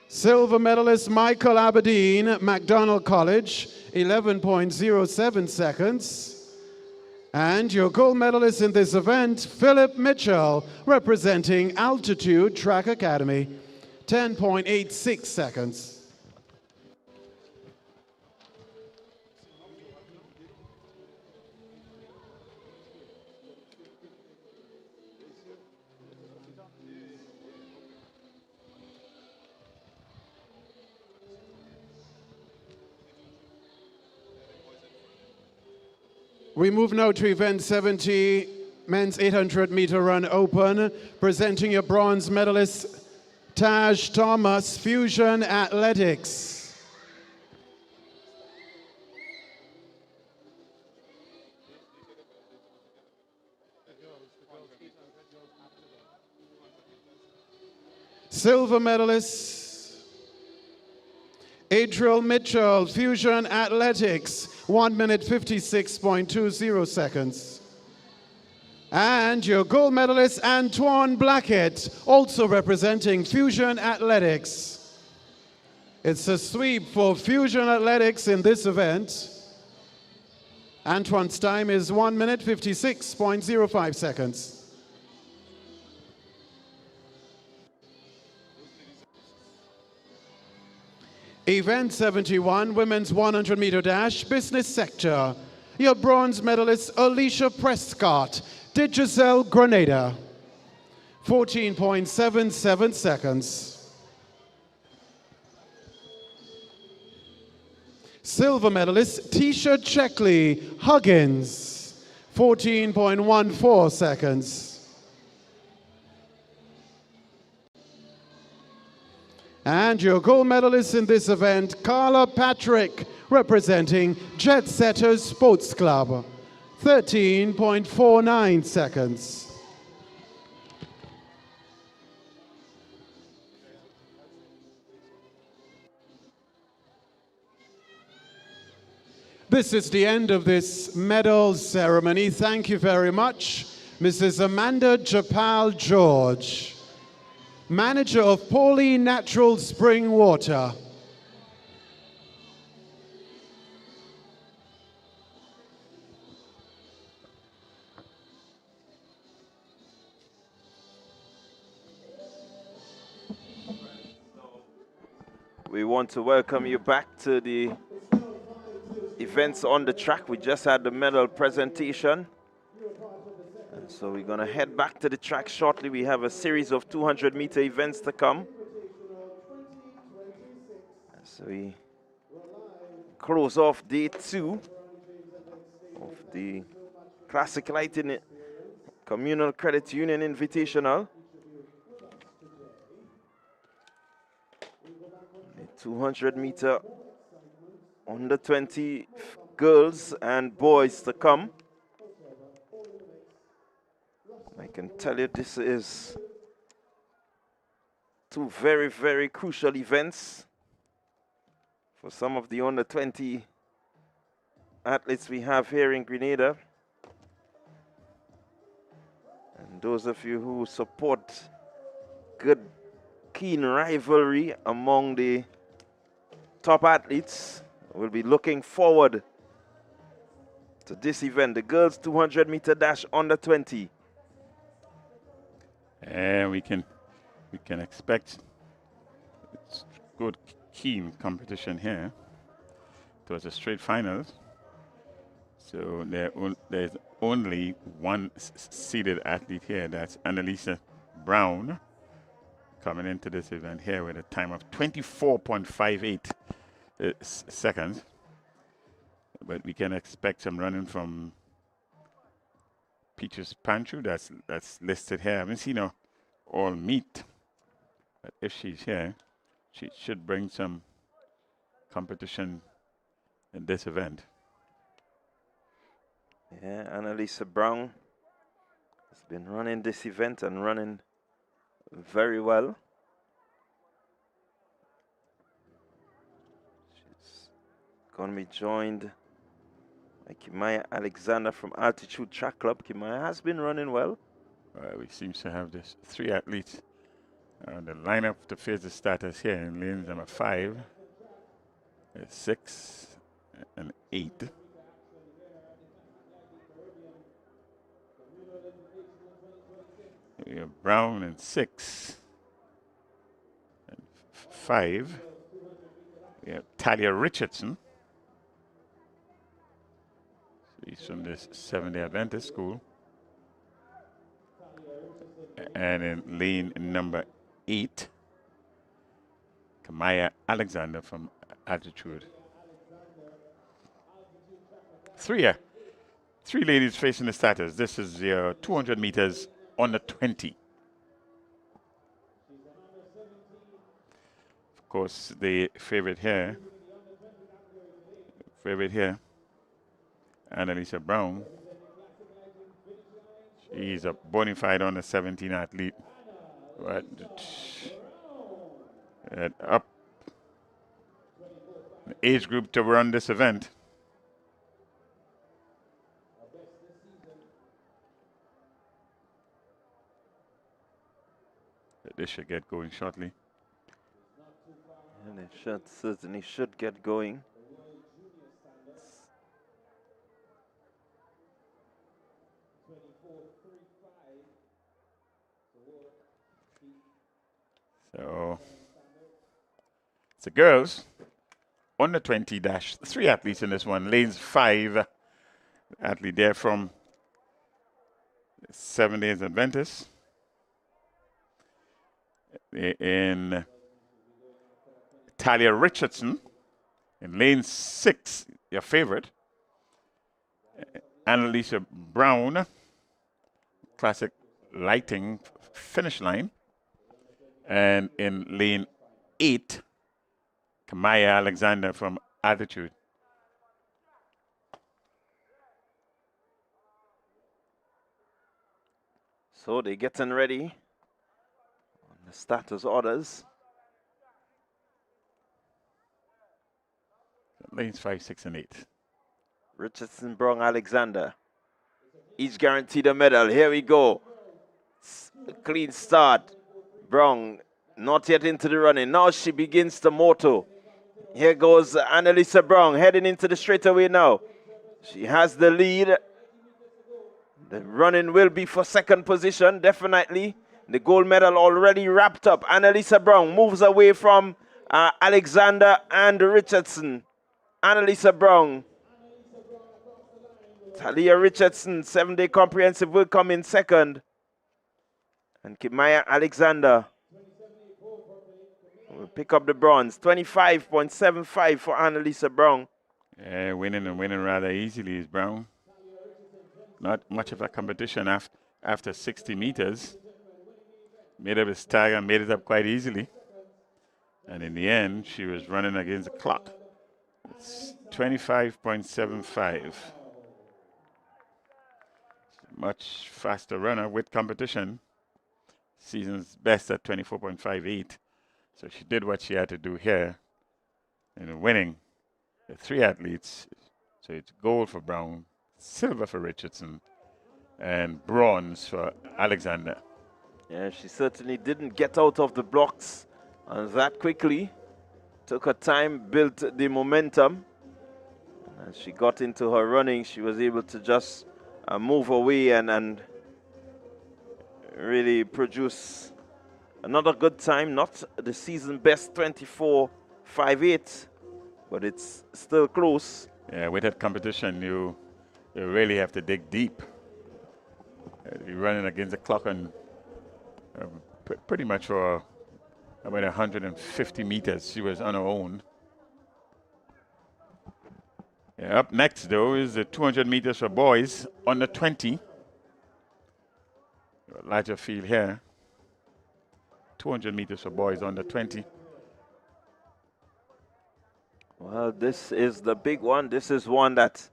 Silver medalist Michael Aberdeen, McDonald College, 11.07 seconds. And your gold medalist in this event, Philip Mitchell, representing Altitude Track Academy, 10.86 seconds. We move now to event 70, men's 800-meter run open, presenting your bronze medalist, Taj Thomas, Fusion Athletics. Silver medalist, Adriel Mitchell, Fusion Athletics, 1 minute 56.20 seconds. And your gold medalist, Antoine Blackett, also representing Fusion Athletics. It's a sweep for Fusion Athletics in this event. Antoine's time is 1 minute 56.05 seconds. Event 71, women's 100-meter dash, business sector. Your bronze medalist, Alicia Prescott, Digicel, Grenada. 14.77 seconds. Silver medalist, Tisha Checkley, Huggins. 14.14 seconds. And your gold medalist in this event, Carla Patrick, representing Jet Setters Sports Club, 13.49 seconds. This is the end of this medal ceremony. Thank you very much, Mrs. Amanda Japal George, manager of Poli Natural Spring Water. We want to welcome you back to the events on the track. We just had the medal presentation. And so we're going to head back to the track shortly. We have a series of 200-meter events to come. So we close off day 2 of the Classic Lighting Communal Credit Union Invitational. The 200-meter under 20 girls and boys to come. I can tell you this is 2 very, very crucial events for some of the under 20 athletes we have here in Grenada. And those of you who support good, keen rivalry among the top athletes will be looking forward to this event, the girls 200-meter dash under 20. And we can expect good, keen competition here. It was a straight finals, so there's only one seeded athlete here. That's Annalisa Brown, coming into this event here with a time of 24.58 seconds. But we can expect some running from Peaches Panchu, that's listed here. I haven't seen her all meet, but if she's here, she should bring some competition in this event. Yeah, Annalisa Brown has been running this event and running very well. She's going to be joined by Kimaya Alexander from Altitude Track Club. Kimaya has been running well. We seem to have this 3 athletes on the lineup to face the starters here in lanes number 5, 6, and 8. We have Brown in 6 and 5. We have Talia Richardson. He's from this Seventh-day Adventist school. And in lane number 8, Kamaya Alexander from Altitude. 3 ladies facing the starters. This is your 200 meters under 20. Of course, the favorite here, Annalisa Brown. She's a bona fide under 17 athlete. But up the age group to run this event. This should get going shortly. And it certainly should get going. So it's the girls under 20 dash. 3 athletes in this one. Lanes 5 athlete there from 7 Days Adventist. In Talia Richardson in lane 6, your favorite. Annalisa Brown, Classic Lighting finish line. And in lane 8, Kamaya Alexander from Attitude. So they're getting ready on the status orders. Lanes 5, 6, and 8. Richardson, Brown, Alexander. Each guaranteed a medal. Here we go. A clean start. Brown not yet into the running. Now she begins the moto. Here goes Annalisa Brown heading into the straightaway now. She has the lead. The running will be for second position, definitely. The gold medal already wrapped up. Annalisa Brown moves away from Alexander and Richardson. Annalisa Brown. Talia Richardson, 7-day comprehensive, will come in second. And Kimaya Alexander will pick up the bronze. 25.75 for Annalisa Brown. Yeah, winning and winning rather easily is Brown. Not much of a competition after 60 meters. Made up a stagger, made it up quite easily. And in the end, she was running against the clock. It's 25.75. Much faster runner with competition. Season's best at 24.58. So she did what she had to do here in winning the 3 athletes. So it's gold for Brown, silver for Richardson, and bronze for Alexander. Yeah, she certainly didn't get out of the blocks that quickly. Took her time, built the momentum. As she got into her running, she was able to just move away and really produce another good time. Not the season best 24.58, but it's still close. Yeah, with that competition, you really have to dig deep. You're running against the clock on pretty much for about 150 meters. She was on her own. Yeah, up next, though, is the 200 meters for boys under 20. Larger field here. 200 meters for boys under 20. Well, this is the big one. This is one that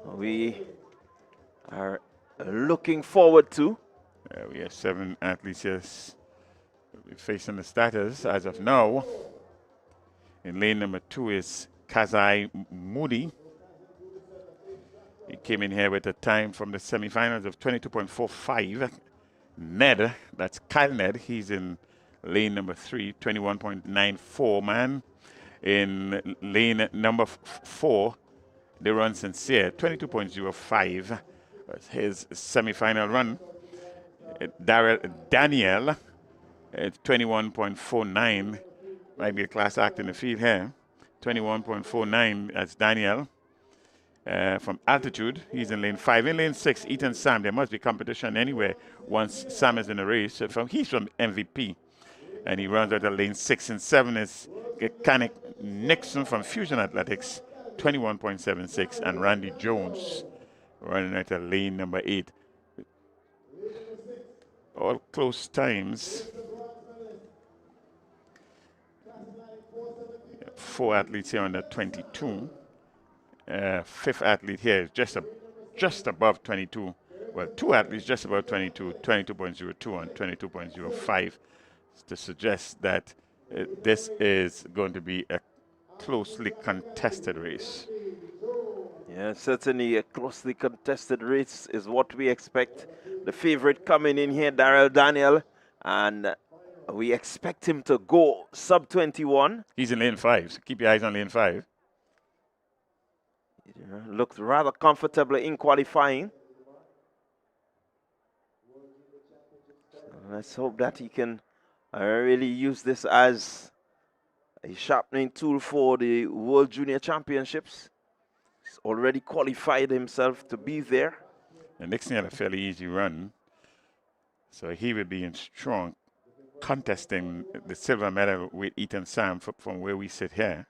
we are looking forward to. We have 7 athletes here facing the starters as of now. In lane number 2 is Kazai Moody. He came in here with a time from the semifinals of 22.45. Ned, that's Kyle Ned, he's in lane number 3, 21.94, man. In lane number 4, they run Sincere, 22.05. His semifinal run. Daryl Daniel, 21.49. Might be a class act in the field here. 21.49, that's Daniel. From Altitude, he's in lane 5. In lane 6, Ethan Sam. There must be competition anywhere once Sam is in the race. So he's from MVP, and he runs out of lane 6 and 7 is Kanik Nixon from Fusion Athletics, 21.76, and Randy Jones running out of lane number 8. All close times. 4 athletes here under 22. 5th athlete here is just above 22. Well, 2 athletes just above 22, 22.02 and 22.05, to suggest that this is going to be a closely contested race. Yeah, certainly a closely contested race is what we expect. The favorite coming in here, Daryl Daniel, and We expect him to go sub 21. He's in lane 5, so keep your eyes on lane 5. Looked rather comfortable in qualifying. So let's hope that he can really use this as a sharpening tool for the World Junior Championships. He's already qualified himself to be there. And Nixon had a fairly easy run, so he will be in strong contesting the silver medal with Ethan Sam from where we sit here.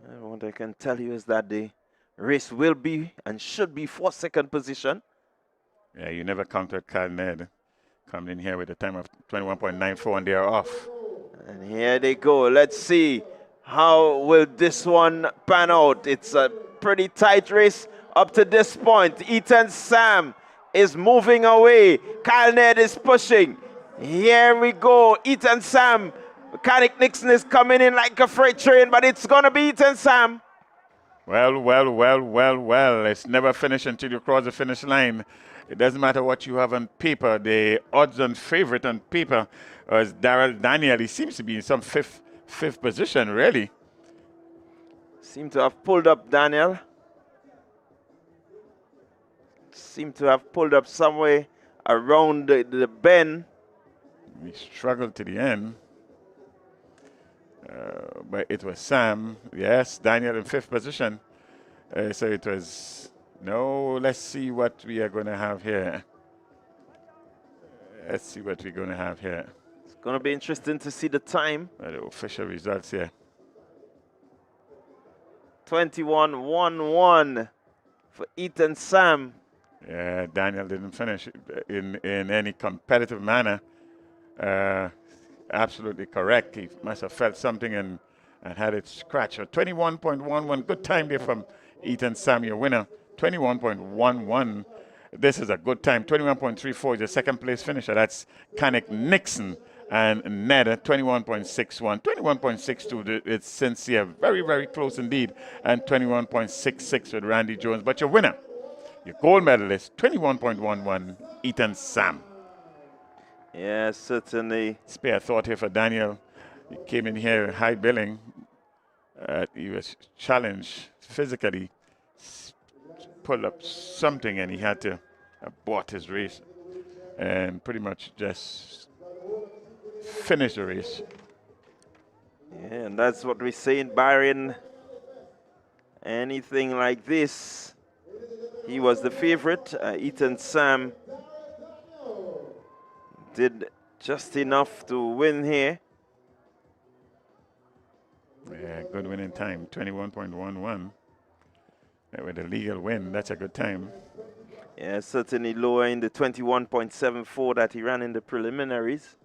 And what I can tell you is that the race will be and should be for second position. Yeah, you never counted Kyle Ned coming in here with a time of 21.94 and they're off. And here they go. Let's see how will this one pan out. It's a pretty tight race up to this point. Ethan Sam is moving away. Kyle Ned is pushing. Here we go. Ethan Sam. Mechanic Nixon is coming in like a freight train, but it's going to be Ethan Sam. Well, well, well, well, well. It's never finished until you cross the finish line. It doesn't matter what you have on paper. The odds-on favorite on paper is Daryl Daniel. He seems to be in some fifth position, really. Seem to have pulled up Daniel. Seem to have pulled up somewhere around the bend. We struggled to the end. But it was Sam. Yes, Daniel in 5th position. So it was... No, let's see what we are going to have here. Let's see what we're going to have here. It's going to be interesting to see the time. The official results here. 21-1-1 for Ethan Sam. Yeah, Daniel didn't finish in any competitive manner. Absolutely correct. He must have felt something and had it scratched. 21.11, good time there from Ethan Sam, your winner. 21.11. This is a good time. 21.34 is the second place finisher. That's Canik Nixon and Ned 21.61. 21.62, it's Sincere. Very, very close indeed. And 21.66 with Randy Jones. But your winner, your gold medalist, 21.11, Ethan Sam. Yes, certainly. Spare thought here for Daniel. He came in here high billing. He was challenged physically. Pulled up something and he had to abort his race and pretty much just finish the race. Yeah, and that's what we say in Bahrain. Anything like this, he was the favorite. Ethan Sam did just enough to win here. Yeah, good winning time, 21.11. With a legal win, that's a good time. Yeah, certainly lower in the 21.74 that he ran in the preliminaries.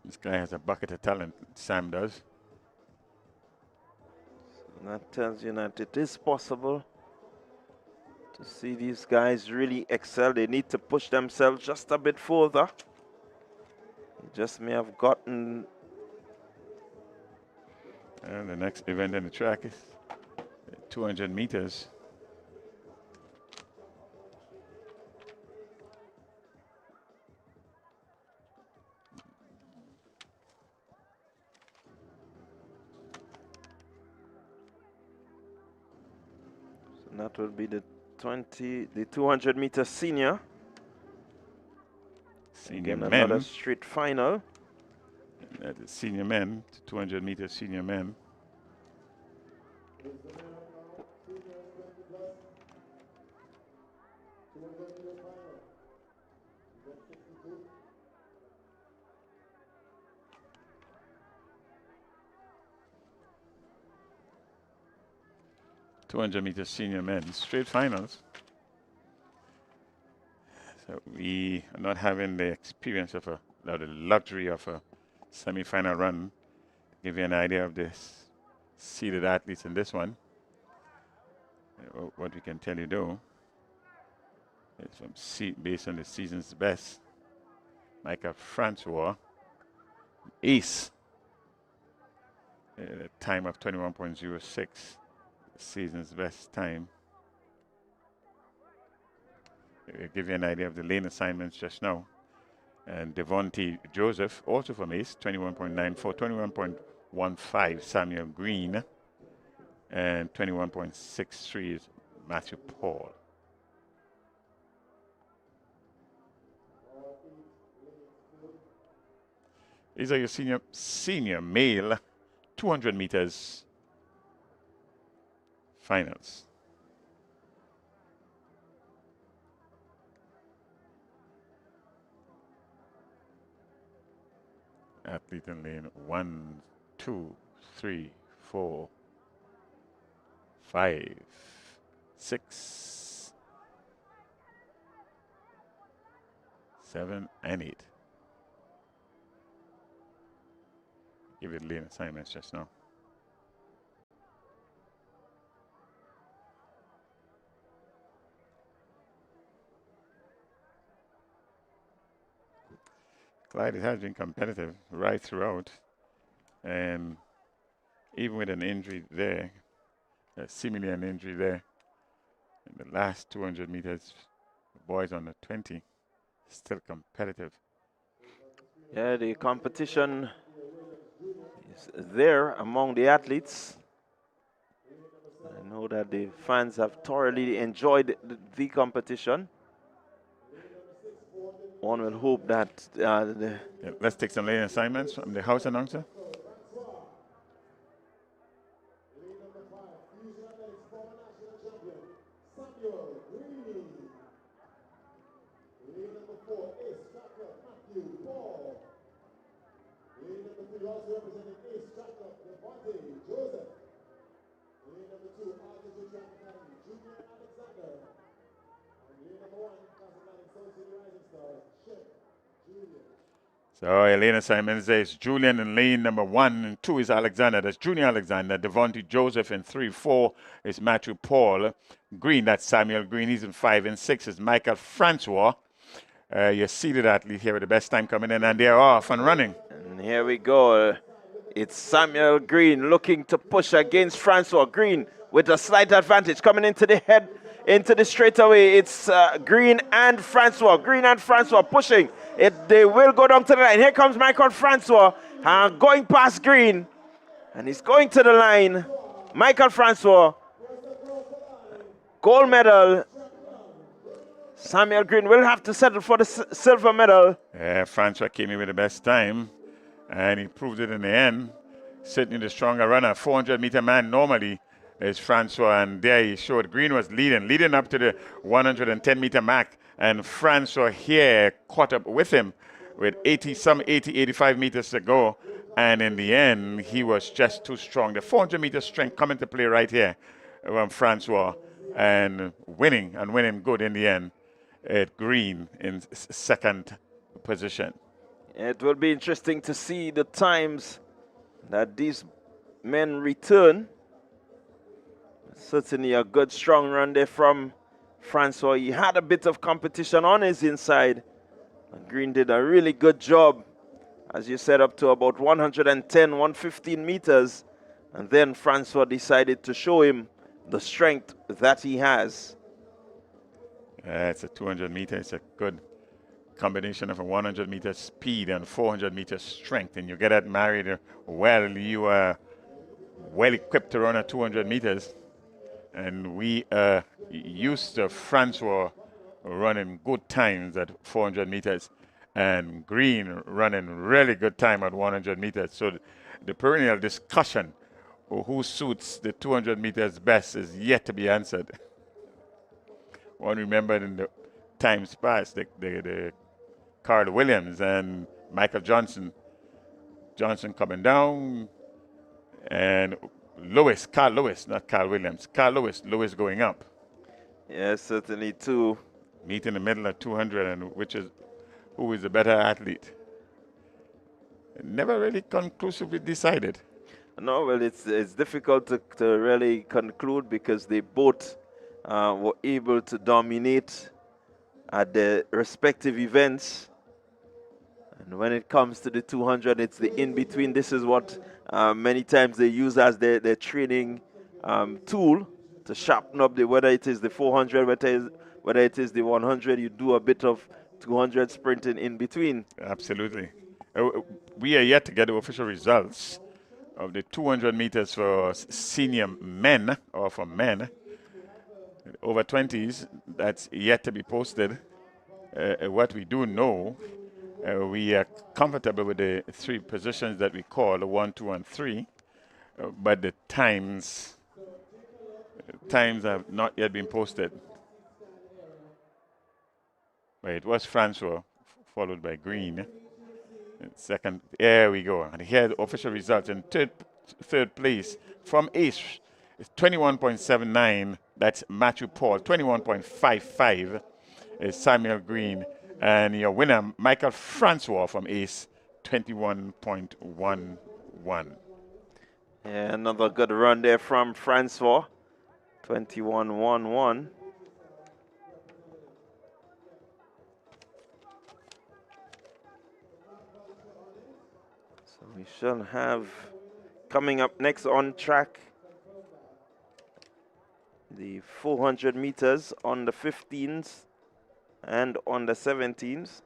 This guy has a bucket of talent, Sam does. So that tells you that it is possible to see these guys really excel. They need to push themselves just a bit further. They just may have gotten... And the next event on the track is 200 meters. So that will be the 200 meter senior. Senior Again, men. another street final. The senior men, 200 meter senior men. .200-meter senior men, straight finals. So we are not having the experience of the luxury of a semi-final run. Give you an idea of this seeded athletes in this one. What we can tell you though is from based on the season's best. Micah Francois, ace, a time of 21.06. Season's best time. give you an idea of the lane assignments just now. And Devontae Joseph, also from Ace, 21.94, 21.15 Samuel Green, and 21.63 is Matthew Paul. These are your senior male 200 meters finals. Athlete in lane 1, 2, 3, 4, 5, 6, 7, and 8. Give it lane assignments just now. Clyde, it has been competitive right throughout, and even with an injury there, seemingly an injury there, in the last 200 meters, the boys on the 20, still competitive. Yeah, the competition is there among the athletes. I know that the fans have thoroughly enjoyed the competition. One will hope that Let's take some lane assignments from the house announcer. So lane assignments is Julian in lane number 1 and 2 is Alexander. That's Junior Alexander. Devontae Joseph in 3, 4 is Matthew Paul. Green, that's Samuel Green. He's in 5 and 6 is Michael Francois. Your seated athlete here with the best time coming in, and they're off and running. And here we go. It's Samuel Green looking to push against Francois. Green with a slight advantage coming into the head, into the straightaway. It's Green and Francois. Green and Francois pushing. They will go down to the line. Here comes Michael Francois going past Green. And he's going to the line. Michael Francois. Gold medal. Samuel Green will have to settle for the silver medal. Yeah, Francois came in with the best time, and he proved it in the end. Certainly the stronger runner. 400-meter man normally is Francois, and there he showed Green was leading up to the 110-meter mark, and Francois here caught up with him with 85 meters to go, and in the end, he was just too strong. The 400-meter strength come into play right here from Francois, and winning good in the end. At Green in second position. It will be interesting to see the times that these men return. Certainly a good strong run there from Francois. He had a bit of competition on his inside. And Green did a really good job, as you said, up to about 110, 115 meters. And then Francois decided to show him the strength that he has. It's a 200 meter. It's a good combination of a 100 meter speed and 400 meter strength. And you get that married well. You are well equipped to run at 200 meters. And we are used to Francois running good times at 400 meters and Green running really good time at 100 meters. So the perennial discussion of who suits the 200 meters best is yet to be answered. One remembered in the times past, the Carl Williams and Michael Johnson. Johnson coming down, and Carl Lewis, not Carl Williams. Carl Lewis going up. Yes, certainly too. Meet in the middle of 200, and who is the better athlete? Never really conclusively decided. No, well, it's difficult to really conclude because they both were able to dominate at the respective events. And when it comes to the 200, it's the in-between. This is what many times they use as their training tool to sharpen up whether it is the 400, whether it is the 100, you do a bit of 200 sprinting in between. Absolutely. We are yet to get the official results of the 200 meters for senior men, or for men, over 20s. That's yet to be posted. What we do know, we are comfortable with the three positions that we call, the 1, 2, and 3, but the times have not yet been posted. But it was Francois, followed by Green. And second, there we go. And here are the official results. In third place from Ace is 21.79. That's Matthew Paul. 21.55 is Samuel Green. And your winner, Michael Francois from Ace, 21.11. Yeah, another good run there from Francois. 21.11. So we shall have coming up next on track the 400 meters on the 15s and on the 17s.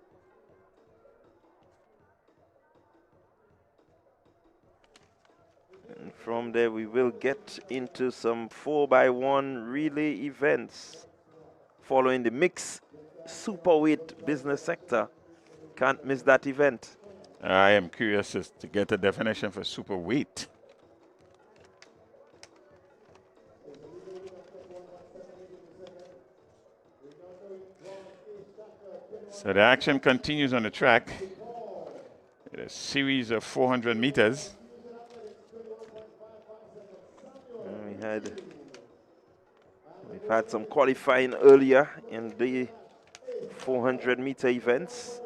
And from there we will get into some 4x1 relay events following the mixed superweight business sector. Can't miss that event. I am curious as to get a definition for super weight. So the action continues on the track. A series of 400 meters. We've had some qualifying earlier in the 400 meter events.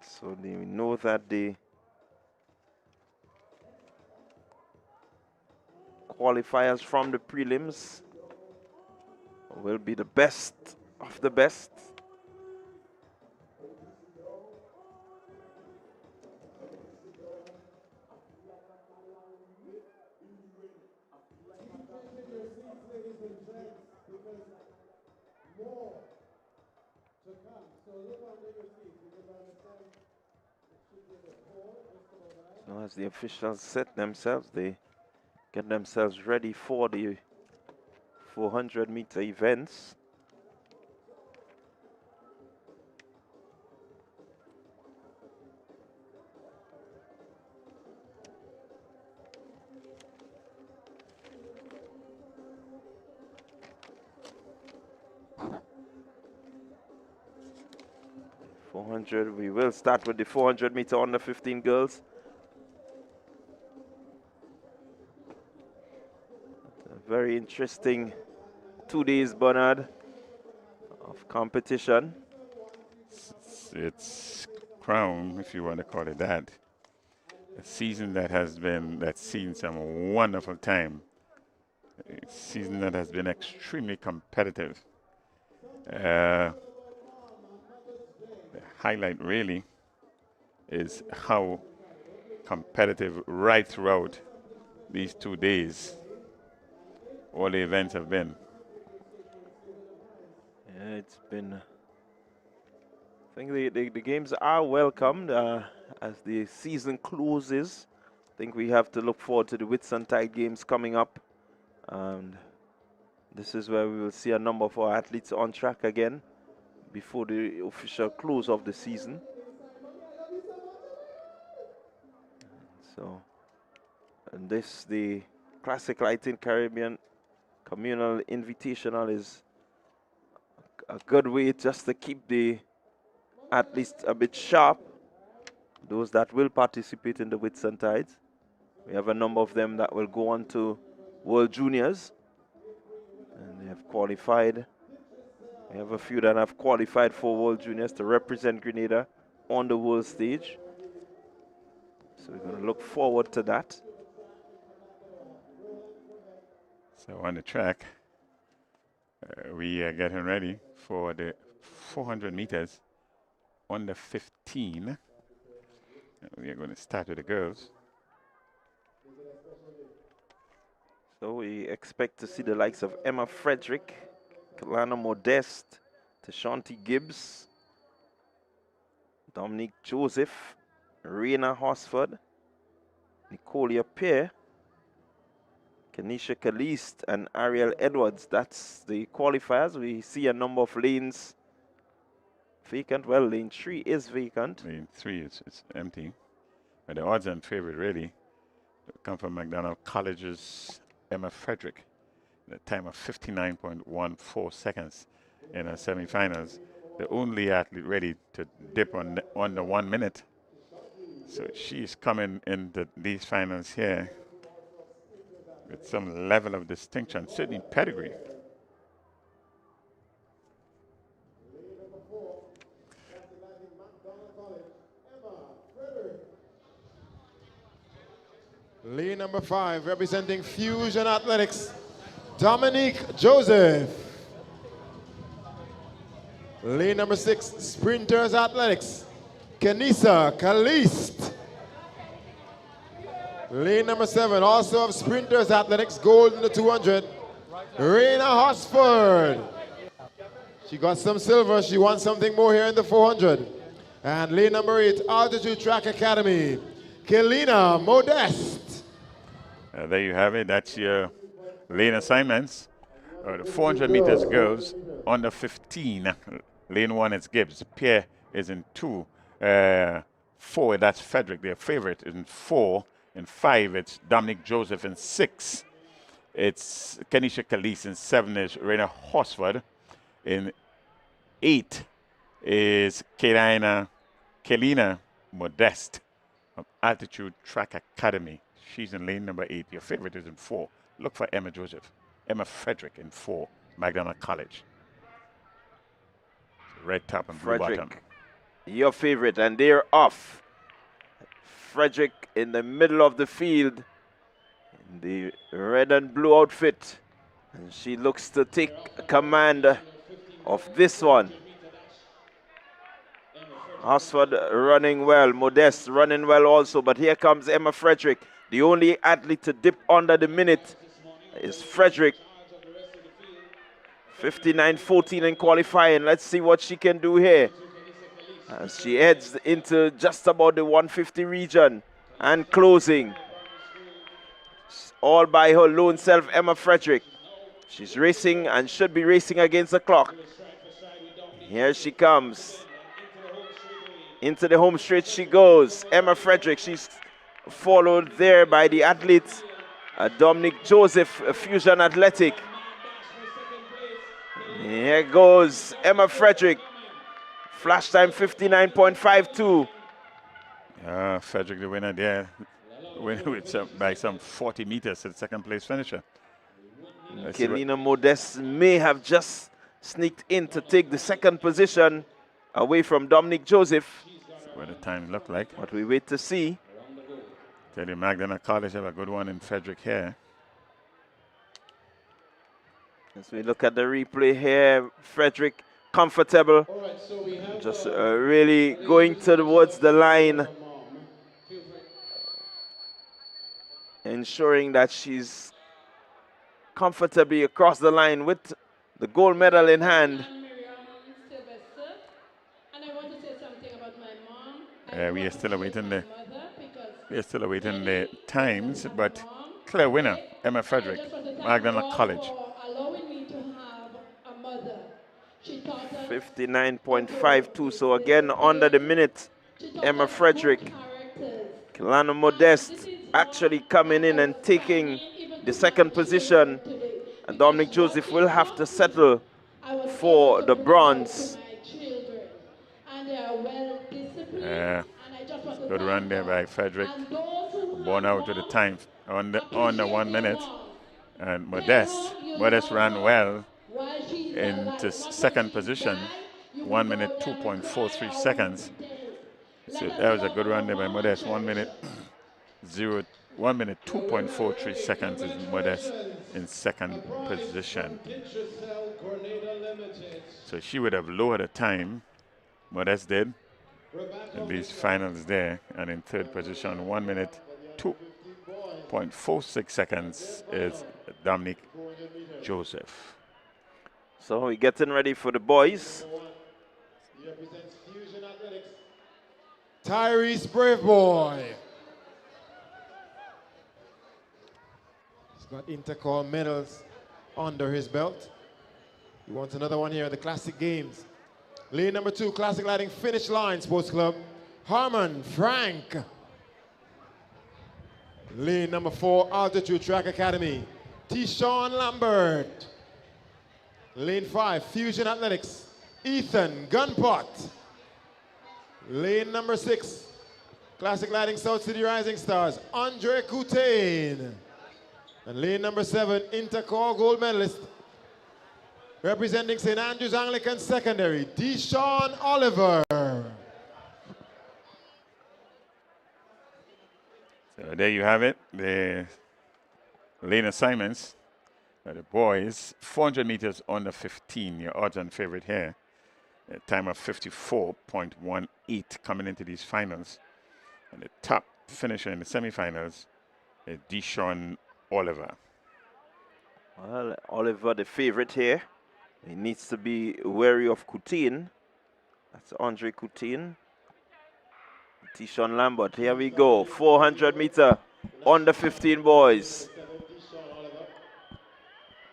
So we know that the qualifiers from the prelims will be the best of the best. So as the officials set themselves, they get themselves ready for the 400 meter events. We will start with the 400 meter on the 15 girls. A very interesting 2 days, Bernard, of competition. It's crown, if you want to call it that. A season that's seen some wonderful time. A season that has been extremely competitive. The highlight really is how competitive right throughout these 2 days all the events have been. Yeah, it's been, I think the games are welcomed as the season closes. I think we have to look forward to the Whitsuntide games coming up. And this is where we will see a number of our athletes on track again before the official close of the season. So, and the Classic Lighting Caribbean Communal Invitational is a good way just to keep the athletes a bit sharp, those that will participate in the Whitsuntides. We have a number of them that will go on to World Juniors, and they have qualified. We have a few that have qualified for World Juniors to represent Grenada on the world stage. So we're going to look forward to that. So on the track, we are getting ready for the 400 meters on the 15. We are going to start with the girls. So we expect to see the likes of Emma Frederick, Kalana Modeste, Tashanti Gibbs, Dominique Joseph, Raina Hosford, Nicolia Pear, Kenisha Kalist, and Ariel Edwards. That's the qualifiers. We see a number of lanes vacant. Well, lane 3 is vacant. Lane 3 is empty. But the odds and favorite really come from McDonald College's Emma Frederick. The time of 59.14 seconds in her semifinals. The only athlete ready to dip on the 1 minute. So she's coming into these finals here with some level of distinction, certainly pedigree. Lane number 5, representing Fusion Athletics, Dominique Joseph. Lane number 6, Sprinters Athletics, Kenisa Kalist. Lane number 7, also of Sprinters Athletics, gold in the 200, Raina Hosford. She got some silver, she wants something more here in the 400. And lane number 8, Altitude Track Academy, Kelina Modeste. There you have it. That's your lane assignments. The 400 meters girls under 15. Lane 1 is Gibbs. Pierre is in 2. 4, that's Frederick, their favorite, is in 4. In 5, it's Dominic Joseph. In 6, it's Kenisha Kalise. In 7 is Raina Hosford. In 8 is Kelina Modeste from Altitude Track Academy. She's in lane number 8. Your favorite is in 4. Look for Emma Frederick in 4, McDonald College. Red top and blue bottom. Your favorite, and they're off. Frederick in the middle of the field in the red and blue outfit. And she looks to take command of this one. Hosford running well, Modeste running well also, but here comes Emma Frederick. The only athlete to dip under the minute is Frederick. 59.14 in qualifying. Let's see what she can do here. As she heads into just about the 150 region and closing. All by her lone self, Emma Frederick. She's racing and should be racing against the clock. Here she comes. Into the home straight she goes. Emma Frederick, she's followed there by the athlete Dominic Joseph, Fusion Athletic. Here goes Emma Frederick. Flash time 59.52. Frederick, the winner there, by some 40 meters to the second place finisher. Kelina Modeste may have just sneaked in to take the second position away from Dominic Joseph. That's what the time looked like. But we wait to see. Tell you, McDonald College have a good one in Frederick here. As we look at the replay here, Frederick comfortable. Just really going towards the line. Ensuring that she's comfortably across the line with the gold medal in hand. We are still awaiting the times, but clear winner, Emma Frederick, McDonald College. 59.52, so again under the minute, Emma Frederick. Kelana Modeste actually coming in and taking the second position, and Dominic Joseph will have to settle for the bronze. Good run there by Frederick. Born out to the time on the 1 minute. And Modeste ran well into second position. 1 minute 2.43 seconds. So that was a good run there by Modeste. 1 minute 2.43 seconds is Modeste in second position. So she would have lowered the time, Modeste did, in these finals there. And in third position, 1 minute 2.46 seconds is Dominic Joseph. So we're getting ready for the boys. He represents Fusion Athletics. Tyrese Brave Boy. He's got intercall medals under his belt. He wants another one here at the Classic Games. Lane number 2, Classic Lighting Finish Line Sports Club, Harmon Frank. Lane number 4, Altitude Track Academy, T-Sean Lambert. Lane 5, Fusion Athletics, Ethan Gunpot. Lane number 6, Classic Lighting South City Rising Stars, Andre Coutain. And lane number 7, Intercall gold medalist, representing St. Andrews Anglican Secondary, Deshaun Oliver. So there you have it, the lane assignments. The boys, 400 meters under 15, your odds on favorite here. A time of 54.18 coming into these finals. And the top finisher in the semifinals is Deshaun Oliver. Well, Oliver, the favorite here. He needs to be wary of Coutain. That's Andre Coutain. T-Sean Lambert, here we go. 400 meter under 15 boys.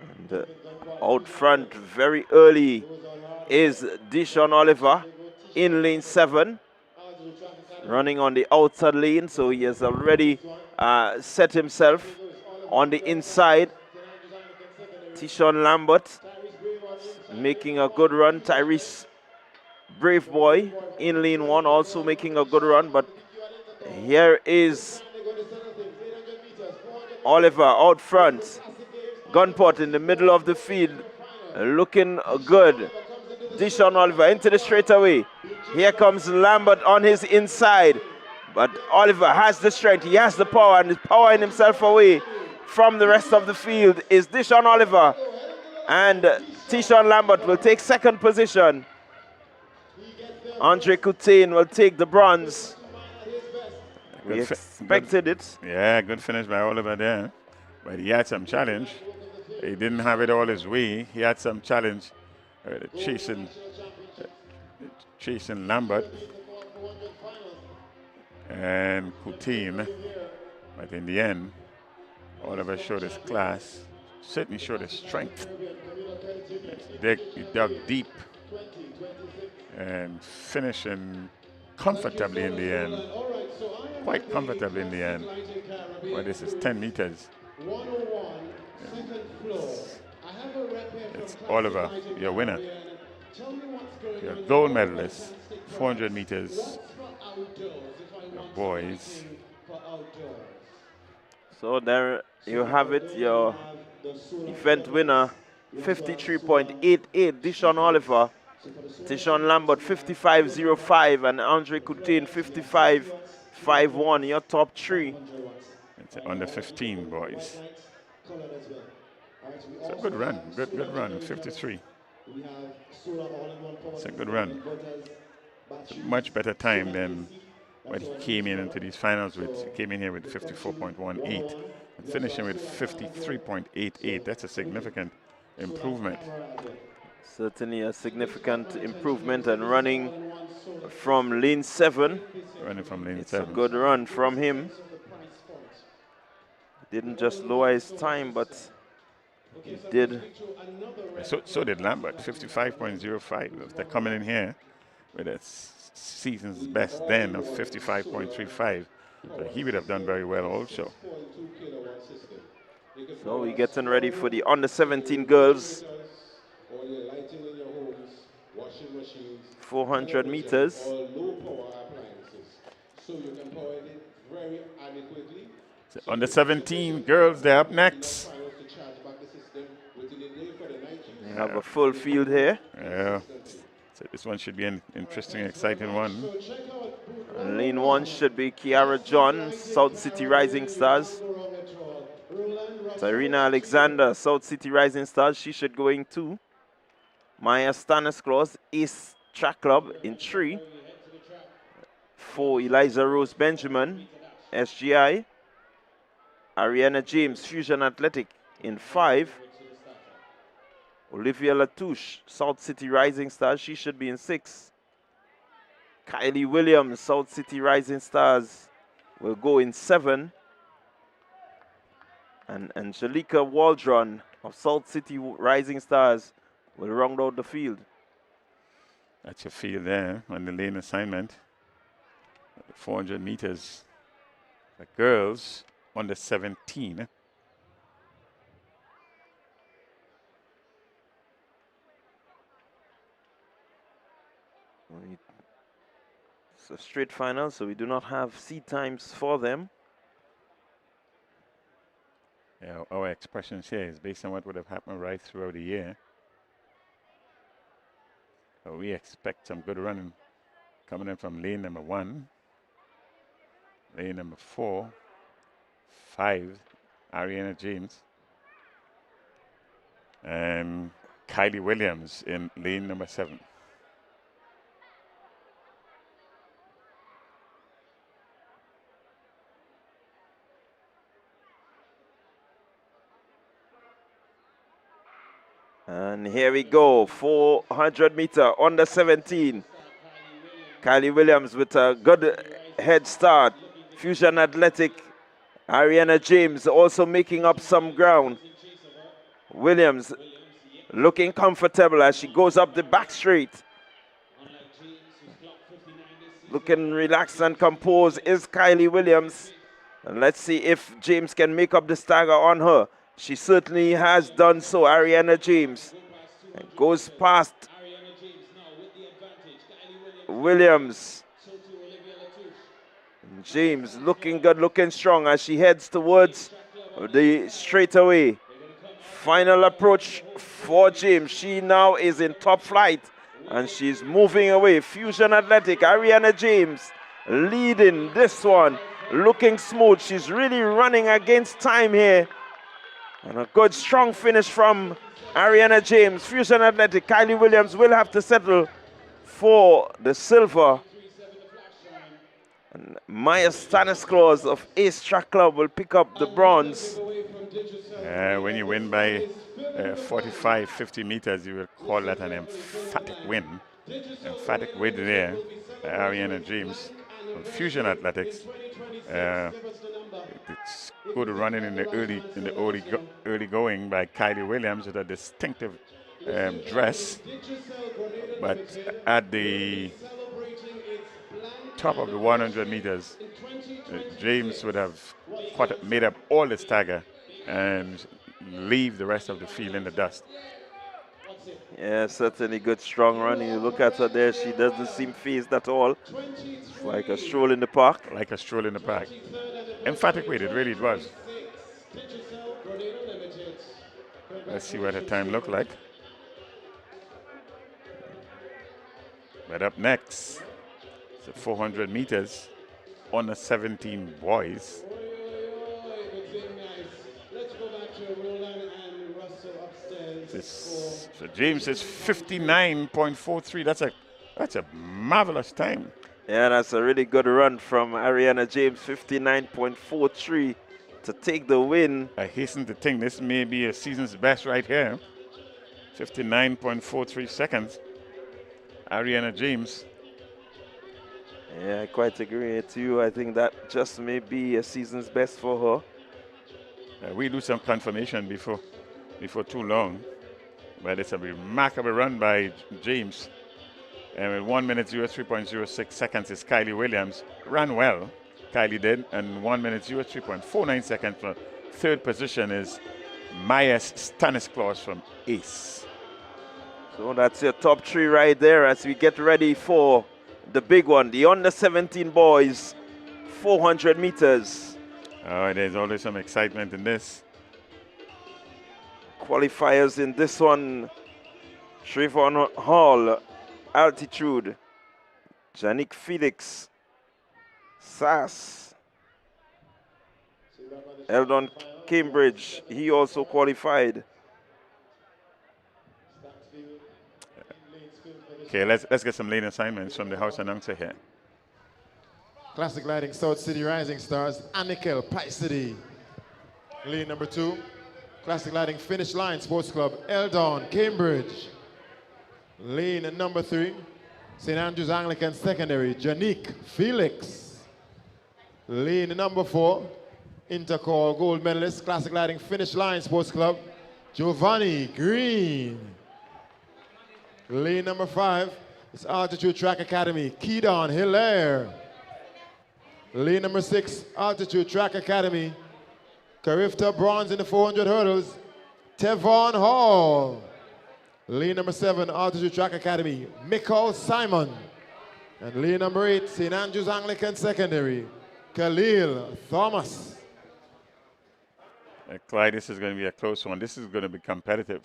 And out front very early is Deshaun Oliver in lane 7. Running on the outside lane, so he has already set himself on the inside. T-Sean Lambert making a good run. Tyrese Brave Boy in lane 1 also making a good run, but here is Oliver out front. Gunpot in the middle of the field, looking good. Deshaun Oliver into the straightaway. Here comes Lambert on his inside, but Oliver has the strength, he has the power, and is powering himself away from the rest of the field is Deshaun Oliver. And T-Sean Lambert will take second position. Andre Coutain will take the bronze. We expected it. Yeah, good finish by Oliver there. But he had some challenge. He didn't have it all his way. He had some challenge chasing Lambert and Coutain. But in the end, Oliver showed his class, certainly showed his strength. He dug deep and finishing comfortably in the end, quite comfortably in the end. Well, this is 10 meters. It's Oliver, your winner. Your gold medalist, 400 meters, boys. So there you have it, your event winner, 53.88, Deshaun Oliver. Deshaun Lambert, 55.05, and Andre Coutain, 55.51, your top 3. It's under 15, boys. It's a good run, good run, 53. It's a good run. It's a much better time than what he came into these finals with. He came in here with 54.18 and finishing with 53.88. That's a significant improvement. Certainly a significant improvement, and running from lane 7. Running from lane 7. It's a good run from him. Didn't just lower his time, but he did. So did Lambert, 55.05. They're coming in here with a season's best then of 55.35. So he would have done very well also. So we're getting ready for the under 17 girls. 400 meters. So under 17 girls, they're up next. We have a full field here. Yeah. So this one should be an interesting, exciting one. Lane 1 should be Kiara John, South City Rising Stars. Irina Alexander, South City Rising Stars, she should go in 2. Maya Stanislaus, East Track Club in 3. 4, Eliza Rose Benjamin, SGI. Ariana James, Fusion Athletic in 5. Olivia Latouche, South City Rising Stars, she should be in 6. Kylie Williams, South City Rising Stars, will go in 7. And Angelica Waldron of South City Rising Stars will round out the field. That's your field there on the lane assignment. 400 meters. The girls under 17. It's a straight final, so we do not have seed times for them. Yeah, our expressions here is based on what would have happened right throughout the year. So we expect some good running coming in from lane number 1, lane number 4, 5, Ariana James, and Kylie Williams in lane number 7. And here we go, 400 meter, under 17. Kylie Williams with a good head start. Fusion Athletic, Ariana James also making up some ground. Williams looking comfortable as she goes up the back straight. Looking relaxed and composed is Kylie Williams. And let's see if James can make up the stagger on her. She certainly has done so, Ariana James. And goes past Williams. And James looking good, looking strong as she heads towards the straightaway. Final approach for James. She now is in top flight and she's moving away. Fusion Athletic, Ariana James leading this one. Looking smooth. She's really running against time here. And a good strong finish from Ariana James. Fusion Athletic, Kylie Williams will have to settle for the silver. And Maya Stanislaus of Ace Track Club will pick up the bronze. When you win by 45, 50 meters, you will call that an emphatic win. Emphatic win there, Ariana James from Fusion Athletics. It's good running in the early going by Kylie Williams with a distinctive dress, but at the top of the 100 meters, James would have made up all the stagger and leave the rest of the field in the dust. Yeah, certainly good strong running. You look at her there, she doesn't seem phased at all. It's like a stroll in the park. Like a stroll in the park. Emphatic weight, it really was. Let's see what her time looked like. But up next, the 400 meters on the 17 boys. So James is 59.43. That's a marvelous time. Yeah, that's a really good run from Ariana James, 59.43 to take the win. I hasten to think this may be a season's best right here. 59.43 seconds. Ariana James. Yeah, I quite agree with you. I think that just may be a season's best for her. We do some confirmation before too long. But it's a remarkable run by James. And with 1 minute 03.06 seconds is Kylie Williams. Ran well, Kylie did. And 1 minute 03.49 seconds for third position is Maya Stanislaus from Ace. So that's your top 3 right there as we get ready for the big one, the under 17 boys, 400 meters. Oh, there's always some excitement in this. Qualifiers in this one, Trayvon Hall, Altitude, Janik Felix, Sass, Eldon Cambridge, he also qualified. Okay, let's get some lane assignments from the house announcer here. Classic Lighting South City Rising Stars, Anikel Pice City. Lane number 2, Classic Lighting Finish Line Sports Club, Eldon, Cambridge. Lane number 3, St. Andrews Anglican Secondary, Janique Felix. Lane number 4, Intercall Gold Medalist, Classic Lighting Finish Line Sports Club, Giovanni Green. Lane number 5 is Altitude Track Academy, Keydon Hilaire. Lane number 6, Altitude Track Academy, Carifta Bronze in the 400 hurdles, Tevon Hall. Lane number 7, Altitude Track Academy, Mikkel Simon. And lane number 8, St. Andrews Anglican Secondary, Khalil Thomas. Clyde, this is going to be a close one. This is going to be competitive.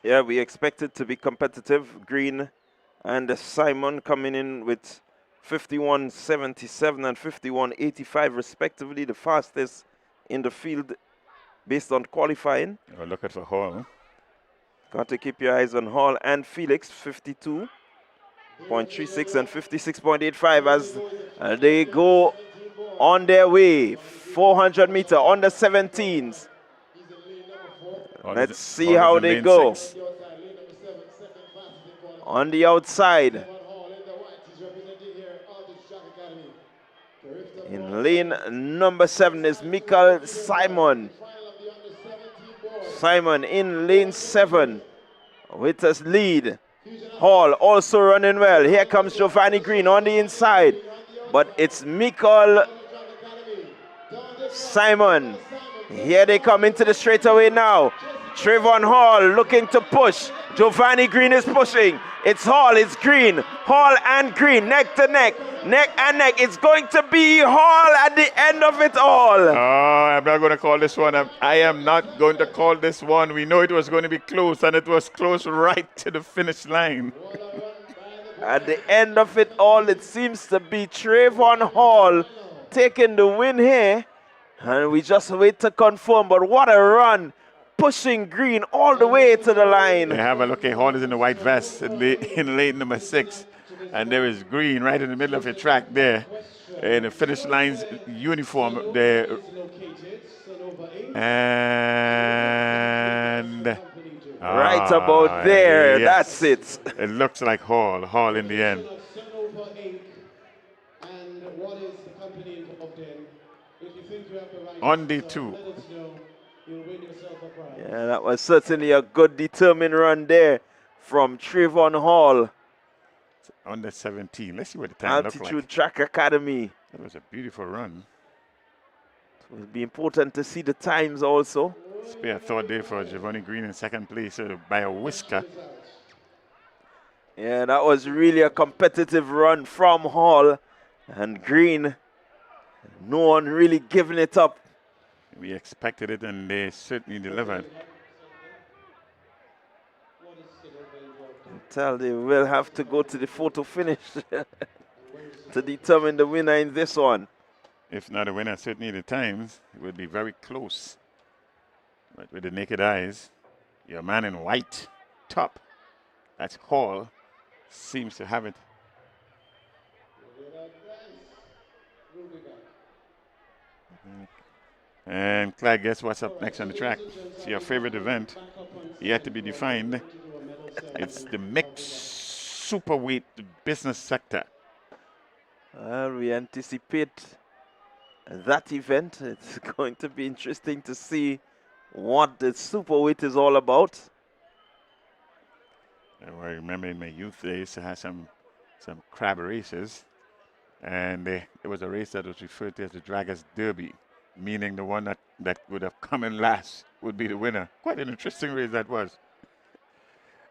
Yeah, we expect it to be competitive. Green and Simon coming in with 51.77 and 51.85 respectively, the fastest in the field based on qualifying. We're looking for Hall. Got to keep your eyes on Hall and Felix, 52.36 and 56.85 as they go on their way. 400 meter on the 17s. Let's see how they go. On the outside. In lane number 7 is Mikkel Simon. Simon in lane 7 with his lead. Hall also running well. Here comes Giovanni Green on the inside. But it's Mikkel Simon. Here they come into the straightaway now. Trayvon Hall looking to push. Giovanni Green is pushing. It's Hall, it's Green. Hall and Green, neck to neck. Neck and neck. It's going to be Hall at the end of it all. Oh, I'm not going to call this one. I am not going to call this one. We know it was going to be close, and it was close right to the finish line. At the end of it all, it seems to be Trayvon Hall taking the win here. And we just wait to confirm. But what a run. Pushing Green all the way to the line. They have a look at Hall is in the white vest in lane number 6. And there is Green right in the middle of the track there. In the finish line's uniform there. And right about there, yes. That's it. It looks like Hall in the end. On the 2. Yeah, that was certainly a good determined run there from Trayvon Hall. Under 17. Let's see what the time looks like. Altitude Track Academy. That was a beautiful run. It will be important to see the times also. Spare thought there for Giovanni Green in second place by a whisker. Yeah, that was really a competitive run from Hall and Green. No one really giving it up. We expected it, and they certainly delivered. They will have to go to the photo finish to determine the winner in this one. If not a winner, certainly the times, it would be very close. But with the naked eyes, your man in white, top, that's Hall, seems to have it. And Clyde, guess what's up next on the track? It's your favorite event, yet to be defined. It's the mixed superweight business sector. Well, we anticipate that event. It's going to be interesting to see what the superweight is all about. I remember in my youth, they used to have some crab races. And there was a race that was referred to as the Draggers Derby, meaning the one that would have come in last would be the winner. Quite an interesting race that was.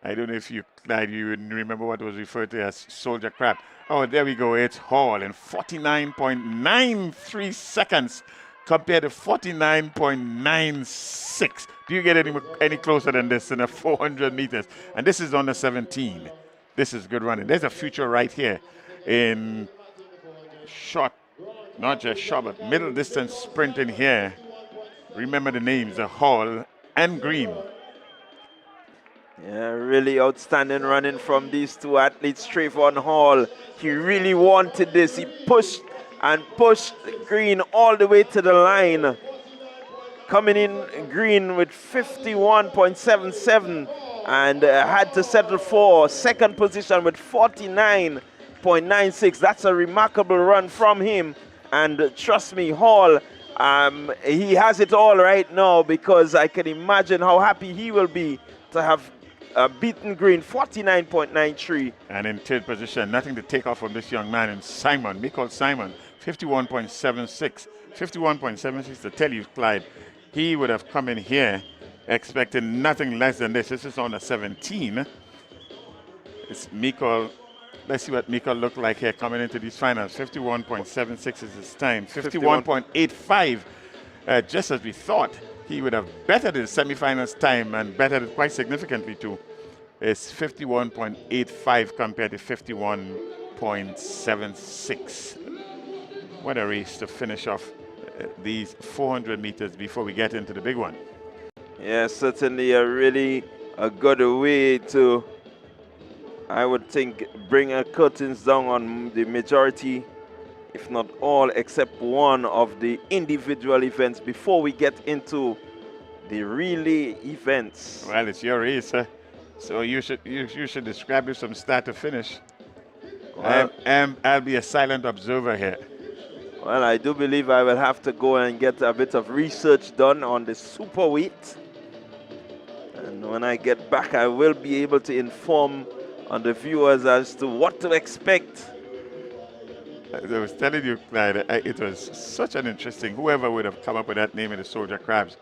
I don't know if you remember what was referred to as Soldier Crab. Oh, there we go. It's Hall in 49.93 seconds compared to 49.96. Do you get any closer than this in the 400 meters? And this is on the 17. This is good running. There's a future right here in short, not just short, but middle distance sprinting here. Remember the names, Hall and Green. Yeah, really outstanding running from these two athletes. Trayvon Hall, he really wanted this. He pushed and pushed Green all the way to the line. coming in green with 51.77 and had to settle for second position with 49.96. That's a remarkable run from him. And trust me, Hall, he has it all right now, because I can imagine how happy he will be to have beaten green 49.93. And in third position, nothing to take off from this young man in Simon, Michael Simon, 51.76. 51.76 to tell you, Clyde, he would have come in here expecting nothing less than this. This is on a 17. It's Michael. Let's see what Michael looked like here coming into these finals. 51.76 is his time. 51.85, just as we thought. He would have bettered his semifinals time and bettered it quite significantly too. It's 51.85 compared to 51.76. What a race to finish off these 400 meters before we get into the big one. Yeah, certainly a good way to, I would think, bring a curtains down on the majority, if not all, except one of the individual events before we get into the relay events. Well, it's your race, so you should describe it from start to finish. Well, I'll be a silent observer here. Well, I do believe I will have to go and get a bit of research done on the super weight. And when I get back, I will be able to inform on the viewers as to what to expect. I was telling you, Clyde, it was such an interesting, whoever would have come up with that name of the soldier crabs.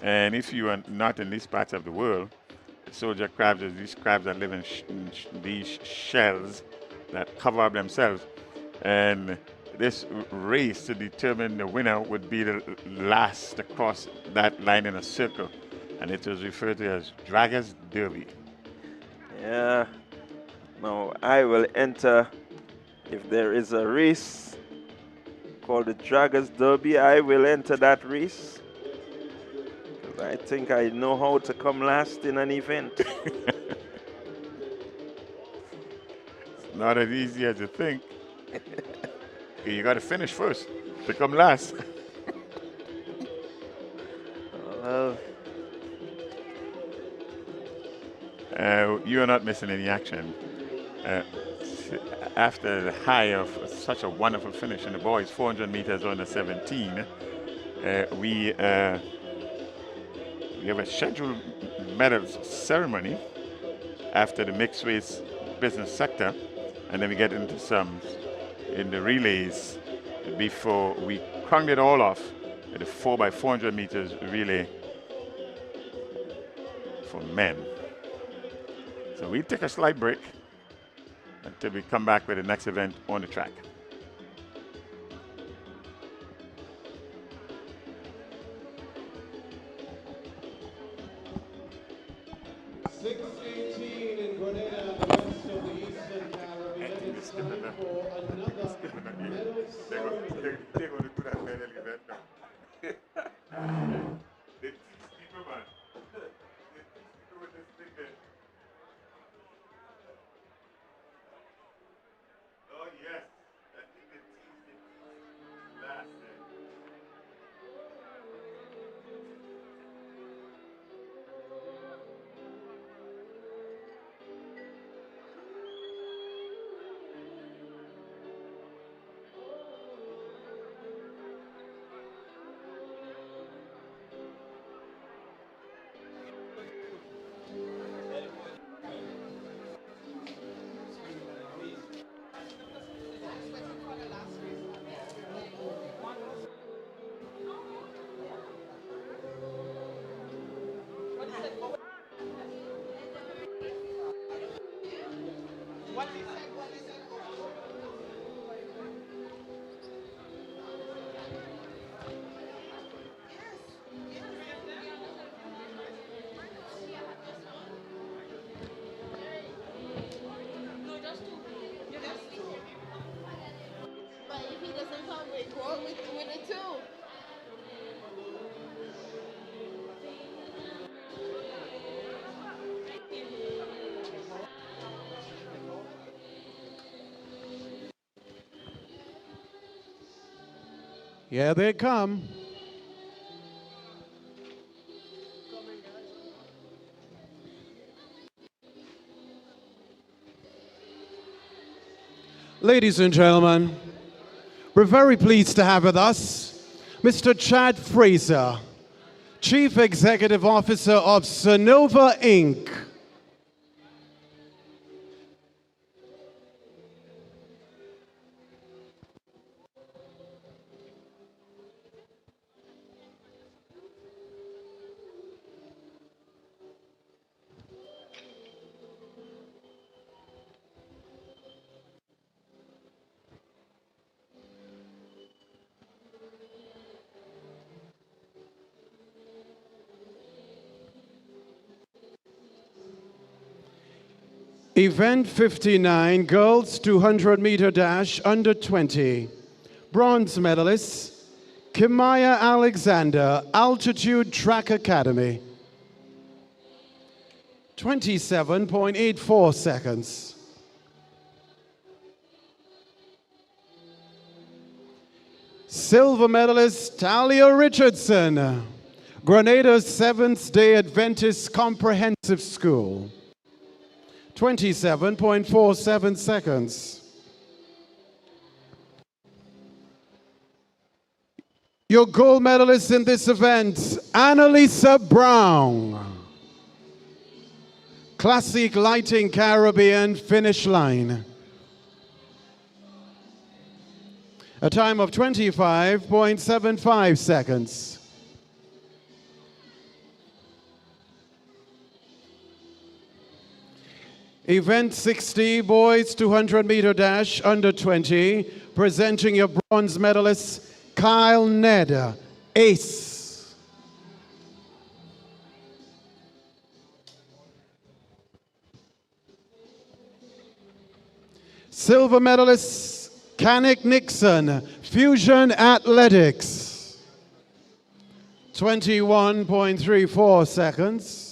And if you are not in these parts of the world, the soldier crabs are these crabs that live in these shells that cover up themselves. And this race to determine the winner would be the last to cross that line in a circle. And it was referred to as Draggers Derby. Yeah. Now, I will enter, if there is a race called the Draggers Derby, I will enter that race. Because I think I know how to come last in an event. It's not as easy as you think. You got to finish first to come last. You are not missing any action. After the high of such a wonderful finish in the boys, 400 meters on the 17, we have a scheduled medals ceremony after the mixed race business sector, and then we get into some in the relays before we crowned it all off at the 4x400 meters relay for men. So we'll take a slight break until we come back with the next event on the track. In Grenada, the rest of the Eastern Caribbean, it's time for another medal ceremony. They're going to do that medal event now. They teach people, man. They teach people with this thing there. Oh, yes. I think they teach it last day. Here they come. Ladies and gentlemen, we're very pleased to have with us Mr. Chad Fraser, Chief Executive Officer of Sonova Inc. Event 59, girls 200-meter dash under 20. Bronze medalists, Kimaya Alexander, Altitude Track Academy. 27.84 seconds. Silver medalist, Talia Richardson, Grenada Seventh-day Adventist Comprehensive School. 27.47 seconds. Your gold medalist in this event, Annalisa Brown. Classique Lighting Caribbean finish line. A time of 25.75 seconds. Event 60, boys 200-meter dash under 20, presenting your bronze medalist, Kyle Ned, ace. Silver medalist, Kanik Nixon, Fusion Athletics. 21.34 seconds.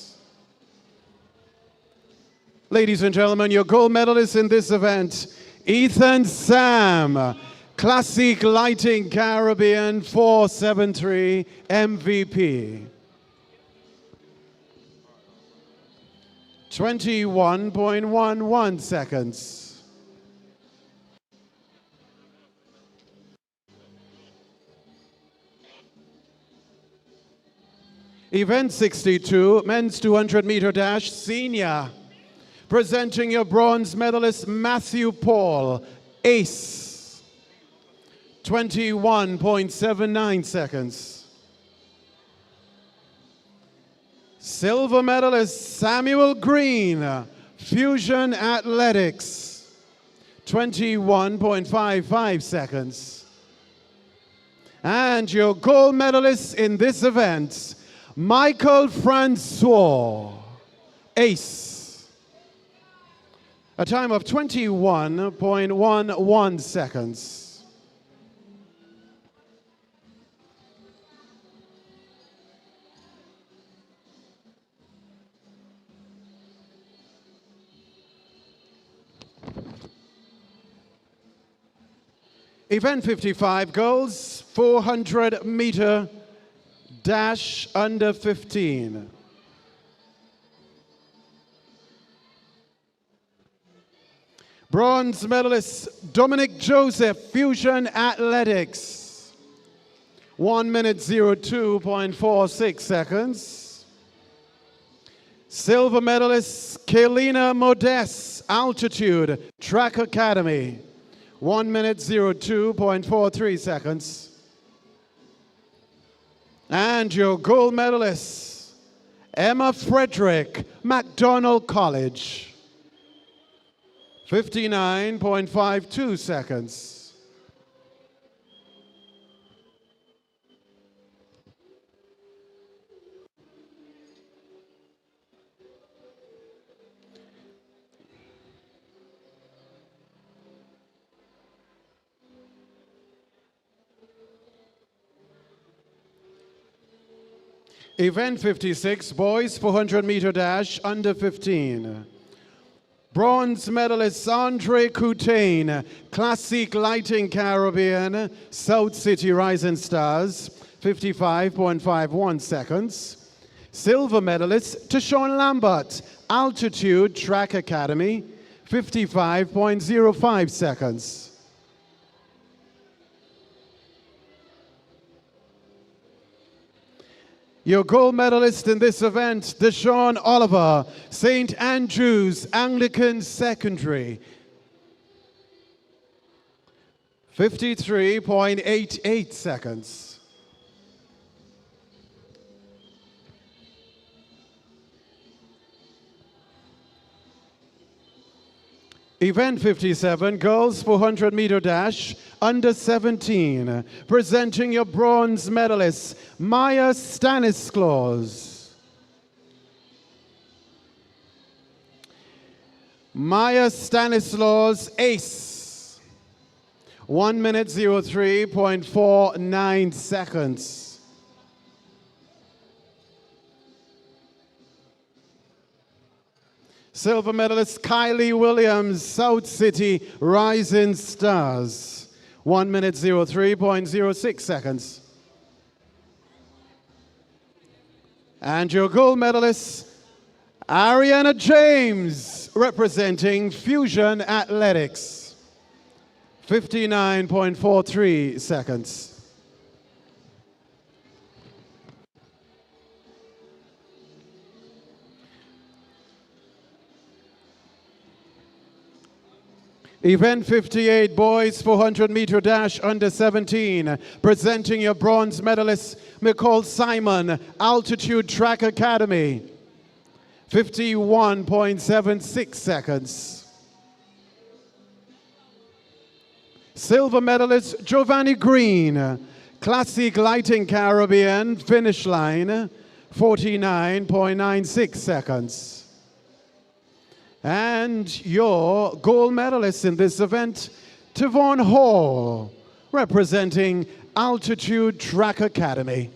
Ladies and gentlemen, your gold medalist in this event, Ethan Sam, Classique Lighting Caribbean 473 MVP. 21.11 seconds. Event 62, men's 200-meter dash, senior. Presenting your bronze medalist, Matthew Paul, ace. 21.79 seconds. Silver medalist, Samuel Green, Fusion Athletics. 21.55 seconds. And your gold medalist in this event, Michael Francois, ace. A time of 21.11 seconds. Event 55, girls 400-meter dash under 15. Bronze medalist Dominic Joseph, Fusion Athletics. 1 minute 02.46 seconds. Silver medalist Kaylina Modest, Altitude Track Academy. 1 minute 02.43 seconds. And your gold medalist, Emma Frederick, McDonald College. 59.52 seconds. Event 56, boys 400-meter dash under 15. Bronze medalist Andre Coutain, Classique Lighting Caribbean, South City Rising Stars, 55.51 seconds. Silver medalist Tashawn Lambert, Altitude Track Academy, 55.05 seconds. Your gold medalist in this event, Deshaun Oliver, St. Andrew's Anglican Secondary. 53.88 seconds. Event 57, girls 400-meter dash, under 17. Presenting your bronze medalist, Maya Stanislaus. Maya Stanislaus, ace. 1 minute 03.49 seconds. Silver medalist Kylie Williams, South City Rising Stars. 1 minute 03.06 seconds. And your gold medalist, Ariana James, representing Fusion Athletics. 59.43 seconds. Event 58, boys 400-meter dash under 17. Presenting your bronze medalist, Nicole Simon, Altitude Track Academy. 51.76 seconds. Silver medalist, Giovanni Green, Classique Lighting Caribbean, finish line, 49.96 seconds. And your gold medalist in this event, Tavon Hall, representing Altitude Track Academy.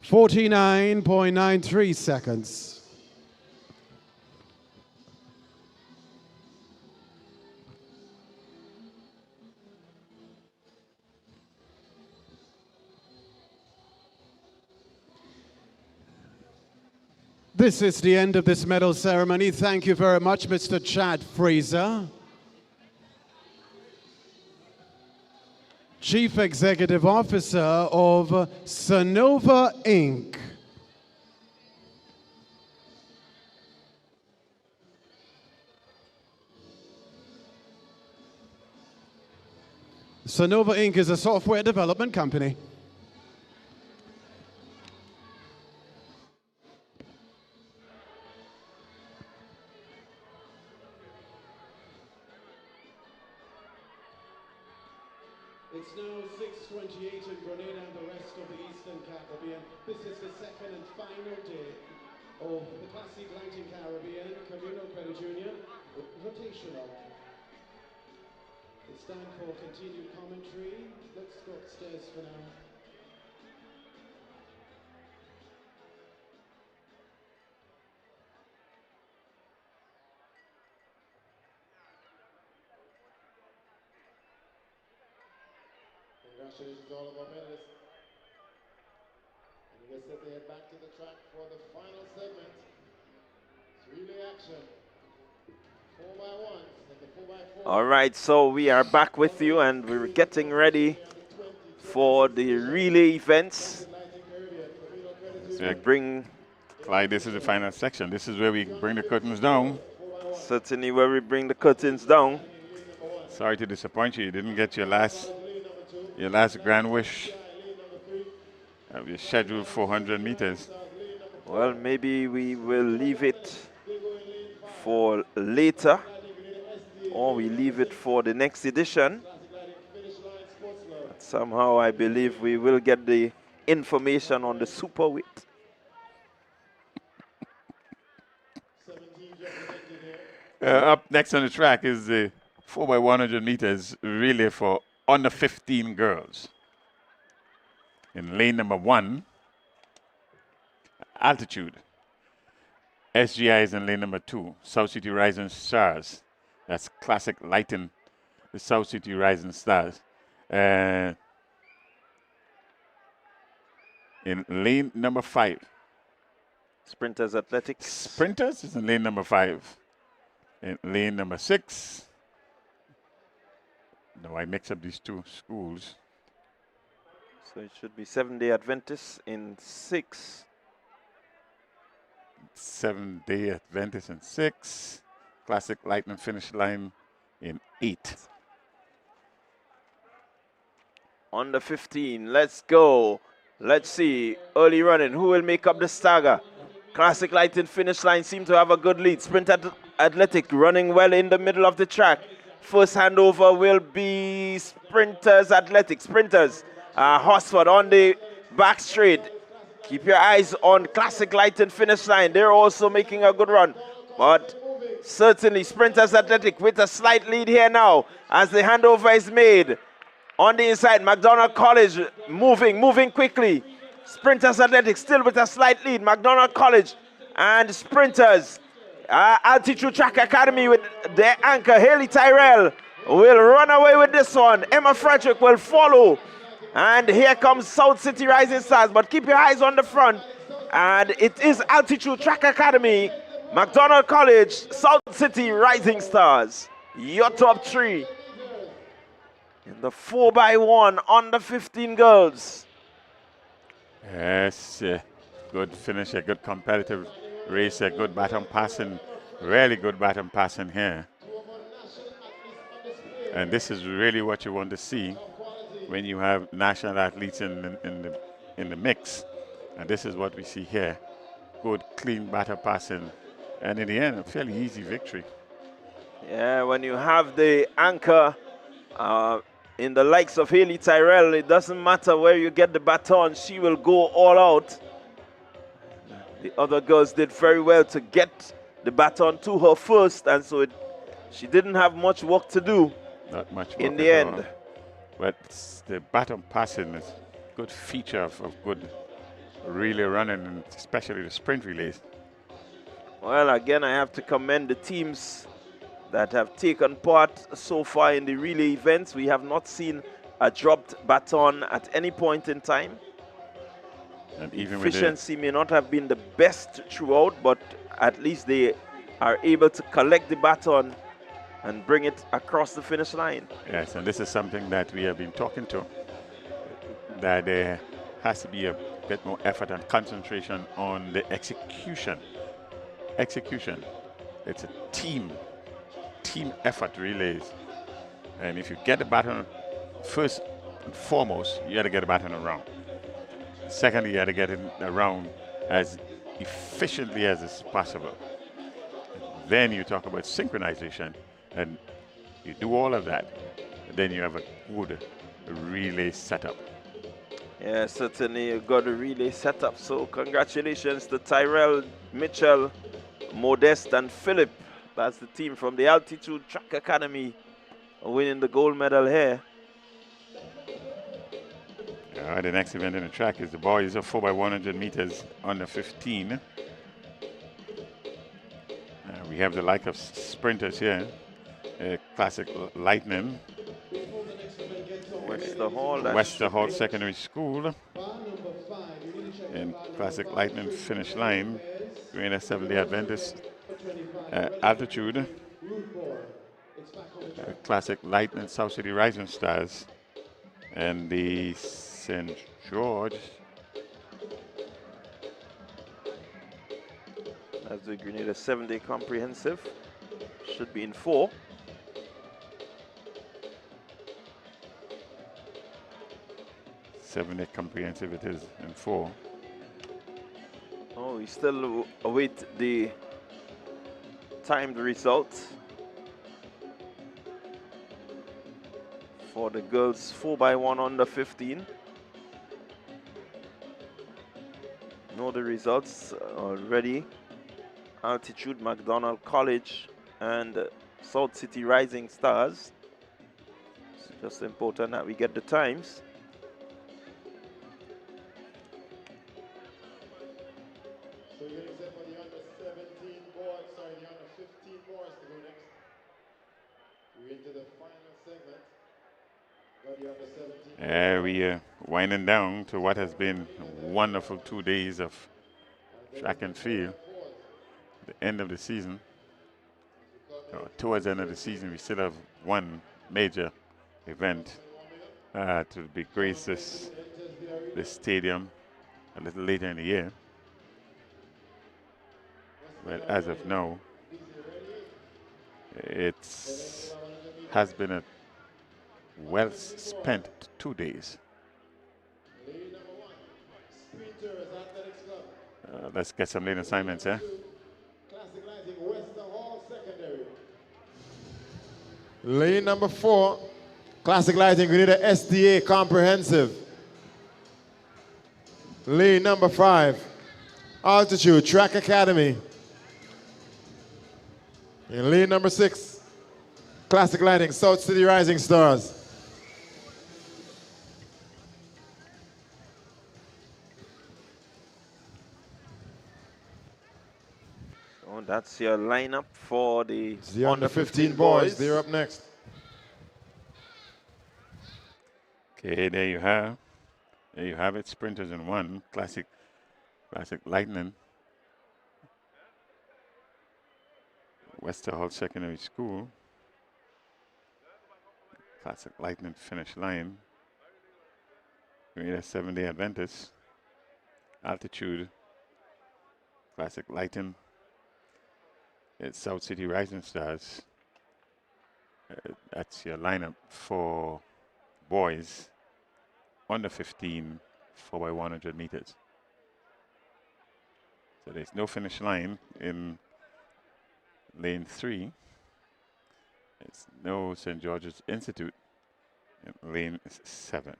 49.93 seconds. This is the end of this medal ceremony. Thank you very much, Mr. Chad Fraser, Chief Executive Officer of Sonova Inc. Sonova Inc. is a software development company. It's now 6:28 in Grenada and the rest of the Eastern Caribbean. This is the second and final day of the Classique Lighting Caribbean Communal Credit Union Invitational. It's time for continued commentary. Let's go upstairs for now. Congratulations to all of our medalists. And you guys set their head back to the track for the final segment. It's relay action. 4x1 and the 4x4. All right, so we are back with you and we're getting ready for the relay events. So Clyde, this is the final section. This is where we bring the curtains down. Certainly where we bring the curtains down. Sorry to disappoint you. You didn't get your last grand wish of your scheduled 400 meters. Well, maybe we will leave it for later, or we leave it for the next edition. But somehow I believe we will get the information on the super weight. Up next on the track is the 4x100 meters relay for under 15 girls. In lane number 1, Altitude. SGI is in lane number 2, South City Rising Stars. That's Classic Lighting, the South City Rising Stars. In lane number 5, Sprinters Athletics. Sprinters is in lane number 5. in lane number 6. No, I mix up these two schools. So it should be Seventh-day Adventists in 6. Seventh-day Adventist in 6. Classic Lightning finish line in 8. On the 15, let's go. Let's see, early running, who will make up the stagger? Classic Lightning finish line seem to have a good lead. Sprint Athletic running well in the middle of the track. First handover will be Sprinters Athletic. Sprinters, Hosford on the back straight. Keep your eyes on Classic Lightning finish line. They're also making a good run. But certainly Sprinters Athletic with a slight lead here now as the handover is made. On the inside, McDonald College moving quickly. Sprinters Athletic still with a slight lead. McDonald College and Sprinters. Altitude Track Academy with their anchor, Haley Tyrell, will run away with this one. Emma Frederick will follow. And here comes South City Rising Stars. But keep your eyes on the front. And it is Altitude Track Academy, McDonald College, South City Rising Stars. Your top 3. In the 4x1 on the 15 girls. Yes, good finish, a good competitive race, a good baton passing, really good baton passing here. And this is really what you want to see when you have national athletes in the mix. And this is what we see here. Good, clean baton passing. And in the end, a fairly easy victory. Yeah, when you have the anchor in the likes of Haley Tyrell, it doesn't matter where you get the baton, she will go all out. The other girls did very well to get the baton to her first, and so she didn't have much work to do. Not much work in the end. all. But the baton passing is a good feature of good relay running, and especially the sprint relays. Well, again, I have to commend the teams that have taken part so far in the relay events. We have not seen a dropped baton at any point in time. And even efficiency may not have been the best throughout, but at least they are able to collect the baton and bring it across the finish line. Yes, and this is something that we have been talking to, that there has to be a bit more effort and concentration on the execution. Execution. It's a team effort relays. And if you get the baton, first and foremost, you got to get the baton around. Secondly, you got to get it around as efficiently as is possible. Then you talk about synchronization, and you do all of that, then you have a good relay setup. Yeah, certainly you got a relay setup. So congratulations to Tyrell, Mitchell, Modest, and Philip. That's the team from the Altitude Track Academy winning the gold medal here. The next event in the track is the boys of 4x100 meters under 15. We have the like of sprinters here. Classic Lightning. Wester Hall Secondary School. And Classic Lightning finish line. Grenada 7-day Adventist. Altitude. Classic Lightning South City Rising Stars. And the St. George. That's the Grenada 7-day comprehensive. Should be in 4. Seven-day comprehensive it is in 4. Oh, we still await the timed results for the girls 4x1 under 15. Know the results already. Altitude, McDonald College, and South City Rising Stars. It's just important that we get the times. So you're going to set for the under 17 boys, sorry, the under 15 boys to go next. We're into the final segment. Got the under 17. We are winding down to what has been a wonderful 2 days of track and field. The end of the season. towards the end of the season, we still have one major event to be grace this stadium a little later in the year. But as of now, it has been a well spent 2 days. Let's get some lane assignments here. Lane number 4, Classic Lighting Grenada SDA Comprehensive. Lane number 5, Altitude Track Academy. And lane number 6, Classic Lighting South City Rising Stars. So that's your lineup for the under 15 boys. They're up next. Okay, there you have. There you have it. Sprinters in 1. Classic Lightning. Wester Hall Secondary School. Classic Lightning finish line. Grenada 7-day Adventist. Altitude. Classic Lightning. It's South City Rising Stars. That's your lineup for boys under 15 4x100 meters. So there's no finish line in lane 3. It's no St. George's Institute in lane 7.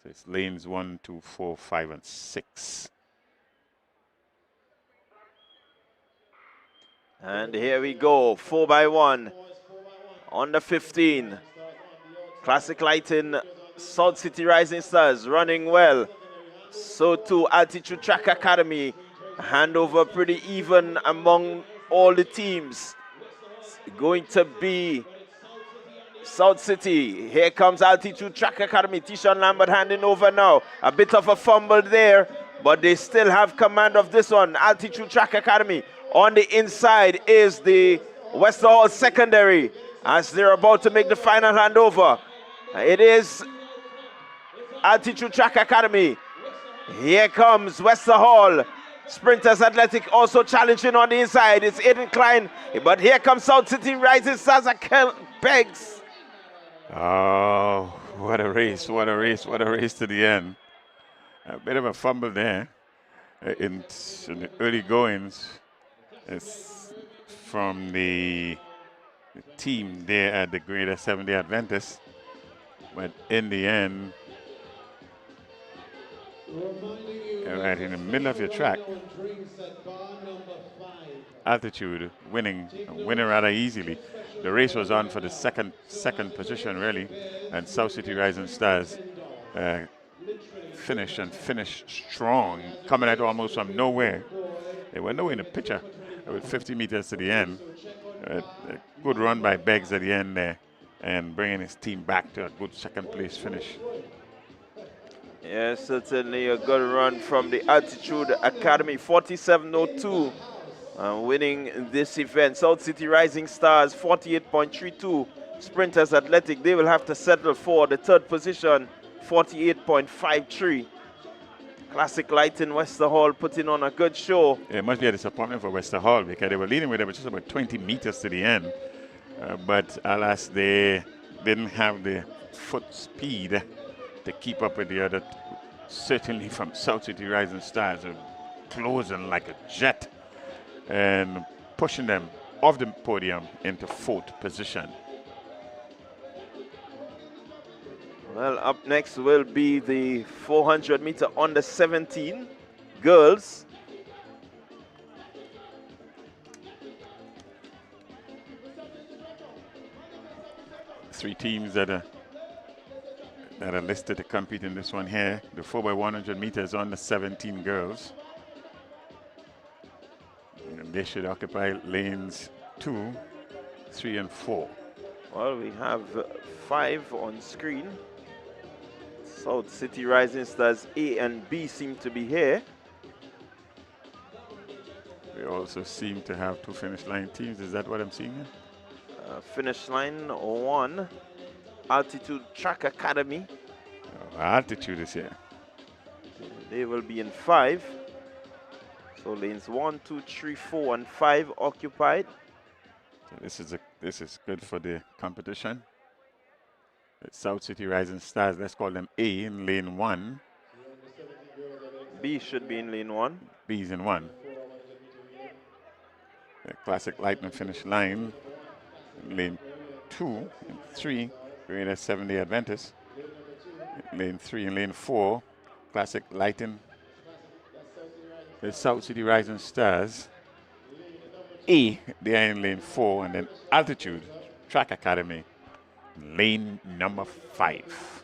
So it's lanes 1, 2, 4, 5, and 6. And here we go, 4x1, under 15. Classic Lighting, South City Rising Stars running well. So too Altitude Track Academy. Handover pretty even among all the teams. It's going to be South City. Here comes Altitude Track Academy. Tishan Lambert handing over now. A bit of a fumble there, but they still have command of this one. Altitude Track Academy. On the inside is the Wester Hall Secondary as they're about to make the final handover. It is Altitude Track Academy. Here comes Wester Hall. Sprinters Athletic also challenging on the inside. It's Aiden Klein, but here comes South City Rising Stars. Beggs. Oh, what a race, what a race, what a race to the end. A bit of a fumble there in the early goings. It's from the team there at the Grenada 7-day Adventist. But in the end, right in the middle of your track, Altitude winning rather easily. The race was on for the second position really, and South City Rising Stars finished strong, coming out almost from nowhere. They were nowhere in the picture with 50 meters to the end. A good run by Beggs at the end there, and bringing his team back to a good second place finish. Yes, certainly a good run from the Altitude Academy, 47.02, winning this event. South City Rising Stars, 48.32. Sprinters Athletic, they will have to settle for the third position, 48.53. Classic Lighting Wester Hall putting on a good show. Yeah, it must be a disappointment for Wester Hall because they were leading with it just about 20 meters to the end. But alas, they didn't have the foot speed to keep up with the other. Certainly from South City Rising Stars, closing like a jet and pushing them off the podium into 4th position. Well, up next will be the 400 meter under 17 girls. Three teams that are listed to compete in this one here. The 4x100 meters under 17 girls. And they should occupy lanes 2, 3, and 4. Well, we have 5 on screen. South City Rising Stars A and B seem to be here. We also seem to have two finish line teams. Is that what I'm seeing here? Finish line 1, Altitude Track Academy. Oh, altitude is here. They will be in 5. So lanes 1, 2, 3, 4, and 5 occupied. So this is good for the competition. The South City Rising Stars, let's call them A in lane 1. B should be in lane 1. B's in 1. The Classic Lightning finish line in lane 2 and 3. Grenada 7-day Adventist. Lane 3 and lane 4. Classic Lightning. The South City Rising Stars. A, they are in lane 4, and then Altitude Track Academy, lane number 5.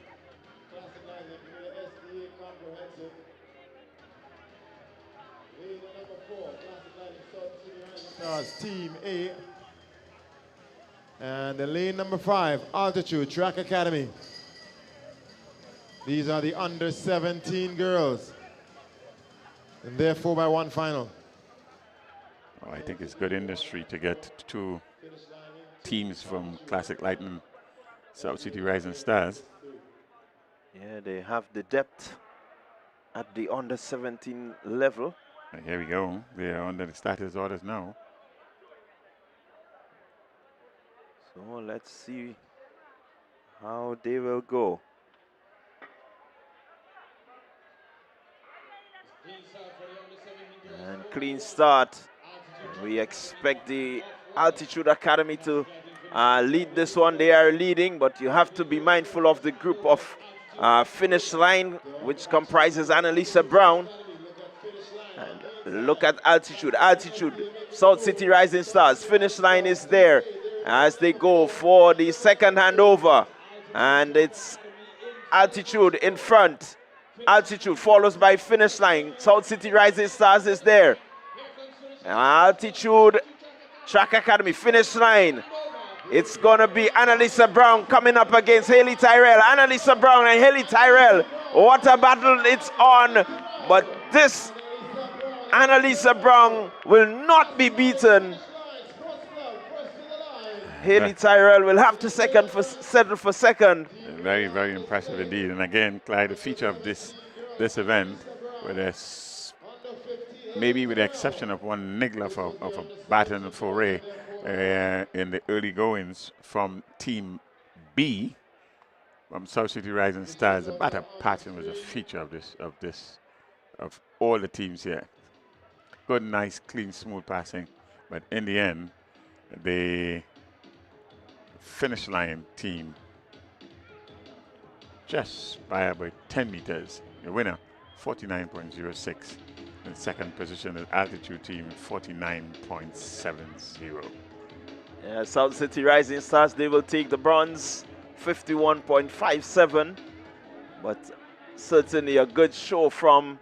Stars Team A. And the lane number 5, Altitude Track Academy. These are the under 17 girls in their 4x1 final. Oh, I think it's good industry to get two teams from Classic Lightning, South City Rising Stars. Yeah, they have the depth at the under 17 level. And here we go. They are under the status orders now. So let's see how they will go. And clean start. We expect the Altitude Academy to lead this one. They are leading, but you have to be mindful of the group of finish line, which comprises Annalisa Brown. And look at Altitude. Altitude, South City Rising Stars. Finish line is there as they go for the second handover. And it's Altitude in front. Altitude follows by finish line. South City Rising Stars is there. Altitude Track Academy finish line. It's gonna be Annalisa Brown coming up against Haley Tyrell. Annalisa Brown and Haley Tyrell. What a battle it's on. But this Annalisa Brown will not be beaten. Haley Tyrell will have to settle for second. Very, very impressive indeed. And again, Clyde, the feature of this event, where there's maybe with the exception of one niggler of a baton foray in the early goings from Team B, from South City Rising Stars, the batter pattern was a feature of all the teams here. Good, nice, clean, smooth passing, but in the end, the finish line team just by about 10 meters. The winner, 49.06. In second position, the Altitude team, 49.70. Yeah, South City Rising Stars, they will take the bronze, 51.57. But certainly a good show from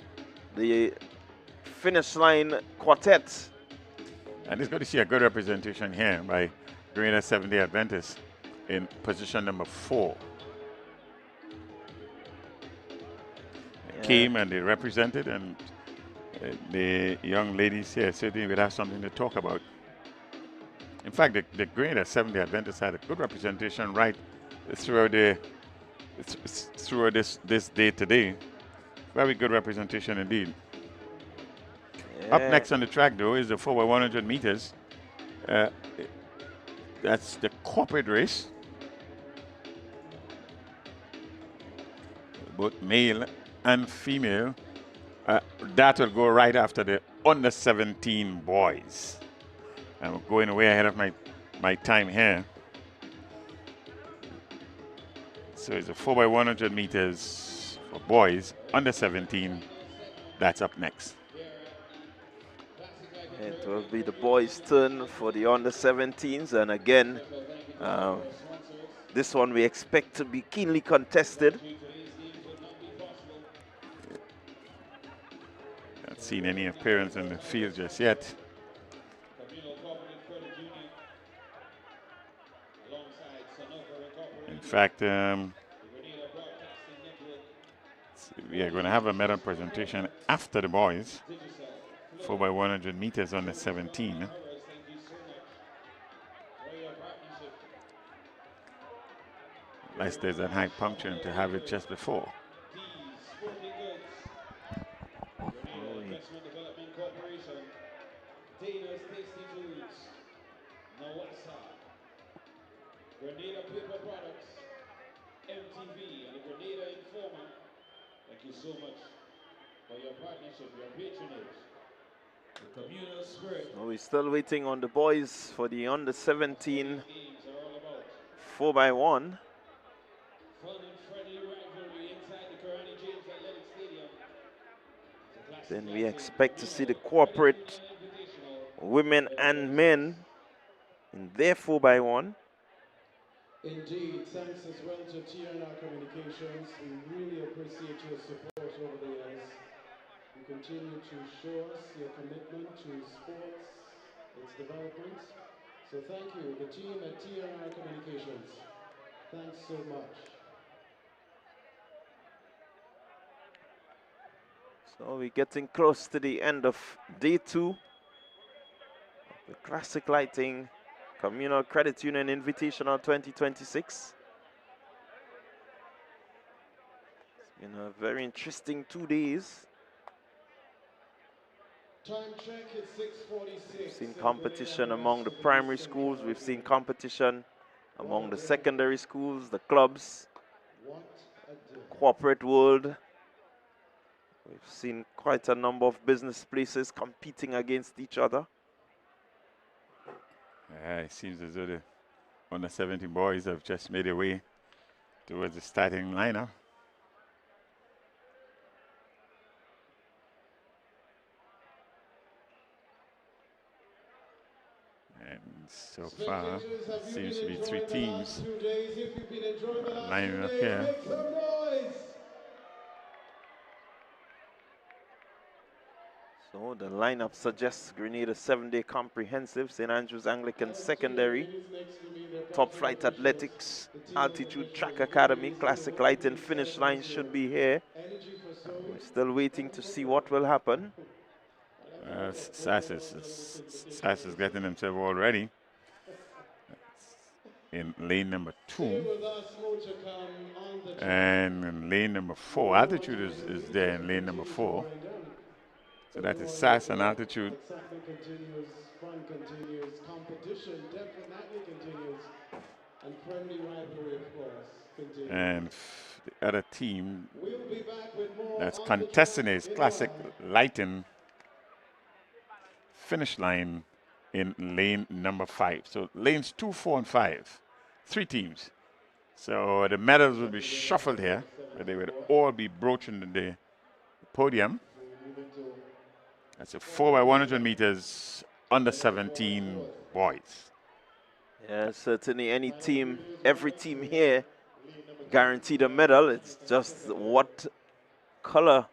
the finish line quartet. And it's good to see a good representation here by Grenada 7-day Adventist in position number 4. They came and they represented, and the young ladies here certainly would have something to talk about. In fact, the Grenada 7-day Adventist had a good representation right throughout this day today. Very good representation indeed. Yeah. Up next on the track, though, is the 4x100 meters. That's the corporate race. Both male and female. That will go right after the under 17 boys. I'm going way ahead of my time here. So it's a 4x100 meters for boys under 17. That's up next. It will be the boys' turn for the under 17s, and again, this one we expect to be keenly contested. Not seen any appearance in the field just yet. In fact, we are going to have a medal presentation after the boys. 4x100 meters on the 17. Nice, there's a high puncturing to have it just before. Development Corporation, Dana's Tasty Foods, Nawasa, Grenada Paper Products, MTV, and the Grenada Informer. Thank you so much for your partnership, your patronage. The communal spirit. We're still waiting on the boys for the under 17 4x1. Fun and friendly rivalry inside the Kirani James Athletic Stadium. Then we expect to see the corporate women and men in their 4x1. Indeed, thanks as well to TNR Communications. We really appreciate your support over the years. You continue to show us your commitment to sports, its development. So thank you, the team at TNR Communications. Thanks so much. So we're getting close to the end of day 2 of the Classic Lighting Communal Credit Union Invitational 2026. It's been a very interesting 2 days. Time check is 6:46. We've seen competition among the primary schools. We've seen competition among the secondary schools, the clubs, corporate world. We've seen quite a number of business places competing against each other. It seems as though the under 17 boys have just made their way towards the starting lineup. And so far, seems to be 3 teams lining up here. So the lineup suggests Grenada 7-day comprehensive, St. Andrews Anglican Secondary, Top Flight Athletics, Altitude Track Academy, Classic Light and Finish Line should be here. We're still waiting to see what will happen. SAS is getting himself all ready in lane number 2. And in lane number 4, Altitude is there in lane number 4. So that is SAS and Altitude. Excitement continues, fun continues, competition definitely continues, and friendly rivalry, of course, continues. And the other team We'll be back with more that's on the contesting track is in Classic a Lighting Finish Line in lane number 5. So lanes 2, 4, and 5. 3 teams. So the medals will be shuffled here, but they will all be broaching the podium. That's a 4x100 meters under 17 boys. Yeah, certainly any team, every team here guaranteed a medal. It's just what color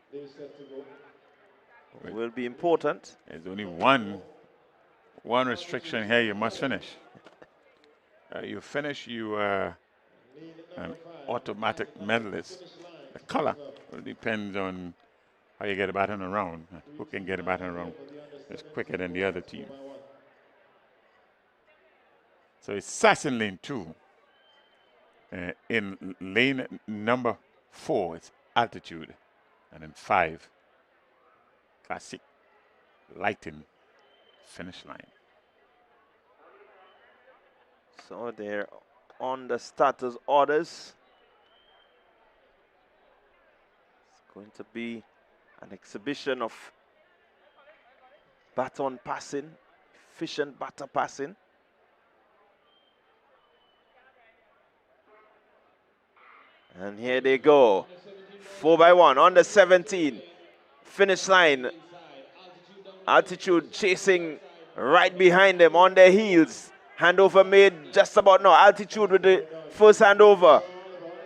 will be important. There's only one restriction here: you must finish. You finish, you are an automatic medalist. The color will depend on how you get a baton around. Who can get a baton around is quicker than the other team. So it's SAS in lane 2. In lane number 4, it's Altitude. And in 5, Classic Lighting Finish Line. So they're on the starters orders. It's going to be an exhibition of baton passing, efficient baton passing. And here they go. 4x1 on the 17. Finish line. Altitude chasing right behind them on their heels. Handover made just about now. Altitude with the first handover.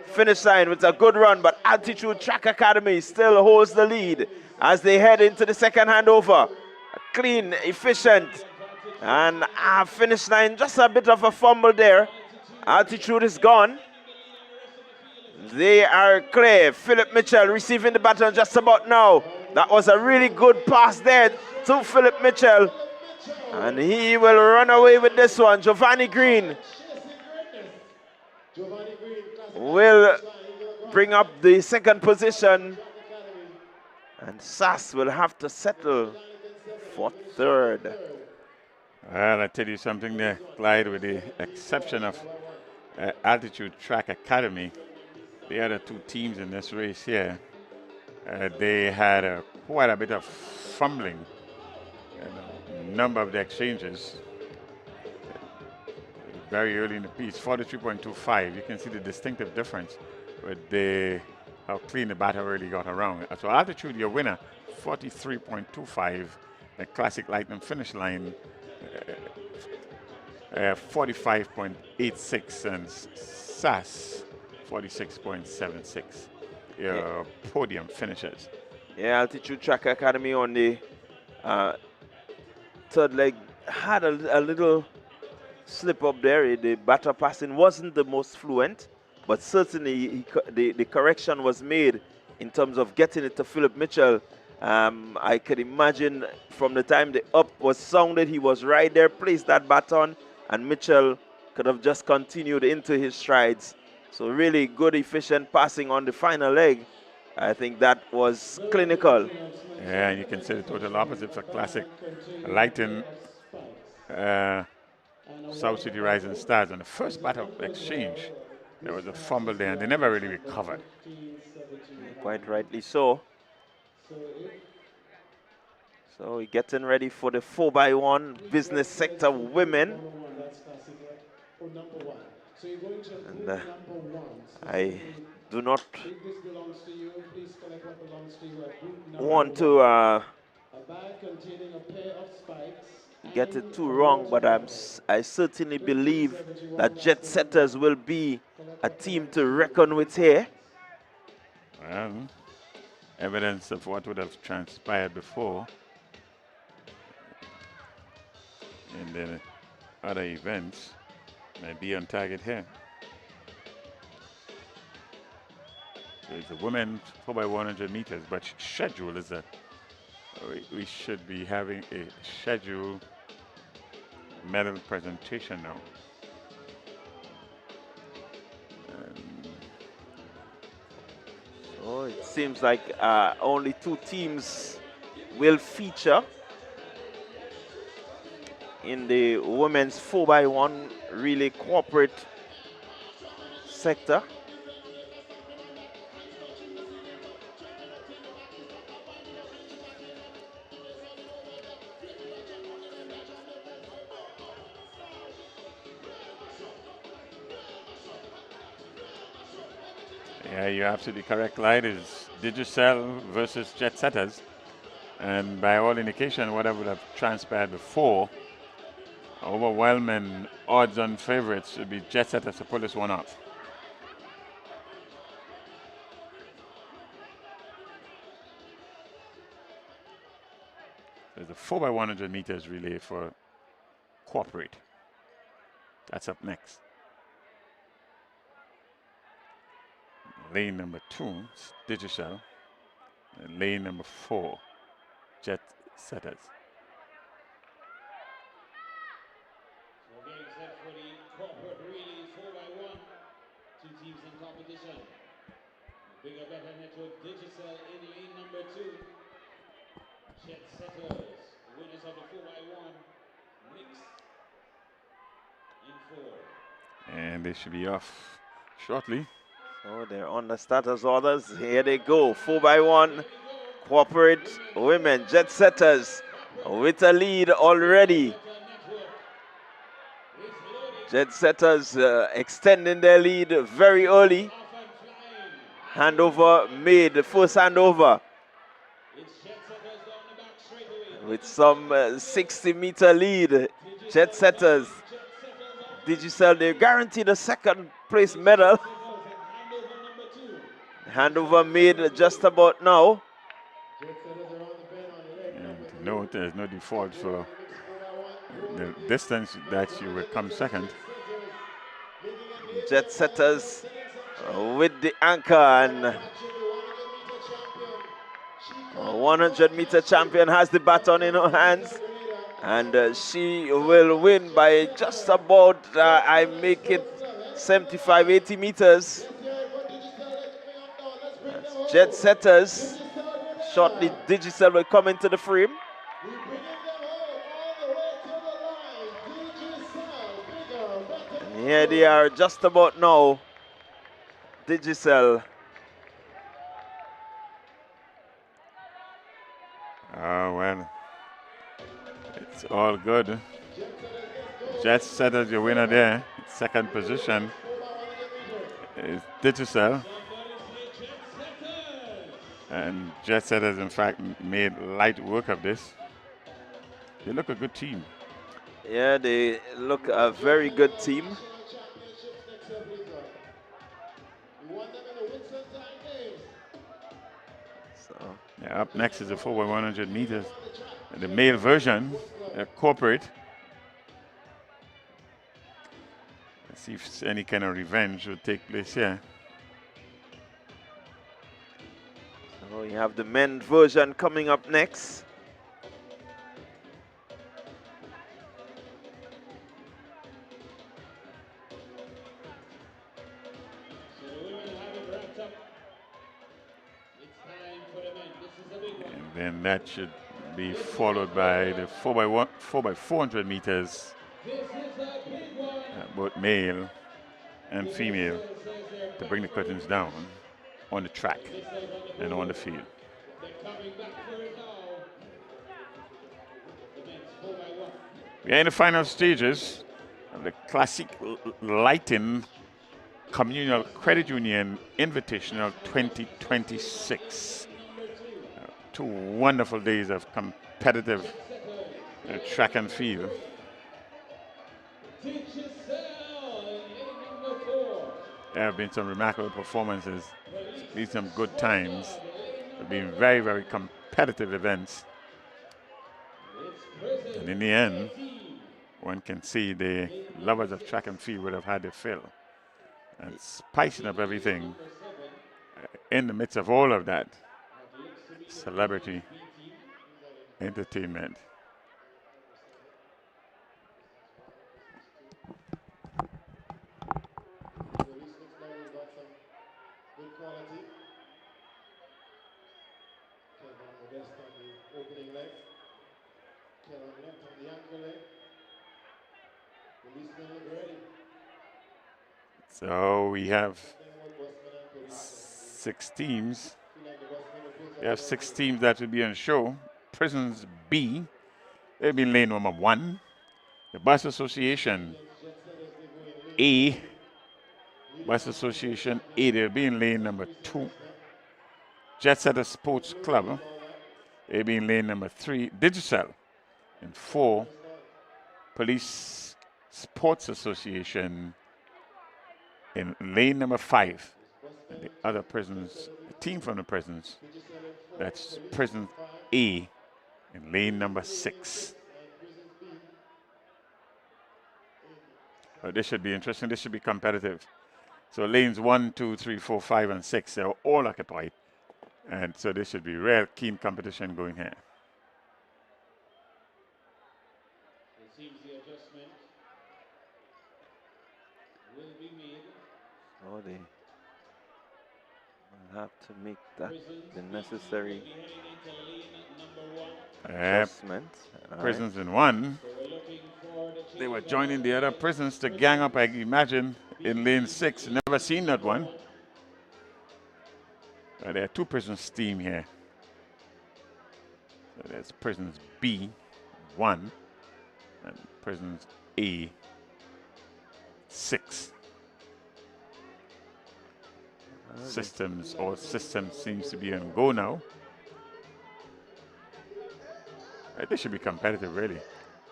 Finish line with a good run, but Altitude Track Academy still holds the lead as they head into the second handover. Clean, efficient, and finish line, just a bit of a fumble there. Altitude is gone. They are clear. Philip Mitchell receiving the baton just about now. That was a really good pass there to Philip Mitchell. And he will run away with this one. Giovanni Green will bring up the second position. And SAS will have to settle for third. Well, I tell you something there, Clyde, with the exception of Altitude Track Academy, the other two teams in this race here, they had quite a bit of fumbling in a number of the exchanges. Very early in the piece, 43.25. You can see the distinctive difference with how clean the batter really got around. So Altitude, your winner, 43.25. The Classic Lightning finish line, 45.86, and SAS 46.76. Your podium finishers. Yeah, Altitude Track Academy on the third leg had a little slip up there. The batter passing wasn't the most fluent, but certainly the correction was made in terms of getting it to Philip Mitchell. I could imagine from the time the up was sounded, he was right there, placed that baton, and Mitchell could have just continued into his strides. So really good, efficient passing on the final leg. I think that was clinical. Yeah, and you can say the total opposite for Classic Lighting, South City Rising Stars. On the first battle exchange, there was a fumble there, and they never really recovered. Quite rightly so. So we're getting ready for the 4x1 business sector women. And I do not want to get it too wrong, but I certainly believe that Jet Setters will be a team to reckon with here. Well, evidence of what would have transpired before in the other events might be on target here. So it's a women's 4x100 meters, but schedule is that we should be having a scheduled medal presentation now. So it seems like only two teams will feature in the women's 4x1 relay corporate sector. Yeah, you're absolutely correct, Clyde. Is Digicel versus Jet Setters. And by all indication, what would have transpired before, overwhelming odds-on favorites would be Jet Setters to pull this one off. There's a 4x100 meters relay for corporate. That's up next. Lane number 2, Digicel. And lane number 4, Jet Setters. So getting set for the corporate relay 4x1. Two teams in competition. Bigger, better network Digicel in lane number 2. Jet Setters, winners of the 4x1, mixed in 4. And they should be off shortly. So they're on the starters orders. Here they go. 4x1 corporate women Jet Setters with a lead already. Jet Setters extending their lead very early. Handover made, the first handover with some 60-meter lead. Jet Setters, Digicel, they guaranteed a second place medal. Handover made just about now. And note there's no default for the distance that you would come second. Jet Setters with the anchor and 100-meter champion has the baton in her hands, and she will win by just about, I make it 75, 80 meters. That's Jet Setters. Shortly, Digicel will come into the frame. And here they are just about now. Digicel. Oh, well, it's all good. Jet Setters, your winner there. Second position is Digicel. And Jet Setters, in fact, made light work of this. They look a good team. Yeah, they look a very good team. So, yeah, up next is the 4x100 meters. The male version, corporate. Let's see if any kind of revenge will take place here. so we have the men's version coming up next. And then that should be followed by the 4x400 meters, both male and female, to bring the curtains down on the track and on the field. We are in the final stages of the Classique Lighting Communal Credit Union Invitational 2026. Two wonderful days of competitive track and field. There have been some remarkable performances, been some good times. There have been very, very competitive events. And in the end, one can see the lovers of track and field would have had their fill. And spicing up everything in the midst of all of that, celebrity entertainment. So we have 6 teams. We have 6 teams that will be on show. Prisons B, they'll be in lane number 1. The Bus Association A, Bus Association A, they'll be in lane number 2. Jet Setter Sports Club, they'll be in lane number 3. Digicel in 4. Police Sports Association in lane number 5. And the other prisons, the team from the prisons, that's Prison A in lane number 6. This should be interesting. This should be competitive. So lanes 1, 2, 3, 4, 5, and 6, they're all occupied. And so this should be real keen competition going here. It seems the adjustment will be made. Oh, they will have to make that the necessary adjustment. Prisons in 1. They were joining the other prisons to gang up, I imagine, in lane 6. Never seen that one. There are 2 prisons team here. So there's prisons B, 1, and prisons A, 6. Systems seems to be on go now. This should be competitive, really.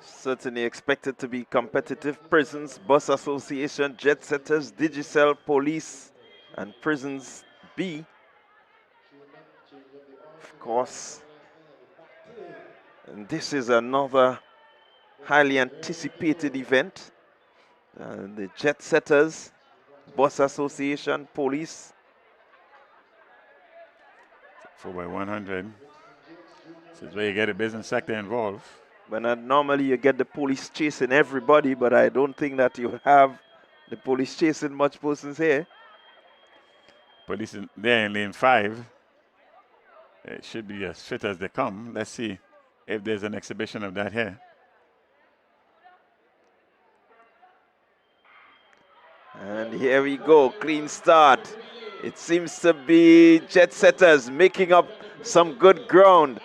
Certainly expected to be competitive. Prisons, Bus Association, Jet Setters, Digicel, Police, and Prisons B. Of course. And this is another highly anticipated event. The Jet Setters, Bus Association, Police. 4x100. This is where you get the business sector involved. But normally you get the police chasing everybody, but I don't think that you have the police chasing much persons here. Police there in lane 5. It should be as fit as they come. Let's see if there's an exhibition of that here. And here we go, clean start. It seems to be Jet Setters making up some good ground.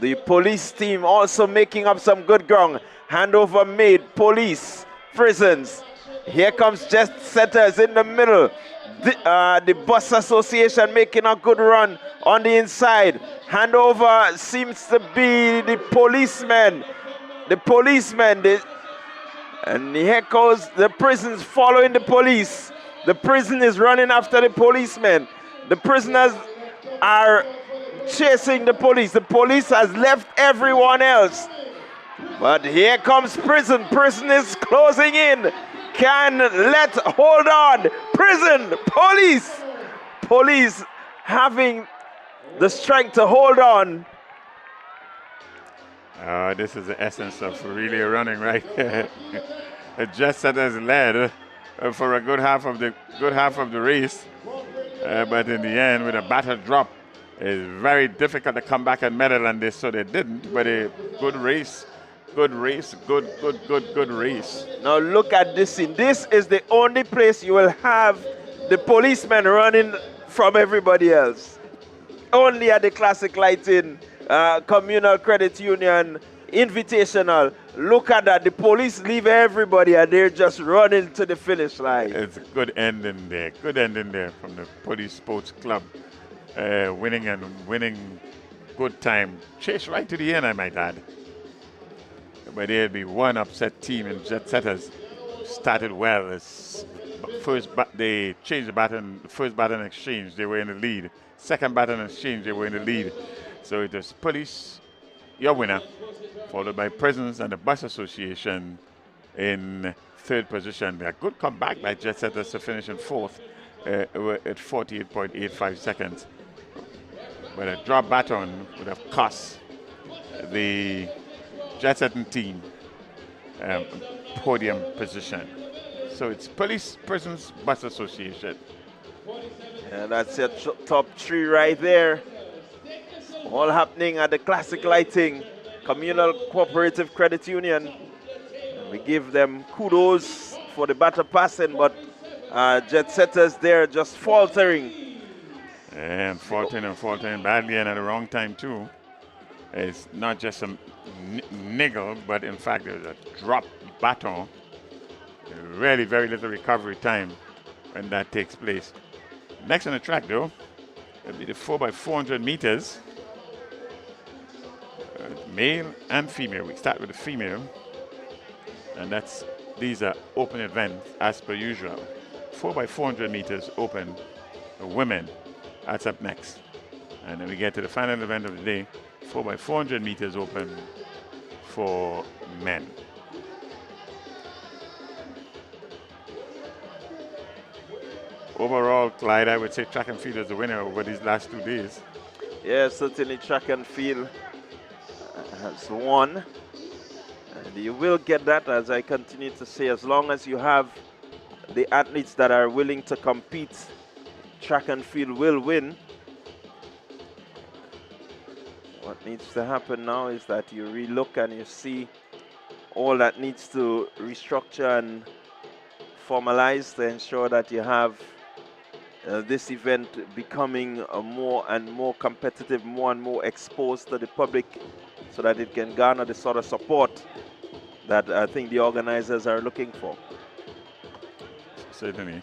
The police team also making up some good ground. Handover made, police, prisons. Here comes Jet Setters in the middle. The bus association making a good run on the inside. Handover seems to be the policemen. And here goes the prisons following the police. The prison is running after the policemen. The prisoners are chasing the police. The police has left everyone else. But here comes prison. Prison is closing in. Hold on. Prison, police. Police having the strength to hold on. This is the essence of really running right here. Jet Setters led for a good half of the race, but in the end, with a batter drop, it's very difficult to come back and medal on this, so they didn't. But a good race, good race. Now look at this scene. This is the only place you will have the policemen running from everybody else. Only at the Classic Lighting, Communal Credit Union, Invitational. Look at that. The police leave everybody and they're just running to the finish line. It's a good ending there. Good ending there from the Police Sports Club. Winning good time. Chase right to the end, I might add. But there'll be one upset team, and Jet Setters started well. They changed the baton. First baton exchange, they were in the lead. Second baton exchange, they were in the lead. So it was Police, your winner, followed by Prisons and the Bus Association in third position. A good comeback by Jet Setters to finish in fourth at 48.85 seconds. But a drop baton would have cost the Jet Setting team podium position. So it's Police, Prisons, Bus Association. And that's your top three right there. All happening at the Classic Lighting Communal Cooperative Credit Union. And we give them kudos for the batter passing, but Jet Setters there just faltering. And faltering badly and at the wrong time too. It's not just a niggle, but in fact there's a drop baton. Really very little recovery time when that takes place. Next on the track though, it'll be the 4x400 meters. Male and female. We start with the female. And these are open events as per usual. 4x400 meters open. Women. That's up next. And then we get to the final event of the day. 4x400 meters open for men. Overall, Clyde, I would say track and field is the winner over these last 2 days. Yeah, certainly track and field has won. And you will get that, as I continue to say, as long as you have the athletes that are willing to compete, track and field will win. What needs to happen now is that you relook and you see all that needs to restructure and formalize to ensure that you have this event becoming more and more competitive, more and more exposed to the public, so that it can garner the sort of support that I think the organizers are looking for. Certainly.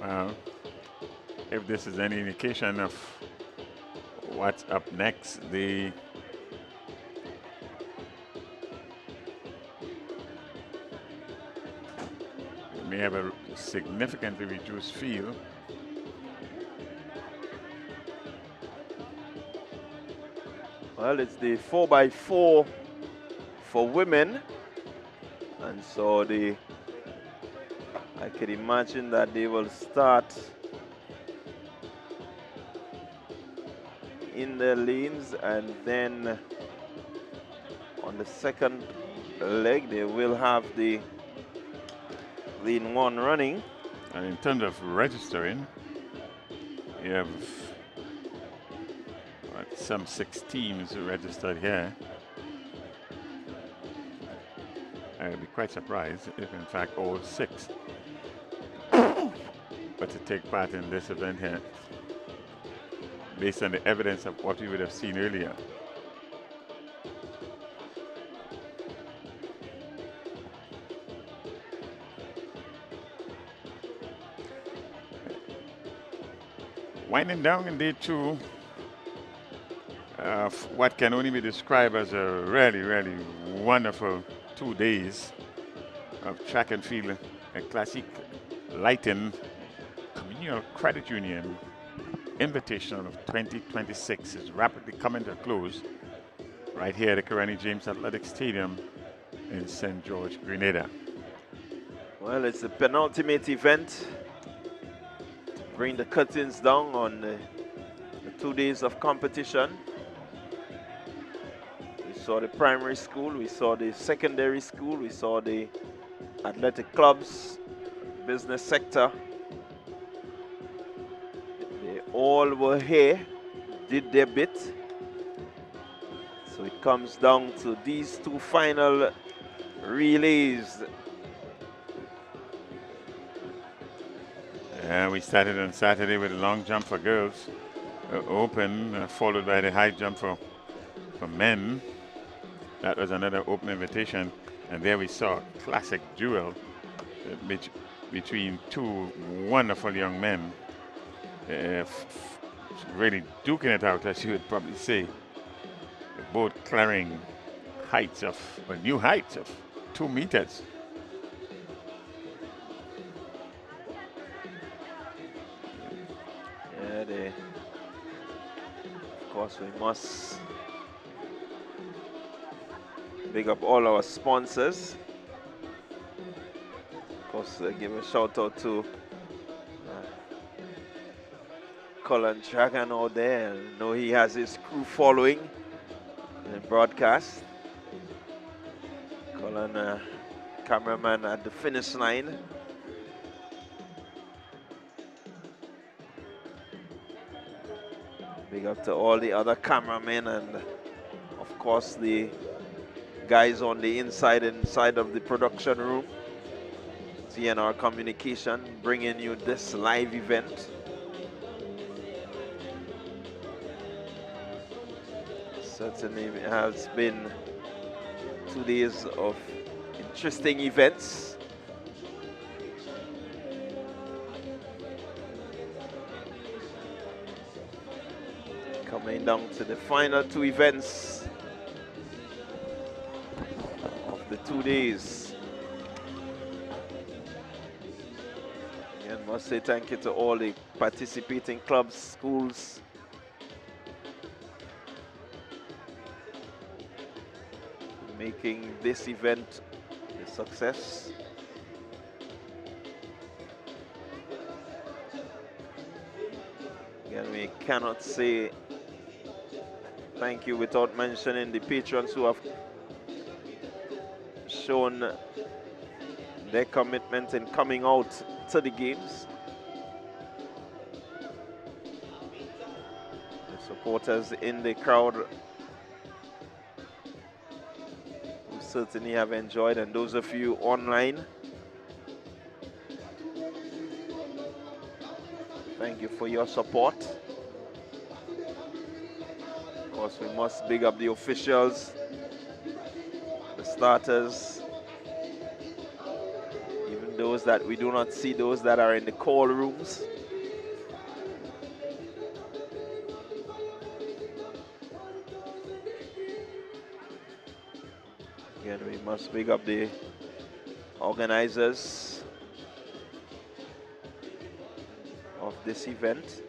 Well, if this is any indication of what's up next, we may have a significantly reduced field. Well, it's the 4x4 for women, and so I can imagine that they will start in the lanes, and then on the second leg they will have the lane 1 running. And in terms of registering, you have some 6 teams registered here. I'd be quite surprised if in fact all 6 but to take part in this event here, based on the evidence of what we would have seen earlier. Winding down in day 2 of what can only be described as a really, really wonderful 2 days of track and field at Classique Lighting Communal Credit Union Invitational of 2026 is rapidly coming to a close right here at the Grenada James Athletic Stadium in St. George, Grenada. Well, it's the penultimate event to bring the curtains down on the 2 days of competition. We saw the primary school, we saw the secondary school, we saw the athletic clubs, business sector. They all were here, did their bit. So it comes down to these 2 final relays. We started on Saturday with a long jump for girls, open, followed by the high jump for men. That was another open invitation. And there we saw a classic duel between 2 wonderful young men, really duking it out, as you would probably say, both clearing heights of, new heights of 2 meters. Yeah, of course we must big up all our sponsors. Of course, give a shout out to Colin Dragon out there. I know he has his crew following the broadcast. Colin, cameraman at the finish line. Big up to all the other cameramen and of course the guys on the inside of the production room. TNR Communication bringing you this live event. Certainly it has been 2 days of interesting events. Coming down to the final 2 events of the 2 days. Again, must say thank you to all the participating clubs, schools, making this event a success. Again, we cannot say thank you without mentioning the patrons who have shown their commitment in coming out to the games. The supporters in the crowd who certainly have enjoyed, and those of you online, thank you for your support. Of course, we must big up the officials, the starters, even those that we do not see, those that are in the call rooms. Again, we must big up the organizers of this event.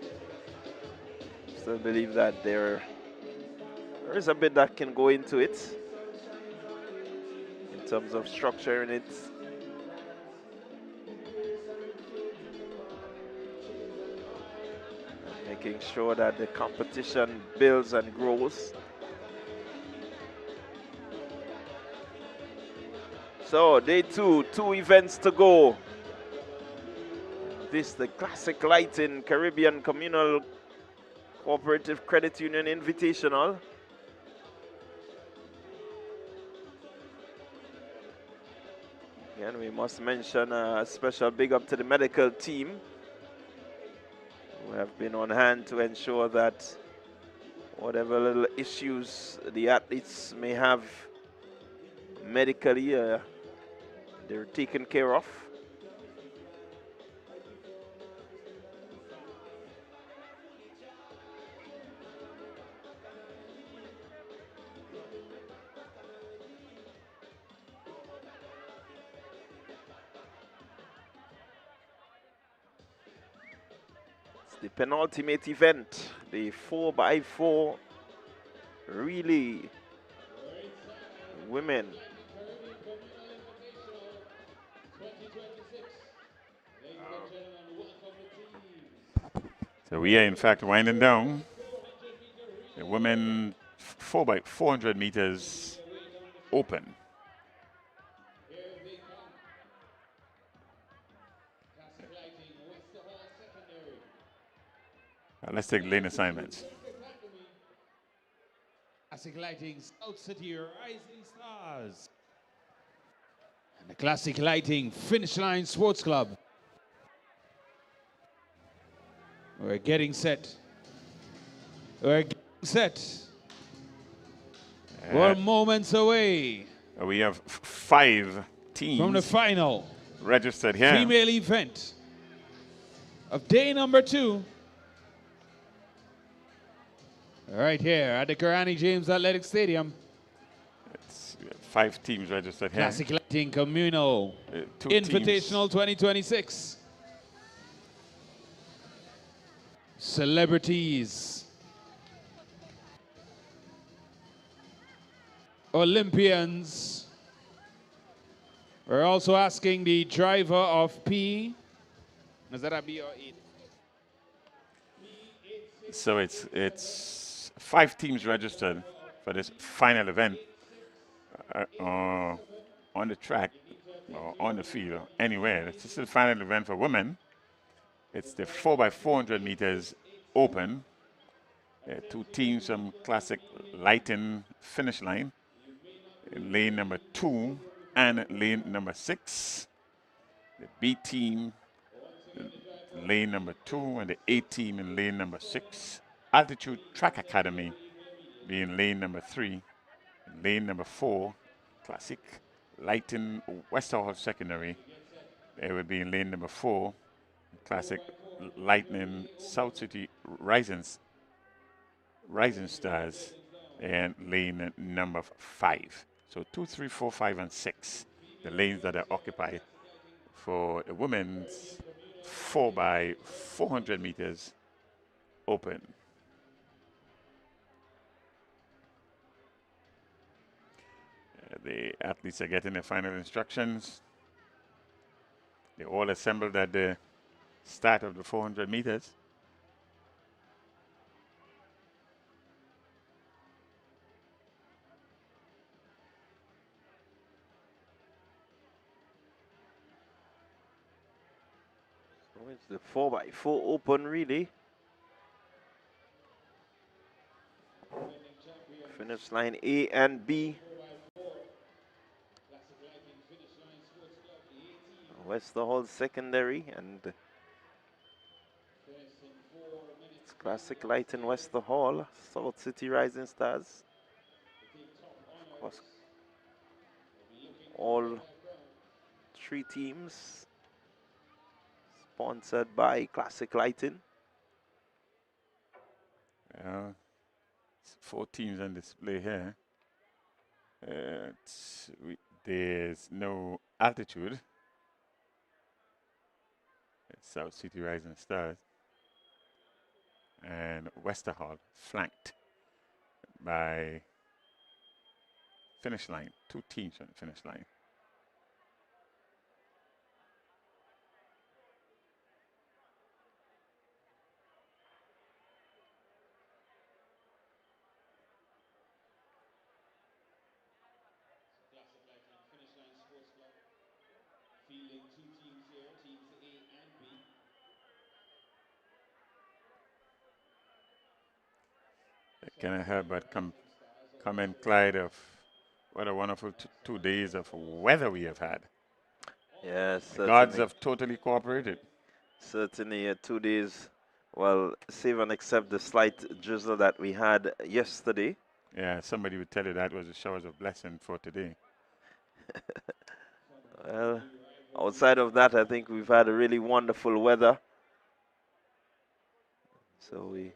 Still believe that there is a bit that can go into it in terms of structuring it. And making sure that the competition builds and grows. So day 2, 2 events to go. This the Classic Lighting Caribbean Communal Cooperative Credit Union Invitational. Again, we must mention a special big up to the medical team who have been on hand to ensure that whatever little issues the athletes may have medically, they're taken care of. The penultimate event, the 4x4 relay women. So we are in fact winding down. The women 4x400 meters open. Let's take lane assignments. Classic Lighting, South City Rising Stars. And the Classic Lighting Finish Line Sports Club. We're getting set. We're getting set. We're moments away. We have 5 teams from the final registered here. female event of day number 2. Right here at the Grenada James Athletic Stadium. It's 5 teams registered here. Classic Lighting Communal Invitational 2026. Celebrities. Olympians. We're also asking the driver of P. Is that a B or E? So it's 5 teams registered for this final event on the track or on the field, anywhere. This is the final event for women. It's the 4x400 meters open. 2 teams from Classic Lighting finish line. Lane number 2 and lane number 6. The B team, lane number 2, and the A team in lane number 6. Altitude Track Academy being lane number 3. Lane number 4, Classic Lighting Westerhall Secondary. They would be in lane number 4. Classic Lightning South City Rising Stars and lane number 5. So 2, 3, 4, 5, and 6, the lanes that are occupied for the women's 4x400 meters open. The athletes are getting their final instructions. They all assembled at the start of the 400 meters. So it's the 4x4 open relay. Finish line A and B. Westerhall Secondary and it's Classic Lighting Westerhall, South City Rising Stars. Of course, all 3 teams sponsored by Classic Lighting. 4 teams on display here. There's no altitude. It's South City Rising Stars and Westerhall flanked by finish line. 2 teams on the finish line. Cannot help but comment, Clyde, of what a wonderful 2 days of weather we have had. Yes, The gods certainly. have totally cooperated. Certainly, 2 days. Well, save and except the slight drizzle that we had yesterday. Yeah, somebody would tell you that was the showers of blessing for today. Well, outside of that, I think we've had a really wonderful weather. So we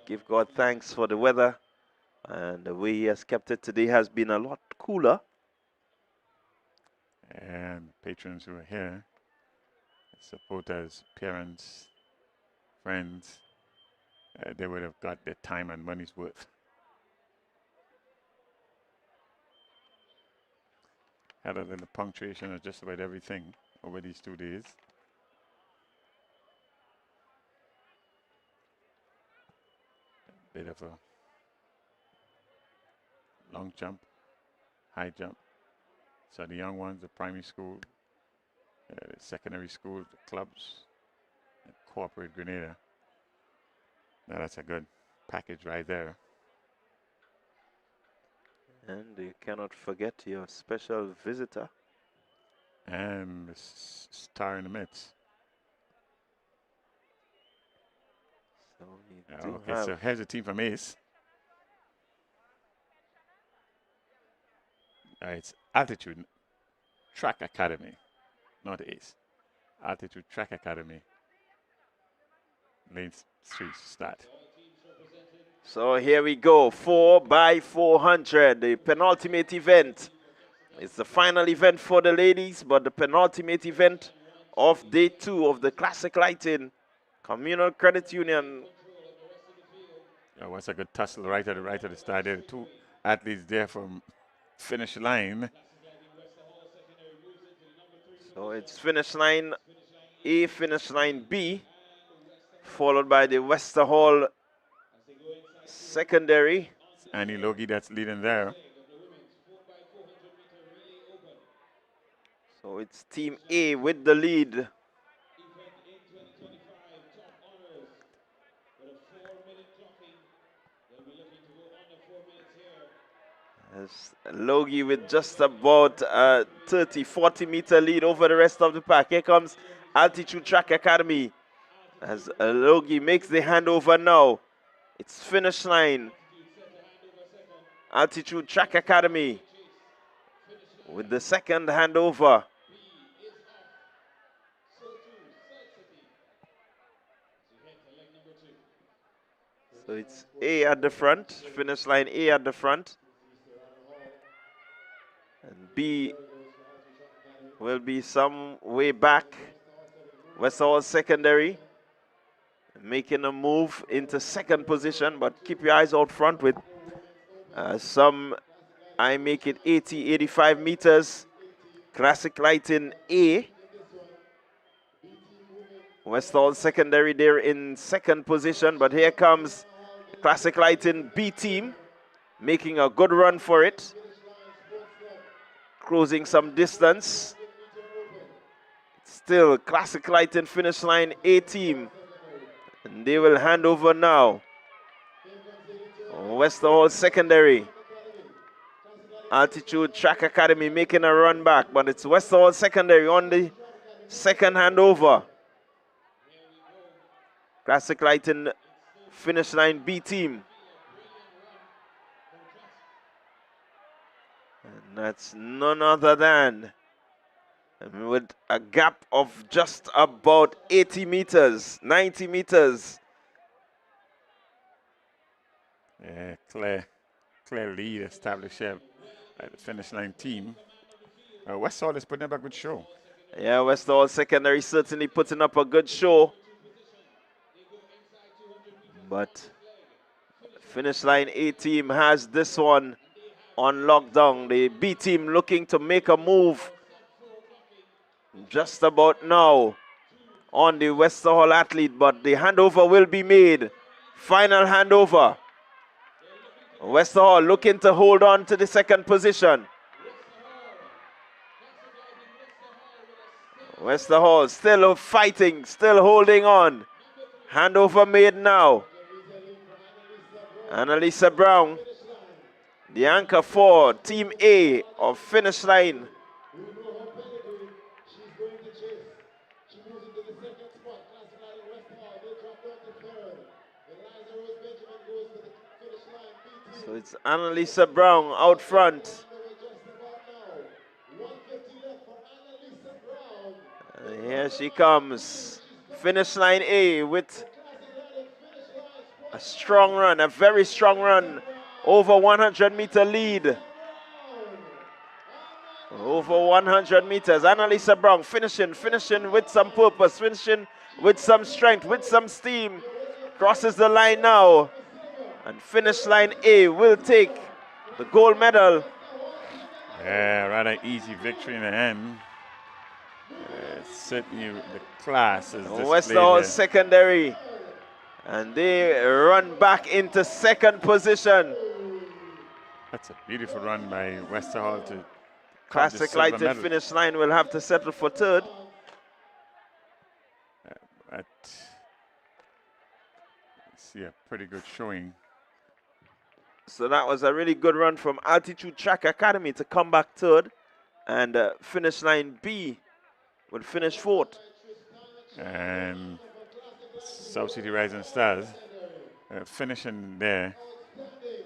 give God thanks for the weather. And the way He has kept it today has been a lot cooler. And patrons who are here, supporters, parents, friends, they would have got their time and money's worth. Other than the punctuation of just about everything over these 2 days. A bit of a long jump, high jump. So the young ones, the primary school, the secondary school, the clubs, and corporate Grenada. Now that's a good package right there. And you cannot forget your special visitor. And the star in the midst. So we do Okay, have so here's a team from Ace. It's Altitude Track Academy, not Ace. Altitude Track Academy. Lane Street start. So here we go, 4x400, the penultimate event. It's the final event for the ladies, but the penultimate event of day 2 of the Classic Lighting Communal Credit Union. What's a good tussle right at the start there. 2 athletes there from finish line. So it's finish line A, finish line B, followed by the Wester Hall secondary. Annie Logie that's leading there. So it's Team A with the lead. As Logie with just about a 30-40 meter lead over the rest of the pack. Here comes Altitude Track Academy as Logie makes the handover now. It's finish line. Altitude Track Academy with the second handover. So it's A at the front, finish line A at the front. And B will be some way back. Westall secondary making a move into second position, but keep your eyes out front with some, I make it 80, 85 meters. Classic Lighting A. Westall secondary there in second position, but here comes Classic Lighting B team making a good run for it. Closing some distance. Still Classic Lighting finish line A team. And they will hand over now. Wester Hall secondary. Altitude Track Academy making a run back, but it's Wester Hall secondary on the second handover. Classic Lighting finish line B team. And that's none other than, with a gap of just about 80 meters, 90 meters. Yeah, clear lead established here by the finish line team. Westall is putting up a good show. Yeah, Westall secondary certainly putting up a good show. But finish line A team has this one on lockdown. The B team looking to make a move just about now on the Wester Hall athlete, but the handover will be made. Final handover. Wester Hall looking to hold on to the second position. Wester Hall still fighting, still holding on. Handover made now. Annalisa Brown, the anchor for Team A of Finish Line. So it's Annalisa Brown out front. And here she comes. Finish Line A with a strong run, a very strong run. Over 100-meter lead. Over 100 meters. Annalisa Brown finishing with some purpose, finishing with some strength, with some steam. Crosses the line now. And Finish Line A will take the gold medal. Yeah, rather easy victory in the end. Certainly the class is displayed here. Secondary. And they run back into second position. That's a beautiful run by Westerhall to Classic Lighted Finish Line will have to settle for third. But see a pretty good showing. So that was a really good run from Altitude Track Academy to come back third. And Finish Line B will finish fourth. And South City Rising Stars finishing there.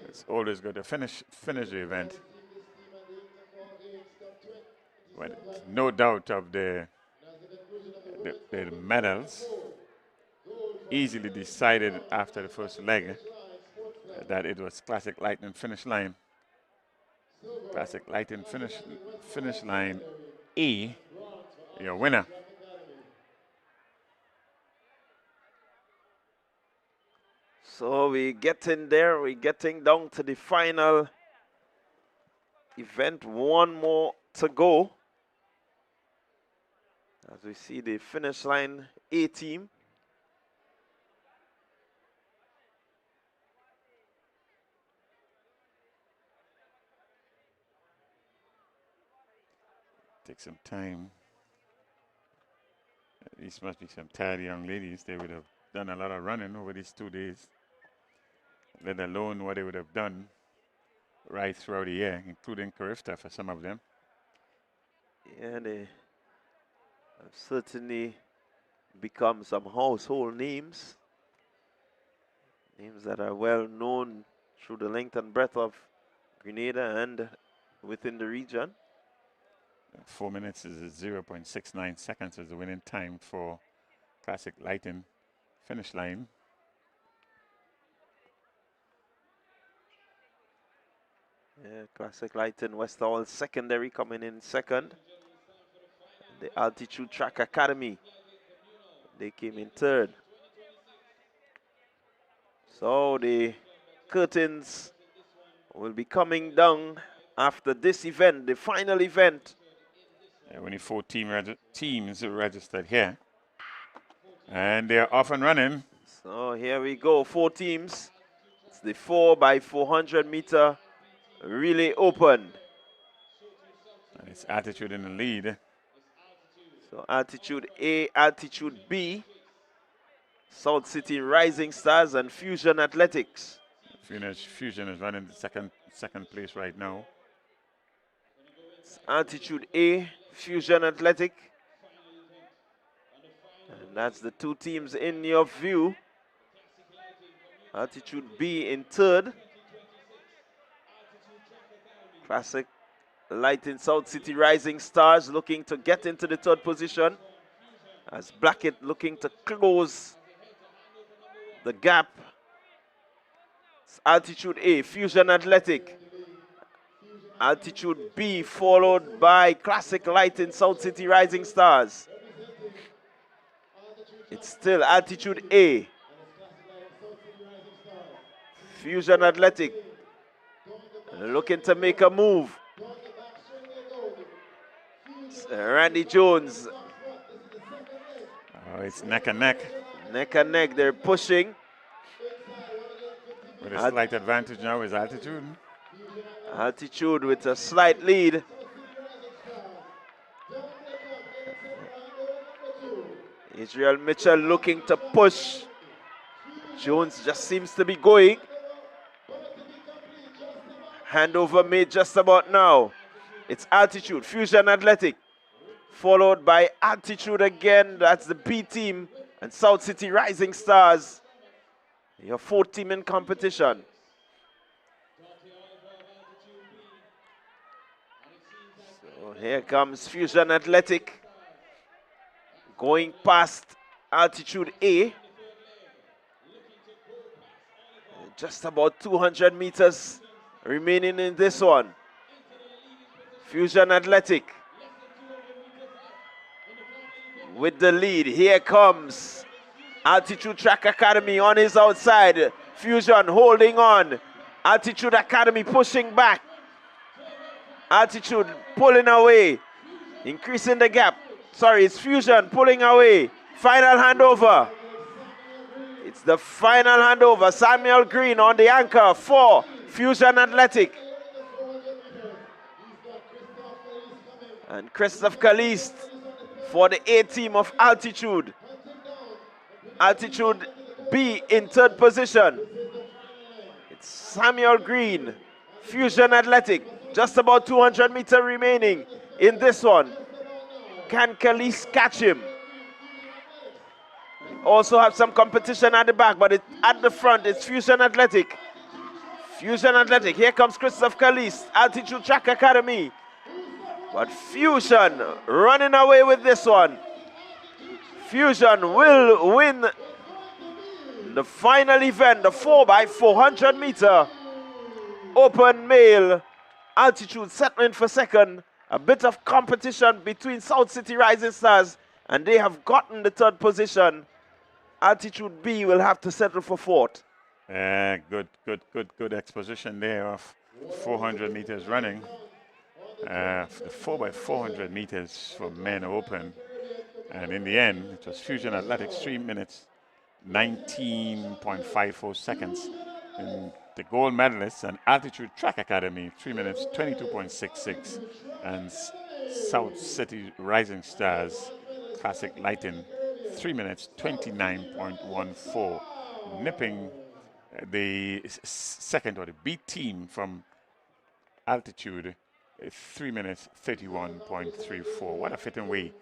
It's always good to finish the event. But no doubt of the medals. Easily decided after the first leg that it was Classic Lightning Finish Line. Classic Lightning Finish Line A, your winner. So we're getting there. We're getting down to the final event. One more to go. As we see the Finish Line A team. Take some time. These must be some tired young ladies. They would have done a lot of running over these 2 days, let alone what they would have done right throughout the year, including Carifta for some of them. Yeah, they have certainly become some household names. Names that are well known through the length and breadth of Grenada and within the region. 4 minutes is 0.69 seconds is the winning time for Classic Lighting Finish Line. Yeah, Classic Lighting Westerhall Secondary coming in second. The Altitude Track Academy, they came in third. So the curtains will be coming down after this event, the final event. Only 4 teams registered here. And they're off and running. So here we go, 4 teams. It's the 4x400 meter relay open. And it's Altitude in the lead. So Altitude A, Altitude B, South City Rising Stars and Fusion Athletics. Fusion is running the second place right now. It's Altitude A, Fusion Athletic. And that's the 2 teams in your view. Altitude B in third. Classic Lighting South City Rising Stars looking to get into the third position. As Blackett looking to close the gap. It's Altitude A, Fusion Athletic. Altitude B followed by Classic Lighting South City Rising Stars. It's still Altitude A. Fusion Athletic looking to make a move. Randy Jones. Oh, it's neck and neck. Neck and neck, they're pushing. With a slight advantage now is Altitude. Altitude with a slight lead. Israel Mitchell looking to push. Jones just seems to be going. Handover made just about now. It's Altitude, Fusion Athletic, followed by Altitude again. That's the B team, and South City Rising Stars. Your fourth team in competition. So here comes Fusion Athletic, going past Altitude A. Just about 200 meters remaining in this one. Fusion Athletic with the lead. Here comes Altitude Track Academy on his outside. Fusion holding on. Altitude Academy pushing back. Altitude pulling away. Increasing the gap. Sorry, it's Fusion pulling away. Final handover. It's the final handover. Samuel Green on the anchor for Fusion Athletic. And Christophe Caliste for the A team of Altitude. Altitude B in third position. It's Samuel Green, Fusion Athletic. Just about 200 meters remaining in this one. Can Caliste catch him? Also have some competition at the back, but at the front it's Fusion Athletic. Fusion Athletic, here comes Christophe Caliste, Altitude Track Academy. But Fusion running away with this one. Fusion will win the final event, the 4x400 meter open male. Altitude settling for second. A bit of competition between South City Rising Stars, and they have gotten the third position. Altitude B will have to settle for fourth. Good exposition there of 400 meters running. The 4x400 meters for men open. And in the end, it was Fusion Athletics 3 minutes, 19.54 seconds. And the gold medalists and Altitude Track Academy, 3 minutes, 22.66. And South City Rising Stars, Classic Lighting, 3 minutes, 29.14. Nipping the second, or the B team from Altitude, 3 minutes, 31.34. What a fitting way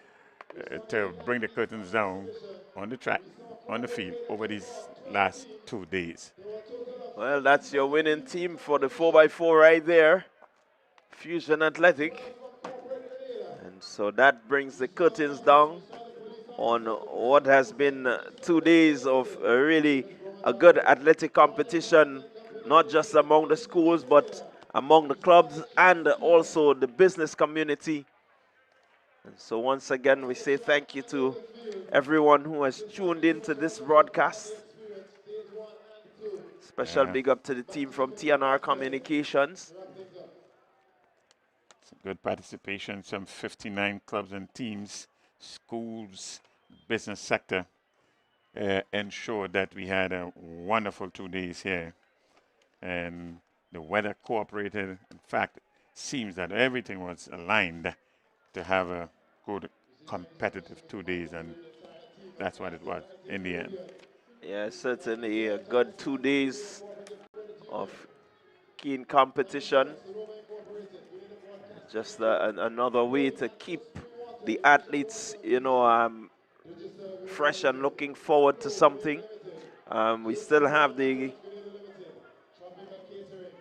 to bring the curtains down on the track, on the field, over these last 2 days. Well, that's your winning team for the 4x4 right there. Fusion Athletic. And so that brings the curtains down on what has been 2 days of really a good athletic competition, not just among the schools, but among the clubs and also the business community. And so once again, we say thank you to everyone who has tuned into this broadcast. Special big up to the team from TNR Communications. Some good participation, some 59 clubs and teams, schools, business sector, ensured that we had a wonderful 2 days here. And the weather cooperated. In fact, it seems that everything was aligned to have a good competitive 2 days, and that's what it was in the end. Yeah, certainly a good 2 days of keen competition. Just another way to keep the athletes, fresh and looking forward to something. We still have the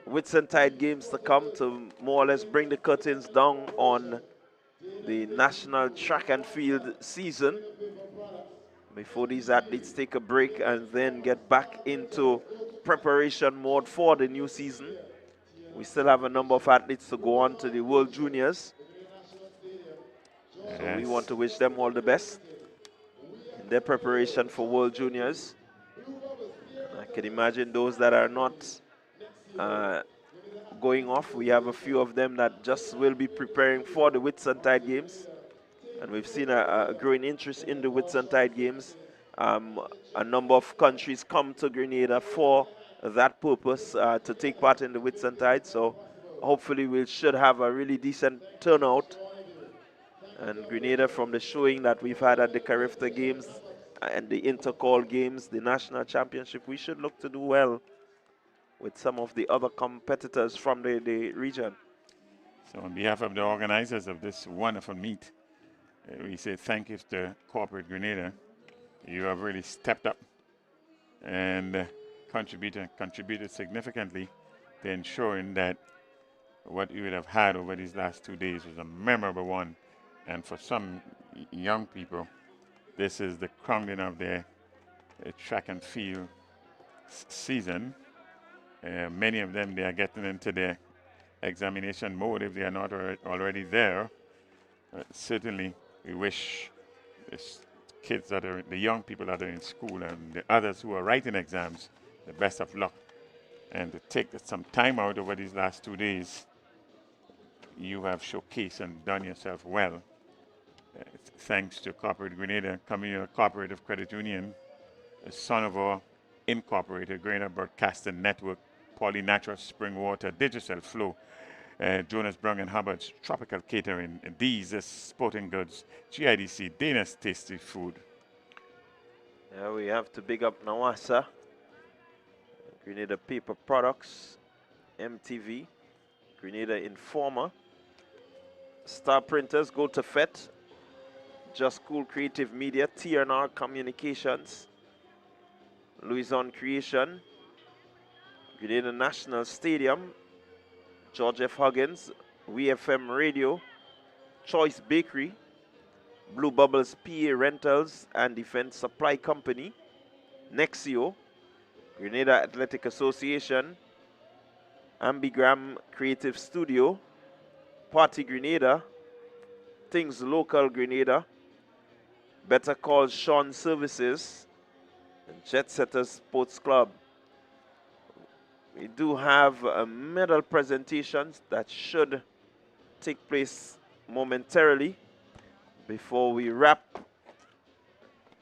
Whitsuntide games to come to more or less bring the curtains down on the national track and field season before these athletes take a break and then get back into preparation mode for the new season. We still have a number of athletes to go on to the World Juniors. So we want to wish them all the best in their preparation for World Juniors. I can imagine those that are not going off. We have a few of them that just will be preparing for the Whitsuntide games. And we've seen a growing interest in the Whitsuntide games. A number of countries come to Grenada for that purpose, to take part in the Whitsuntide. So hopefully we should have a really decent turnout. And Grenada, from the showing that we've had at the Carifta games and the Intercall games, the national championship, we should look to do well with some of the other competitors from the region. So on behalf of the organizers of this wonderful meet, we say thank you to Corporate Grenada. You have really stepped up and contributed significantly to ensuring that what you would have had over these last 2 days was a memorable one. And for some young people, this is the crowning of their track and field season. Many of them, they are getting into their examination mode if they are not already there. Certainly, we wish kids that are, the young people that are in school and the others who are writing exams, the best of luck. And to take some time out over these last 2 days, you have showcased and done yourself well. Thanks to Corporate Grenada, Communal Cooperative Credit Union, Sonova Incorporated, Grenada Broadcasting Network, Polynatural Spring Water, Digital Flow, Jonas Brown and Hubbard's Tropical Catering, These Sporting Goods, GIDC, Dana's Tasty Food. Yeah, we have to big up Nawasa, Grenada Paper Products, MTV, Grenada Informer, Star Printers, Go to FET, Just Cool Creative Media, TNR Communications, Louison Creation, Grenada National Stadium, George F. Huggins, WFM Radio, Choice Bakery, Blue Bubbles PA Rentals and Defense Supply Company, Nexio, Grenada Athletic Association, Ambigram Creative Studio, Party Grenada, Things Local Grenada, Better Call Sean Services, and Jet Setters Sports Club. We do have medal presentations that should take place momentarily before we wrap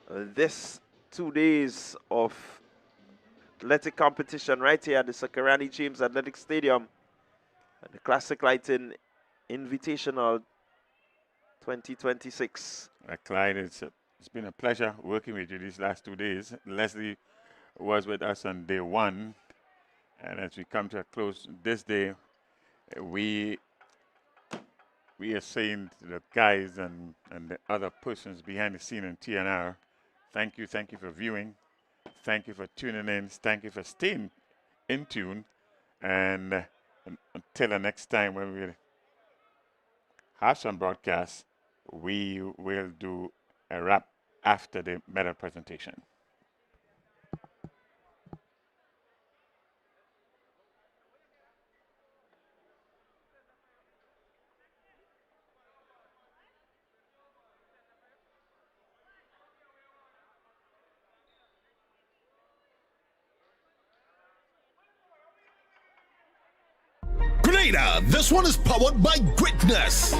this 2 days of athletic competition right here at the Sakarani James Athletic Stadium at the Classic Lighting Invitational 2026. Clyde, it's been a pleasure working with you these last 2 days. Leslie was with us on day one, and as we come to a close this day, we are saying to the guys and the other persons behind the scene in TNR, thank you for viewing, thank you for tuning in, thank you for staying in tune, and until the next time when we have some broadcasts, we will do a wrap after the medal presentation. Grenada, this one is powered by Greatness.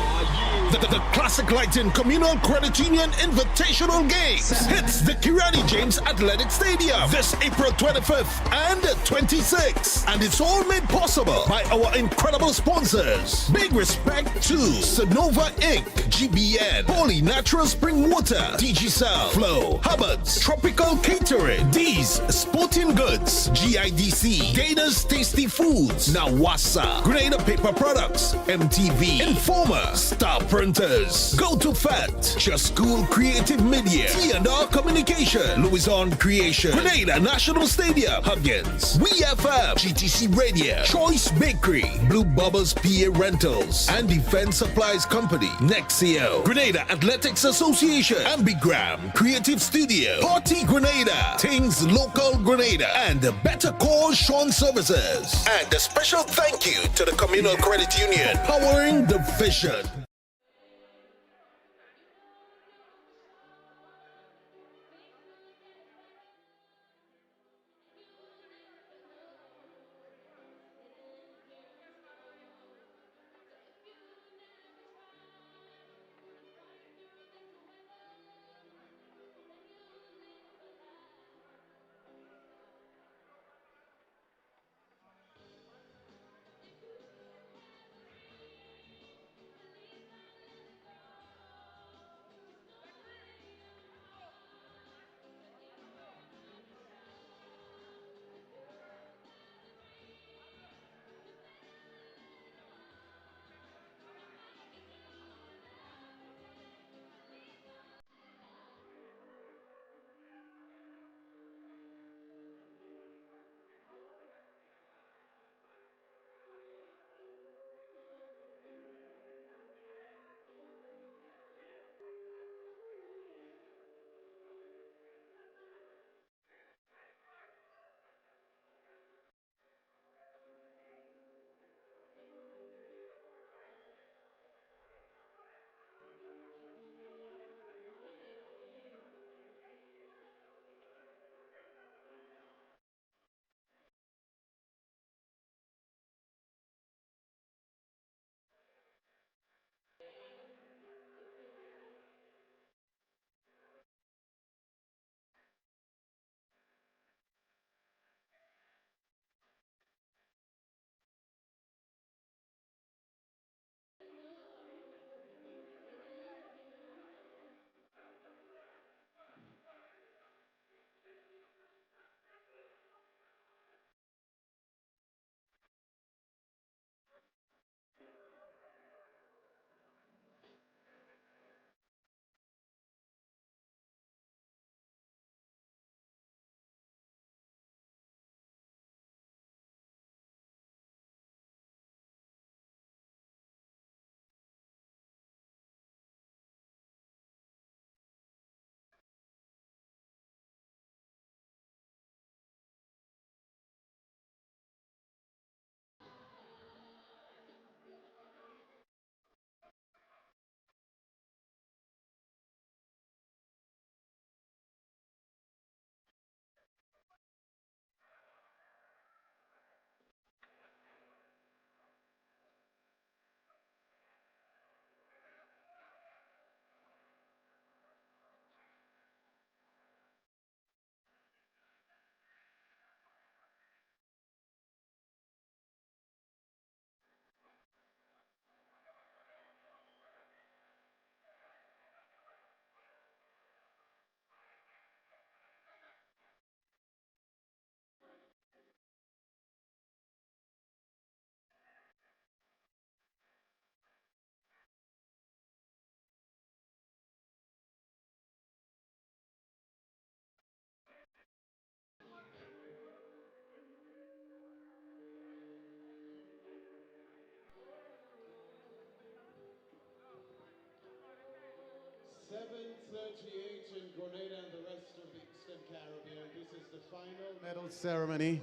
The Classic Lighting Communal Credit Union Invitational Games hits the Kirani James Athletic Stadium this April 25th and 26th. And it's all made possible by our incredible sponsors. Big respect to Sonova Inc., GBN, Holy Natural Spring Water, DigiCell, Flow, Hubbard's, Tropical Catering, These Sporting Goods, GIDC, Dana's Tasty Foods, Nawasa, Grenada Paper Products, MTV, Informer, Star Printers, Go to FET, Just Cool Creative Media, TNR Communication, Louison Creation, Grenada National Stadium, Huggins, WFM, GTC Radio, Choice Bakery, Blue Bubbles PA Rentals, and Defense Supplies Company, Nexio, Grenada Athletics Association, Ambigram Creative Studio, Party Grenada, Things Local Grenada, and Better Call Sean Services. And a special thank you to the Communal Credit Union, powering the vision. 38 in Grenada and the rest of the Eastern Caribbean. This is the final medal ceremony.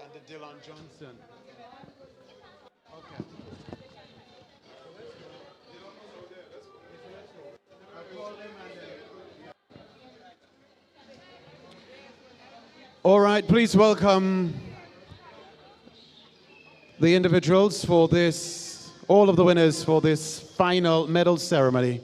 And the Dylan Johnson. Okay. All right, please welcome the individuals for this, all of the winners for this final medal ceremony.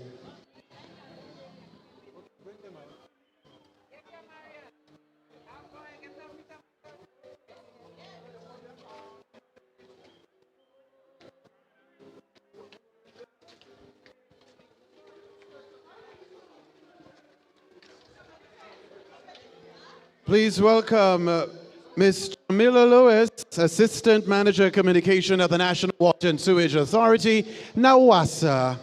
Please welcome Ms. Jamila Lewis, Assistant Manager Communication at the National Water and Sewage Authority, NAWASA.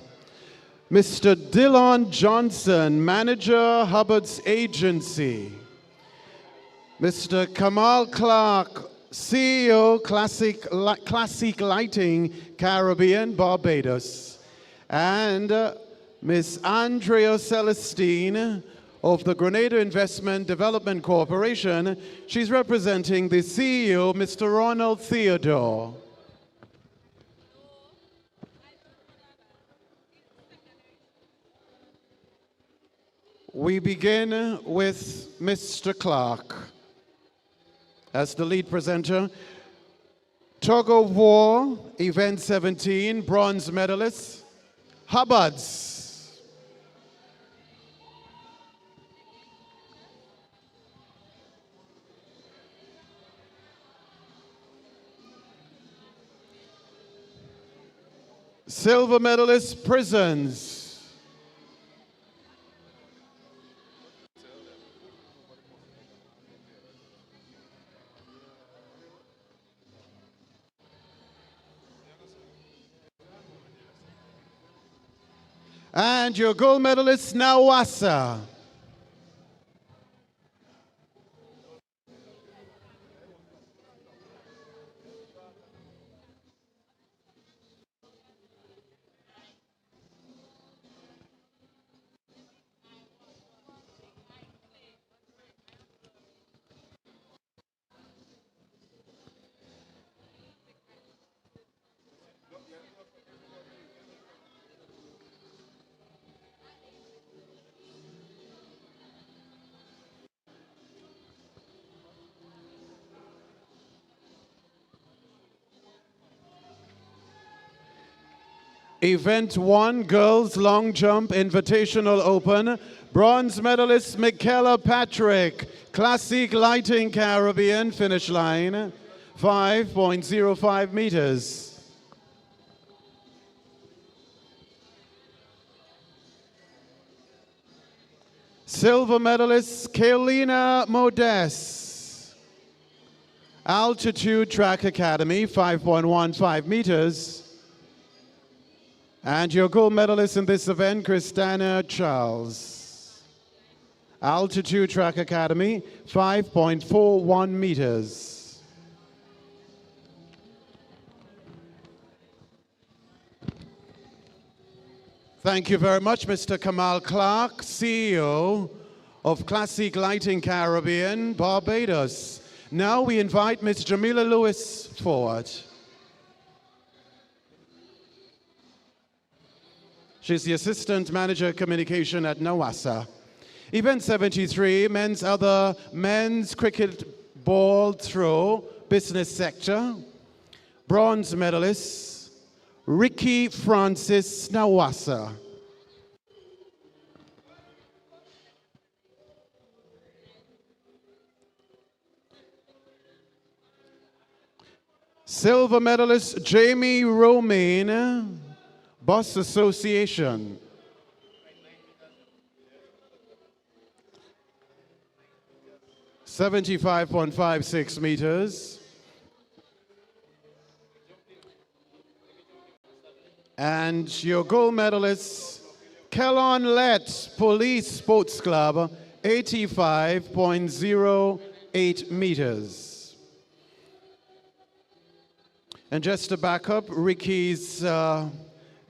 Mr. Dylan Johnson, Manager, Hubbard's Agency. Mr. Kamal Clark, CEO, Classique Lighting, Caribbean, Barbados. And Ms. Andrea Celestine of the Grenada Investment Development Corporation. She's representing the CEO, Mr. Ronald Theodore. We begin with Mr. Clark as the lead presenter. Tug of War, Event 17, bronze medalist, Hubbard's. Silver medalist, Prisons. And your gold medalist, NAWASA. Event 1, Girls Long Jump Invitational Open. Bronze medalist Michaela Patrick, Classique Lighting Caribbean, finish line, 5.05 meters. Silver medalist Kaylina Modest, Altitude Track Academy, 5.15 meters. And your gold medalist in this event, Christina Charles. Altitude Track Academy, 5.41 meters. Thank you very much, Mr. Kamal Clark, CEO of Classique Lighting Caribbean, Barbados. Now we invite Ms. Jamila Lewis forward. She's the Assistant Manager Communication at NAWASA. Event 73, men's cricket ball throw, business sector. Bronze medalist, Ricky Francis NAWASA. Silver medalist, Jamie Romaine, Bus Association. $75.56 meters. And your gold medalist, Kellon Lett, Police Sports Club, 85.08 meters. And just to back up, Ricky's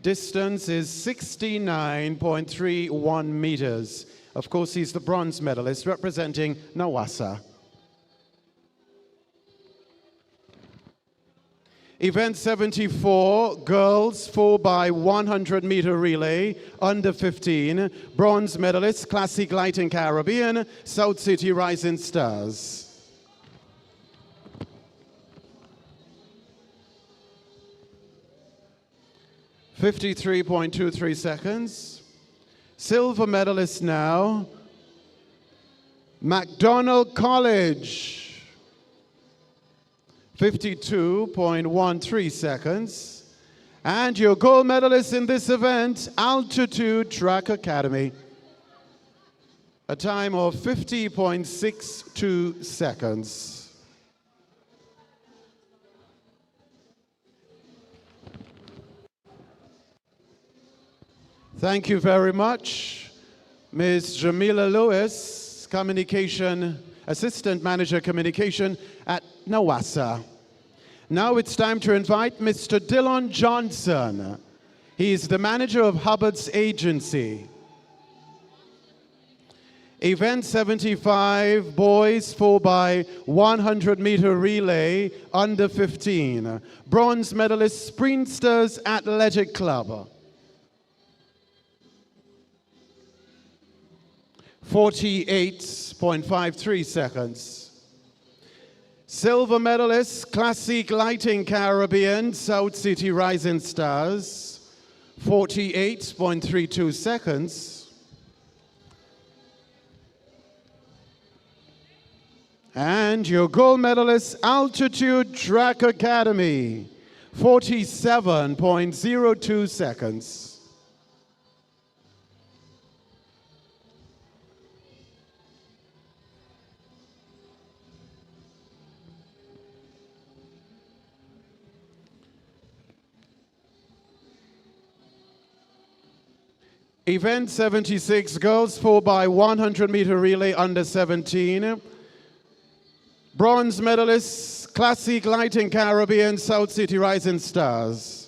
distance is 69.31 meters. Of course, he's the bronze medalist representing NAWASA. Event 74, girls 4x100 meter relay, under 15. Bronze medalist, Classique Lighting Caribbean, South City Rising Stars. $53.23 seconds. Silver medalist now, McDonald College. 52.13 seconds. And your gold medalist in this event, Altitude Track Academy. A time of 50.62 seconds. Thank you very much, Ms. Jamila Lewis, Assistant Manager Communication at NAWASA. Now it's time to invite Mr. Dillon Johnson. He's the manager of Hubbard's Agency. Event 75, boys 4x100 meter relay, under 15. Bronze medalist, Sprinsters Athletic Club. 48.53 seconds. Silver medalist, Classique Lighting Caribbean, South City Rising Stars, 48.32 seconds. And your gold medalist, Altitude Track Academy, 47.02 seconds. Event 76, girls 4x100 meter relay, under 17. Bronze medalists, Classique Lighting Caribbean, South City Rising Stars,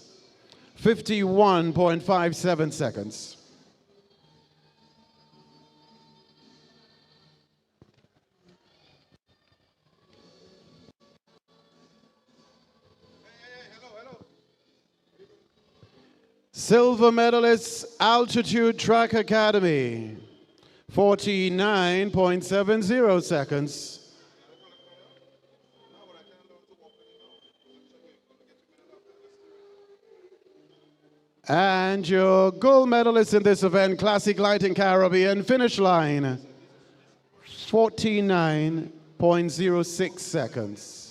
51.57 seconds. Silver medalist, Altitude Track Academy, 49.70 seconds. And your gold medalist in this event, Classique Lighting Caribbean, finish line, 49.06 seconds.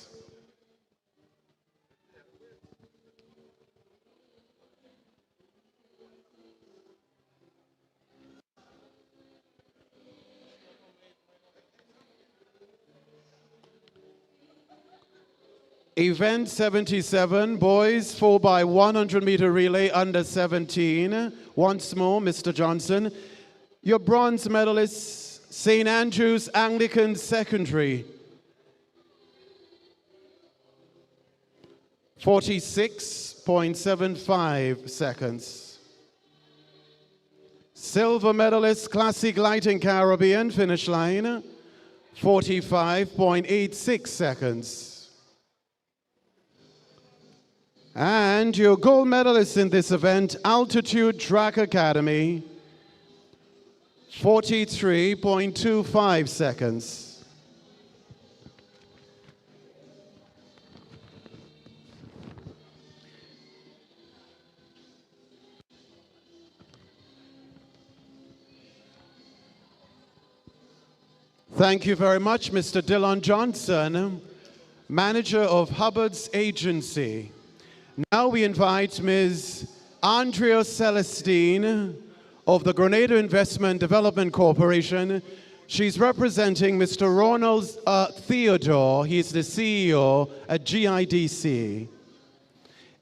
Event 77, boys 4x100 meter relay, under 17. Once more, Mr. Johnson. Your bronze medalist, St. Andrew's Anglican Secondary, 46.75 seconds. Silver medalist, Classic Lighting Caribbean, finish line, 45.86 seconds. And your gold medalist in this event, Altitude Track Academy, 43.25 seconds. Thank you very much, Mr. Dillon Johnson, manager of Hubbard's Agency. Now we invite Ms. Andrea Celestine of the Grenada Investment Development Corporation. She's representing Mr. Ronald Theodore. He's the CEO at GIDC.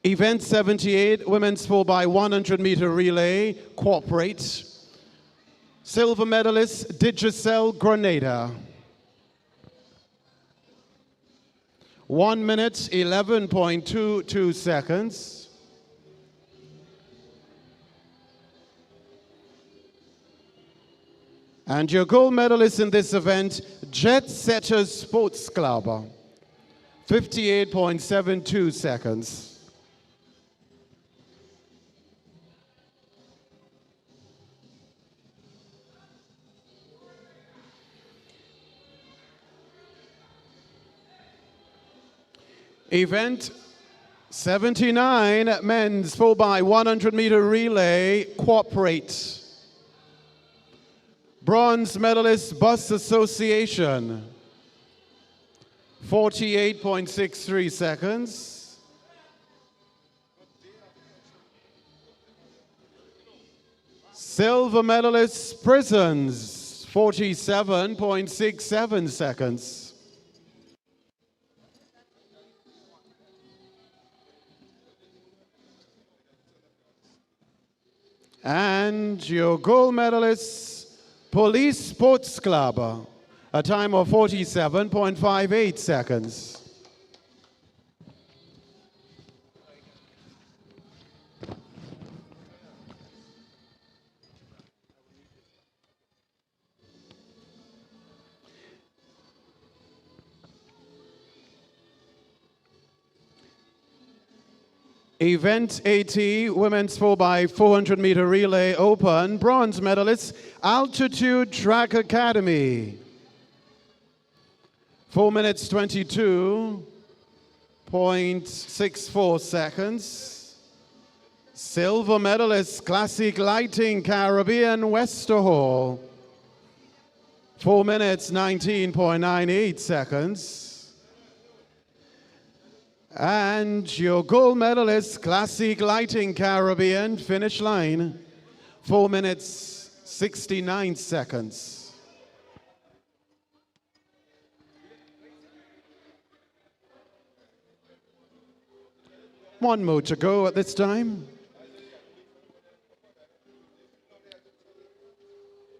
Event 78, Women's 4x100 meter relay, corporate. Silver medalist, Digicel Grenada. 1 minute, 11.22 seconds. And your gold medalist in this event, Jet Setters Sports Club, 58.72 seconds. Event 79, men's 4x100 meter relay, corporate. Bronze medalist, Bus Association, 48.63 seconds. Silver medalist, Prisons, 47.67 seconds. And your gold medalist, Police Sports Club, a time of 47.58 seconds. Event 80, Women's 4x400 meter relay open, bronze medalist, Altitude Track Academy. 4 minutes, 22.64 seconds. Silver medalist, Classic Lighting Caribbean, Westerhall. 4 minutes, 19.98 seconds. And your gold medalist, Classic Lighting Caribbean, finish line, 4 minutes, 69 seconds. One more to go at this time.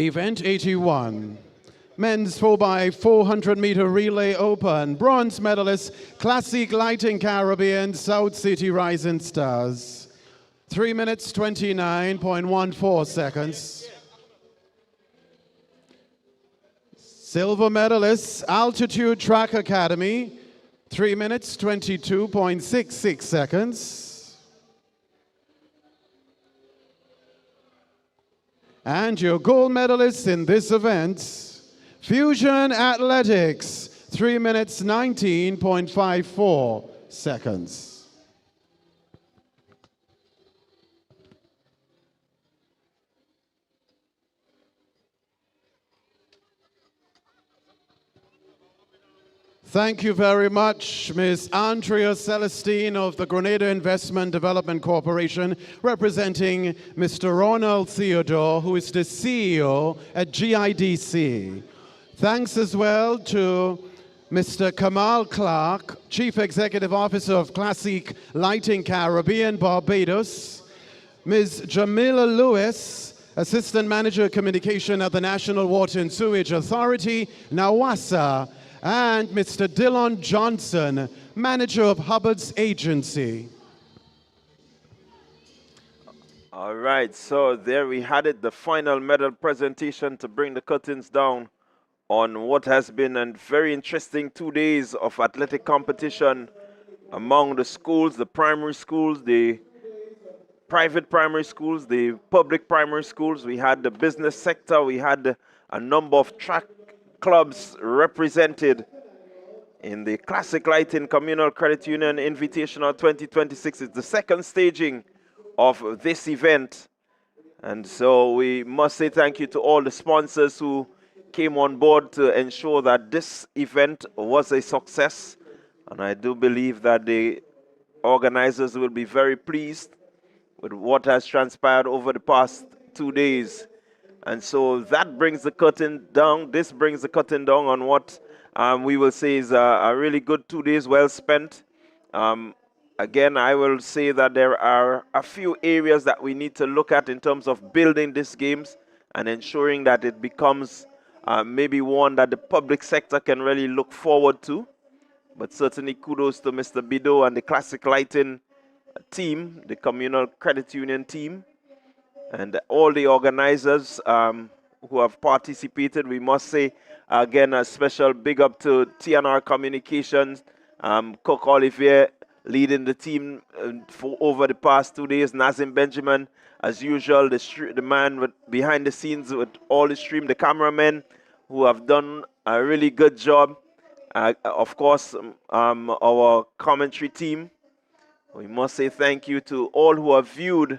Event 81. Men's 4x400 meter relay open. Bronze medalist, Classic Lighting Caribbean, South City Rising Stars. 3 minutes, 29.14 seconds. Silver medalist, Altitude Track Academy. 3 minutes, 22.66 seconds. And your gold medalist in this event, Fusion Athletics, 3 minutes, 19.54 seconds. Thank you very much, Ms. Andrea Celestine of the Grenada Investment Development Corporation, representing Mr. Ronald Theodore, who is the CEO at GIDC. Thanks as well to Mr. Kamal Clark, Chief Executive Officer of Classique Lighting Caribbean, Barbados, Ms. Jamila Lewis, Assistant Manager Communication at the National Water and Sewage Authority, NAWASA, and Mr. Dillon Johnson, Manager of Hubbard's Agency. All right, so there we had it, the final medal presentation to bring the curtains down on what has been a very interesting 2 days of athletic competition among the schools, the primary schools, the private primary schools, the public primary schools. We had the business sector, we had a number of track clubs represented in the Classic Lighting Communal Credit Union Invitational 2026. It's the second staging of this event. And so we must say thank you to all the sponsors who came on board to ensure that this event was a success. And I do believe that the organizers will be very pleased with what has transpired over the past 2 days. And so that brings the curtain down. This brings the curtain down on what we will say is a really good 2 days well spent. Again, I will say that there are a few areas that we need to look at in terms of building these games and ensuring that it becomes maybe one that the public sector can really look forward to. But certainly kudos to Mr. Bido and the Classic Lighting team, the Communal Credit Union team, and all the organizers who have participated. We must say, again, a special big up to TNR Communications, Cook Olivier, leading the team for over the past 2 days. Nazim Benjamin, as usual, the man behind the scenes with all the stream, the cameramen who have done a really good job. Of course, our commentary team. We must say thank you to all who have viewed.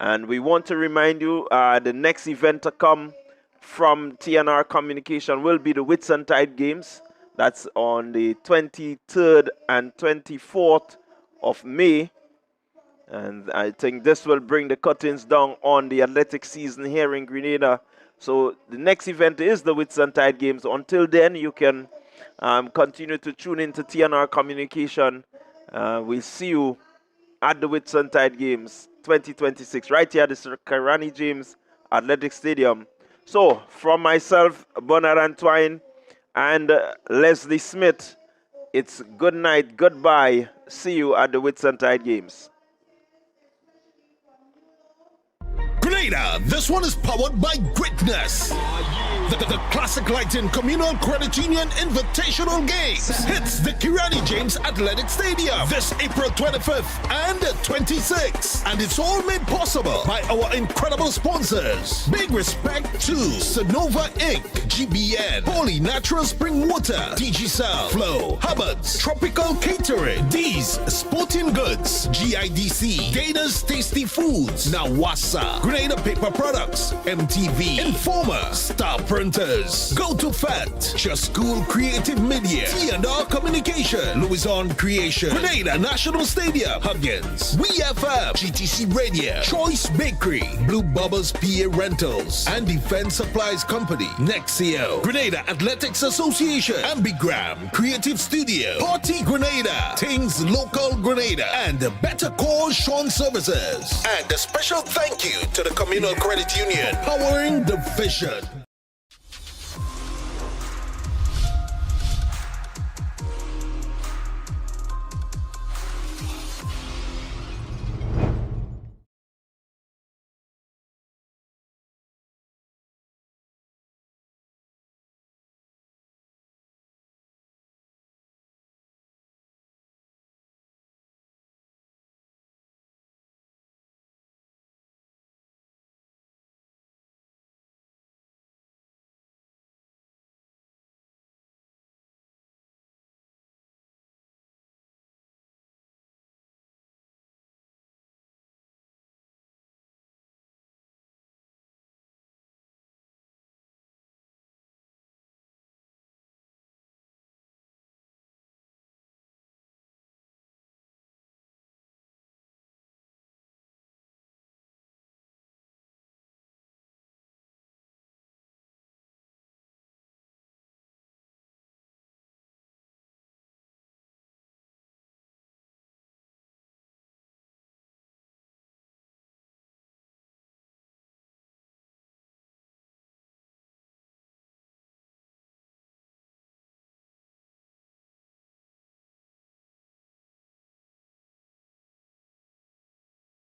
And we want to remind you, the next event to come from TNR Communication will be the Whitsuntide Games. That's on the 23rd and 24th of May. And I think this will bring the curtains down on the athletic season here in Grenada. So the next event is the Whitsuntide Games. Until then, you can continue to tune into TNR Communication. We'll see you at the Whitsuntide Games 2026, right here at the Sir Kirani James Athletic Stadium. So, from myself, Bernard Antoine, and Leslie Smith, it's good night, goodbye. See you at the Whitsuntide Games. Grenada, this one is powered by Greatness. The Classic Lighting Communal Credit Union Invitational Games hits the Kirani James Athletic Stadium this April 25th and 26th. And it's all made possible by our incredible sponsors. Big respect to Sonova Inc., GBN, Holy Natural Spring Water, DigiCell, Flow, Hubbard's, Tropical Catering, D's Sporting Goods, GIDC, Dana's Tasty Foods, Nawasa, Grenada Paper Products, MTV, Informer, Star Printers, Go to Fat, Just School Creative Media, T&R Communication, Louison Creation, Grenada National Stadium, Huggins, WeFM, GTC Radio, Choice Bakery, Blue Bubbles PA Rentals, and Defense Supplies Company, Nexio, Grenada Athletics Association, Ambigram, Creative Studio, Party Grenada, Things Local Grenada, and the Better Cause Sean Services. And a special thank you to the Communal Credit Union, powering the vision.